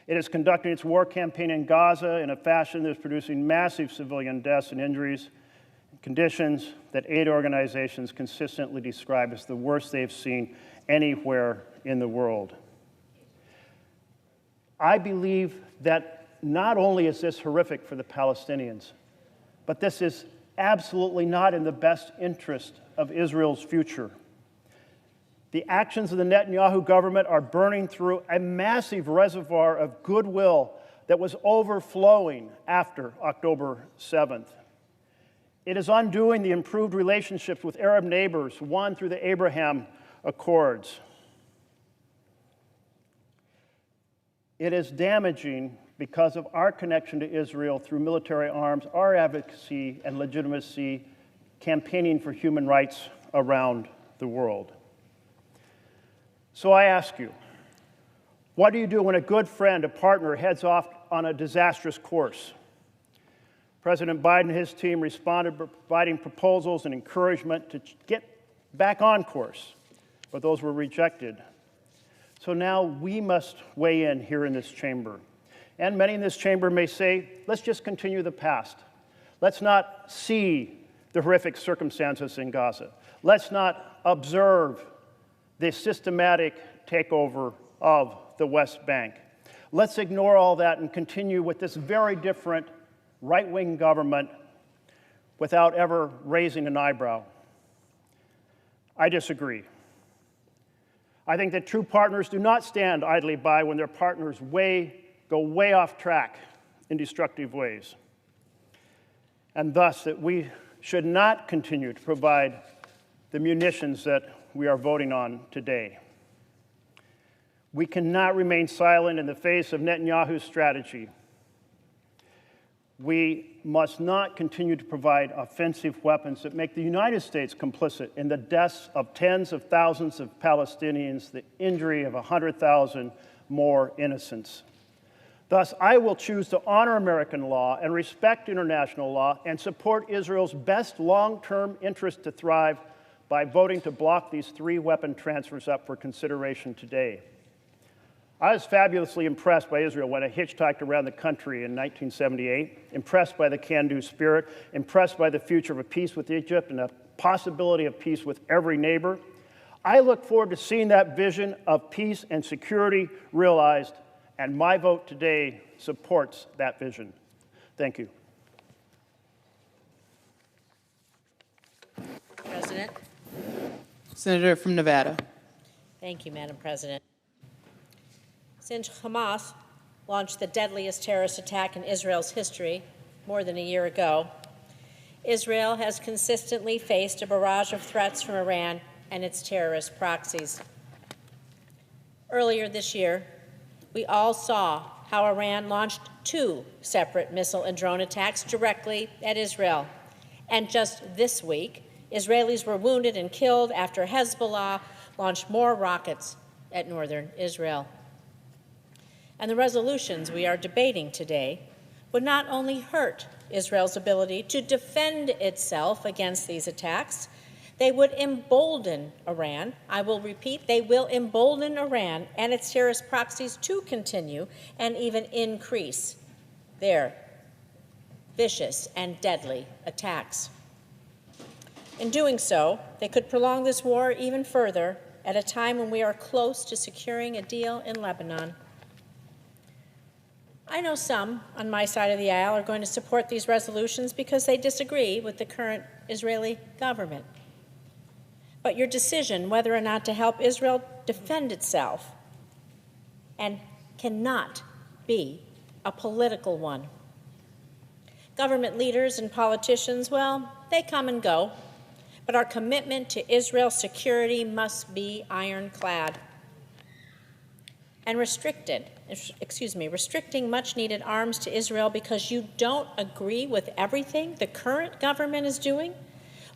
It is conducting its war campaign in Gaza in a fashion that is producing massive civilian deaths and injuries, conditions that aid organizations consistently describe as the worst they've seen anywhere in the world. I believe that not only is this horrific for the Palestinians, but this is absolutely not in the best interest of Israel's future. The actions of the Netanyahu government are burning through a massive reservoir of goodwill that was overflowing after October 7th. It is undoing the improved relationships with Arab neighbors won through the Abraham Accords. It is damaging because of our connection to Israel through military arms, our advocacy and legitimacy, campaigning for human rights around the world. So I ask you, what do you do when a good friend, a partner, heads off on a disastrous course? President Biden and his team responded by providing proposals and encouragement to get back on course, but those were rejected. So now we must weigh in here in this chamber. And many in this chamber may say, let's just continue the past. Let's not see the horrific circumstances in Gaza. Let's not observe the systematic takeover of the West Bank. Let's ignore all that and continue with this very different right-wing government without ever raising an eyebrow. I disagree. I think that true partners do not stand idly by when their partners go way off track in destructive ways. And thus that we should not continue to provide the munitions that we are voting on today. We cannot remain silent in the face of Netanyahu's strategy. We must not continue to provide offensive weapons that make the United States complicit in the deaths of tens of thousands of Palestinians, the injury of 100,000 more innocents. Thus, I will choose to honor American law and respect international law and support Israel's best long-term interest to thrive by voting to block these 3 weapon transfers up for consideration today. I was fabulously impressed by Israel when I hitchhiked around the country in 1978, impressed by the can-do spirit, impressed by the future of a peace with Egypt and the possibility of peace with every neighbor. I look forward to seeing that vision of peace and security realized, and my vote today supports that vision. Thank you. President. Senator from Nevada. Thank you, Madam President. Since Hamas launched the deadliest terrorist attack in Israel's history more than a year ago, Israel has consistently faced a barrage of threats from Iran and its terrorist proxies. Earlier this year, we all saw how Iran launched 2 separate missile and drone attacks directly at Israel. And just this week, Israelis were wounded and killed after Hezbollah launched more rockets at northern Israel. And the resolutions we are debating today would not only hurt Israel's ability to defend itself against these attacks, they would embolden Iran. I will repeat, they will embolden Iran and its terrorist proxies to continue and even increase their vicious and deadly attacks. In doing so, they could prolong this war even further at a time when we are close to securing a deal in Lebanon. I know some on my side of the aisle are going to support these resolutions because they disagree with the current Israeli government. But your decision whether or not to help Israel defend itself and cannot be a political one. Government leaders and politicians, well, they come and go, but our commitment to Israel's security must be ironclad and restricted restricting much-needed arms to Israel because you don't agree with everything the current government is doing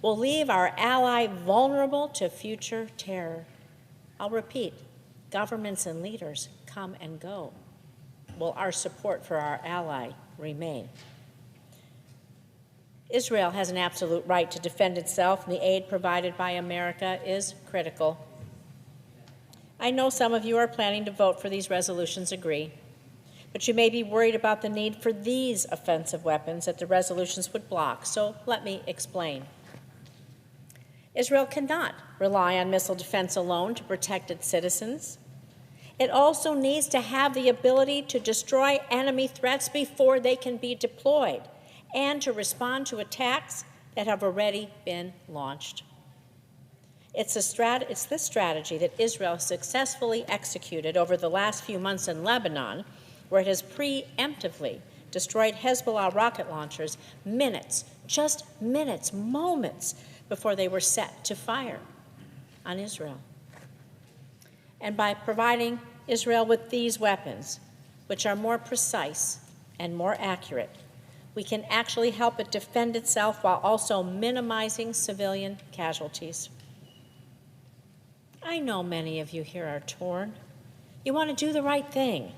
will leave our ally vulnerable to future terror. I'll repeat, governments and leaders come and go. Will our support for our ally remain? Israel has an absolute right to defend itself, and the aid provided by America is critical. I know some of you are planning to vote for these resolutions agree, but you may be worried about the need for these offensive weapons that the resolutions would block, so let me explain. Israel cannot rely on missile defense alone to protect its citizens. It also needs to have the ability to destroy enemy threats before they can be deployed and to respond to attacks that have already been launched. It's this strategy that Israel successfully executed over the last few months in Lebanon, where it has preemptively destroyed Hezbollah rocket launchers minutes, just minutes, moments before they were set to fire on Israel. And by providing Israel with these weapons, which are more precise and more accurate, we can actually help it defend itself while also minimizing civilian casualties. I know many of you here are torn. You want to do the right thing.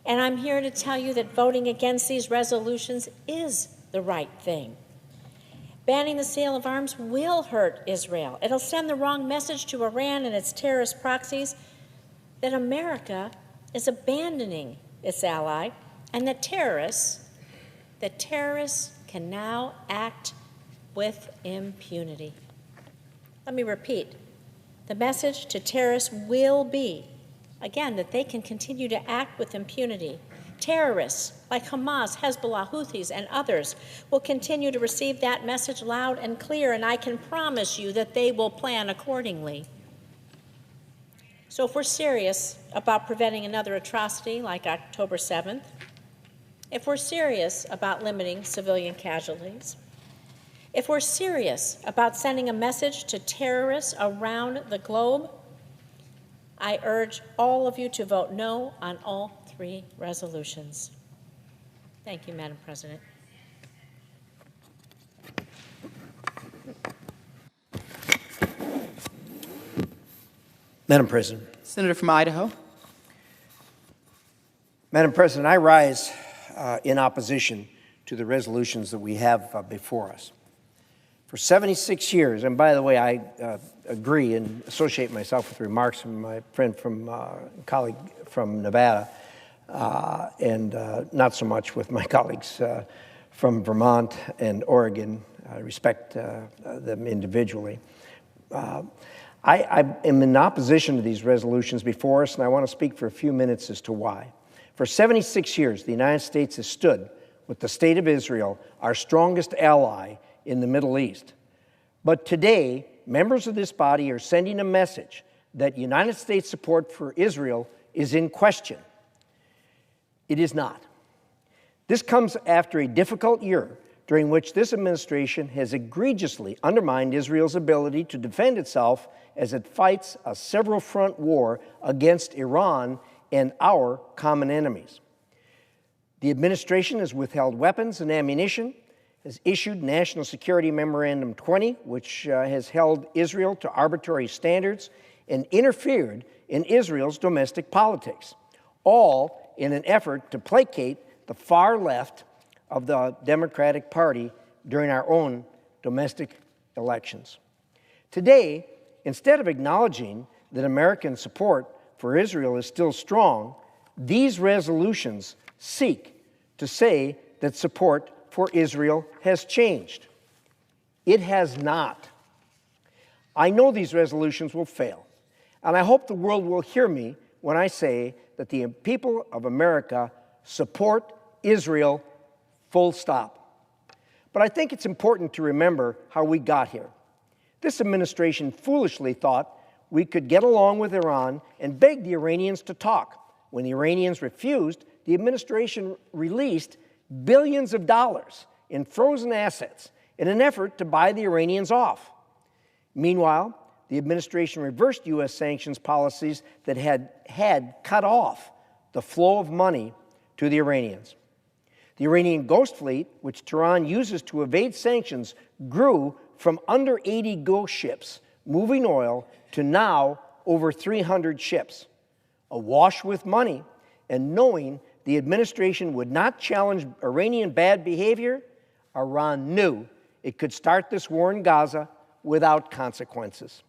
And I'm here to tell you that voting against these resolutions is the right thing. Banning the sale of arms will hurt Israel. It'll send the wrong message to Iran and its terrorist proxies that America is abandoning its ally and that terrorists can now act with impunity. Let me repeat. The message to terrorists will be, again, that they can continue to act with impunity. Terrorists like Hamas, Hezbollah, Houthis, and others will continue to receive that message loud and clear, and I can promise you that they will plan accordingly. So if we're serious about preventing another atrocity like October 7th, if we're serious about limiting civilian casualties, if we're serious about sending a message to terrorists around the globe, I urge all of you to vote no on all three resolutions. Thank you, Madam President. Madam President. Senator from Idaho. Madam President, I rise in opposition to the resolutions that we have before us. For 76 years, and by the way, I agree and associate myself with remarks from my friend colleague from Nevada, and not so much with my colleagues from Vermont and Oregon. I respect them individually. I am in opposition to these resolutions before us, and I want to speak for a few minutes as to why. For 76 years, the United States has stood with the State of Israel, our strongest ally in the Middle East. But today, members of this body are sending a message that United States support for Israel is in question. It is not. This comes after a difficult year during which this administration has egregiously undermined Israel's ability to defend itself as it fights a several-front war against Iran and our common enemies. The administration has withheld weapons and ammunition, has issued National Security Memorandum 20, which has held Israel to arbitrary standards and interfered in Israel's domestic politics, all in an effort to placate the far left of the Democratic Party during our own domestic elections. Today, instead of acknowledging that American support for Israel is still strong, these resolutions seek to say that support for Israel has changed. It has not. I know these resolutions will fail, and I hope the world will hear me when I say that the people of America support Israel, full stop. But I think it's important to remember how we got here. This administration foolishly thought we could get along with Iran and beg the Iranians to talk. When the Iranians refused, the administration released billions of dollars in frozen assets in an effort to buy the Iranians off. Meanwhile, the administration reversed U.S. sanctions policies that had cut off the flow of money to the Iranians. The Iranian Ghost Fleet, which Tehran uses to evade sanctions, grew from under 80 ghost ships moving oil to now over 300 ships. Awash with money and knowing the administration would not challenge Iranian bad behavior, Iran knew it could start this war in Gaza without consequences.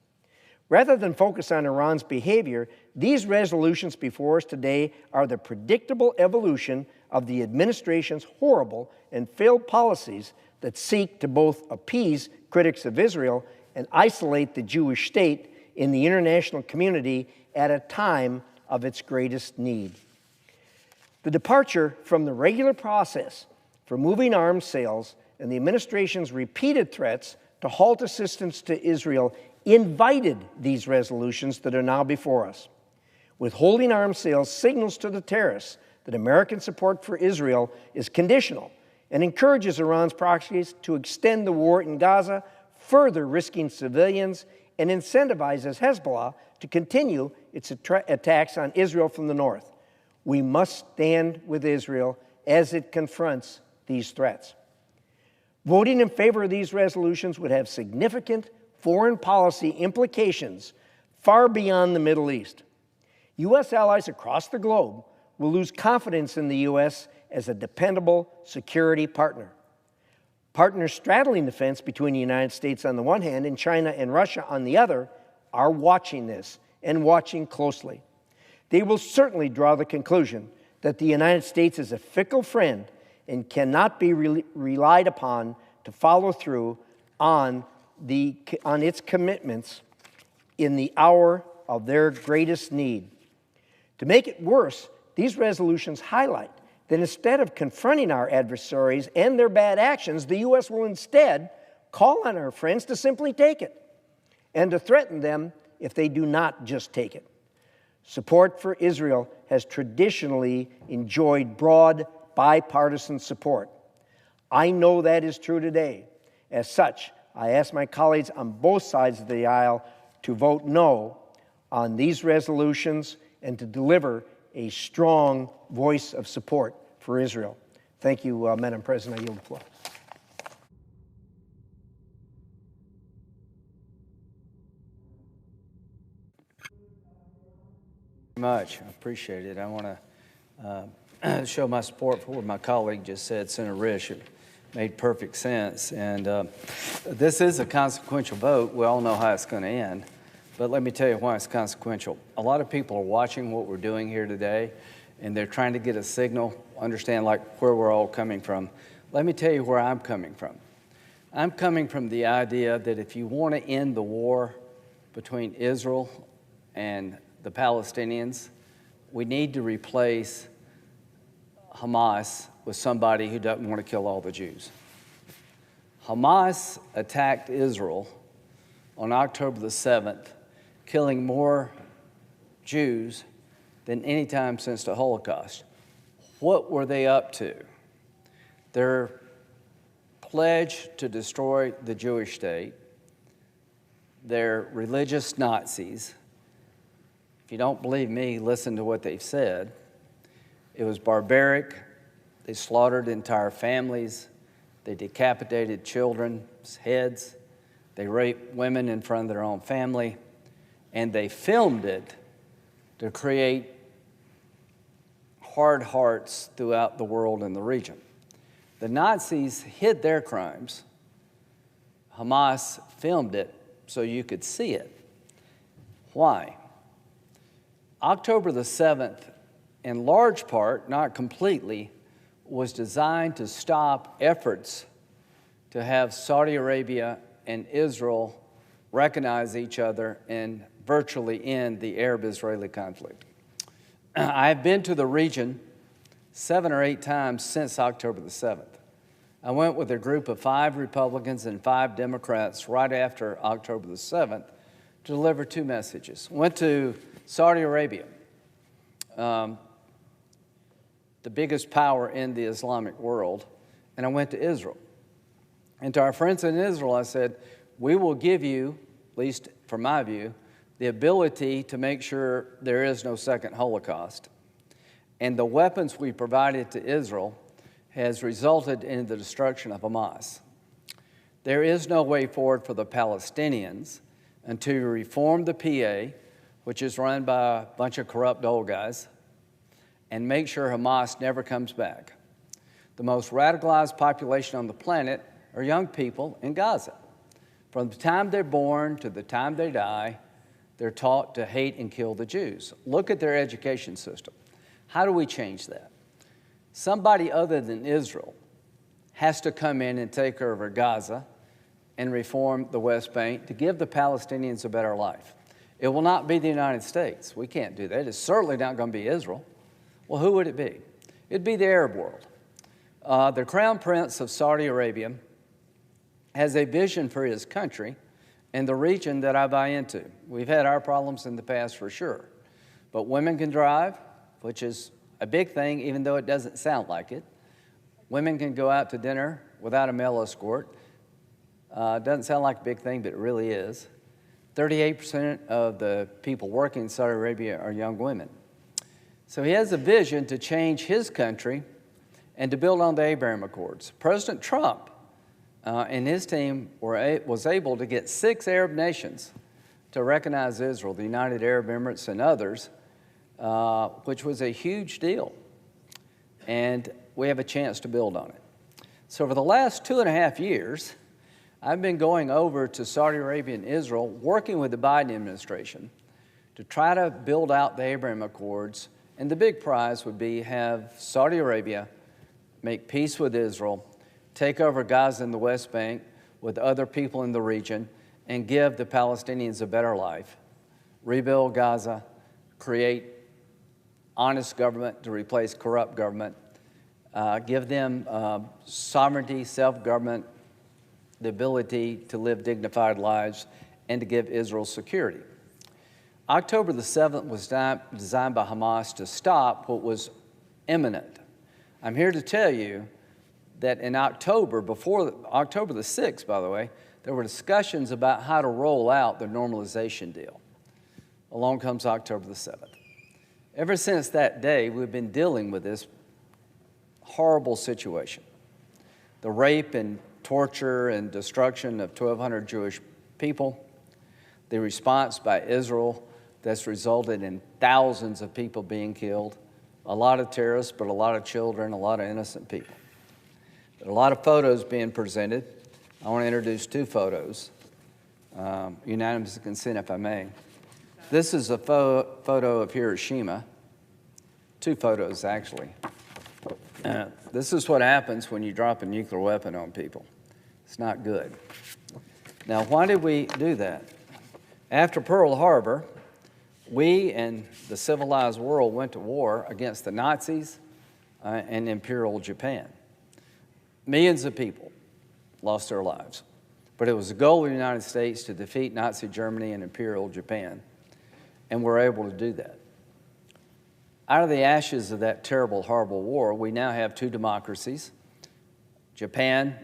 Rather than focus on Iran's behavior, these resolutions before us today are the predictable evolution of the administration's horrible and failed policies that seek to both appease critics of Israel and isolate the Jewish state in the international community at a time of its greatest need. The departure from the regular process for moving arms sales and the administration's repeated threats to halt assistance to Israel invited these resolutions that are now before us. Withholding arms sales signals to the terrorists that American support for Israel is conditional and encourages Iran's proxies to extend the war in Gaza, further risking civilians, and incentivizes Hezbollah to continue its attacks on Israel from the north. We must stand with Israel as it confronts these threats. Voting in favor of these resolutions would have significant foreign policy implications far beyond the Middle East. U.S. allies across the globe will lose confidence in the U.S. as a dependable security partner. Partners straddling the fence between the United States on the one hand and China and Russia on the other are watching this and watching closely. They will certainly draw the conclusion that the United States is a fickle friend and cannot be relied upon to follow through on its commitments in the hour of their greatest need. To make it worse, these resolutions highlight that instead of confronting our adversaries and their bad actions, the U.S. will instead call on our friends to simply take it and to threaten them if they do not just take it. Support for Israel has traditionally enjoyed broad bipartisan support. I know that is true today. As such, I ask my colleagues on both sides of the aisle to vote no on these resolutions and to deliver a strong voice of support for Israel. Thank you, Madam President. I yield the floor. Much. I appreciate it. I want to show my support for what my colleague just said, Senator Risch. It made perfect sense. And this is a consequential vote. We all know how it's going to end. But let me tell you why it's consequential. A lot of people are watching what we're doing here today, and they're trying to get a signal, understand like where we're all coming from. Let me tell you where I'm coming from. I'm coming from the idea that if you want to end the war between Israel and the Palestinians, we need to replace Hamas with somebody who doesn't want to kill all the Jews. Hamas attacked Israel on October the 7th, killing more Jews than any time since the Holocaust. What were they up to? Their pledge to destroy the Jewish state, they're religious Nazis. If you don't believe me, listen to what they've said. It was barbaric. They slaughtered entire families. They decapitated children's heads. They raped women in front of their own family. And they filmed it to create hard hearts throughout the world and the region. The Nazis hid their crimes. Hamas filmed it so you could see it. Why? October the 7th, in large part, not completely, was designed to stop efforts to have Saudi Arabia and Israel recognize each other and virtually end the Arab-Israeli conflict. I've been to the region 7 or 8 times since October the 7th. I went with a group of 5 Republicans and 5 Democrats right after October the 7th to deliver 2 messages. Went to Saudi Arabia, the biggest power in the Islamic world, and I went to Israel. And to our friends in Israel, I said, we will give you, at least from my view, the ability to make sure there is no second Holocaust. And the weapons we provided to Israel has resulted in the destruction of Hamas. There is no way forward for the Palestinians until you reform the PA, which is run by a bunch of corrupt old guys, and make sure Hamas never comes back. The most radicalized population on the planet are young people in Gaza. From the time they're born to the time they die, they're taught to hate and kill the Jews. Look at their education system. How do we change that? Somebody other than Israel has to come in and take over Gaza and reform the West Bank to give the Palestinians a better life. It will not be the United States. We can't do that. It's certainly not going to be Israel. Well, who would it be? It'd be the Arab world. The Crown Prince of Saudi Arabia has a vision for his country and the region that I buy into. We've had our problems in the past for sure. But women can drive, which is a big thing, even though it doesn't sound like it. Women can go out to dinner without a male escort. Doesn't sound like a big thing, but it really is. 38% of the people working in Saudi Arabia are young women. So he has a vision to change his country and to build on the Abraham Accords. President Trump and his team was able to get 6 Arab nations to recognize Israel, the United Arab Emirates and others, which was a huge deal. And we have a chance to build on it. So for the last 2.5 years, I've been going over to Saudi Arabia and Israel, working with the Biden administration to try to build out the Abraham Accords. And the big prize would be have Saudi Arabia make peace with Israel, take over Gaza and the West Bank with other people in the region, and give the Palestinians a better life, rebuild Gaza, create honest government to replace corrupt government, give them sovereignty, self-government, the ability to live dignified lives, and to give Israel security. October the 7th was designed by Hamas to stop what was imminent. I'm here to tell you that in October, before October the 6th, by the way, there were discussions about how to roll out the normalization deal. Along comes October the 7th. Ever since that day, we've been dealing with this horrible situation. The rape and torture and destruction of 1,200 Jewish people, the response by Israel that's resulted in thousands of people being killed, a lot of terrorists, but a lot of children, a lot of innocent people. There are a lot of photos being presented. I want to introduce 2 photos, unanimous consent if I may. This is a photo of Hiroshima, 2 photos actually. This is what happens when you drop a nuclear weapon on people. It's not good. Now, why did we do that? After Pearl Harbor, we and the civilized world went to war against the Nazis and Imperial Japan. Millions of people lost their lives. But it was the goal of the United States to defeat Nazi Germany and Imperial Japan, and we're able to do that. Out of the ashes of that terrible, horrible war, we now have 2 democracies. Japan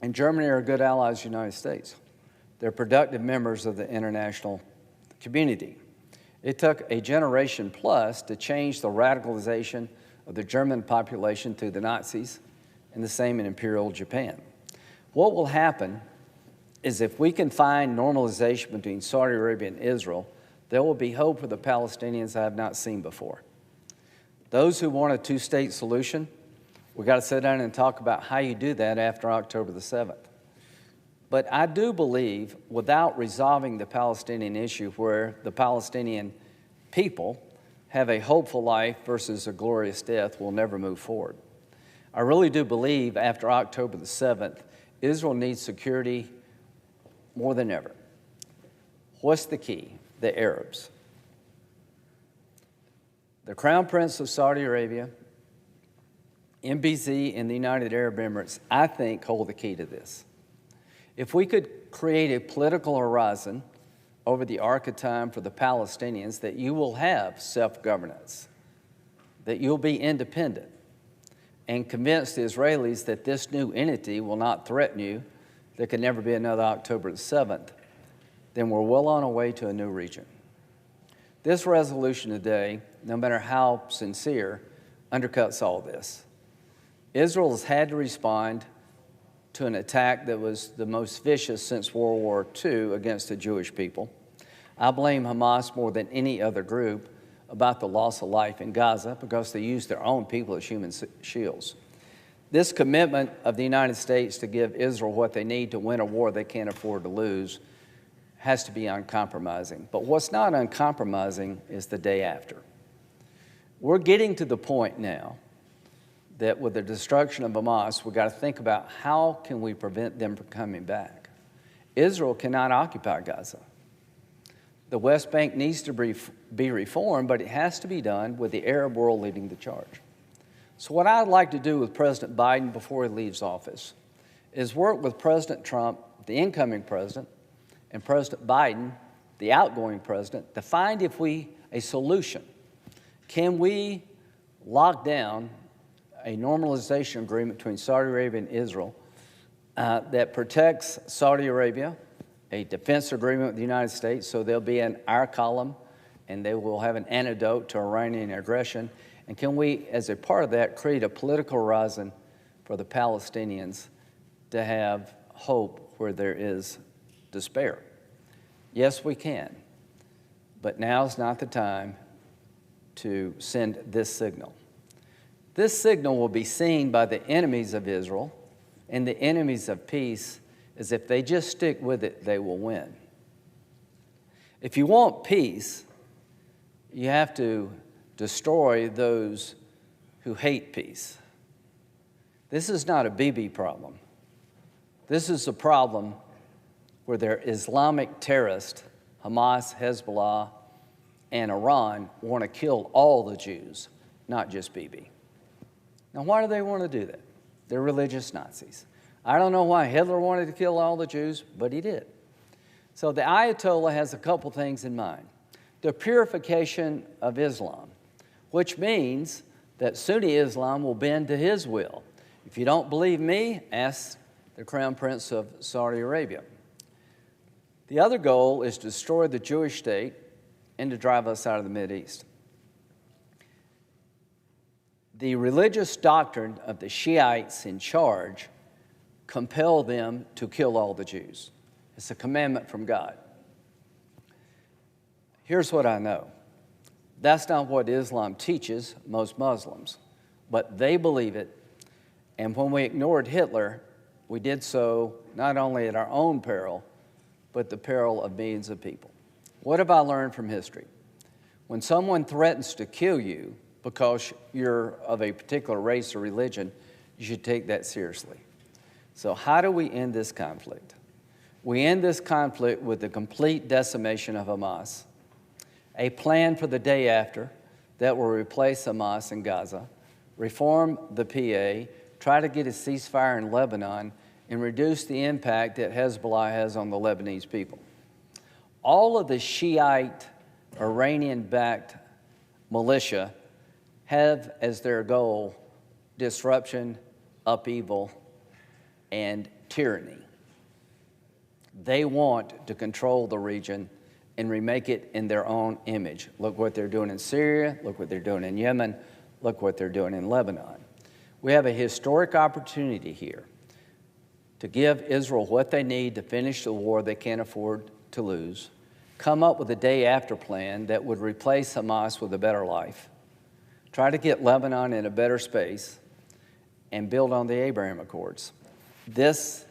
and Germany are good allies of the United States. They're productive members of the international community. It took a generation plus to change the radicalization of the German population through the Nazis, and the same in Imperial Japan. What will happen is if we can find normalization between Saudi Arabia and Israel, there will be hope for the Palestinians I have not seen before. Those who want a 2-state solution, we've got to sit down and talk about how you do that after October the 7th. But I do believe without resolving the Palestinian issue where the Palestinian people have a hopeful life versus a glorious death, we'll never move forward. I really do believe after October the 7th, Israel needs security more than ever. What's the key? The Arabs. The Crown Prince of Saudi Arabia, MBZ, and the United Arab Emirates, I think, hold the key to this. If we could create a political horizon over the arc of time for the Palestinians that you will have self-governance, that you'll be independent, and convince the Israelis that this new entity will not threaten you, there can never be another October the 7th, then we're well on our way to a new region. This resolution today, no matter how sincere, undercuts all this. Israel has had to respond to an attack that was the most vicious since World War II against the Jewish people. I blame Hamas more than any other group about the loss of life in Gaza because they used their own people as human shields. This commitment of the United States to give Israel what they need to win a war they can't afford to lose has to be uncompromising. But what's not uncompromising is the day after. We're getting to the point now that with the destruction of Hamas, we've got to think about how can we prevent them from coming back. Israel cannot occupy Gaza. The West Bank needs to be reformed, but it has to be done with the Arab world leading the charge. So what I'd like to do with President Biden before he leaves office is work with President Trump, the incoming president, and President Biden, the outgoing president, to find a solution. Can we lock down a normalization agreement between Saudi Arabia and Israel that protects Saudi Arabia, a defense agreement with the United States, so they'll be in our column and they will have an antidote to Iranian aggression? And can we, as a part of that, create a political horizon for the Palestinians to have hope where there is despair? Yes, we can. But now's not the time to send this signal. This signal will be seen by the enemies of Israel and the enemies of peace as if they just stick with it, they will win. If you want peace, you have to destroy those who hate peace. This is not a Bibi problem. This is a problem where their Islamic terrorists, Hamas, Hezbollah, and Iran, want to kill all the Jews, not just Bibi. Now, why do they want to do that? They're religious Nazis. I don't know why Hitler wanted to kill all the Jews, but he did. So the Ayatollah has a couple things in mind. The purification of Islam, which means that Sunni Islam will bend to his will. If you don't believe me, ask the Crown Prince of Saudi Arabia. The other goal is to destroy the Jewish state and to drive us out of the Mideast. The religious doctrine of the Shiites in charge compel them to kill all the Jews. It's a commandment from God. Here's what I know. That's not what Islam teaches most Muslims, but they believe it. And when we ignored Hitler, we did so not only at our own peril, but the peril of millions of people. What have I learned from history? When someone threatens to kill you because you're of a particular race or religion, you should take that seriously. So how do we end this conflict? We end this conflict with the complete decimation of Hamas, a plan for the day after that will replace Hamas in Gaza, reform the PA, try to get a ceasefire in Lebanon, and reduce the impact that Hezbollah has on the Lebanese people. All of the Shiite, Iranian-backed militia have as their goal disruption, upheaval, and tyranny. They want to control the region and remake it in their own image. Look what they're doing in Syria, look what they're doing in Yemen, look what they're doing in Lebanon. We have a historic opportunity here to give Israel what they need to finish the war they can't afford to lose, come up with a day-after plan that would replace Hamas with a better life, try to get Lebanon in a better space, and build on the Abraham Accords. This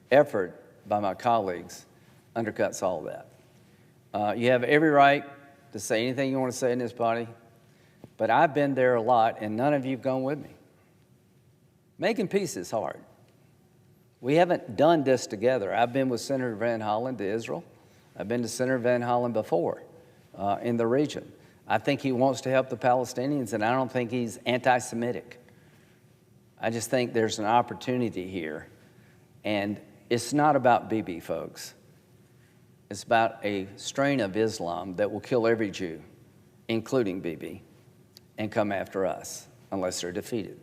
effort by my colleagues undercuts all that. You have every right to say anything you want to say in this body, but I've been there a lot, and none of you have gone with me. Making peace is hard. We haven't done this together. I've been with Senator Van Hollen to Israel. I've been to Senator Van Hollen before in the region. I think he wants to help the Palestinians, and I don't think he's anti-Semitic. I just think there's an opportunity here, and it's not about Bibi, folks. It's about a strain of Islam that will kill every Jew, including Bibi, and come after us unless they're defeated.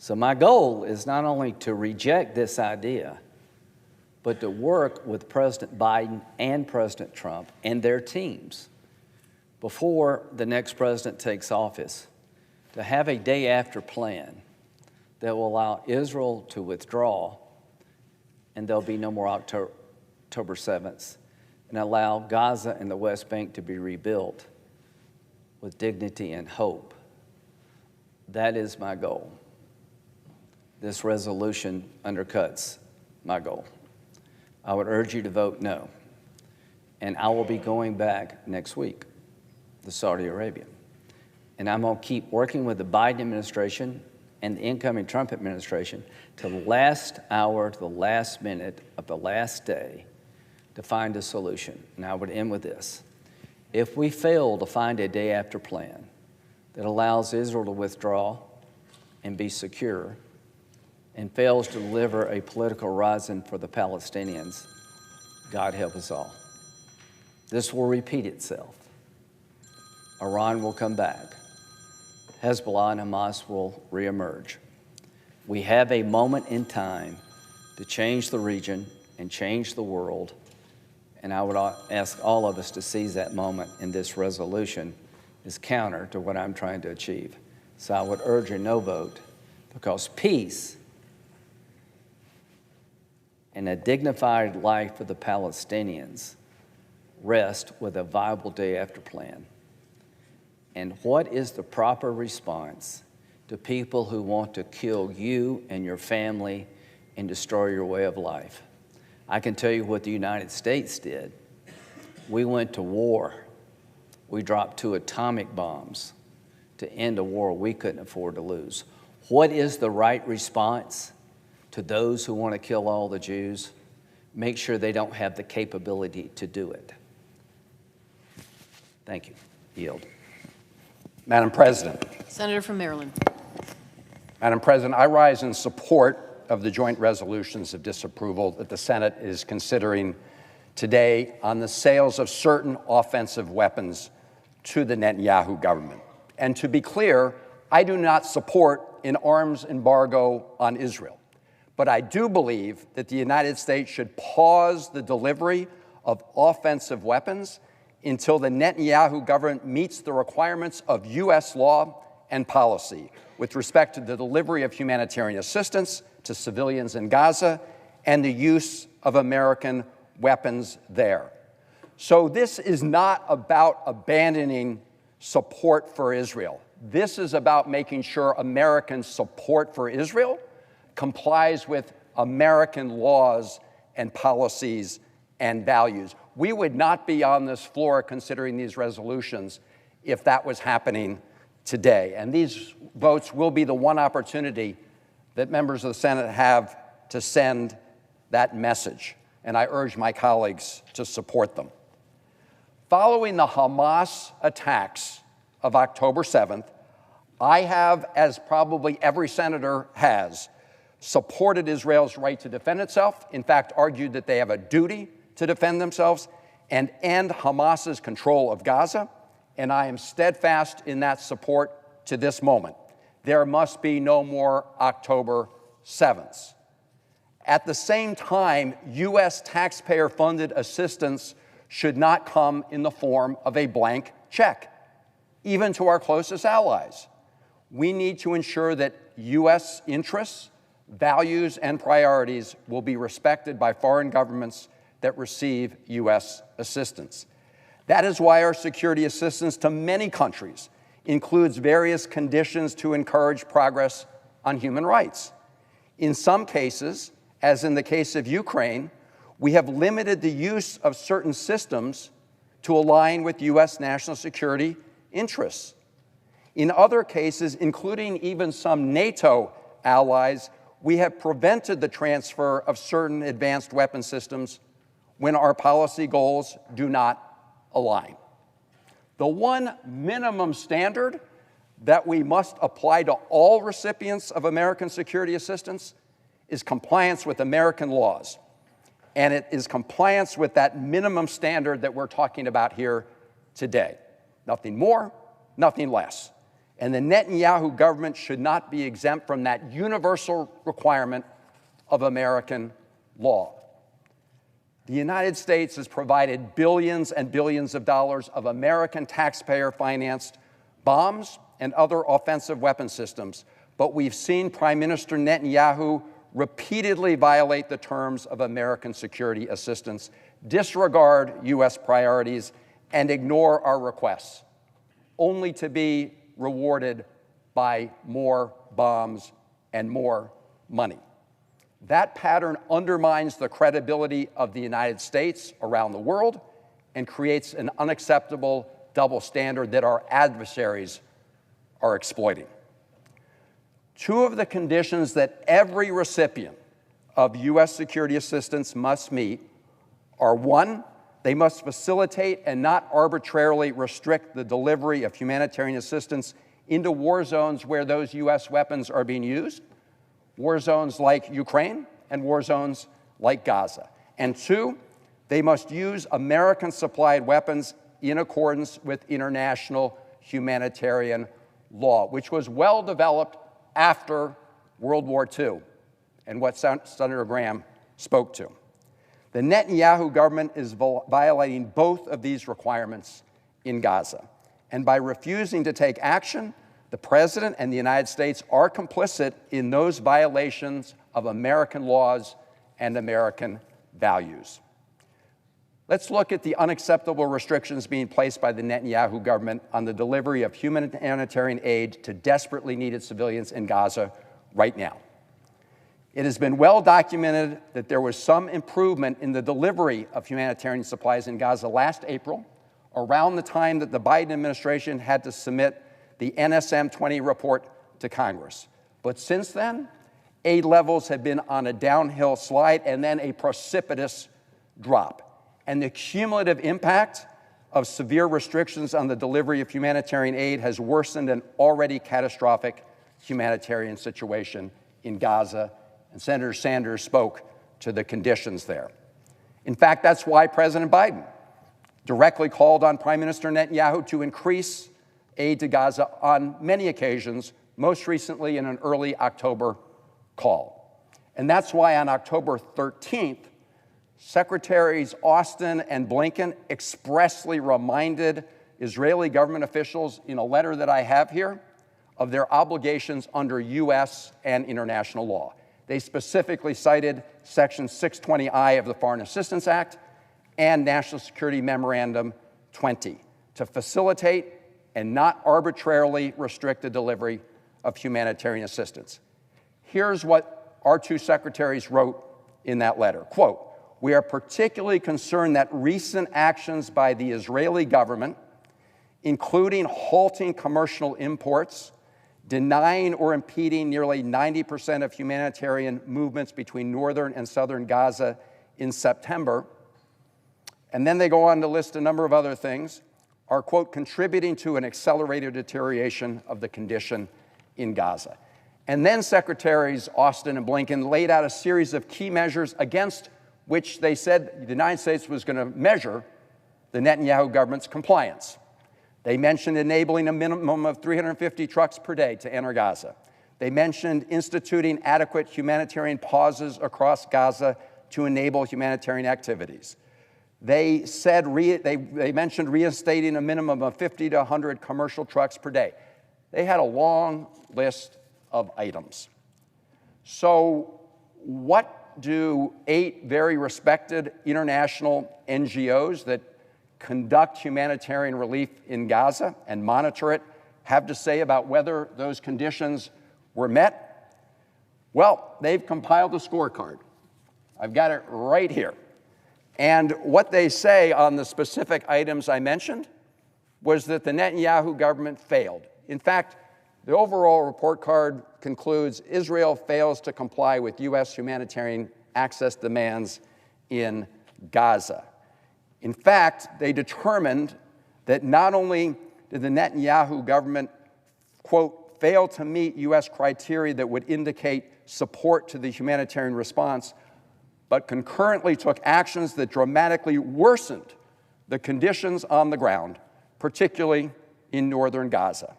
So my goal is not only to reject this idea, but to work with President Biden and President Trump and their teams before the next president takes office, to have a day-after plan that will allow Israel to withdraw, and there'll be no more October 7th, and allow Gaza and the West Bank to be rebuilt with dignity and hope. That is my goal. This resolution undercuts my goal. I would urge you to vote no. And I will be going back next week to Saudi Arabia. And I'm going to keep working with the Biden administration and the incoming Trump administration to the last hour, to the last minute of the last day to find a solution. And I would end with this. If we fail to find a day-after plan that allows Israel to withdraw and be secure and fails to deliver a political horizon for the Palestinians, God help us all. This will repeat itself. Iran will come back. Hezbollah and Hamas will reemerge. We have a moment in time to change the region and change the world, and I would ask all of us to seize that moment, and this resolution is counter to what I'm trying to achieve. So I would urge a no vote, because peace and a dignified life for the Palestinians rest with a viable day-after plan. And what is the proper response to people who want to kill you and your family and destroy your way of life? I can tell you what the United States did. We went to war. We dropped 2 atomic bombs to end a war we couldn't afford to lose. What is the right response to those who want to kill all the Jews? Make sure they don't have the capability to do it. Thank you. Yield. Madam President. Senator from Maryland. Madam President, I rise in support of the joint resolutions of disapproval that the Senate is considering today on the sales of certain offensive weapons to the Netanyahu government. And to be clear, I do not support an arms embargo on Israel. But I do believe that the United States should pause the delivery of offensive weapons until the Netanyahu government meets the requirements of U.S. law and policy with respect to the delivery of humanitarian assistance to civilians in Gaza and the use of American weapons there. So this is not about abandoning support for Israel. This is about making sure American support for Israel complies with American laws and policies and values. We would not be on this floor considering these resolutions if that was happening today. And these votes will be the one opportunity that members of the Senate have to send that message. And I urge my colleagues to support them. Following the Hamas attacks of October 7th, I have, as probably every senator has, supported Israel's right to defend itself, in fact, argued that they have a duty to defend themselves and end Hamas's control of Gaza, and I am steadfast in that support to this moment. There must be no more October 7th. At the same time, U.S. taxpayer-funded assistance should not come in the form of a blank check, even to our closest allies. We need to ensure that U.S. interests, values, and priorities will be respected by foreign governments that receive U.S. assistance. That is why our security assistance to many countries includes various conditions to encourage progress on human rights. In some cases, as in the case of Ukraine, we have limited the use of certain systems to align with U.S. national security interests. In other cases, including even some NATO allies, we have prevented the transfer of certain advanced weapon systems when our policy goals do not align. The one minimum standard that we must apply to all recipients of American security assistance is compliance with American laws. And it is compliance with that minimum standard that we're talking about here today. Nothing more, nothing less. And the Netanyahu government should not be exempt from that universal requirement of American law. The United States has provided billions and billions of dollars of American taxpayer-financed bombs and other offensive weapon systems, but we've seen Prime Minister Netanyahu repeatedly violate the terms of American security assistance, disregard U.S. priorities, and ignore our requests, only to be rewarded by more bombs and more money. That pattern undermines the credibility of the United States around the world and creates an unacceptable double standard that our adversaries are exploiting. Two of the conditions that every recipient of U.S. security assistance must meet are: one, they must facilitate and not arbitrarily restrict the delivery of humanitarian assistance into war zones where those U.S. weapons are being used, war zones like Ukraine and war zones like Gaza. And two, they must use American-supplied weapons in accordance with international humanitarian law, which was well developed after World War II, and what Senator Graham spoke to. The Netanyahu government is violating both of these requirements in Gaza. And by refusing to take action, the President and the United States are complicit in those violations of American laws and American values. Let's look at the unacceptable restrictions being placed by the Netanyahu government on the delivery of humanitarian aid to desperately needed civilians in Gaza right now. It has been well documented that there was some improvement in the delivery of humanitarian supplies in Gaza last April, around the time that the Biden administration had to submit the NSM 20 report to Congress. But since then, aid levels have been on a downhill slide and then a precipitous drop. And the cumulative impact of severe restrictions on the delivery of humanitarian aid has worsened an already catastrophic humanitarian situation in Gaza, and Senator Sanders spoke to the conditions there. In fact, that's why President Biden directly called on Prime Minister Netanyahu to increase aid to Gaza on many occasions, most recently in an early October call. And that's why on October 13th, Secretaries Austin and Blinken expressly reminded Israeli government officials in a letter that I have here of their obligations under U.S. and international law. They specifically cited Section 620I of the Foreign Assistance Act and National Security Memorandum 20 to facilitate and not arbitrarily restrict the delivery of humanitarian assistance. Here's what our two secretaries wrote in that letter. Quote, "We are particularly concerned that recent actions by the Israeli government, including halting commercial imports, denying or impeding nearly 90% of humanitarian movements between northern and southern Gaza in September," and then they go on to list a number of other things, are, quote, "contributing to an accelerated deterioration of the condition in Gaza." And then Secretaries Austin and Blinken laid out a series of key measures against which they said the United States was going to measure the Netanyahu government's compliance. They mentioned enabling a minimum of 350 trucks per day to enter Gaza. They mentioned instituting adequate humanitarian pauses across Gaza to enable humanitarian activities. They said they mentioned reinstating a minimum of 50 to 100 commercial trucks per day. They had a long list of items. So what do 8 very respected international NGOs that conduct humanitarian relief in Gaza and monitor it have to say about whether those conditions were met? Well, they've compiled a scorecard. I've got it right here. And what they say on the specific items I mentioned was that the Netanyahu government failed. In fact, the overall report card concludes Israel fails to comply with U.S. humanitarian access demands in Gaza. In fact, they determined that not only did the Netanyahu government, quote, fail to meet U.S. criteria that would indicate support to the humanitarian response, but concurrently took actions that dramatically worsened the conditions on the ground, particularly in northern Gaza.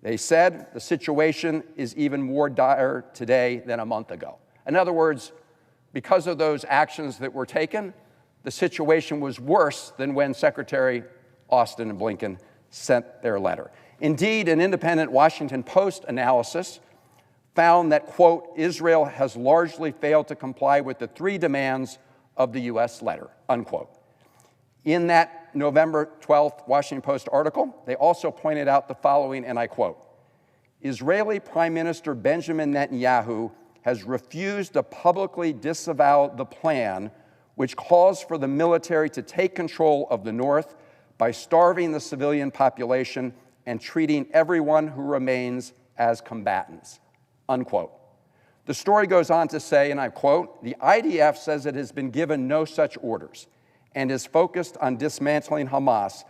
They said the situation is even more dire today than a month ago. In other words, because of those actions that were taken, the situation was worse than when Secretary Austin and Blinken sent their letter. Indeed, an independent Washington Post analysis found that, quote, Israel has largely failed to comply with the 3 demands of the U.S. letter, unquote. In that November 12th Washington Post article, they also pointed out the following, and I quote, Israeli Prime Minister Benjamin Netanyahu has refused to publicly disavow the plan which calls for the military to take control of the north by starving the civilian population and treating everyone who remains as combatants, unquote. The story goes on to say, and I quote, the IDF says it has been given no such orders and is focused on dismantling Hamas,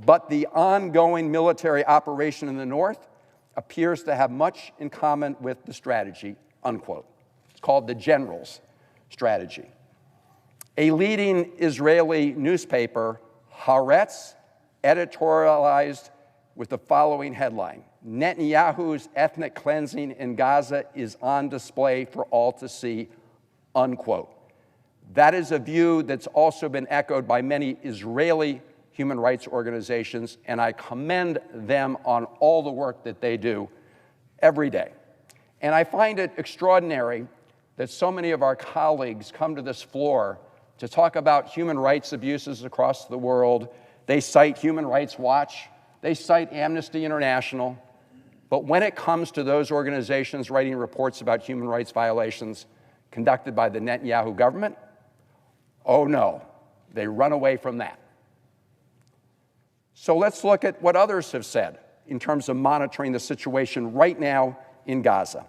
but the ongoing military operation in the north appears to have much in common with the strategy, unquote. It's called the general's strategy. A leading Israeli newspaper, Haaretz, editorialized with the following headline, Netanyahu's ethnic cleansing in Gaza is on display for all to see, unquote. That is a view that's also been echoed by many Israeli human rights organizations, and I commend them on all the work that they do every day. And I find it extraordinary that so many of our colleagues come to this floor to talk about human rights abuses across the world. They cite Human Rights Watch, they cite Amnesty International, but when it comes to those organizations writing reports about human rights violations conducted by the Netanyahu government, oh no, they run away from that. So let's look at what others have said in terms of monitoring the situation right now in Gaza.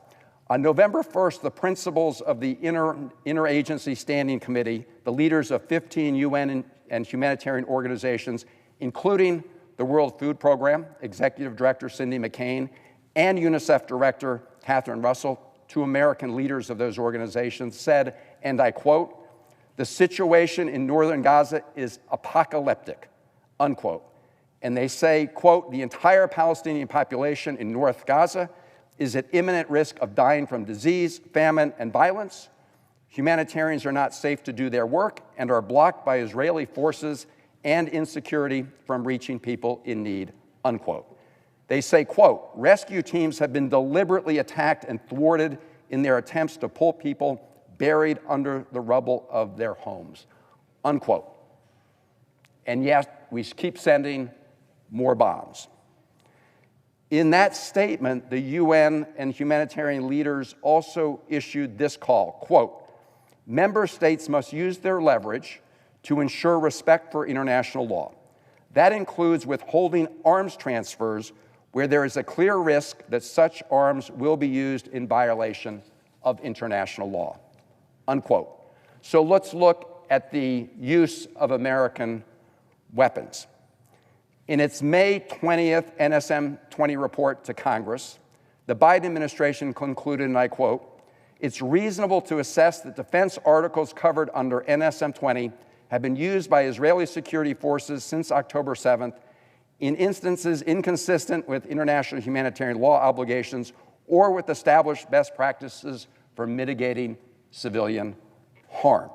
On November 1st, the principals of the Interagency Standing Committee, the leaders of 15 UN and humanitarian organizations, including the World Food Program, Executive Director Cindy McCain, and UNICEF Director Catherine Russell, 2 American leaders of those organizations, said, and I quote, the situation in northern Gaza is apocalyptic, unquote. And they say, quote, the entire Palestinian population in North Gaza is at imminent risk of dying from disease, famine, and violence. Humanitarians are not safe to do their work and are blocked by Israeli forces and insecurity from reaching people in need, unquote. They say, quote, rescue teams have been deliberately attacked and thwarted in their attempts to pull people buried under the rubble of their homes, unquote. And yet, we keep sending more bombs. In that statement, the UN and humanitarian leaders also issued this call, quote, member states must use their leverage to ensure respect for international law. That includes withholding arms transfers where there is a clear risk that such arms will be used in violation of international law, unquote. So let's look at the use of American weapons. In its May 20th NSM-20 report to Congress, the Biden administration concluded, and I quote, it's reasonable to assess that defense articles covered under NSM-20 have been used by Israeli security forces since October 7th in instances inconsistent with international humanitarian law obligations or with established best practices for mitigating civilian harm.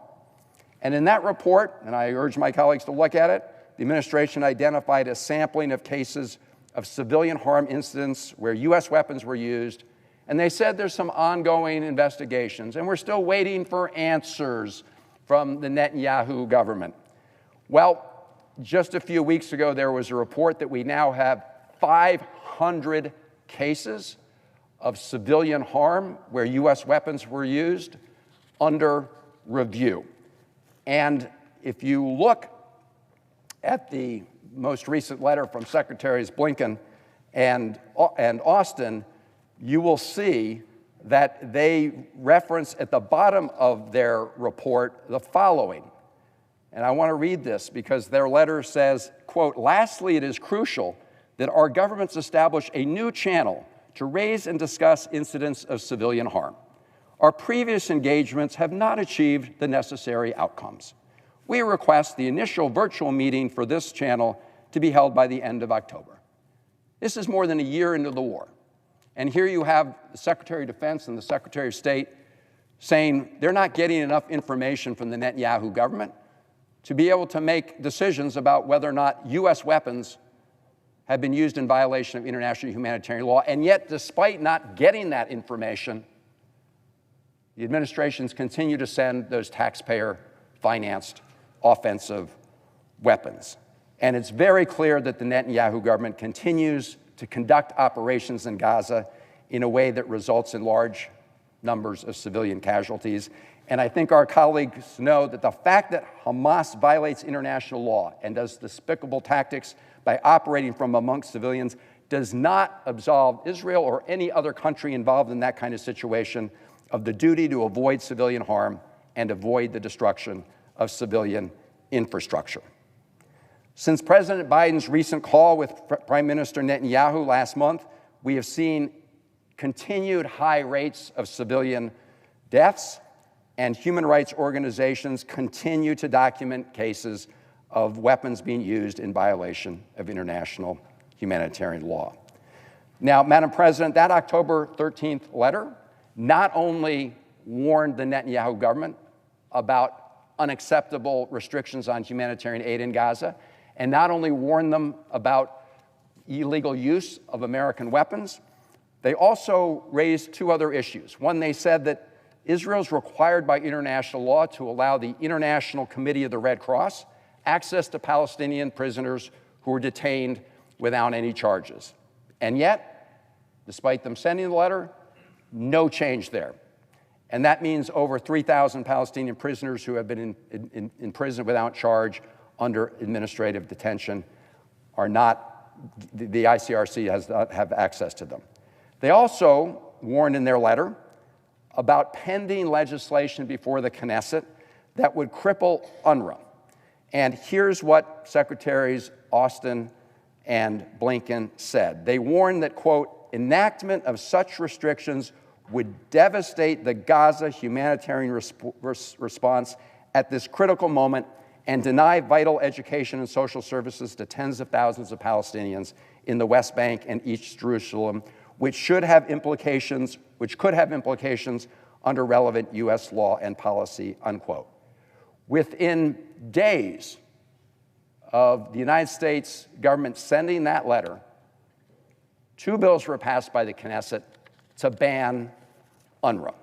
And in that report, and I urge my colleagues to look at it, the administration identified a sampling of cases of civilian harm incidents where U.S. weapons were used, and they said there's some ongoing investigations, and we're still waiting for answers from the Netanyahu government. Well, just a few weeks ago, there was a report that we now have 500 cases of civilian harm where U.S. weapons were used under review. And if you look at the most recent letter from Secretaries Blinken and Austin, you will see that they reference at the bottom of their report the following. And I want to read this because their letter says, quote, lastly, it is crucial that our governments establish a new channel to raise and discuss incidents of civilian harm. Our previous engagements have not achieved the necessary outcomes. We request the initial virtual meeting for this channel to be held by the end of October. This is more than a year into the war. And here you have the Secretary of Defense and the Secretary of State saying they're not getting enough information from the Netanyahu government to be able to make decisions about whether or not U.S. weapons have been used in violation of international humanitarian law. And yet, despite not getting that information, the administrations continue to send those taxpayer-financed offensive weapons. And it's very clear that the Netanyahu government continues to conduct operations in Gaza in a way that results in large numbers of civilian casualties. And I think our colleagues know that the fact that Hamas violates international law and does despicable tactics by operating from amongst civilians does not absolve Israel or any other country involved in that kind of situation of the duty to avoid civilian harm and avoid the destruction of civilian infrastructure. Since President Biden's recent call with Prime Minister Netanyahu last month, we have seen continued high rates of civilian deaths, and human rights organizations continue to document cases of weapons being used in violation of international humanitarian law. Now, Madam President, that October 13th letter not only warned the Netanyahu government about unacceptable restrictions on humanitarian aid in Gaza, and not only warned them about illegal use of American weapons, they also raised two other issues. One, they said that Israel is required by international law to allow the International Committee of the Red Cross access to Palestinian prisoners who were detained without any charges. And yet, despite them sending the letter, no change there. And that means over 3,000 Palestinian prisoners who have been in prison without charge under administrative detention are not, the ICRC does not have access to them. They also warned in their letter about pending legislation before the Knesset that would cripple UNRWA. And here's what Secretaries Austin and Blinken said. They warned that, quote, enactment of such restrictions would devastate the Gaza humanitarian response at this critical moment and deny vital education and social services to tens of thousands of Palestinians in the West Bank and East Jerusalem, which could have implications under relevant U.S. law and policy, unquote. Within days of the United States government sending that letter, two bills were passed by the Knesset to ban UNRWA.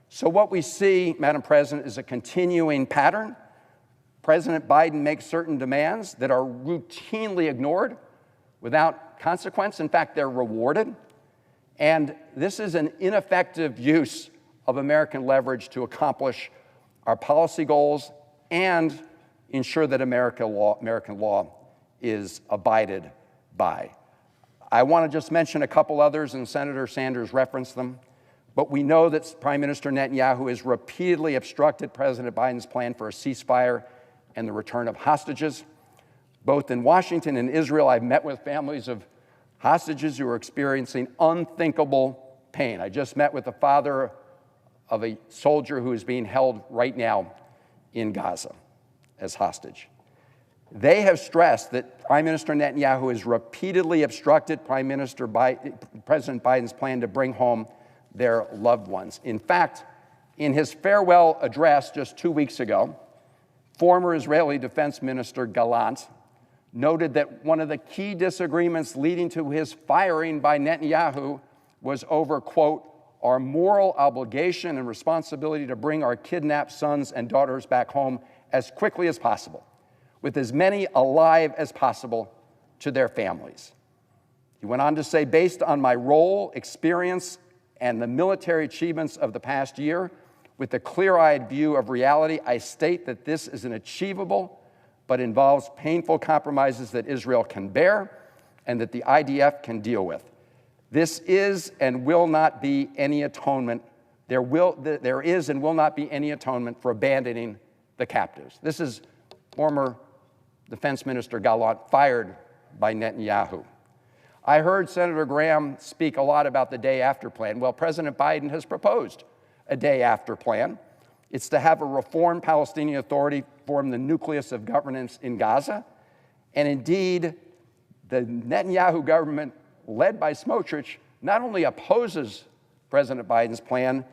So what we see, Madam President, is a continuing pattern. President Biden makes certain demands that are routinely ignored without consequence. In fact, they're rewarded. And this is an ineffective use of American leverage to accomplish our policy goals and ensure that American law is abided by. I want to just mention a couple others, and Senator Sanders referenced them. But we know that Prime Minister Netanyahu has repeatedly obstructed President Biden's plan for a ceasefire and the return of hostages. Both in Washington and Israel, I've met with families of hostages who are experiencing unthinkable pain. I just met with the father of a soldier who is being held right now in Gaza as hostage. They have stressed that Prime Minister Netanyahu has repeatedly obstructed President Biden's plan to bring home their loved ones. In fact, in his farewell address just 2 weeks ago, former Israeli Defense Minister Gallant noted that one of the key disagreements leading to his firing by Netanyahu was over, quote, our moral obligation and responsibility to bring our kidnapped sons and daughters back home as quickly as possible, with as many alive as possible to their families. He went on to say, based on my role, experience, and the military achievements of the past year, with a clear-eyed view of reality, I state that this is an achievable but involves painful compromises that Israel can bear and that the IDF can deal with. This is and will not be any atonement. There is and will not be any atonement for abandoning the captives. This is former Defense Minister Gallant fired by Netanyahu. I heard Senator Graham speak a lot about the day after plan. Well, President Biden has proposed a day after plan. It's to have a reformed Palestinian Authority form the nucleus of governance in Gaza. And indeed, the Netanyahu government, led by Smotrich, not only opposes President Biden's plan,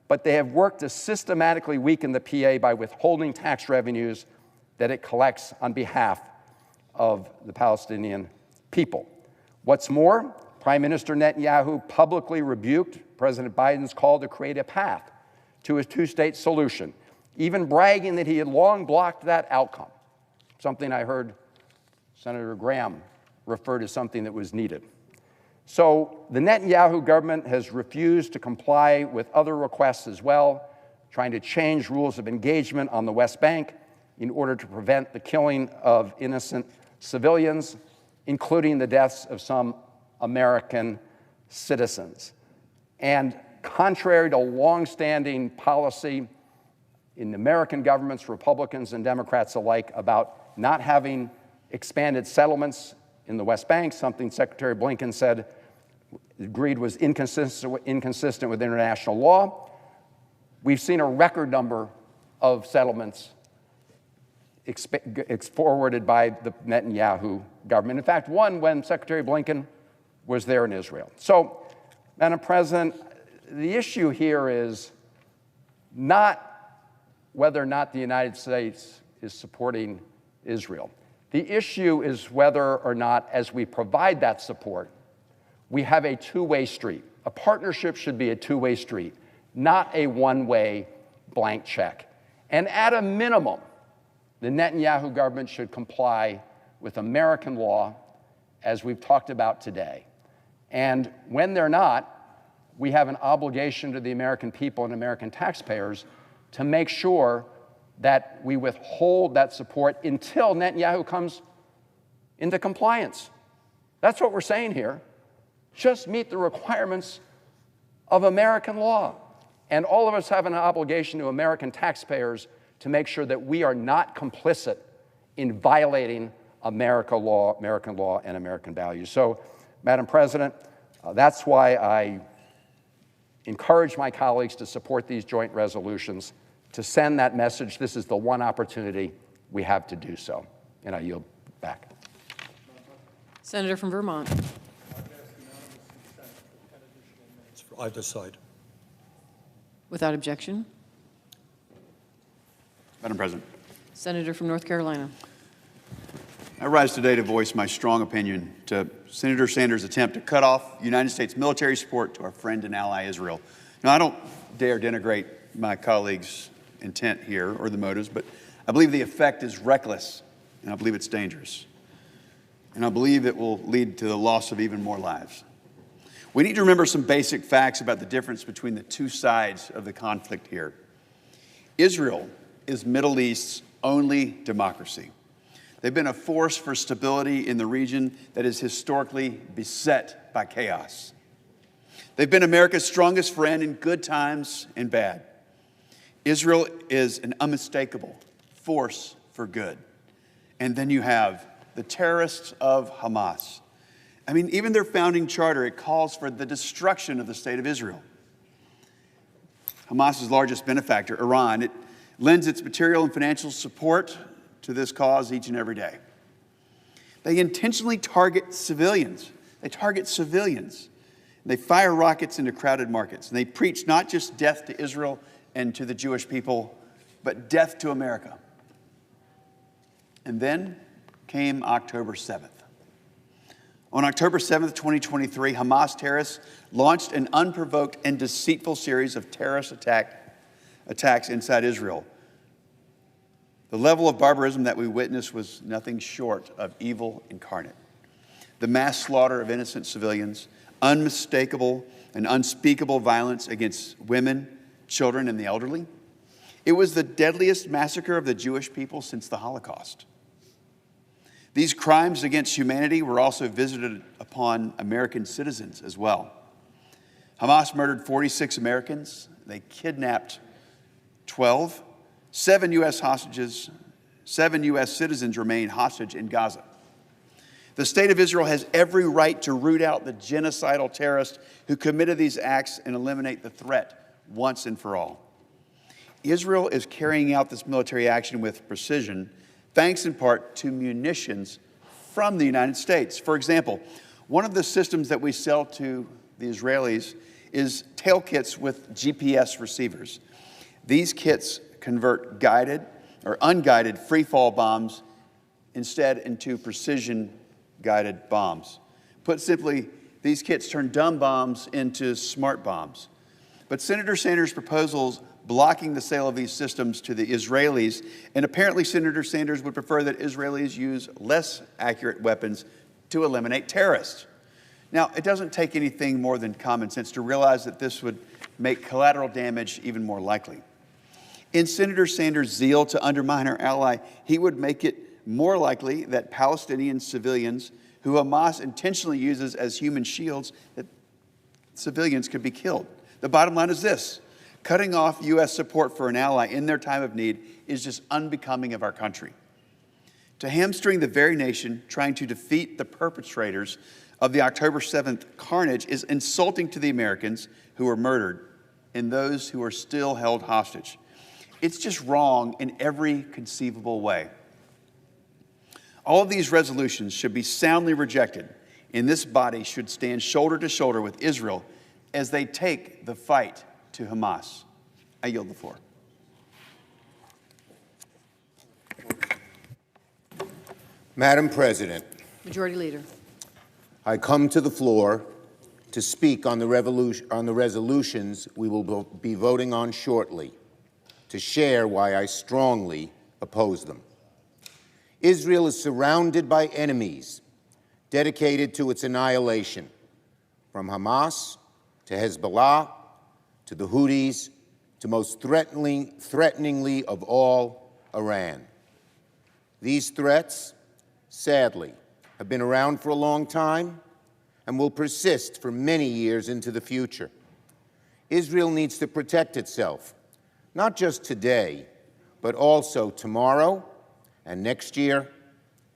but they have worked to systematically weaken the PA by withholding tax revenues that it collects on behalf of the Palestinian people. What's more, Prime Minister Netanyahu publicly rebuked President Biden's call to create a path to a two-state solution, even bragging that he had long blocked that outcome, something I heard Senator Graham refer to something that was needed. So the Netanyahu government has refused to comply with other requests as well, trying to change rules of engagement on the West Bank in order to prevent the killing of innocent civilians, including the deaths of some American citizens. And contrary to longstanding policy in American governments, Republicans and Democrats alike, about not having expanded settlements in the West Bank, something Secretary Blinken said agreed was inconsistent with international law, we've seen a record number of settlements forwarded by the Netanyahu government. In fact, one when Secretary Blinken was there in Israel. So, Madam President, the issue here is not whether or not the United States is supporting Israel. The issue is whether or not, as we provide that support, we have a two-way street. A partnership should be a two-way street, not a one-way blank check. And at a minimum, the Netanyahu government should comply with American law, as we've talked about today. And when they're not, we have an obligation to the American people and American taxpayers to make sure that we withhold that support until Netanyahu comes into compliance. That's what we're saying here. Just meet the requirements of American law. And all of us have an obligation to American taxpayers to make sure that we are not complicit in violating American law, and American values. So, Madam President, that's why I encourage my colleagues to support these joint resolutions, to send that message. This is the one opportunity we have to do so. And I yield back. Senator from Vermont. For either side. Without objection. Madam President. Senator from North Carolina. I rise today to voice my strong opinion to Senator Sanders' attempt to cut off United States military support to our friend and ally Israel. Now, I don't dare denigrate my colleagues' intent here or the motives, but I believe the effect is reckless, and I believe it's dangerous. And I believe it will lead to the loss of even more lives. We need to remember some basic facts about the difference between the two sides of the conflict here. Israel is Middle East's only democracy. They've been a force for stability in the region that is historically beset by chaos. They've been America's strongest friend in good times and bad. Israel is an unmistakable force for good. And then you have the terrorists of Hamas. I mean, even their founding charter, it calls for the destruction of the state of Israel. Hamas's largest benefactor, Iran, it lends its material and financial support to this cause each and every day. They intentionally target civilians. They target civilians. They fire rockets into crowded markets. And they preach not just death to Israel and to the Jewish people, but death to America. And then came October 7th. On October 7th, 2023, Hamas terrorists launched an unprovoked and deceitful series of terrorist attacks inside Israel. The level of barbarism that we witnessed was nothing short of evil incarnate. The mass slaughter of innocent civilians, unmistakable and unspeakable violence against women, children, and the elderly. It was the deadliest massacre of the Jewish people since the Holocaust. These crimes against humanity were also visited upon American citizens as well. Hamas murdered 46 Americans. They kidnapped 12. 7 U.S. hostages, 7 U.S. citizens remain hostage in Gaza. The state of Israel has every right to root out the genocidal terrorists who committed these acts and eliminate the threat once and for all. Israel is carrying out this military action with precision, thanks in part to munitions from the United States. For example, one of the systems that we sell to the Israelis is tail kits with GPS receivers. These kits convert guided or unguided free-fall bombs instead into precision-guided bombs. Put simply, these kits turn dumb bombs into smart bombs. But Senator Sanders' proposals blocking the sale of these systems to the Israelis, and apparently Senator Sanders would prefer that Israelis use less accurate weapons to eliminate terrorists. Now, it doesn't take anything more than common sense to realize that this would make collateral damage even more likely. In Senator Sanders' zeal to undermine our ally, he would make it more likely that Palestinian civilians who Hamas intentionally uses as human shields, that civilians could be killed. The bottom line is this: cutting off U.S. support for an ally in their time of need is just unbecoming of our country. To hamstring the very nation trying to defeat the perpetrators of the October 7th carnage is insulting to the Americans who were murdered and those who are still held hostage. It's just wrong in every conceivable way. All of these resolutions should be soundly rejected, and this body should stand shoulder to shoulder with Israel as they take the fight to Hamas. I yield the floor. Madam President, Majority Leader. I come to the floor to speak on the resolutions we will be voting on shortly, to share why I strongly oppose them. Israel is surrounded by enemies dedicated to its annihilation, from Hamas to Hezbollah to the Houthis to most threateningly of all, Iran. These threats, sadly, have been around for a long time and will persist for many years into the future. Israel needs to protect itself, not just today, but also tomorrow and next year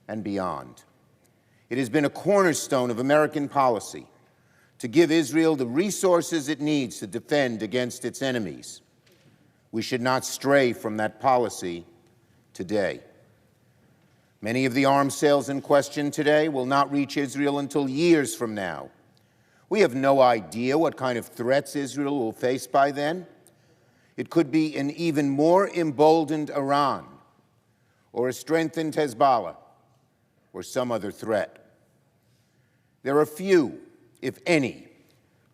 and beyond. It has been a cornerstone of American policy to give Israel the resources it needs to defend against its enemies. We should not stray from that policy today. Many of the arms sales in question today will not reach Israel until years from now. We have no idea what kind of threats Israel will face by then. It could be an even more emboldened Iran, or a strengthened Hezbollah, or some other threat. There are few, if any,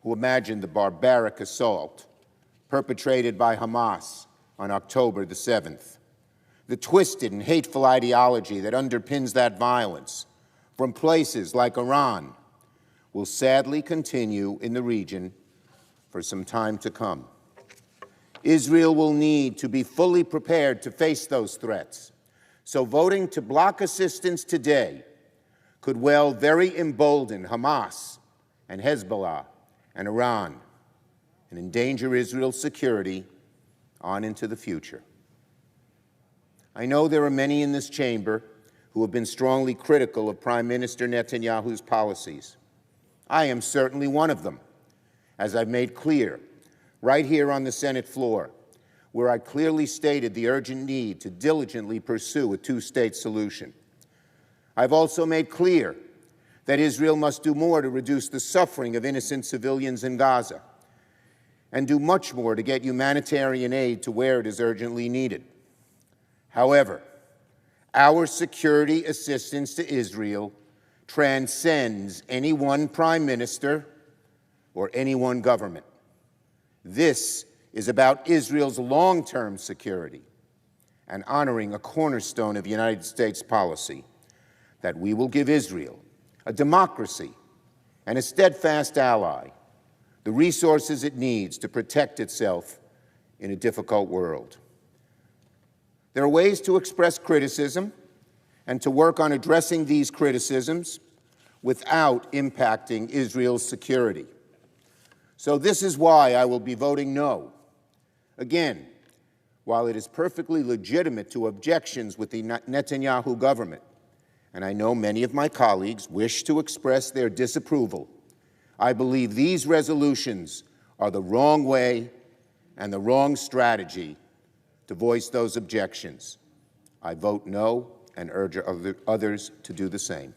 who imagine the barbaric assault perpetrated by Hamas on October the 7th. The twisted and hateful ideology that underpins that violence from places like Iran will sadly continue in the region for some time to come. Israel will need to be fully prepared to face those threats. So voting to block assistance today could well very embolden Hamas and Hezbollah and Iran and endanger Israel's security on into the future. I know there are many in this chamber who have been strongly critical of Prime Minister Netanyahu's policies. I am certainly one of them, as I've made clear right here on the Senate floor, where I clearly stated the urgent need to diligently pursue a two-state solution. I've also made clear that Israel must do more to reduce the suffering of innocent civilians in Gaza and do much more to get humanitarian aid to where it is urgently needed. However, our security assistance to Israel transcends any one prime minister or any one government. This is about Israel's long-term security and honoring a cornerstone of United States policy, that we will give Israel, a democracy and a steadfast ally, the resources it needs to protect itself in a difficult world. There are ways to express criticism and to work on addressing these criticisms without impacting Israel's security. So this is why I will be voting no. Again, while it is perfectly legitimate to objections with the Netanyahu government, and I know many of my colleagues wish to express their disapproval, I believe these resolutions are the wrong way and the wrong strategy to voice those objections. I vote no and urge others to do the same.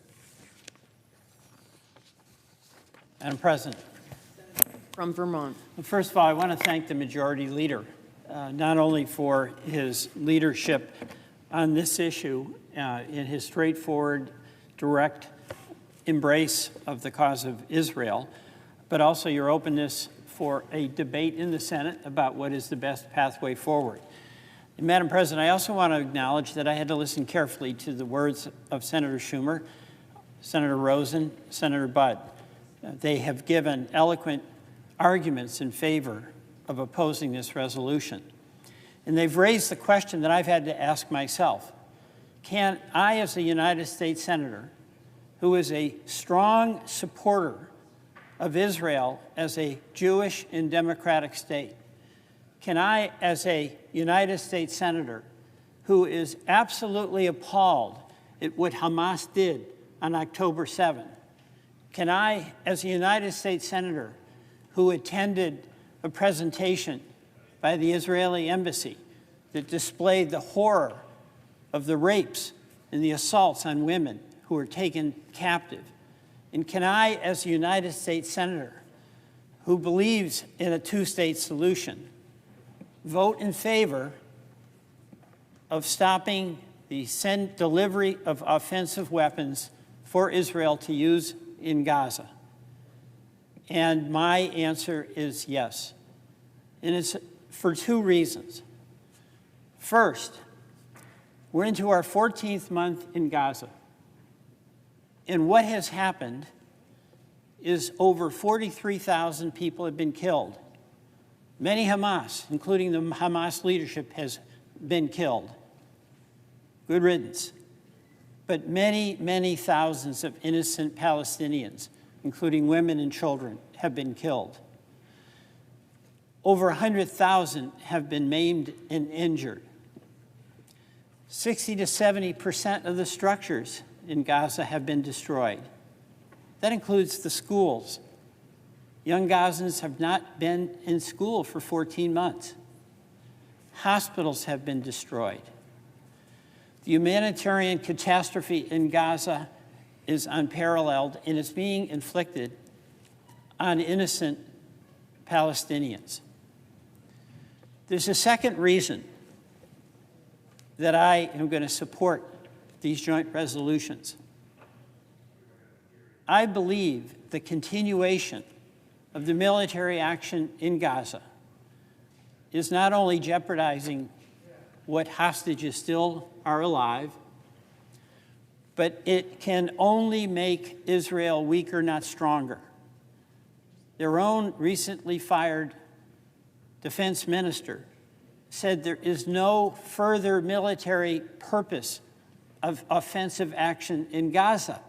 Madam President. from Vermont. Well, first of all, I want to thank the Majority Leader, not only for his leadership on this issue, in his straightforward, direct embrace of the cause of Israel, but also your openness for a debate in the Senate about what is the best pathway forward. And Madam President, I also want to acknowledge that I had to listen carefully to the words of Senator Schumer, Senator Rosen, Senator Budd. They have given eloquent arguments in favor of opposing this resolution. And they've raised the question that I've had to ask myself. Can I, as a United States Senator, who is a strong supporter of Israel as a Jewish and democratic state, can I, as a United States Senator who is absolutely appalled at what Hamas did on October 7, can I, as a United States Senator who attended a presentation by the Israeli embassy that displayed the horror of the rapes and the assaults on women who were taken captive, and can I, as a United States Senator who believes in a two-state solution, vote in favor of stopping the delivery of offensive weapons for Israel to use in Gaza? And my answer is yes. And it's for two reasons. First, we're into our 14th month in Gaza. And what has happened is over 43,000 people have been killed. Many Hamas, including the Hamas leadership, has been killed. Good riddance. But many, many thousands of innocent Palestinians, including women and children, have been killed. Over 100,000 have been maimed and injured. 60 to 70% of the structures in Gaza have been destroyed. That includes the schools. Young Gazans have not been in school for 14 months. Hospitals have been destroyed. The humanitarian catastrophe in Gaza is unparalleled, and it's being inflicted on innocent Palestinians. There's a second reason that I am going to support these joint resolutions. I believe the continuation of the military action in Gaza is not only jeopardizing what hostages still are alive, but it can only make Israel weaker, not stronger. Their own recently fired defense minister said there is no further military purpose of offensive action in Gaza.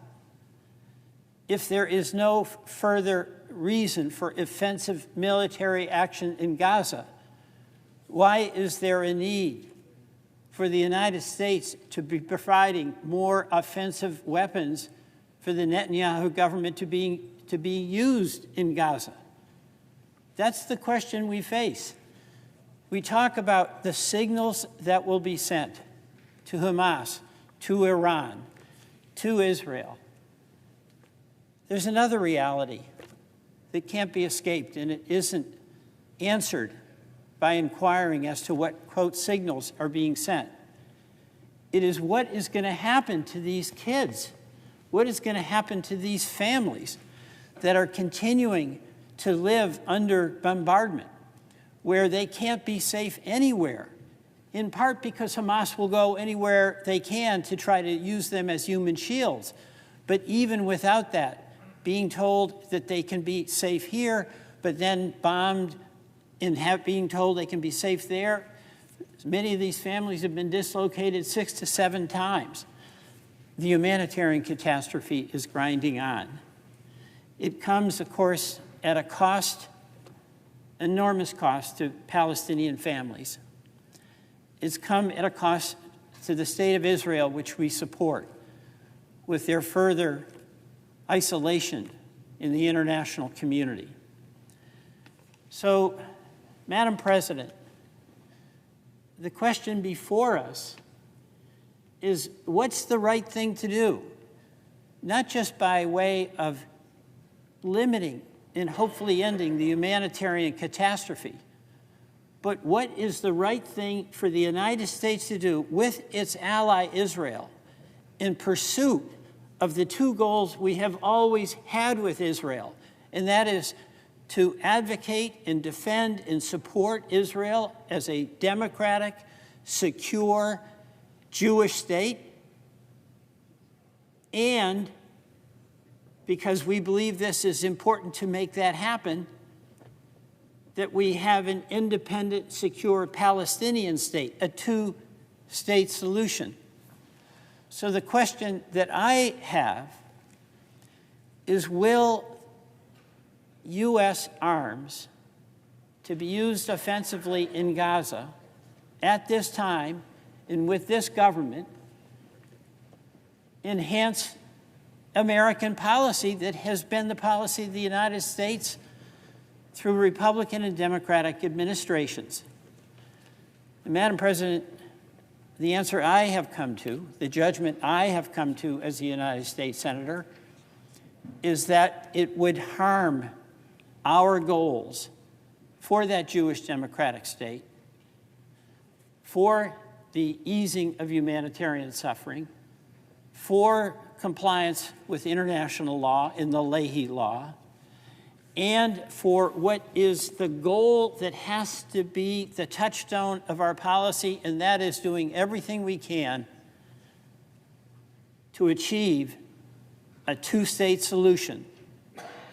If there is no further reason for offensive military action in Gaza, why is there a need for the United States to be providing more offensive weapons for the Netanyahu government to be used in Gaza? That's the question we face. We talk about the signals that will be sent to Hamas, to Iran, to Israel. There's another reality that can't be escaped, and it isn't answered by inquiring as to what, quote, signals are being sent. It is what is going to happen to these kids, what is going to happen to these families that are continuing to live under bombardment, where they can't be safe anywhere, in part because Hamas will go anywhere they can to try to use them as human shields. But even without that, being told that they can be safe here, but then bombed and being told they can be safe there, many of these families have been dislocated 6 to 7 times. The humanitarian catastrophe is grinding on. It comes, of course, at a cost, enormous cost to Palestinian families. It's come at a cost to the state of Israel, which we support, with their further isolation in the international community. So, Madam President, the question before us is what's the right thing to do? Not just by way of limiting in hopefully ending the humanitarian catastrophe. But what is the right thing for the United States to do with its ally Israel in pursuit of the two goals we have always had with Israel, and that is to advocate and defend and support Israel as a democratic, secure Jewish state, and because we believe this is important to make that happen, that we have an independent, secure Palestinian state, a two-state solution. So the question that I have is, will U.S. arms to be used offensively in Gaza at this time and with this government enhance American policy that has been the policy of the United States through Republican and Democratic administrations? And Madam President, the answer I have come to, the judgment I have come to as a United States Senator, is that it would harm our goals for that Jewish democratic state, for the easing of humanitarian suffering, for compliance with international law in the Leahy Law, and for what is the goal that has to be the touchstone of our policy, and that is doing everything we can to achieve a two-state solution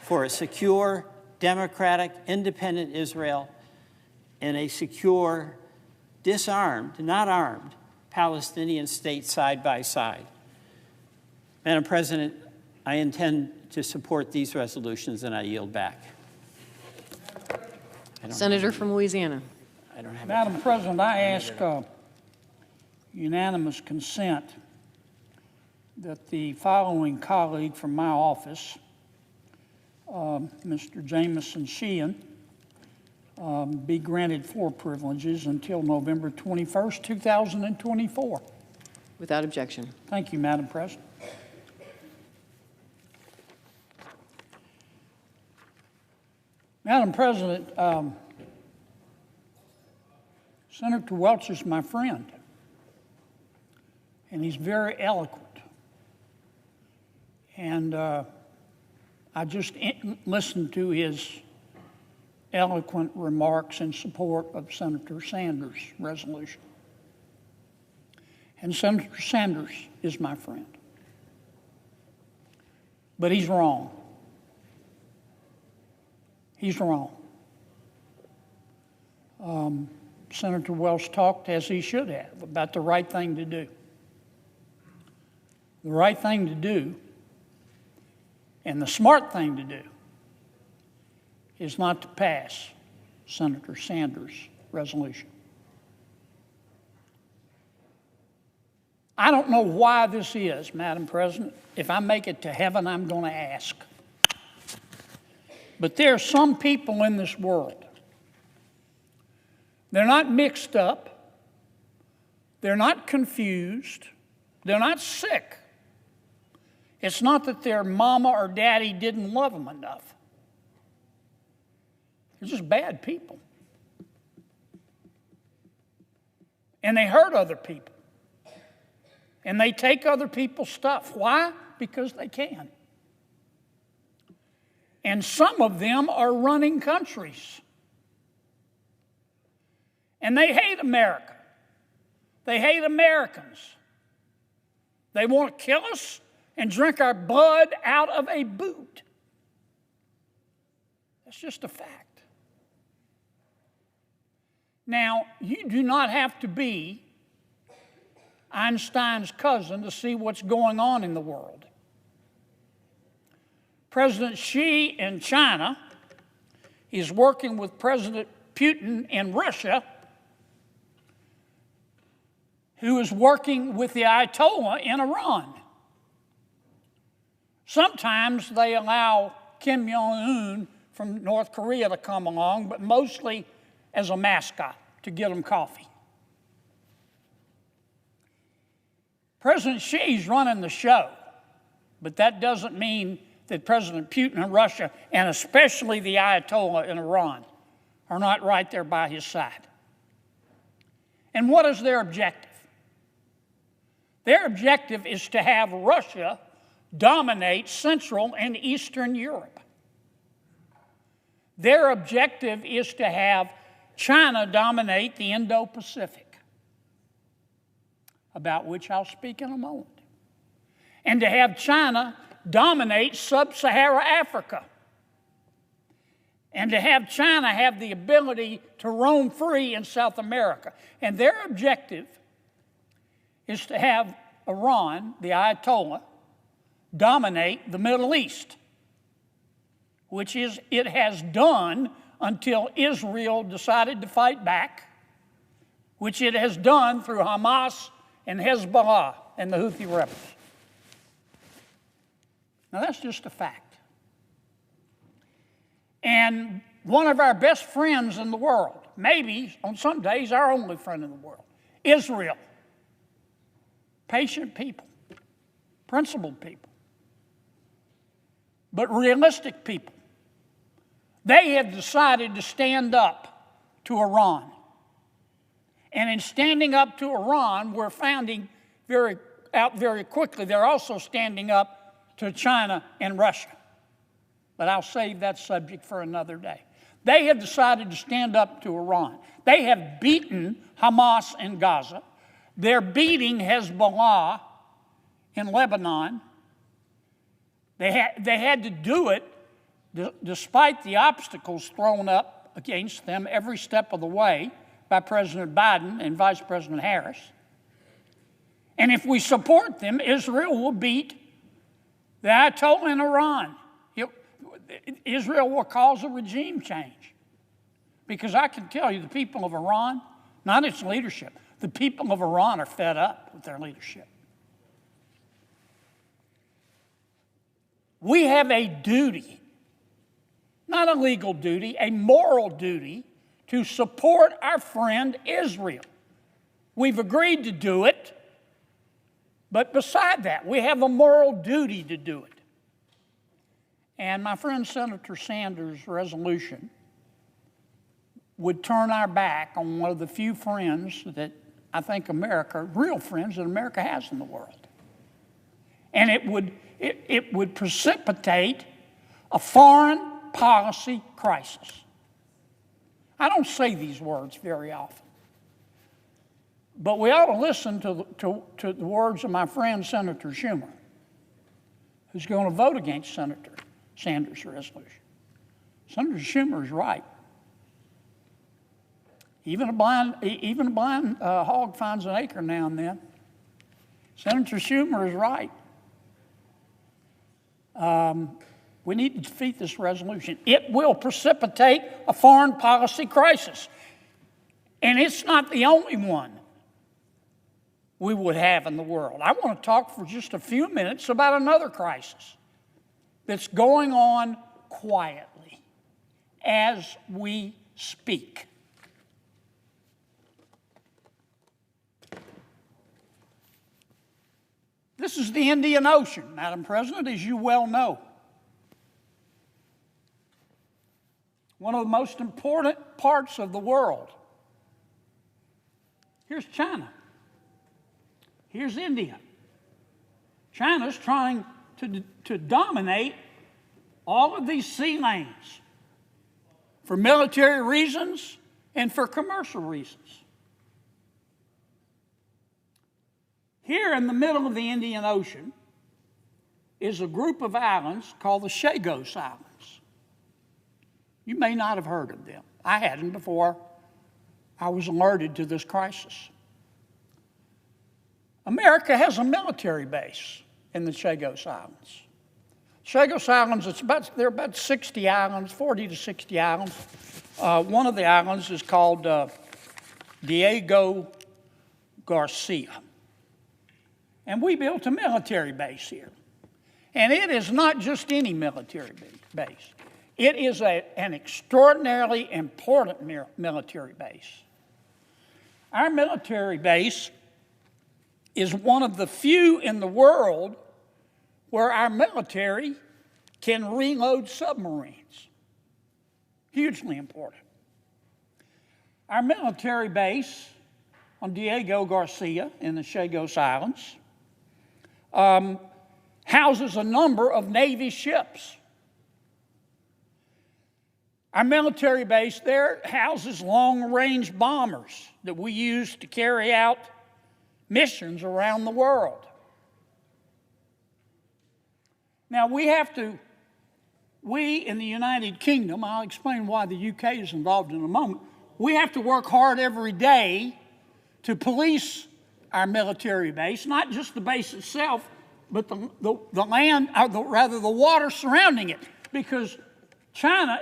for a secure, democratic, independent Israel and a secure, disarmed, not armed, Palestinian state side by side. Madam President, I intend to support these resolutions, and I yield back. Senator from Louisiana. Madam President, I ask unanimous consent that the following colleague from my office, Mr. Jameson Sheehan, be granted floor privileges until November 21st, 2024. Without objection. Thank you, Madam President. Madam President, Senator Welch is my friend, and he's very eloquent. And I just listened to his eloquent remarks in support of Senator Sanders' resolution. And Senator Sanders is my friend. But he's wrong. He's wrong. Senator Welch talked, as he should have, about the right thing to do. The right thing to do and the smart thing to do is not to pass Senator Sanders' resolution. I don't know why this is, Madam President. If I make it to heaven, I'm going to ask. But there are some people in this world. They're not mixed up. They're not confused. They're not sick. It's not that their mama or daddy didn't love them enough. They're just bad people. And they hurt other people. And they take other people's stuff. Why? Because they can. And some of them are running countries. And they hate America. They hate Americans. They want to kill us and drink our blood out of a boot. That's just a fact. Now, you do not have to be Einstein's cousin to see what's going on in the world. President Xi in China is working with President Putin in Russia, who is working with the Ayatollah in Iran. Sometimes they allow Kim Jong-un from North Korea to come along, but mostly as a mascot to get them coffee. President Xi's running the show, but that doesn't mean that President Putin and Russia, and especially the Ayatollah in Iran, are not right there by his side. And what is their objective? Their objective is to have Russia dominate Central and Eastern Europe. Their objective is to have China dominate the Indo-Pacific, about which I'll speak in a moment, and to have China dominate Sub-Saharan Africa, and to have China have the ability to roam free in South America. And their objective is to have Iran, the Ayatollah, dominate the Middle East, which is it has done until Israel decided to fight back, which it has done through Hamas and Hezbollah and the Houthi rebels. Now that's just a fact. And one of our best friends in the world, maybe on some days our only friend in the world, Israel. Patient people, principled people, but realistic people. They have decided to stand up to Iran. And in standing up to Iran, we're finding out very quickly they're also standing up to China and Russia. But I'll save that subject for another day. They have decided to stand up to Iran. They have beaten Hamas in Gaza. They're beating Hezbollah in Lebanon. They had to do it despite the obstacles thrown up against them every step of the way by President Biden and Vice President Harris. And if we support them, Israel will beat the Ayatollah in Iran. Israel will cause a regime change. Because I can tell you, the people of Iran, not its leadership, the people of Iran are fed up with their leadership. We have a duty, not a legal duty, a moral duty to support our friend Israel. We've agreed to do it, but beside that, we have a moral duty to do it. And my friend Senator Sanders' resolution would turn our back on one of the few friends that I think America, real friends that America has in the world. And it would precipitate a foreign policy crisis. I don't say these words very often, but we ought to listen to the words of my friend Senator Schumer, who's going to vote against Senator Sanders' resolution. Senator Schumer is right. Even a blind hog finds an acre now and then. Senator Schumer is right. We need to defeat this resolution. It will precipitate a foreign policy crisis. And it's not the only one we would have in the world. I want to talk for just a few minutes about another crisis that's going on quietly as we speak. This is the Indian Ocean, Madam President, as you well know. One of the most important parts of the world. Here's China. Here's India. China's trying to dominate all of these sea lanes for military reasons and for commercial reasons. Here in the middle of the Indian Ocean is a group of islands called the Chagos Islands. You may not have heard of them. I hadn't before I was alerted to this crisis. America has a military base in the Chagos Islands. Chagos Islands, there are about 60 islands, 40 to 60 islands. One of the islands is called Diego Garcia. And we built a military base here. And it is not just any military base. It is an extraordinarily important military base. Our military base is one of the few in the world where our military can reload submarines. Hugely important. Our military base on Diego Garcia in the Chagos Islands houses a number of Navy ships. Our military base there houses long-range bombers that we use to carry out missions around the world. Now, we in the United Kingdom, I'll explain why the UK is involved in a moment, we have to work hard every day to police our military base, not just the base itself, but the land, or rather the water surrounding it, because China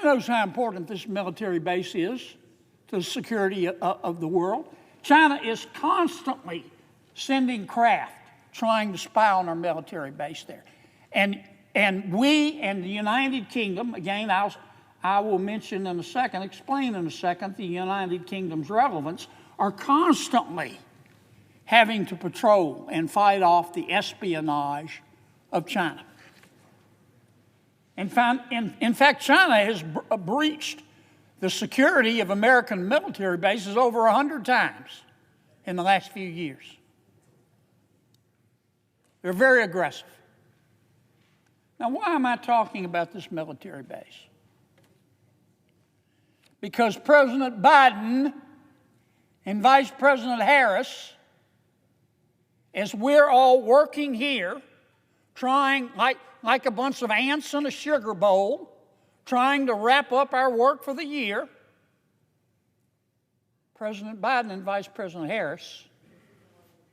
knows how important this military base is to the security of the world. China is constantly sending craft trying to spy on our military base there. And we and the United Kingdom, again, I will mention in a second, explain in a second, the United Kingdom's relevance, are constantly having to patrol and fight off the espionage of China. In fact, China has breached the security of American military bases over 100 times in the last few years. They're very aggressive. Now, why am I talking about this military base? Because President Biden and Vice President Harris, as we're all working here, trying like a bunch of ants in a sugar bowl, trying to wrap up our work for the year, President Biden and Vice President Harris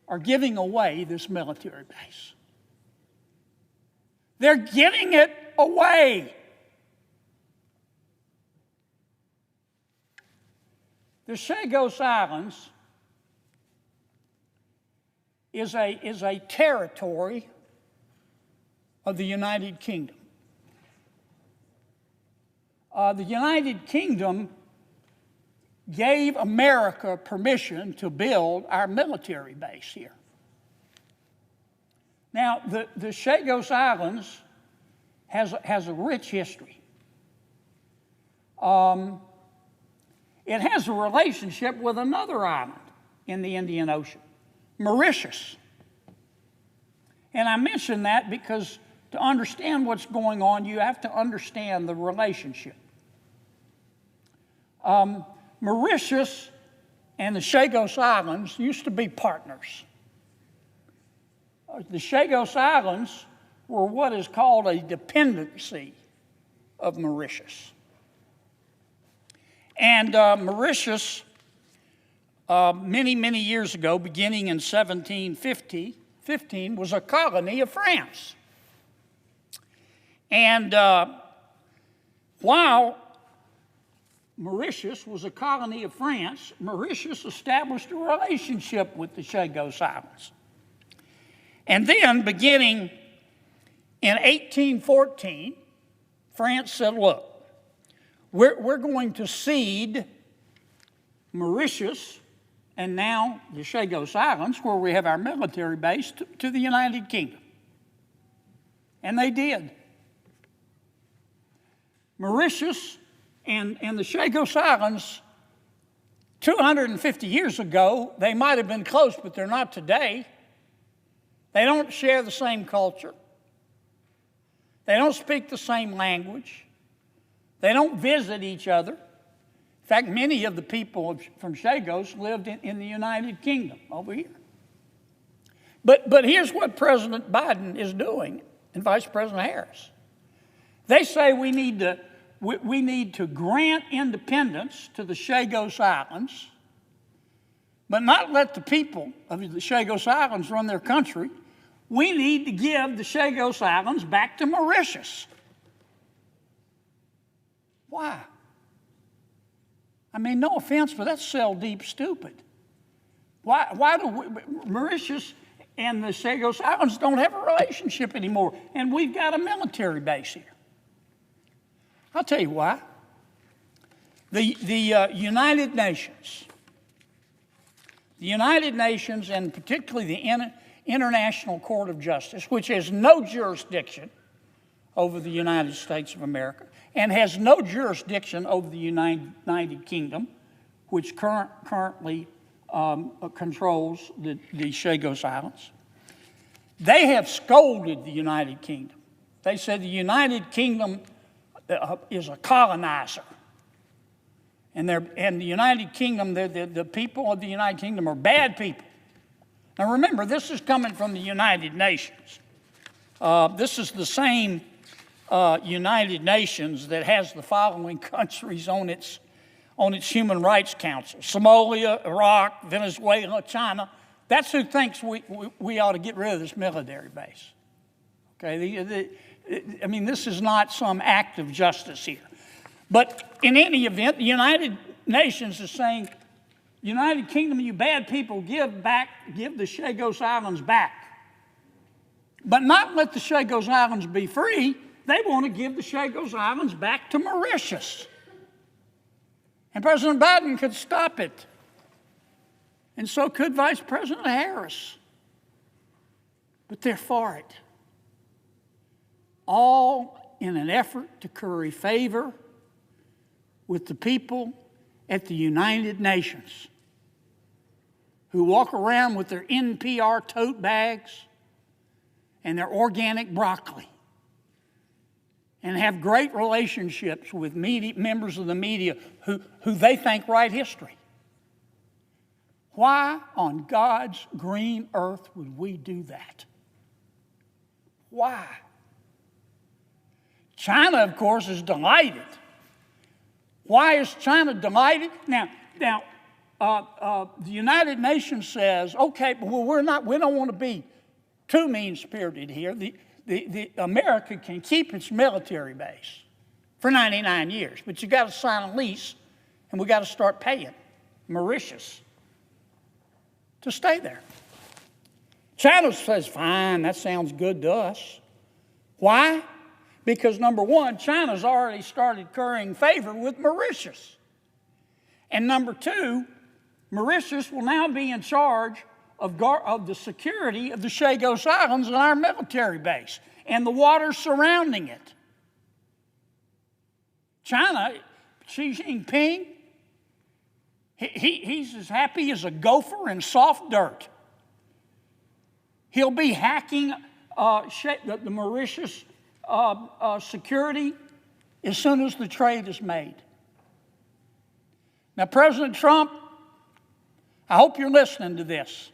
are giving away this military base. They're giving it away. The Chagos Islands is a territory of the United Kingdom. The United Kingdom gave America permission to build our military base here. Now, the Chagos Islands has a rich history. It has a relationship with another island in the Indian Ocean, Mauritius. And I mention that because to understand what's going on, you have to understand the relationship. Mauritius and the Chagos Islands used to be partners. The Chagos Islands were what is called a dependency of Mauritius. And Mauritius, many, many years ago, beginning in 1715, was a colony of France. And while Mauritius was a colony of France, Mauritius established a relationship with the Chagos Islands. And then, beginning in 1814, France said, look, we're going to cede Mauritius and now the Chagos Islands, where we have our military base, to the United Kingdom. And they did. Mauritius and the Chagos Islands, 250 years ago, they might have been close, but they're not today. They don't share the same culture. They don't speak the same language. They don't visit each other. In fact, many of the people from Chagos lived in the United Kingdom over here. But here's what President Biden is doing and Vice President Harris. They say we need to grant independence to the Chagos Islands, but not let the people of the Chagos Islands run their country. We need to give the Chagos Islands back to Mauritius. Why? I mean, no offense, but that's cell deep stupid. Why do Mauritius and the Chagos Islands don't have a relationship anymore, and we've got a military base here? I'll tell you why. The United Nations, and particularly the International Court of Justice, which has no jurisdiction over the United States of America and has no jurisdiction over the United Kingdom, which currently controls the Chagos Islands. They have scolded the United Kingdom. They said the United Kingdom is a colonizer. And the United Kingdom, the people of the United Kingdom are bad people. Now remember, this is coming from the United Nations. This is the same United Nations that has the following countries on its Human Rights Council: Somalia, Iraq, Venezuela, China. That's who thinks we ought to get rid of this military base. Okay, I mean, this is not some act of justice here. But in any event, the United Nations is saying, United Kingdom, you bad people, give the Chagos Islands back. But not let the Chagos Islands be free. They want to give the Chagos Islands back to Mauritius. And President Biden could stop it. And so could Vice President Harris. But they're for it. All in an effort to curry favor with the people at the United Nations, who walk around with their NPR tote bags and their organic broccoli and have great relationships with members of the media who they think write history. Why on God's green earth would we do that? Why? China, of course, is delighted. Why is China delighted? Now, the United Nations says, okay, well, we don't want to be too mean-spirited here. The America can keep its military base for 99 years, but you got to sign a lease, and we got to start paying Mauritius to stay there. China says, fine, that sounds good to us. Why? Because number one, China's already started currying favor with Mauritius. And number two, Mauritius will now be in charge of the security of the Chagos Islands and our military base and the waters surrounding it. China, Xi Jinping, he's as happy as a gopher in soft dirt. He'll be hacking the Mauritius security as soon as the trade is made. Now, President Trump, I hope you're listening to this.